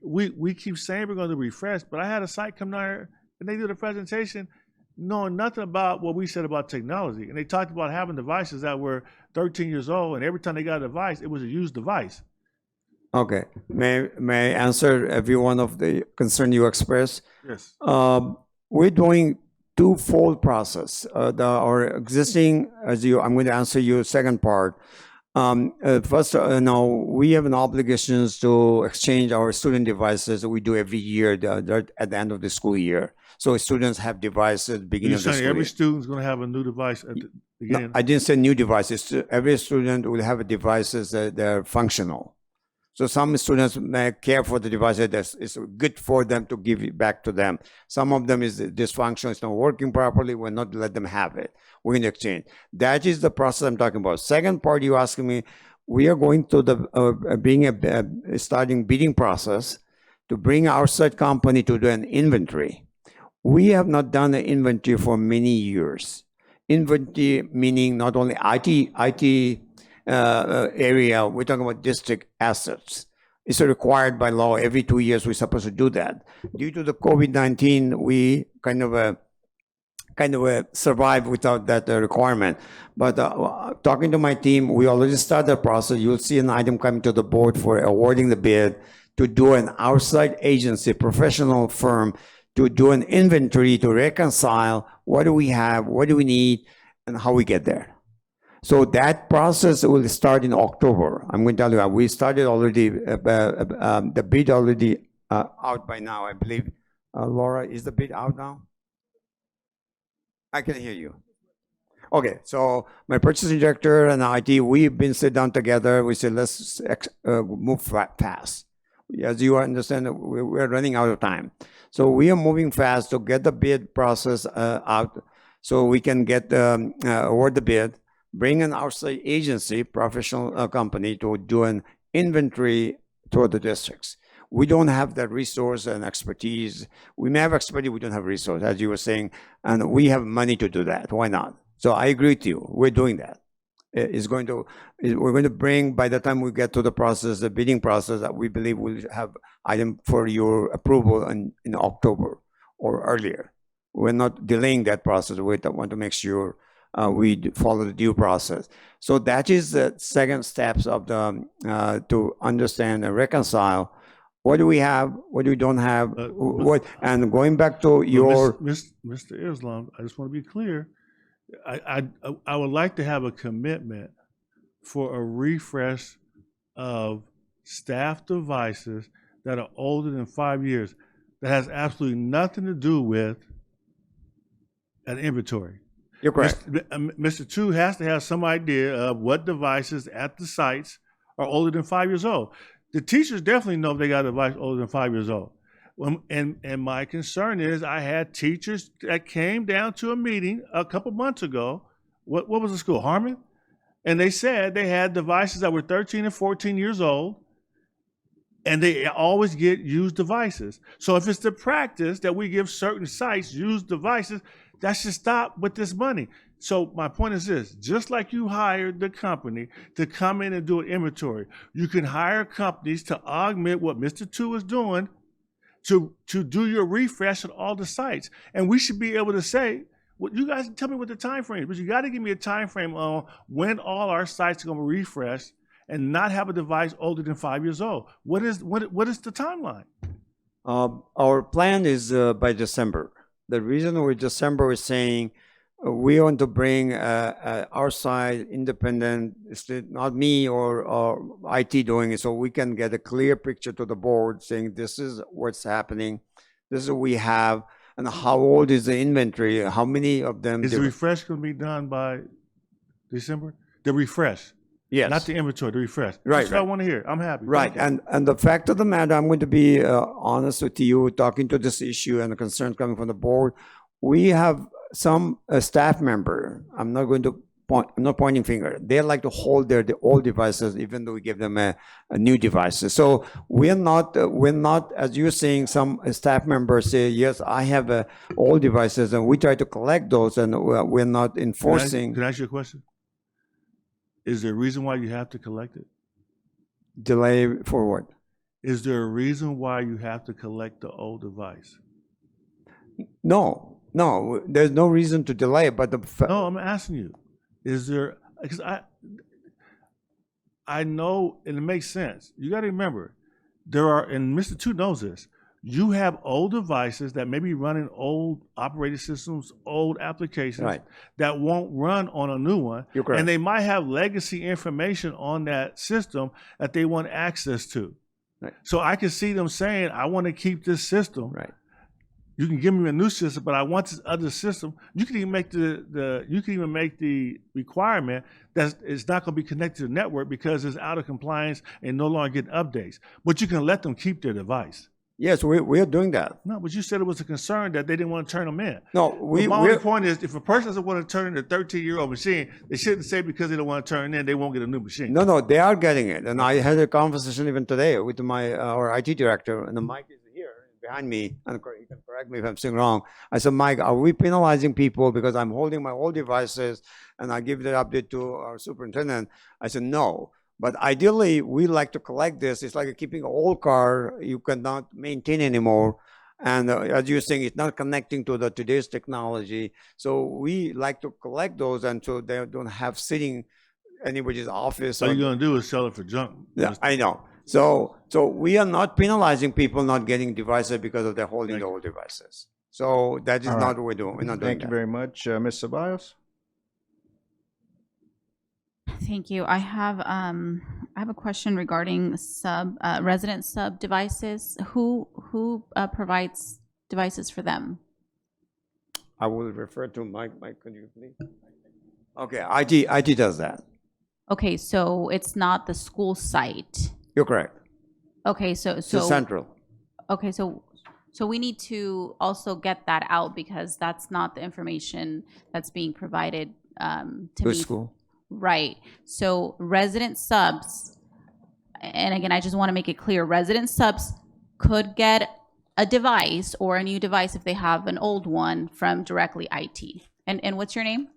We keep saying we're going to refresh, but I had a site come down here, and they did a presentation knowing nothing about what we said about technology. And they talked about having devices that were 13 years old, and every time they got a device, it was a used device. Okay, may I answer every one of the concern you expressed? Yes. We're doing two-fold process. Our existing, I'm going to answer your second part. First, no, we have an obligations to exchange our student devices. We do every year at the end of the school year. So students have devices beginning of the school year. Every student's going to have a new device at the beginning? No, I didn't say new devices. Every student will have devices that are functional. So some students may care for the device that is good for them to give it back to them. Some of them is dysfunctional, it's not working properly, we're not let them have it. We're going to exchange. That is the process I'm talking about. Second part, you asking me, we are going to the starting bidding process to bring outside company to do an inventory. We have not done an inventory for many years. Inventory meaning not only IT area, we're talking about district assets. It's required by law. Every 2 years, we're supposed to do that. Due to the COVID-19, we kind of survive without that requirement. But talking to my team, we already started the process. You'll see an item coming to the board for awarding the bid to do an outside agency, professional firm, to do an inventory to reconcile what do we have, what do we need, and how we get there. So that process will start in October. I'm going to tell you, we started already, the bid already out by now, I believe. Laura, is the bid out now? I can hear you. Okay, so my purchasing director and IT, we've been sit down together. We said, let's move fast. As you understand, we're running out of time. So we are moving fast to get the bid process out so we can get award the bid, bring an outside agency, professional company to do an inventory to the districts. We don't have that resource and expertise. We may have expertise, we don't have resource, as you were saying, and we have money to do that. Why not? So I agree with you. We're doing that. We're going to bring, by the time we get to the process, the bidding process, that we believe we'll have item for your approval in October or earlier. We're not delaying that process. We want to make sure we follow the due process. So that is the second steps of the to understand and reconcile what do we have, what do we don't have, what, and going back to your Mr. Islam, I just want to be clear. I would like to have a commitment for a refresh of staff devices that are older than 5 years that has absolutely nothing to do with an inventory. You're correct. Mr. Chu has to have some idea of what devices at the sites are older than 5 years old. The teachers definitely know if they got a device older than 5 years old. And my concern is I had teachers that came down to a meeting a couple months ago. What was the school, Harmon? And they said they had devices that were 13 and 14 years old, and they always get used devices. So if it's the practice that we give certain sites used devices, that should stop with this money. So my point is this, just like you hired the company to come in and do an inventory, you can hire companies to augment what Mr. Tu is doing to do your refresh on all the sites. And we should be able to say, well, you guys tell me what the time frame is, but you got to give me a time frame on when all our sites are going to refresh and not have a device older than 5 years old. What is the timeline? Our plan is by December. The reason we're December is saying we want to bring our side independent, not me or IT doing it, so we can get a clear picture to the board saying this is what's happening, this is what we have, and how old is the inventory, how many of them. Is the refresh going to be done by December? The refresh? Yes. Not the inventory, the refresh. Right. That's what I want to hear. I'm happy. Right. And the fact of the matter, I'm going to be honest with you, talking to this issue and the concerns coming from the board. We have some staff member, I'm not pointing finger. They like to hold the old devices, even though we give them a new devices. So we're not, as you're saying, some staff members say, yes, I have old devices, and we try to collect those, and we're not enforcing. Can I ask you a question? Is there a reason why you have to collect it? Delay for what? Is there a reason why you have to collect the old device? No, there's no reason to delay, but no, I'm asking you, is there, because I know, and it makes sense. You got to remember, there are, and Mr. Tu knows this, you have old devices that may be running old operating systems, old applications that won't run on a new one. You're correct. And they might have legacy information on that system that they want access to. Right. So I can see them saying, I want to keep this system. Right. You can give me a new system, but I want this other system. You can even make the requirement that it's not going to be connected to the network because it's out of compliance and no longer getting updates. But you can let them keep their device. Yes, we are doing that. No, but you said it was a concern that they didn't want to turn them in. No, My only point is, if a person doesn't want to turn in a 13-year-old machine, they shouldn't say because they don't want to turn it in, they won't get a new machine. No, they are getting it. And I had a conversation even today with my our IT director, and the mic is here behind me, and you can correct me if I'm saying wrong. I said, Mike, are we penalizing people because I'm holding my old devices and I give the update to our superintendent? I said, no. But ideally, we like to collect this. It's like keeping an old car you cannot maintain anymore. And as you're saying, it's not connecting to today's technology. So we like to collect those, and so they don't have sitting anybody's office. All you're going to do is sell it for junk. Yeah, I know. So we are not penalizing people not getting devices because of their holding the old devices. So that is not what we're doing. We're not doing Thank you very much. Ms. Ceballos? Thank you. I have a question regarding resident sub devices. Who provides devices for them? I will refer to Mike. Mike, could you please? Okay, IT does that. Okay, so it's not the school site. You're correct. Okay, so It's central. Okay, so we need to also get that out because that's not the information that's being provided to me. School. Right. So resident subs, and again, I just want to make it clear, resident subs could get a device or a new device if they have an old one from directly IT. And what's your name?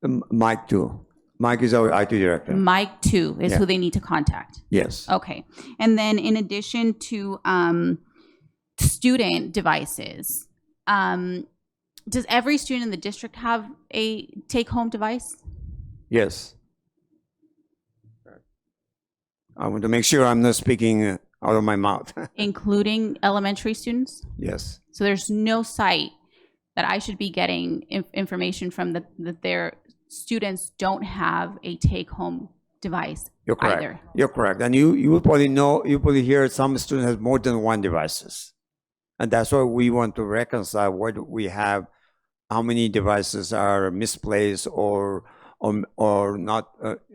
Mike too. Mike is our IT director. Mike 2 is who they need to contact. Yes. Okay. And then in addition to student devices, does every student in the district have a take-home device? Yes. I want to make sure I'm not speaking out of my mouth. Including elementary students? Yes. So there's no site that I should be getting information from that their students don't have a take-home device. You're correct. Either. You're correct. And you will probably know, you probably hear some students have more than one devices. And that's why we want to reconcile what we have, how many devices are misplaced or not.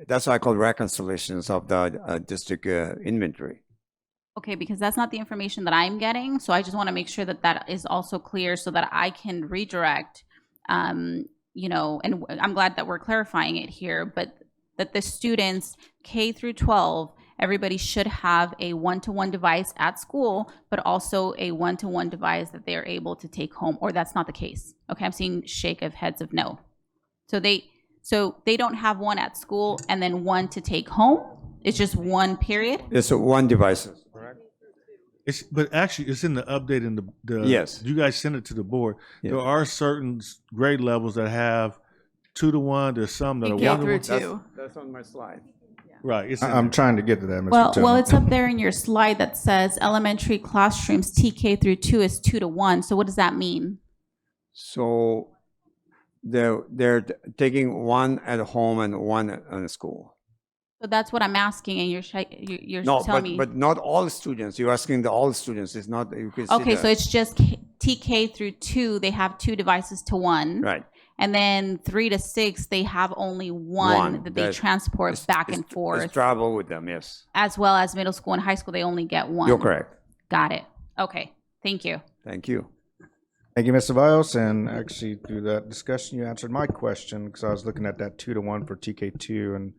That's why I call reconciliations of the district inventory. Okay, because that's not the information that I'm getting. So I just want to make sure that that is also clear so that I can redirect, you know, and I'm glad that we're clarifying it here, but that the students K through 12, everybody should have a one-to-one device at school, but also a one-to-one device that they are able to take home, or that's not the case. Okay, I'm seeing shake of heads of no. So they don't have one at school and then one to take home? It's just one period? It's one device. Correct. But actually, it's in the update in the yes. You guys send it to the board. Yeah. There are certain grade levels that have 2-to-1. There's some that are 1-to-1. That's on my slide. Right. It's I'm trying to get to that, Mr. Well, it's up there in your slide that says elementary classrooms TK through 2 is 2-to-1. So what does that mean? So they're taking one at home and one at school. So that's what I'm asking, and you're No, telling me. but not all students. You're asking all students. It's not. You can see Okay, that. so it's just TK through 2. They have 2 devices to 1. Right. And then 3 to 6, they have only one that they transport back and forth. It's travel with them, yes. As well as middle school and high school, they only get one. You're correct. Got it. Okay. Thank you. Thank you. Thank you, Mr. Vios. And actually, through that discussion, you answered my question because I was looking at that 2-to-1 for TK2, and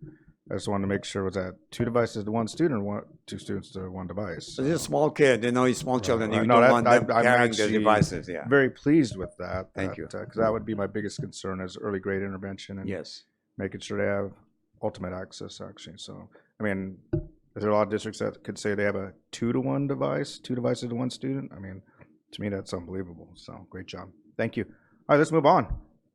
I just wanted to make sure was that 2 devices to 1 student, or 2 students to 1 device. So. It's a small kid. They know he's small children. You No, don't want them I'm carrying their actually devices. Yeah. very pleased with that. Thank you. Because that would be my biggest concern is early grade intervention and yes, making sure they have ultimate access. Actually, so I mean, is there a lot of districts that could say they have a 2-to-1 device, 2 devices to 1 student? I mean, to me that's unbelievable. So great job. Thank you. All right, let's move on.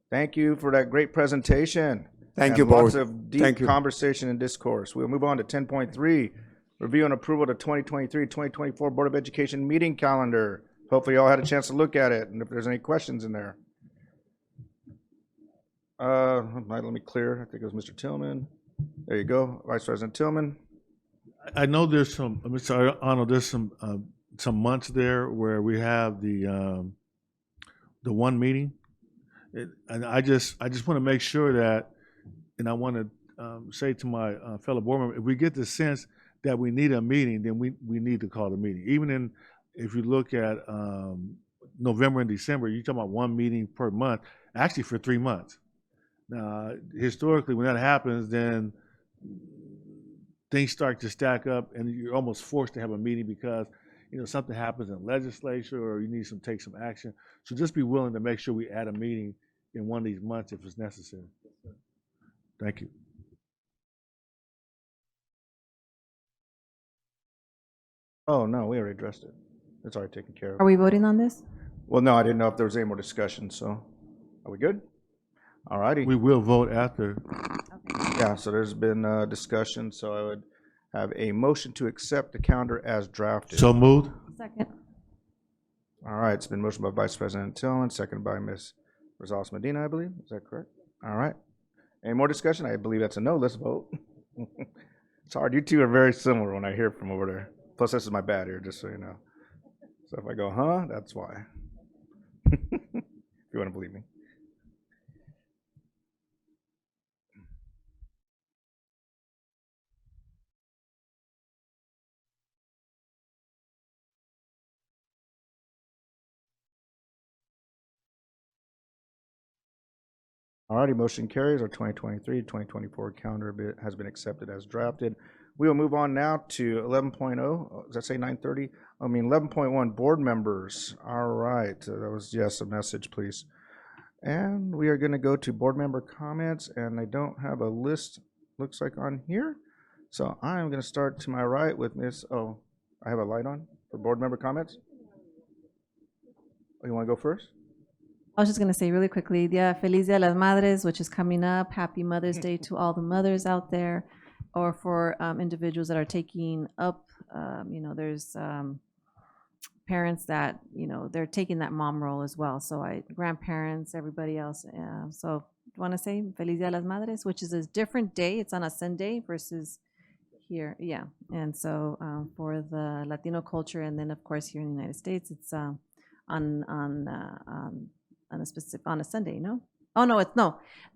Thank you for that great presentation. Thank you, lots both. of deep conversation and discourse. We'll move on to 10.3, review and approval of the 2023-2024 Board of Education meeting calendar. Hopefully you all had a chance to look at it, and if there's any questions in there. Let me clear. I think it was Mr. Tillman. There you go, Vice President Tillman. I know there's some, Mr. Arnold, there's some months there where we have the one meeting. And I just want to make sure that, and I want to say to my fellow board member, if we get the sense that we need a meeting, then we need to call the meeting. Even if you look at November and December, you're talking about one meeting per month, actually for 3 months. Now, historically, when that happens, then things start to stack up, and you're almost forced to have a meeting because something happens in legislature or you need to take some action. So just be willing to make sure we add a meeting in one of these months if it's necessary. Thank you. Oh, no, we already addressed it. It's already taken care of. Are we voting on this? Well, no, I didn't know if there was any more discussion, so are we good? All righty. We will vote after. Yeah, so there's been discussion, so I would have a motion to accept the calendar as drafted. So moved. Second. All right, it's been motioned by Vice President Tillman, seconded by Ms. Rosales Medina, I believe. Is that correct? All right. Any more discussion? I believe that's a no. Let's vote. It's hard. You two are very similar when I hear from over there. Plus, this is my bad ear, just so you know. So if I go, huh, that's why. If you want to believe me. All righty, motion carries. Our 2023-2024 calendar has been accepted as drafted. We will move on now to 11.0. Does that say 9:30? I mean 11.1, board members. All right, that was, yes, a message, please. And we are going to go to board member comments, and I don't have a list, looks like, on here. So I'm going to start to my right with Miss, oh, I have a light on for board member comments? Oh, you want to go first? I was just going to say really quickly, Feliz Dia de las Madres, which is coming up. Happy Mother's Day to all the mothers out there, or for individuals that are taking up, there's parents that, they're taking that mom role as well. So grandparents, everybody else. So I want to say Feliz Dia de las Madres, which is a different day. It's on a Sunday versus here. Yeah. And so for the Latino culture, and then of course here in the United States, it's on a Sunday, no? Oh, no,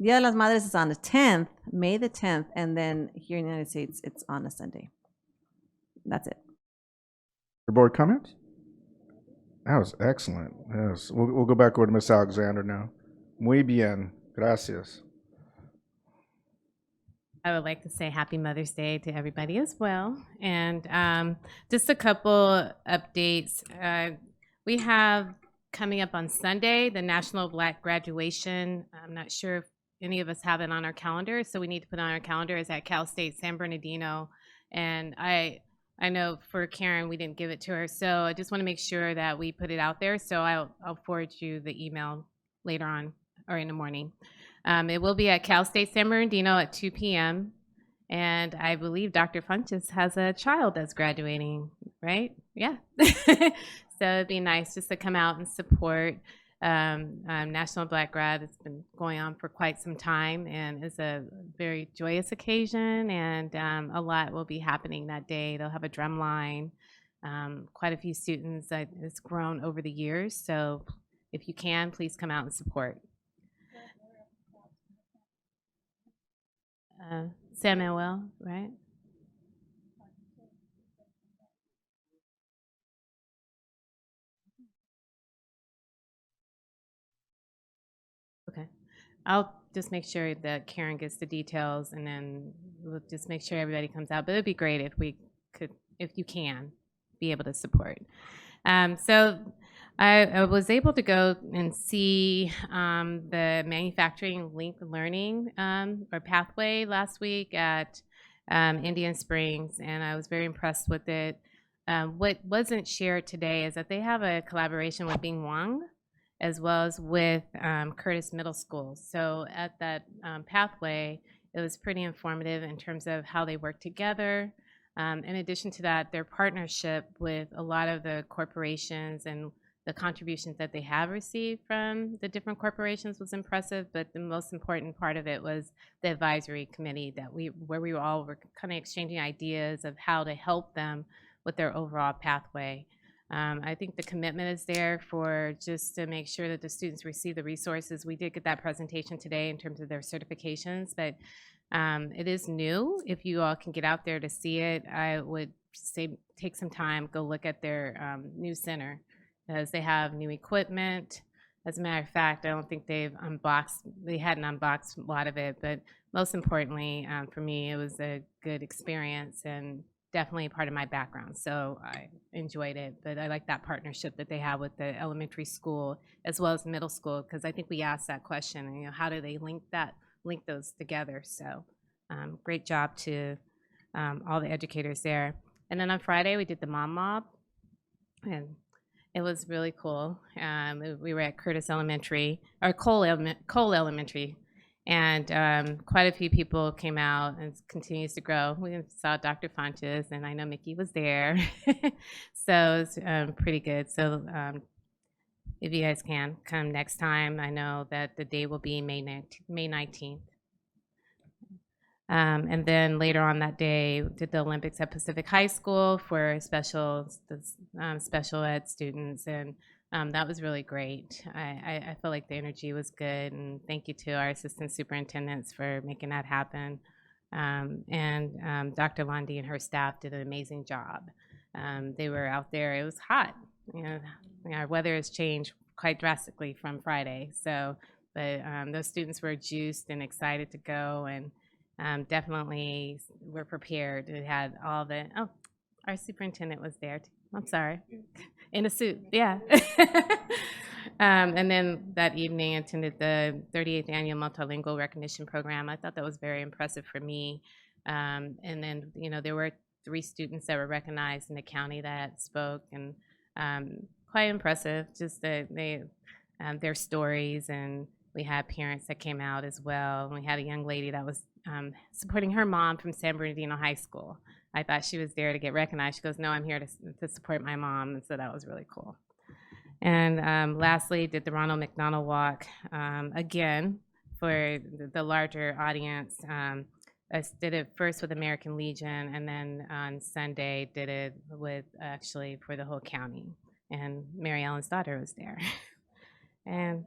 Dia de las Madres is on the 10th, May the 10th, and then here in the United States, it's on a Sunday. That's it. Your board comments? That was excellent. Yes, we'll go back over to Miss Alexander now. Muy bien. Gracias. I would like to say Happy Mother's Day to everybody as well. And just a couple updates. We have coming up on Sunday, the National Black Graduation. I'm not sure if any of us have it on our calendar, so we need to put it on our calendar. It's at Cal State San Bernardino. And I know for Karen, we didn't give it to her, so I just want to make sure that we put it out there. So I'll forward you the email later on or in the morning. It will be at Cal State San Bernardino at 2 p.m. And I believe Dr. Funches has a child that's graduating, right? Yeah. So it'd be nice just to come out and support National Black Grad. It's been going on for quite some time, and it's a very joyous occasion, and a lot will be happening that day. They'll have a drum line, quite a few students. It's grown over the years, so if you can, please come out and support. San Manuel, right? Okay. I'll just make sure that Karen gets the details, and then we'll just make sure everybody comes out. But it'd be great if we could, if you can, be able to support. So I was able to go and see the manufacturing linked learning or pathway last week at Indian Springs, and I was very impressed with it. What wasn't shared today is that they have a collaboration with Bing Wang, as well as with Curtis Middle School. So at that pathway, it was pretty informative in terms of how they work together. In addition to that, their partnership with a lot of the corporations and the contributions that they have received from the different corporations was impressive, but the most important part of it was the advisory committee where we all were kind of exchanging ideas of how to help them with their overall pathway. I think the commitment is there for just to make sure that the students receive the resources. We did get that presentation today in terms of their certifications, but It is new. If you all can get out there to see it, I would say take some time, go look at their new center, because they have new equipment. As a matter of fact, I don't think they hadn't unboxed a lot of it, but most importantly, for me, it was a good experience and definitely part of my background. So I enjoyed it, but I like that partnership that they have with the elementary school as well as middle school, because I think we asked that question, you know, how do they link those together? So great job to all the educators there. And then on Friday, we did the Mom Mob, and it was really cool. We were at Curtis Elementary, or Cole Elementary, and quite a few people came out, and it continues to grow. We saw Dr. Fontes, and I know Mickey was there. So it's pretty good. So if you guys can come next time, I know that the day will be May 19th. And then later on that day, did the Olympics at Pacific High School for special ed students, and that was really great. I felt like the energy was good, and thank you to our assistant superintendents for making that happen. And Dr. Lundy and her staff did an amazing job. They were out there. It was hot. You know, our weather has changed quite drastically from Friday. So, but those students were juiced and excited to go, and definitely were prepared. It had all the, our superintendent was there too. I'm sorry, in a suit, yeah. And then that evening attended the 38th Annual Multilingual Recognition Program. I thought that was very impressive for me. And then, you know, there were 3 students that were recognized in the county that spoke, and quite impressive, just their stories. And we had parents that came out as well. And we had a young lady that was supporting her mom from San Bernardino High School. I thought she was there to get recognized. She goes, no, I'm here to support my mom. And so that was really cool. And lastly, did the Ronald McDonald Walk again for the larger audience. I did it first with American Legion, and then on Sunday did it with actually for the whole county. And Mary Ellen's daughter was there. And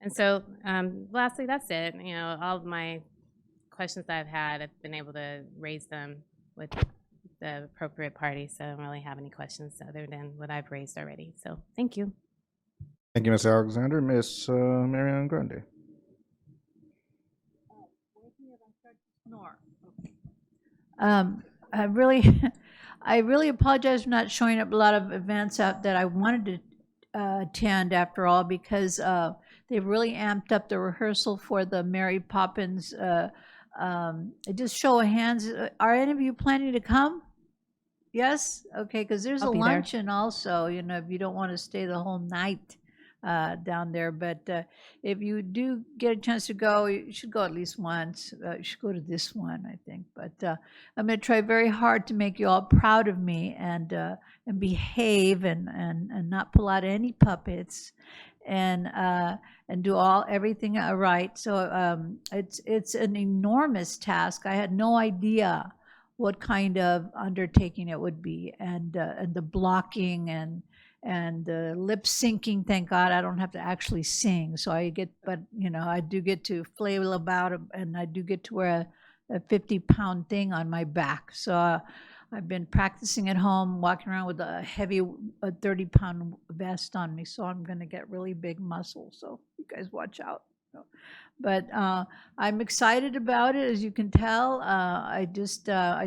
and so lastly, that's it. You know, all of my questions that I've had, I've been able to raise them with the appropriate party, so I don't really have any questions other than what I've raised already. So thank you. Thank you, Ms. Alexander. Ms. Marianne Grande. I really apologize for not showing up a lot of events out that I wanted to attend after all, because they've really amped up the rehearsal for the Mary Poppins. Just show of hands. Are any of you planning to come? Yes? Okay, because there's a I'll be there. luncheon also, you know, if you don't want to stay the whole night down there. But if you do get a chance to go, you should go at least once. You should go to this one, I think. But I'm going to try very hard to make you all proud of me and behave and not pull out any puppets and do everything right. So it's an enormous task. I had no idea what kind of undertaking it would be, and the blocking and the lip syncing. Thank God I don't have to actually sing. So but you know, I do get to flail about, and I do get to wear a 50-pound thing on my back. So I've been practicing at home, walking around with a heavy 30-pound vest on me. So I'm going to get really big muscles. So you guys watch out. But I'm excited about it, as you can tell. I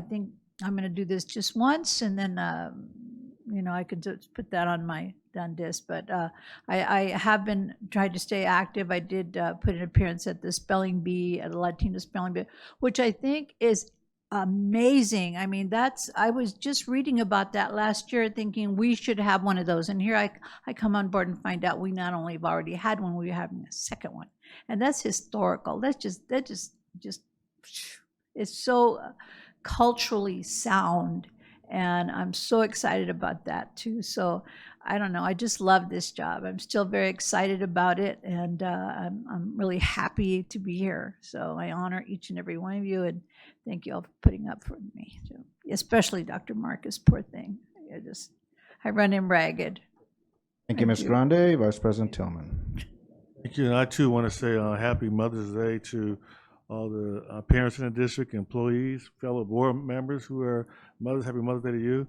think I'm going to do this just once, and then you know, I could just put that on my done disc. But I have been trying to stay active. I did put an appearance at the Spelling Bee, at the Latino Spelling Bee, which I think is amazing. I mean, I was just reading about that last year, thinking we should have one of those. And here I come on board and find out we not only have already had one, we're having a second one. And that's historical. That just it's so culturally sound. And I'm so excited about that too. So I don't know, I just love this job. I'm still very excited about it, and I'm really happy to be here. So I honor each and every one of you, and thank you all for putting up for me. So, especially Dr. Marcus, poor thing. I run him ragged. Thank you, Ms. Grande. Vice President Tillman. Thank you. And I too want to say Happy Mother's Day to all the parents in the district, employees, fellow board members who are mothers. Happy Mother's Day to you,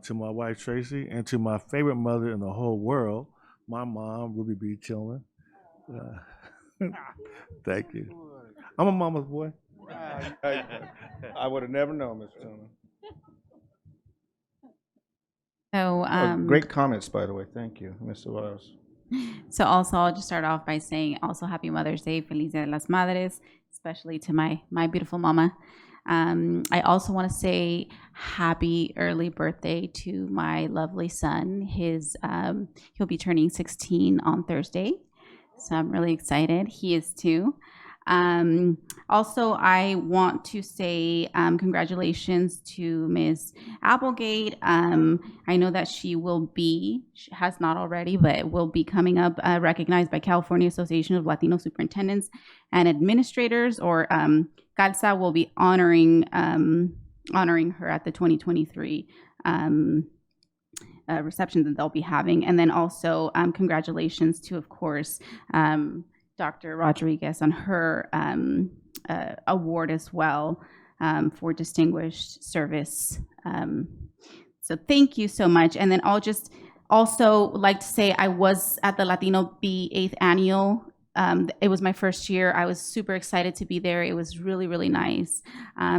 to my wife Tracy, and to my favorite mother in the whole world, my mom, Ruby B. Tillman. Thank you. I'm a mama's boy. I would have never known, Mr. Tillman. So, Great comments, by the way. Thank you, Mr. Wiles. So also, I'll just start off by saying also Happy Mother's Day, Feliz Dia de las Madres, especially to my beautiful mama. I also want to say happy early birthday to my lovely son. He'll be turning 16 on Thursday, so I'm really excited. He is too. Also, I want to say congratulations to Ms. Applegate. I know that she has not already, but will be coming up recognized by California Association of Latino Superintendents and Administrators, or CALSA will be honoring her at the 2023 reception that they'll be having. And then also congratulations to, of course, Dr. Rodriguez on her award as well for distinguished service. So thank you so much. And then I'll just also like to say I was at the Latino B 8th Annual. It was my first year. I was super excited to be there. It was really, really nice.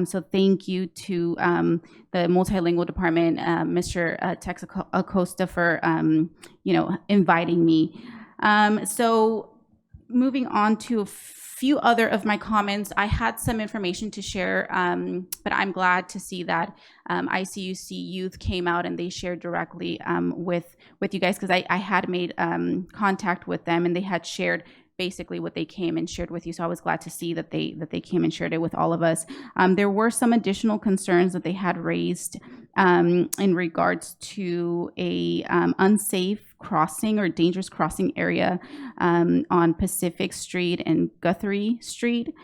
So thank you to the multilingual department, Mr. Tex Acosta, for inviting me. So moving on to a few other of my comments, I had some information to share, but I'm glad to see that ICUC Youth came out and they shared directly with you guys, because I had made contact with them and they had shared basically what they came and shared with you. So I was glad to see that they came and shared it with all of us. There were some additional concerns that they had raised in regards to a unsafe crossing or dangerous crossing area on Pacific Street and Guthrie Street.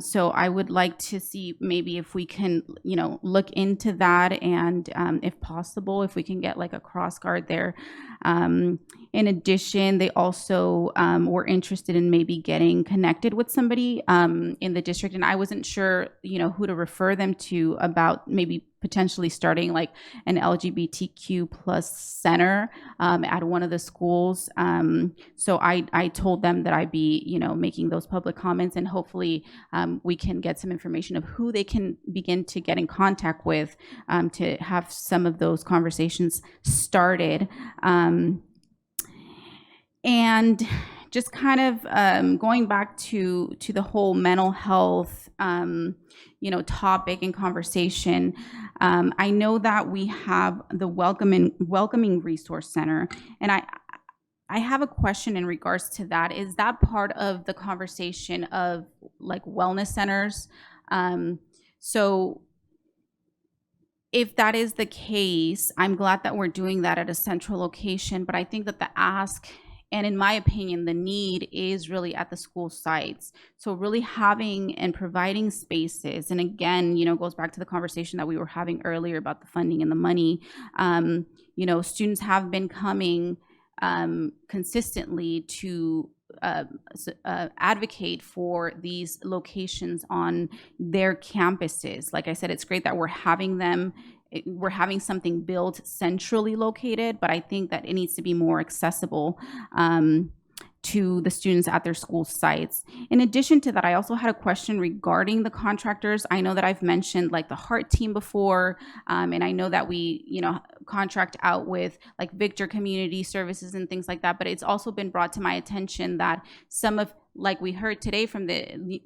So I would like to see maybe if we can, look into that, and if possible, if we can get like a cross guard there. In addition, they also were interested in maybe getting connected with somebody in the district, and I wasn't sure, who to refer them to about maybe potentially starting like an LGBTQ plus center at one of the schools. So I told them that I'd be, making those public comments, and hopefully we can get some information of who they can begin to get in contact with to have some of those conversations started. And just kind of going back to the whole mental health, topic and conversation. I know that we have the Welcoming Resource Center, and I have a question in regards to that. Is that part of the conversation of like wellness centers? So if that is the case, I'm glad that we're doing that at a central location, but I think that the ask, and in my opinion, the need is really at the school sites. So really having and providing spaces, and again, goes back to the conversation that we were having earlier about the funding and the money. Students have been coming consistently to advocate for these locations on their campuses. Like I said, it's great that we're having something built centrally located, but I think that it needs to be more accessible to the students at their school sites. In addition to that, I also had a question regarding the contractors. I know that I've mentioned like the HEART team before, and I know that we, contract out with like Victor Community Services and things like that, but it's also been brought to my attention that some of, like we heard today from the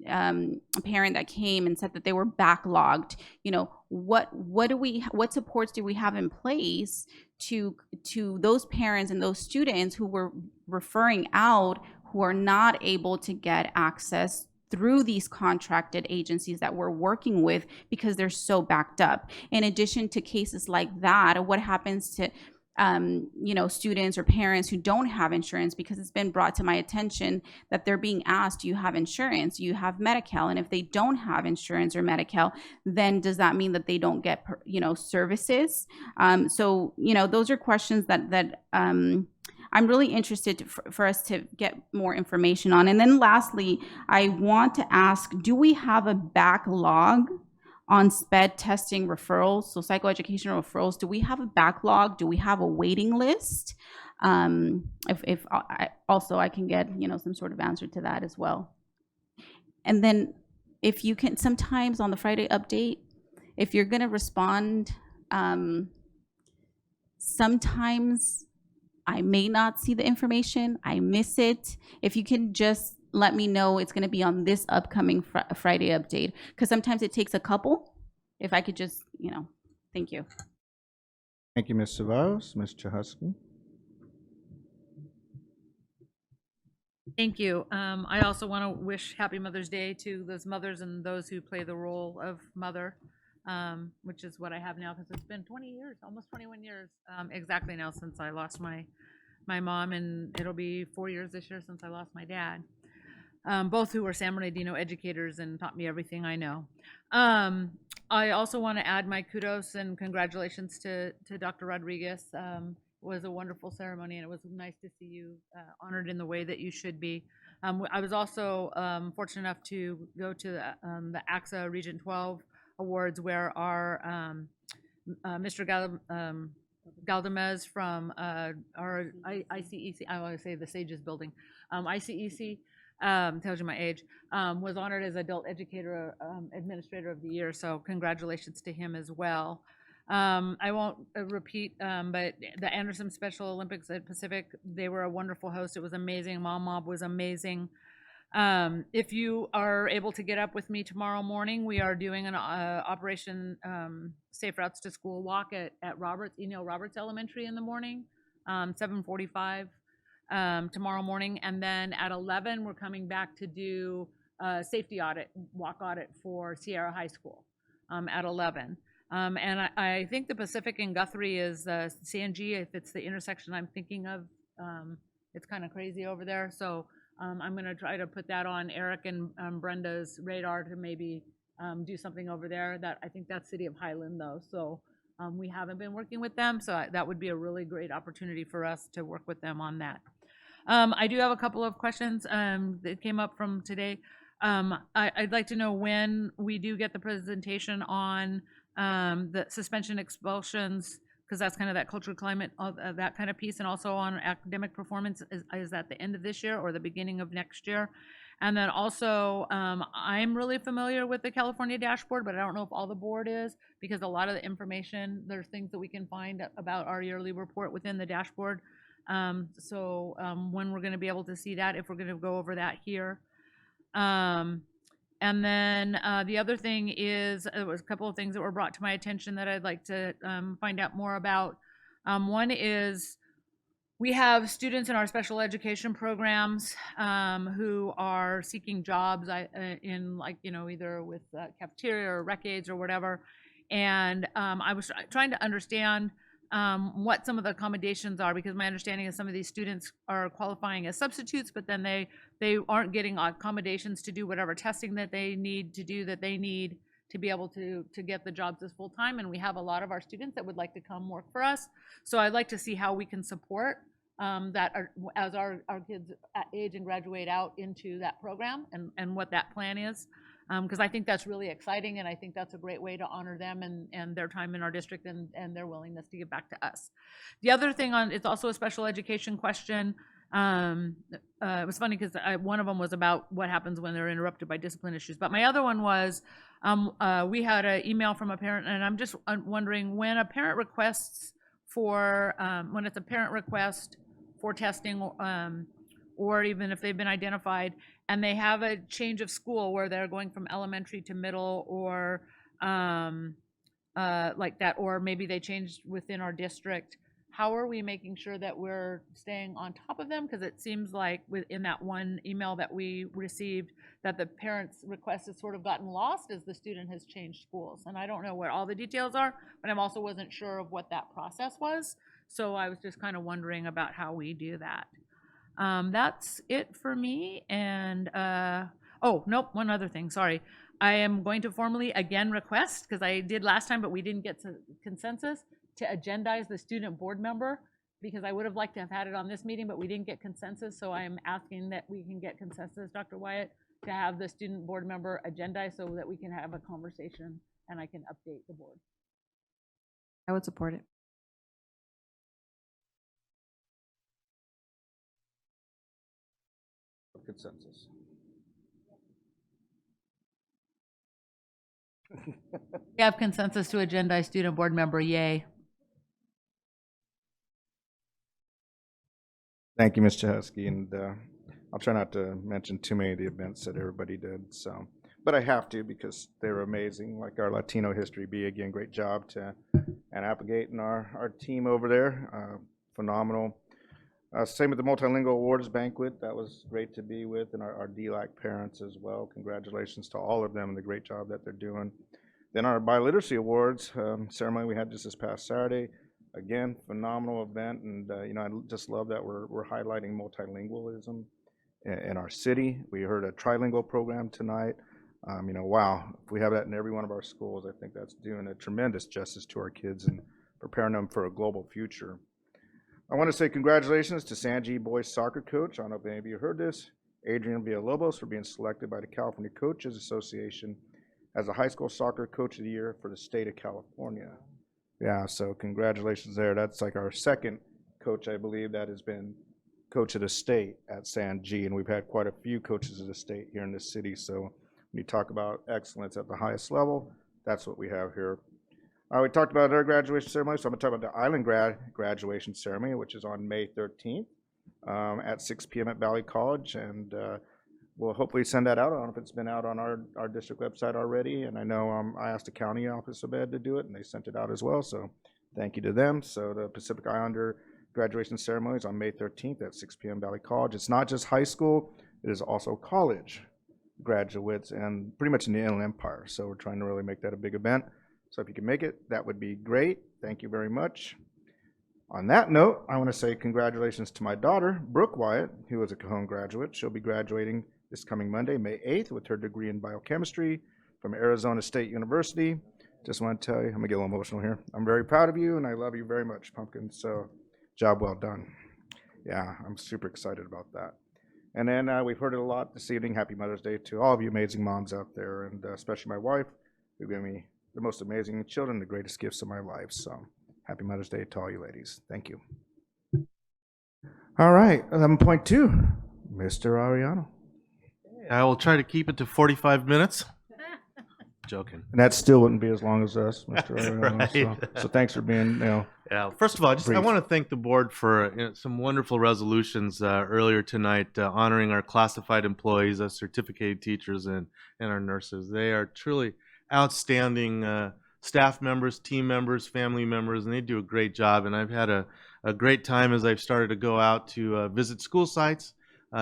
parent that came and said that they were backlogged. What supports do we have in place to those parents and those students who were referring out, who are not able to get access through these contracted agencies that we're working with because they're so backed up? In addition to cases like that, what happens to students or parents who don't have insurance? Because it's been brought to my attention that they're being asked, do you have insurance? Do you have Medi-Cal? And if they don't have insurance or Medi-Cal, then does that mean that they don't get, services? So, those are questions that I'm really interested for us to get more information on. And then lastly, I want to ask, do we have a backlog on SPED testing referrals, so psychoeducational referrals? Do we have a backlog? Do we have a waiting list? If I can get, some sort of answer to that as well. And then if you can, sometimes on the Friday update, if you're going to respond, sometimes I may not see the information, I miss it. If you can just let me know it's going to be on this upcoming Friday update, because sometimes it takes a couple. If I could just, thank you. Thank you, Ms. Cevallos. Ms. Chahusky. Thank you. I also want to wish Happy Mother's Day to those mothers and those who play the role of mother, which is what I have now, because it's been 20 years, almost 21 years exactly now since I lost my mom, and it'll be 4 years this year since I lost my dad, both who were San Bernardino educators and taught me everything I know. I also want to add my kudos and congratulations to Dr. Rodriguez. It was a wonderful ceremony, and it was nice to see you honored in the way that you should be. I was also fortunate enough to go to the AXA Region 12 Awards, where our Mr. Galdamez from our ICEC, I want to say the Sages building, ICEC, tells you my age, was honored as Adult Educator Administrator of the Year, so congratulations to him as well. I won't repeat, but the Anderson Special Olympics at Pacific, they were a wonderful host. It was amazing. Mom Mob was amazing. If you are able to get up with me tomorrow morning, we are doing an Operation Safe Routes to School walk at Neil Roberts Elementary in the morning, 7:45 tomorrow morning. And then at 11, we're coming back to do a safety walk audit for Sierra High School at 11. And I think the Pacific and Guthrie is CNG, if it's the intersection I'm thinking of. It's kind of crazy over there. So I'm going to try to put that on Eric and Brenda's radar to maybe do something over there. I think that's City of Highland, though. So we haven't been working with them. So that would be a really great opportunity for us to work with them on that. I do have a couple of questions that came up from today. I'd like to know when we do get the presentation on the suspension expulsions, because that's kind of that cultural climate, that kind of piece, and also on academic performance. Is that the end of this year or the beginning of next year? And then also, I'm really familiar with the California dashboard, but I don't know if all the board is, because a lot of the information, there's things that we can find about our yearly report within the dashboard. So when we're going to be able to see that, if we're going to go over that here. And then the other thing is, there was a couple of things that were brought to my attention that I'd like to find out more about. One is, we have students in our special education programs who are seeking jobs in, like, either with cafeteria or rec aids or whatever. And I was trying to understand what some of the accommodations are, because my understanding is some of these students are qualifying as substitutes, but then they aren't getting accommodations to do whatever testing that they need to do, that they need to be able to get the jobs as full-time. And we have a lot of our students that would like to come work for us. So I'd like to see how we can support that as our kids age and graduate out into that program, and what that plan is. Because I think that's really exciting, and I think that's a great way to honor them and their time in our district and their willingness to give back to us. The other thing it's also a special education question. It was funny because one of them was about what happens when they're interrupted by discipline issues. But my other one was, we had an email from a parent, and I'm just wondering, when a parent requests for, when it's a parent request for testing, or even if they've been identified and they have a change of school where they're going from elementary to middle, or like that, or maybe they changed within our district, how are we making sure that we're staying on top of them? Because it seems like within that one email that we received, that the parent's request has sort of gotten lost as the student has changed schools. And I don't know what all the details are, but I also wasn't sure of what that process was. So I was just kind of wondering about how we do that. That's it for me. And, oh, nope, one other thing, sorry. I am going to formally again request, because I did last time, but we didn't get to consensus, to agendize the student board member because I would have liked to have had it on this meeting, but we didn't get consensus. So I am asking that we can get consensus, Dr. Wyatt, to have the student board member agenda so that we can have a conversation and I can update the board. I would support it. Consensus. We have consensus to agendize student board member, yay. Thank you, Ms. Chahusky, and I'll try not to mention too many of the events that everybody did. So, but I have to because they were amazing. Like our Latino History Bee, again, great job to Ann Applegate and our team over there, phenomenal. Same with the Multilingual Awards Banquet. That was great to be with, and our DLAC parents as well. Congratulations to all of them and the great job that they're doing. Then our Biliteracy Awards ceremony we had just this past Saturday. Again, phenomenal event, and I just love that we're highlighting multilingualism in our city. We heard a trilingual program tonight. Wow, if we have that in every one of our schools, I think that's doing a tremendous justice to our kids and preparing them for a global future. I want to say congratulations to Sanji boys soccer coach. I don't know if any of you heard this, Adrian Villalobos, for being selected by the California Coaches Association as a high school soccer coach of the year for the state of California. Yeah, so congratulations there. That's like our second coach, I believe, that has been coach of the state at San G, and we've had quite a few coaches of the state here in this city. So when you talk about excellence at the highest level, that's what we have here. We talked about our graduation ceremony, so I'm going to talk about the Island graduation ceremony, which is on May 13th at 6 p.m. at Valley College, and we'll hopefully send that out. I don't know if it's been out on our district website already, and I know I asked the county office of ed to do it, and they sent it out as well, so thank you to them. So the Pacific Islander graduation ceremony is on May 13th at 6 p.m. Valley College. It's not just high school, it is also college graduates and pretty much in the Inland Empire, so we're trying to really make that a big event. So if you can make it, that would be great. Thank you very much. On that note, I want to say congratulations to my daughter, Brooke Wyatt, who is a Cajon graduate. She'll be graduating this coming Monday, May 8th, with her degree in biochemistry from Arizona State University. Just want to tell you, I'm going to get a little emotional here. I'm very proud of you, and I love you very much, Pumpkin. So job well done. Yeah, I'm super excited about that. And then we've heard it a lot this evening. Happy Mother's Day to all of you amazing moms out there, and especially my wife, who gave me the most amazing children, the greatest gifts of my life. So happy Mother's Day to all you ladies. Thank you. All right, 11.2, Mr. Ariano. I will try to keep it to 45 minutes. Joking. And that still wouldn't be as long as us, Mr. Ariano. Right. So thanks for being, Yeah. First of all, I want to thank the board for some wonderful resolutions earlier tonight, honoring our classified employees, our certificated teachers, and our nurses. They are truly outstanding staff members, team members, family members, and they do a great job. And I've had a great time as I've started to go out to visit school sites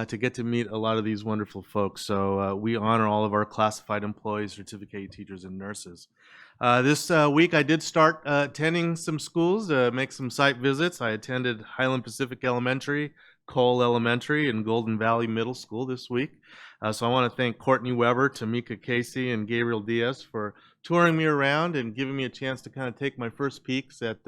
to get to meet a lot of these wonderful folks. So we honor all of our classified employees, certificated teachers, and nurses. This week I did start attending some schools, make some site visits. I attended Highland Pacific Elementary, Cole Elementary, and Golden Valley Middle School this week. So I want to thank Courtney Weber, Tamika Casey, and Gabriel Diaz for touring me around and giving me a chance to kind of take my first peeks at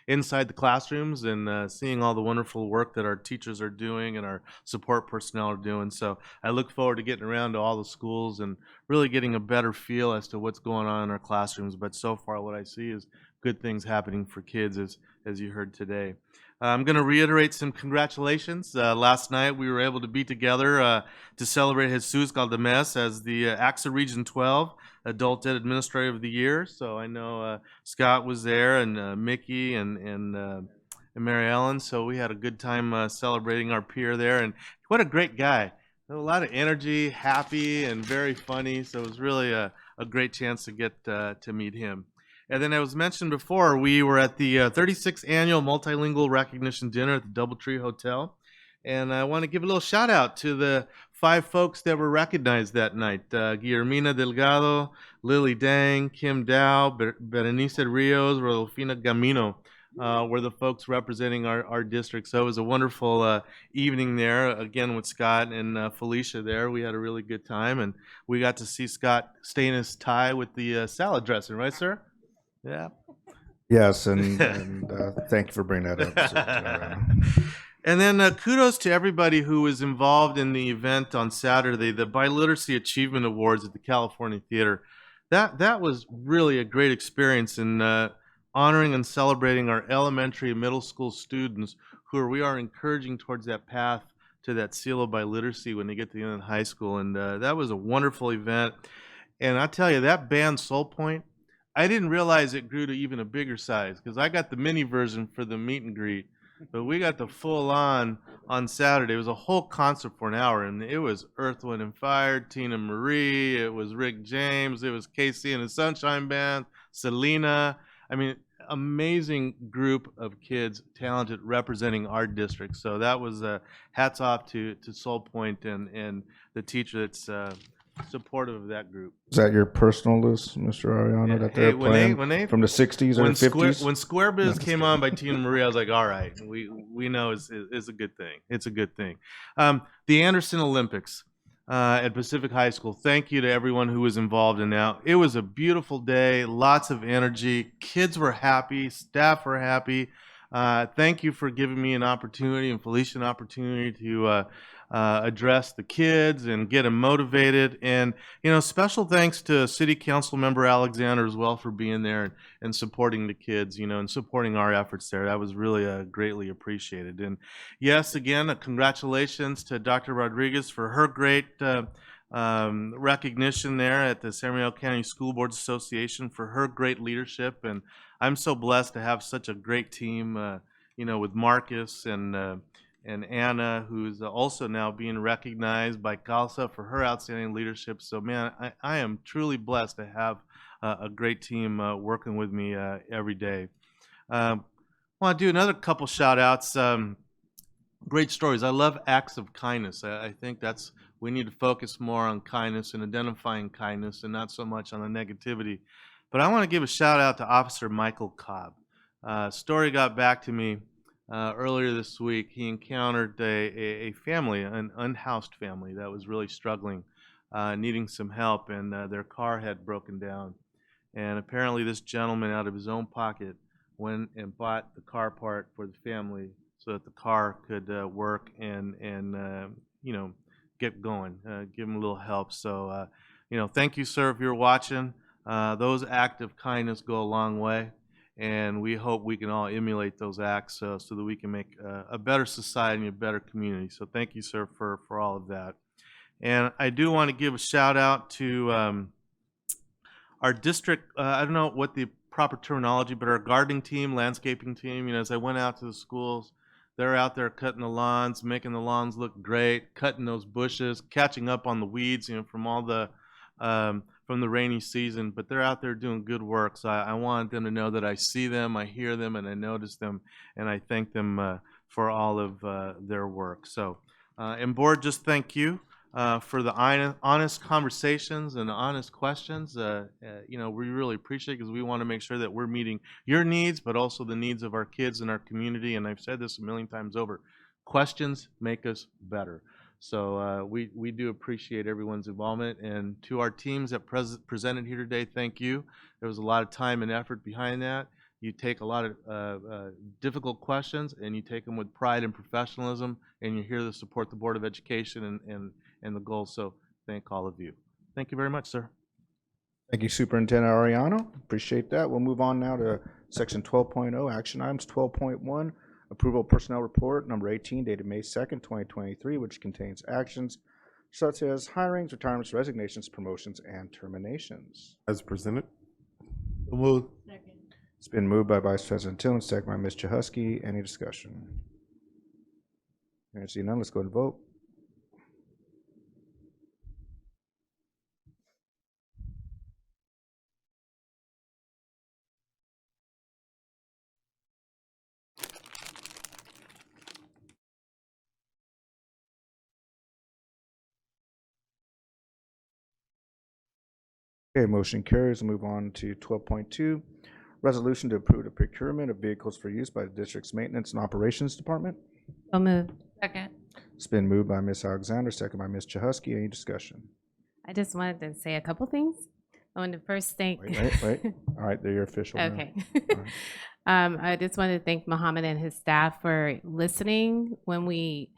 inside the classrooms and seeing all the wonderful work that our teachers are doing and our support personnel are doing. So I look forward to getting around to all the schools and really getting a better feel as to what's going on in our classrooms. But so far what I see is good things happening for kids, as you heard today. I'm going to reiterate some congratulations. Last night we were able to be together to celebrate Jesus Galdames as the AXA Region 12 Adult Ed Administrator of the Year. So I know Scott was there and Mickey and Mary Ellen. So we had a good time celebrating our peer there. And what a great guy. A lot of energy, happy, and very funny. So it was really a great chance to get to meet him. And then, as mentioned before, we were at the 36th Annual Multilingual Recognition Dinner at the Doubletree Hotel. And I want to give a little shout out to the 5 folks that were recognized that night. Guillermina Delgado, Lily Dang, Kim Dow, Berenice Rios, Rodolfina Gamino were the folks representing our district. So it was a wonderful evening there, again with Scott and Felicia there. We had a really good time, and we got to see Scott stain his tie with the salad dressing, right, sir? Yeah. Yes, and thank you for bringing that up. And then kudos to everybody who was involved in the event on Saturday, the Biliteracy Achievement Awards at the California Theater. That was really a great experience in honoring and celebrating our elementary and middle school students we are encouraging towards that path to that seal of biliteracy when they get to the end of high school. And that was a wonderful event. And I tell you, that band Soul Point, I didn't realize it grew to even a bigger size because I got the mini version for the meet and greet, but we got the full on Saturday. It was a whole concert for an hour, and it was Earth, Wind and Fire, Tina Marie, it was Rick James, it was Casey and the Sunshine Band, Selena. I mean, amazing group of kids, talented, representing our district. So that was hats off to Soul Point and the teacher that's supportive of that group. Is that your personal list, Mr. Ariano, that they're playing from the 60s or 50s? When Square Biz came on by Tina Marie, I was like, all right, we know it's a good thing. It's a good thing. The Anderson Olympics at Pacific High School, thank you to everyone who was involved in that. It was a beautiful day, lots of energy. Kids were happy, staff were happy. Thank you for giving me an opportunity and Felicia an opportunity to address the kids and get them motivated. And, special thanks to City Council Member Alexander as well for being there and supporting the kids, and supporting our efforts there. That was really greatly appreciated. And yes, again, congratulations to Dr. Rodriguez for her great recognition there at the San Mateo County School Boards Association, for her great leadership. And I'm so blessed to have such a great team, with Marcus and Anna, who's also now being recognized by CALSA for her outstanding leadership. So, man, I am truly blessed to have a great team working with me every day. I want to do another couple shout outs. Great stories. I love acts of kindness. I think we need to focus more on kindness and identifying kindness and not so much on the negativity. But I want to give a shout out to Officer Michael Cobb. Story got back to me earlier this week. He encountered a family, an unhoused family that was really struggling, needing some help, and their car had broken down. And apparently this gentleman, out of his own pocket, went and bought the car part for the family so that the car could work and get going, give them a little help. So, thank you, sir, if you're watching. Those acts of kindness go a long way. And we hope we can all emulate those acts so that we can make a better society and a better community. So thank you, sir, for all of that. And I do want to give a shout out to our district, I don't know what the proper terminology, but our gardening team, landscaping team. As I went out to the schools, they're out there cutting the lawns, making the lawns look great, cutting those bushes, catching up on the weeds, from all the from the rainy season, but they're out there doing good work. So I want them to know that I see them, I hear them, and I notice them, and I thank them for all of their work. So, and board, just thank you for the honest conversations and the honest questions. We really appreciate it because we want to make sure that we're meeting your needs, but also the needs of our kids and our community. And I've said this a million times over, questions make us better. So we do appreciate everyone's involvement. And to our teams that presented here today, thank you. There was a lot of time and effort behind that. You take a lot of difficult questions and you take them with pride and professionalism, and you're here to support the Board of Education and the goals. So thank all of you. Thank you very much, sir. Thank you, Superintendent Ariano. Appreciate that. We'll move on now to Section 12.0, Action Items 12.1. Approval of Personnel Report number 18 dated May 2nd, 2023, which contains actions such as hirings, retirements, resignations, promotions, and terminations. As presented. Moved. It's been moved by Vice President Tillman, second by Ms. Chahusky. Any discussion? Hearing none, let's go and vote. Okay, motion carries. We'll move on to 12.2, resolution to approve the procurement of vehicles for use by the district's Maintenance and Operations Department. So moved. Second. It's been moved by Ms. Alexander, second by Ms. Chahusky. Any discussion? I just wanted to say a couple things. I want to first thank. Wait. All right, they're your official now. Okay. All right. I just want to thank Mohammed and his staff for listening when we,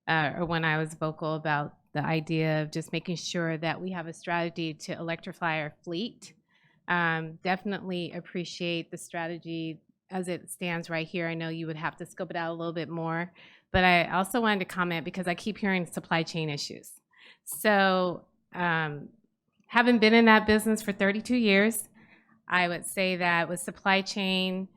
or when I was vocal about the idea of just making sure that we have a strategy to electrify our fleet. Definitely appreciate the strategy as it stands right here. I know you would have to scope it out a little bit more, but I also wanted to comment because I keep hearing supply chain issues. So, having been in that business for 32 years, I would say that with supply chain,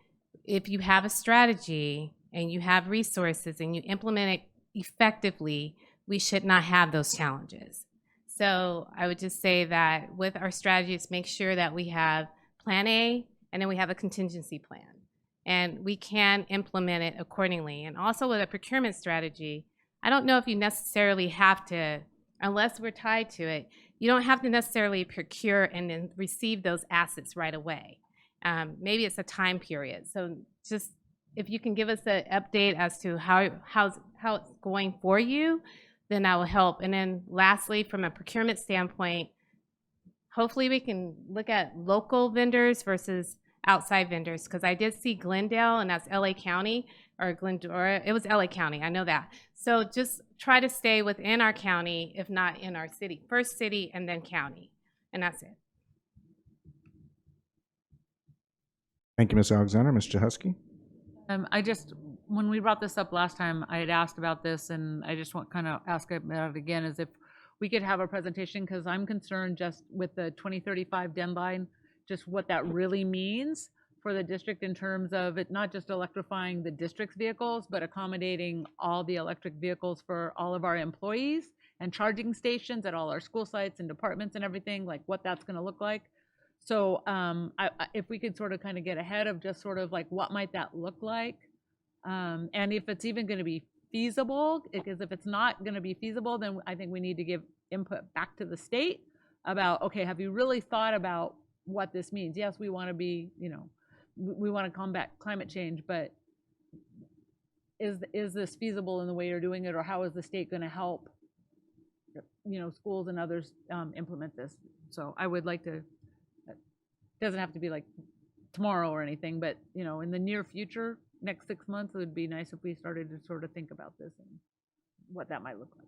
if you have a strategy and you have resources and you implement it effectively, we should not have those challenges. So I would just say that with our strategies, make sure that we have plan A and then we have a contingency plan. And we can implement it accordingly. And also with a procurement strategy, I don't know if you necessarily have to, unless we're tied to it, you don't have to necessarily procure and then receive those assets right away. Maybe it's a time period. So just if you can give us an update as to how it's going for you, then that will help. And then lastly, from a procurement standpoint, hopefully we can look at local vendors versus outside vendors, because I did see Glendale, and that's LA County, or Glendora. It was LA County, I know that. So just try to stay within our county, if not in our city. First city and then county, and that's it. Thank you, Ms. Alexander. Ms. Jahusky? When we brought this up last time, I had asked about this, and I just want kind of ask about it again, is if we could have a presentation, because I'm concerned just with the 2035 deadline, just what that really means for the district in terms of it not just electrifying the district's vehicles, but accommodating all the electric vehicles for all of our employees and charging stations at all our school sites and departments and everything, like what that's going to look like. So if we could sort of kind of get ahead of just sort of like what might that look like, and if it's even going to be feasible, because if it's not going to be feasible, then I think we need to give input back to the state about, okay, have you really thought about what this means? Yes, we want to be, we want to combat climate change, but is this feasible in the way you're doing it, or how is the state going to help, schools and others implement this? So I would like to, it doesn't have to be like tomorrow or anything, but in the near future, next 6 months, it would be nice if we started to sort of think about this and what that might look like.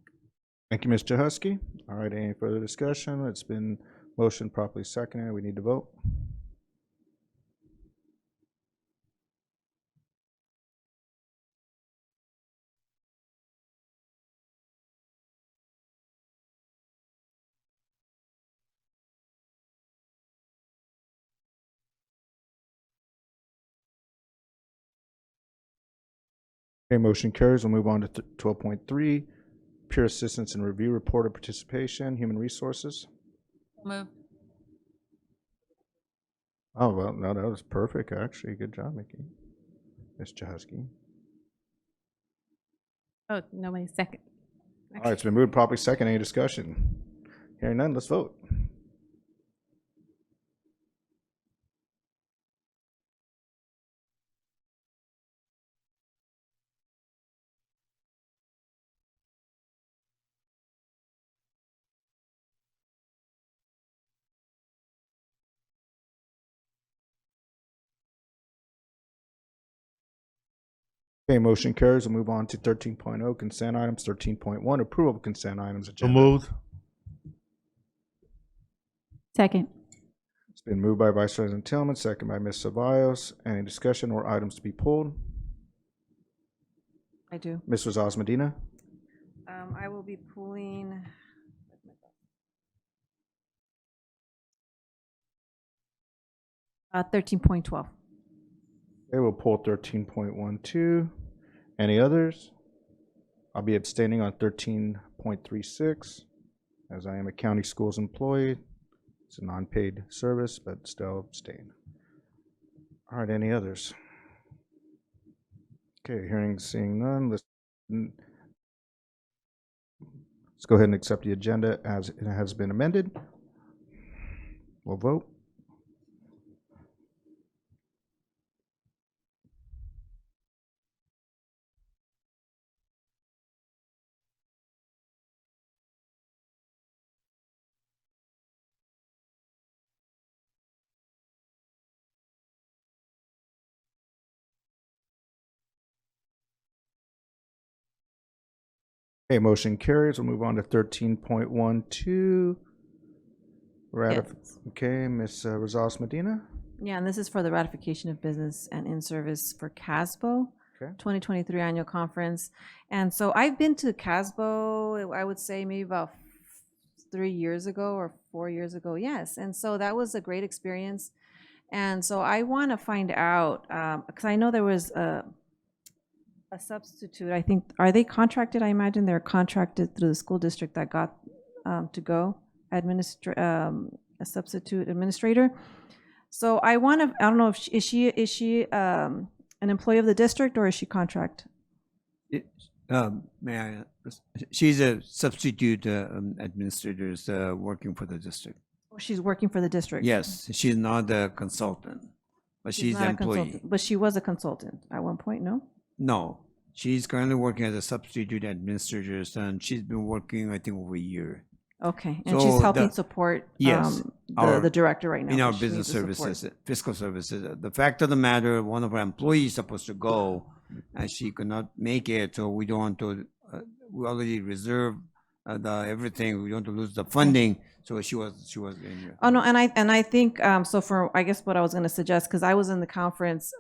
Thank you, Ms. Jahusky. All right, any further discussion? It's been motion properly seconded. We need to vote. Okay, motion carries. We'll move on to 12.3, peer assistance and review report of participation, human resources. Move. Oh, well, no, that was perfect, actually. Good job, Mickey. Ms. Jahusky. Oh, nobody second. All right, it's been moved properly second. Any discussion? Hearing none, let's vote. Okay, motion carries. We'll move on to 13.0, consent items. 13.1, approval of consent items So agenda. moved. Second. It's been moved by Vice President Tillman, second by Ms. Ceballos. Any discussion or items to be pulled? I do. Ms. Rosales Medina? I will be pulling. 13.12. Okay, we'll pull 13.12. Any others? I'll be abstaining on 13.36 as I am a county schools employee. It's a non-paid service, but still abstain. All right, any others? Okay, hearing, seeing none, let's go ahead and accept the agenda as it has been amended. We'll vote. Okay, motion carries. We'll move on to 13.12. Okay, Ms. Rosales Medina. Yeah, and this is for the ratification of business and in-service for CASBO, Okay. 2023 annual conference. And so I've been to CASBO, I would say maybe about 3 years ago or 4 years ago. Yes. And so that was a great experience. And so I want to find out, because I know there was a substitute, I think, are they contracted? I imagine they're contracted through the school district that got to go, a substitute administrator. So I want to, I don't know if is she an employee of the district or is she contract? May I? She's a substitute administrator working for the district. Or she's working for the district? Yes, she's not a consultant, but she's not an a employee. consultant, but she was a consultant at one point, no? No, she's currently working as a substitute administrator, and she's been working, I think, over a year. Okay, and she's helping support yes, the director right now. in our because she business needs the support. services, fiscal services. The fact of the matter, one of our employees is supposed to go, and she could not make it, so we don't want to. We already reserved everything. We don't want to lose the funding, so she was in here. Oh no, and I think so. For I guess what I was going to suggest, because I was in the conference,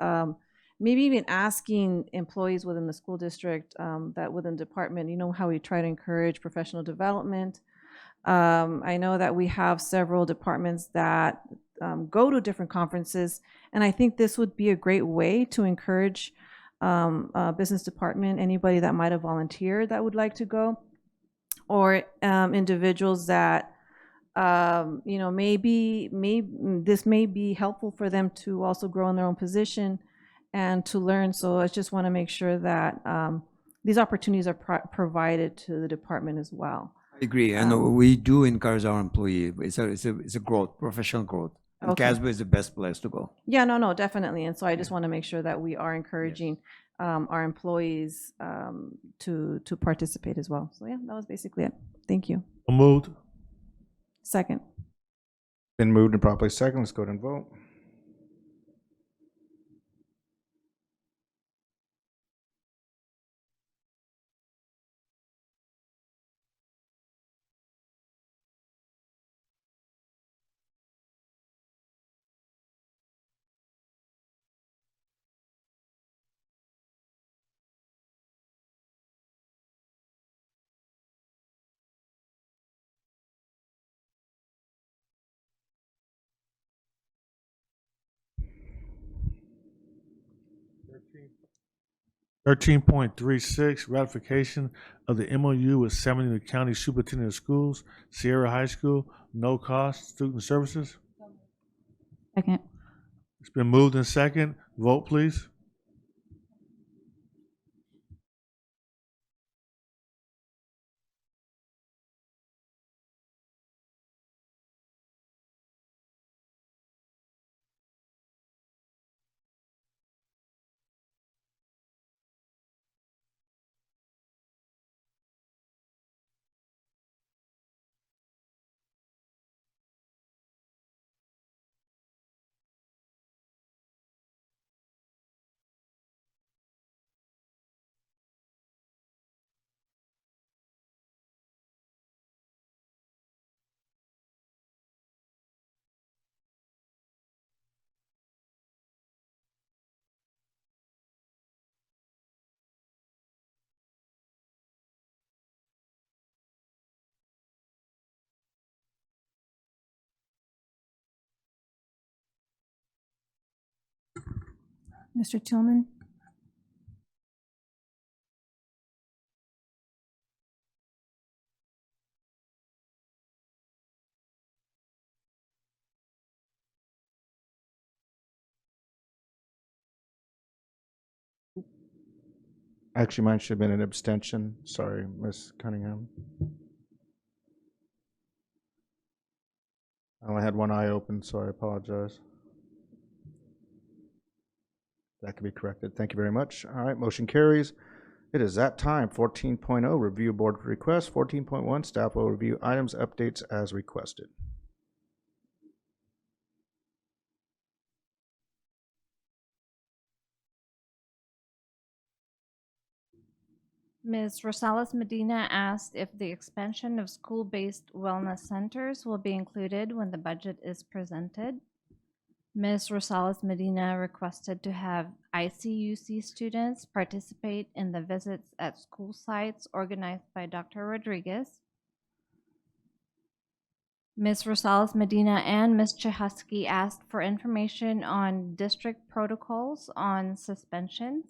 maybe even asking employees within the school district that within department, you know how we try to encourage professional development. I know that we have several departments that go to different conferences, and I think this would be a great way to encourage business department, anybody that might have volunteered that would like to go, or individuals that you know, maybe this may be helpful for them to also grow in their own position and to learn. So I just want to make sure that these opportunities are provided to the department as well. I agree, and we do encourage our employee. It's a growth, professional growth. And Okay. CASBO is the best place to go. Yeah, no, definitely. And so I just want to make sure that we are encouraging our employees to participate as well. So yeah, that was basically it. Thank you. Moved. Second. Been moved and properly second. Let's go ahead and vote. Thirteen point 36, ratification of the MOU with San Bernardino County Superintendent of Schools, Sierra High School, no cost student services. Second. It's been moved and second. Vote, please. Mr. Tillman? Actually, mine should have been an abstention. Sorry, Ms. Cunningham. I only had one eye open, so I apologize. That can be corrected. Thank you very much. All right, motion carries. It is that time. 14.0, review board requests. 14.1, staff will review items updates as requested. Ms. Rosales Medina asked if the expansion of school-based wellness centers will be included when the budget is presented. Ms. Rosales Medina requested to have ICUC students participate in the visits at school sites organized by Dr. Rodriguez. Ms. Rosales Medina and Ms. Chahusky asked for information on district protocols on suspensions.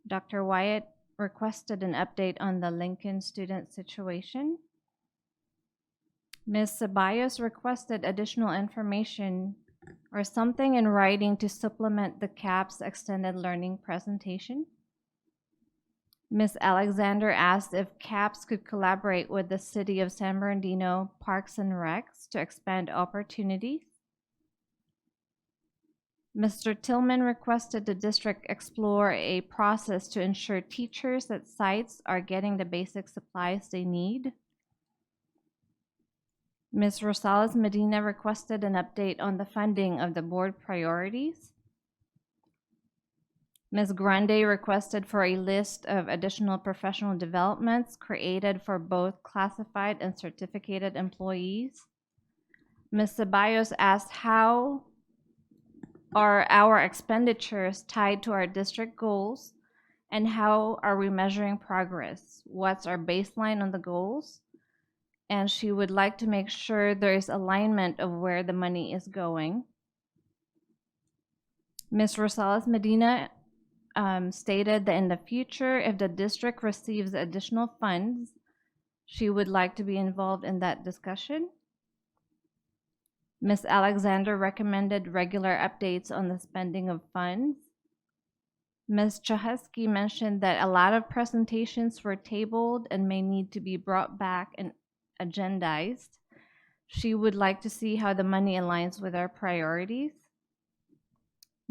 Dr. Wyatt requested an update on the Lincoln student situation. Ms. Ceballos requested additional information or something in writing to supplement the CAPS extended learning presentation. Ms. Alexander asked if CAPS could collaborate with the City of San Bernardino Parks and Recs to expand opportunities. Mr. Tillman requested the district explore a process to ensure teachers at sites are getting the basic supplies they need. Ms. Rosales Medina requested an update on the funding of the board priorities. Ms. Grande requested for a list of additional professional developments created for both classified and certificated employees. Ms. Ceballos asked how are our expenditures tied to our district goals and how are we measuring progress? What's our baseline on the goals? And she would like to make sure there is alignment of where the money is going. Ms. Rosales Medina stated that in the future, if the district receives additional funds, she would like to be involved in that discussion. Ms. Alexander recommended regular updates on the spending of funds. Ms. Chahusky mentioned that a lot of presentations were tabled and may need to be brought back and agendized. She would like to see how the money aligns with our priorities.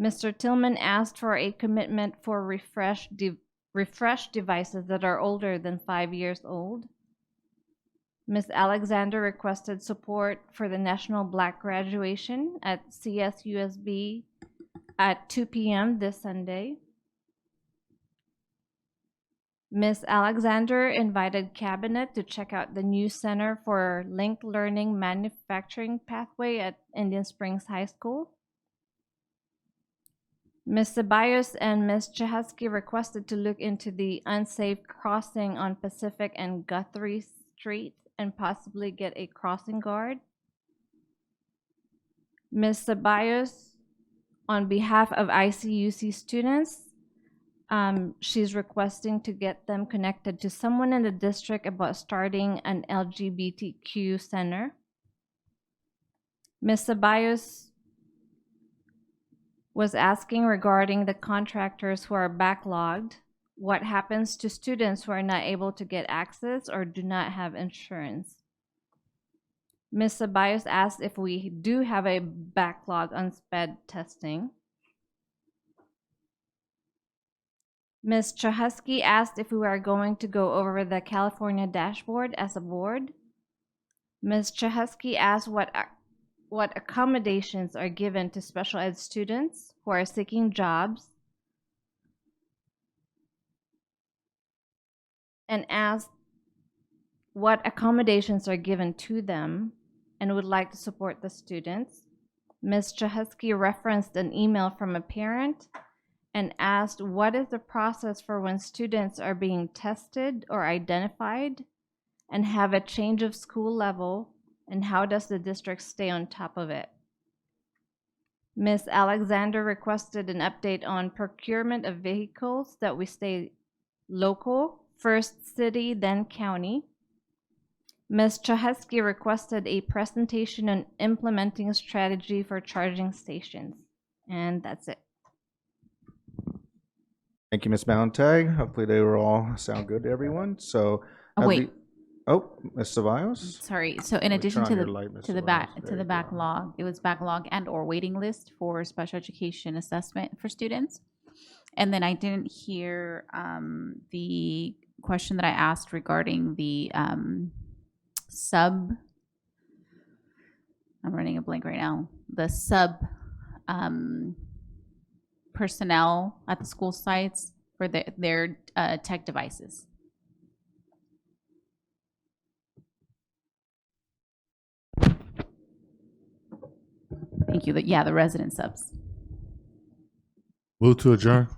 Mr. Tillman asked for a commitment for refreshed devices that are older than 5 years old. Ms. Alexander requested support for the National Black Graduation at CSUSB at 2 p.m. this Sunday. Ms. Alexander invited Cabinet to check out the new Center for Linked Learning Manufacturing Pathway at Indian Springs High School. Ms. Ceballos and Ms. Chahusky requested to look into the unsafe crossing on Pacific and Guthrie Street and possibly get a crossing guard. Ms. Ceballos, on behalf of ICUC students, she's requesting to get them connected to someone in the district about starting an LGBTQ center. Ms. Ceballos was asking regarding the contractors who are backlogged, what happens to students who are not able to get access or do not have insurance. Ms. Ceballos asked if we do have a backlog on SPED testing. Ms. Chahusky asked if we are going to go over the California dashboard as a board. Ms. Chahusky asked what accommodations are given to special ed students who are seeking jobs and asked what accommodations are given to them and would like to support the students. Ms. Chahusky referenced an email from a parent and asked what is the process for when students are being tested or identified and have a change of school level, and how does the district stay on top of it? Ms. Alexander requested an update on procurement of vehicles that we stay local, first city, then county. Ms. Chahusky requested a presentation on implementing a strategy for charging stations. And that's it. Thank you, Ms. Montag. Hopefully they were all sound good to everyone. So, Ms. Ceballos. Sorry. So in addition to the backlog, it was backlog and or waiting list for special education assessment for students. And then I didn't hear the question that I asked regarding the I'm running a blank right now. The sub personnel at the school sites for their tech devices. Thank you. Yeah, the resident subs. Move to adjourn.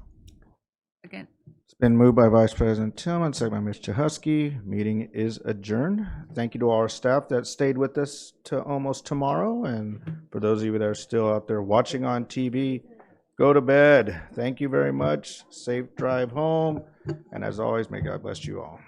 Again. It's been moved by Vice President Tillman, second by Ms. Chahusky. Meeting is adjourned. Thank you to all our staff that stayed with us to almost tomorrow. And for those of you that are still out there watching on TV, go to bed. Thank you very much. Safe drive home. And as always, may God bless you all.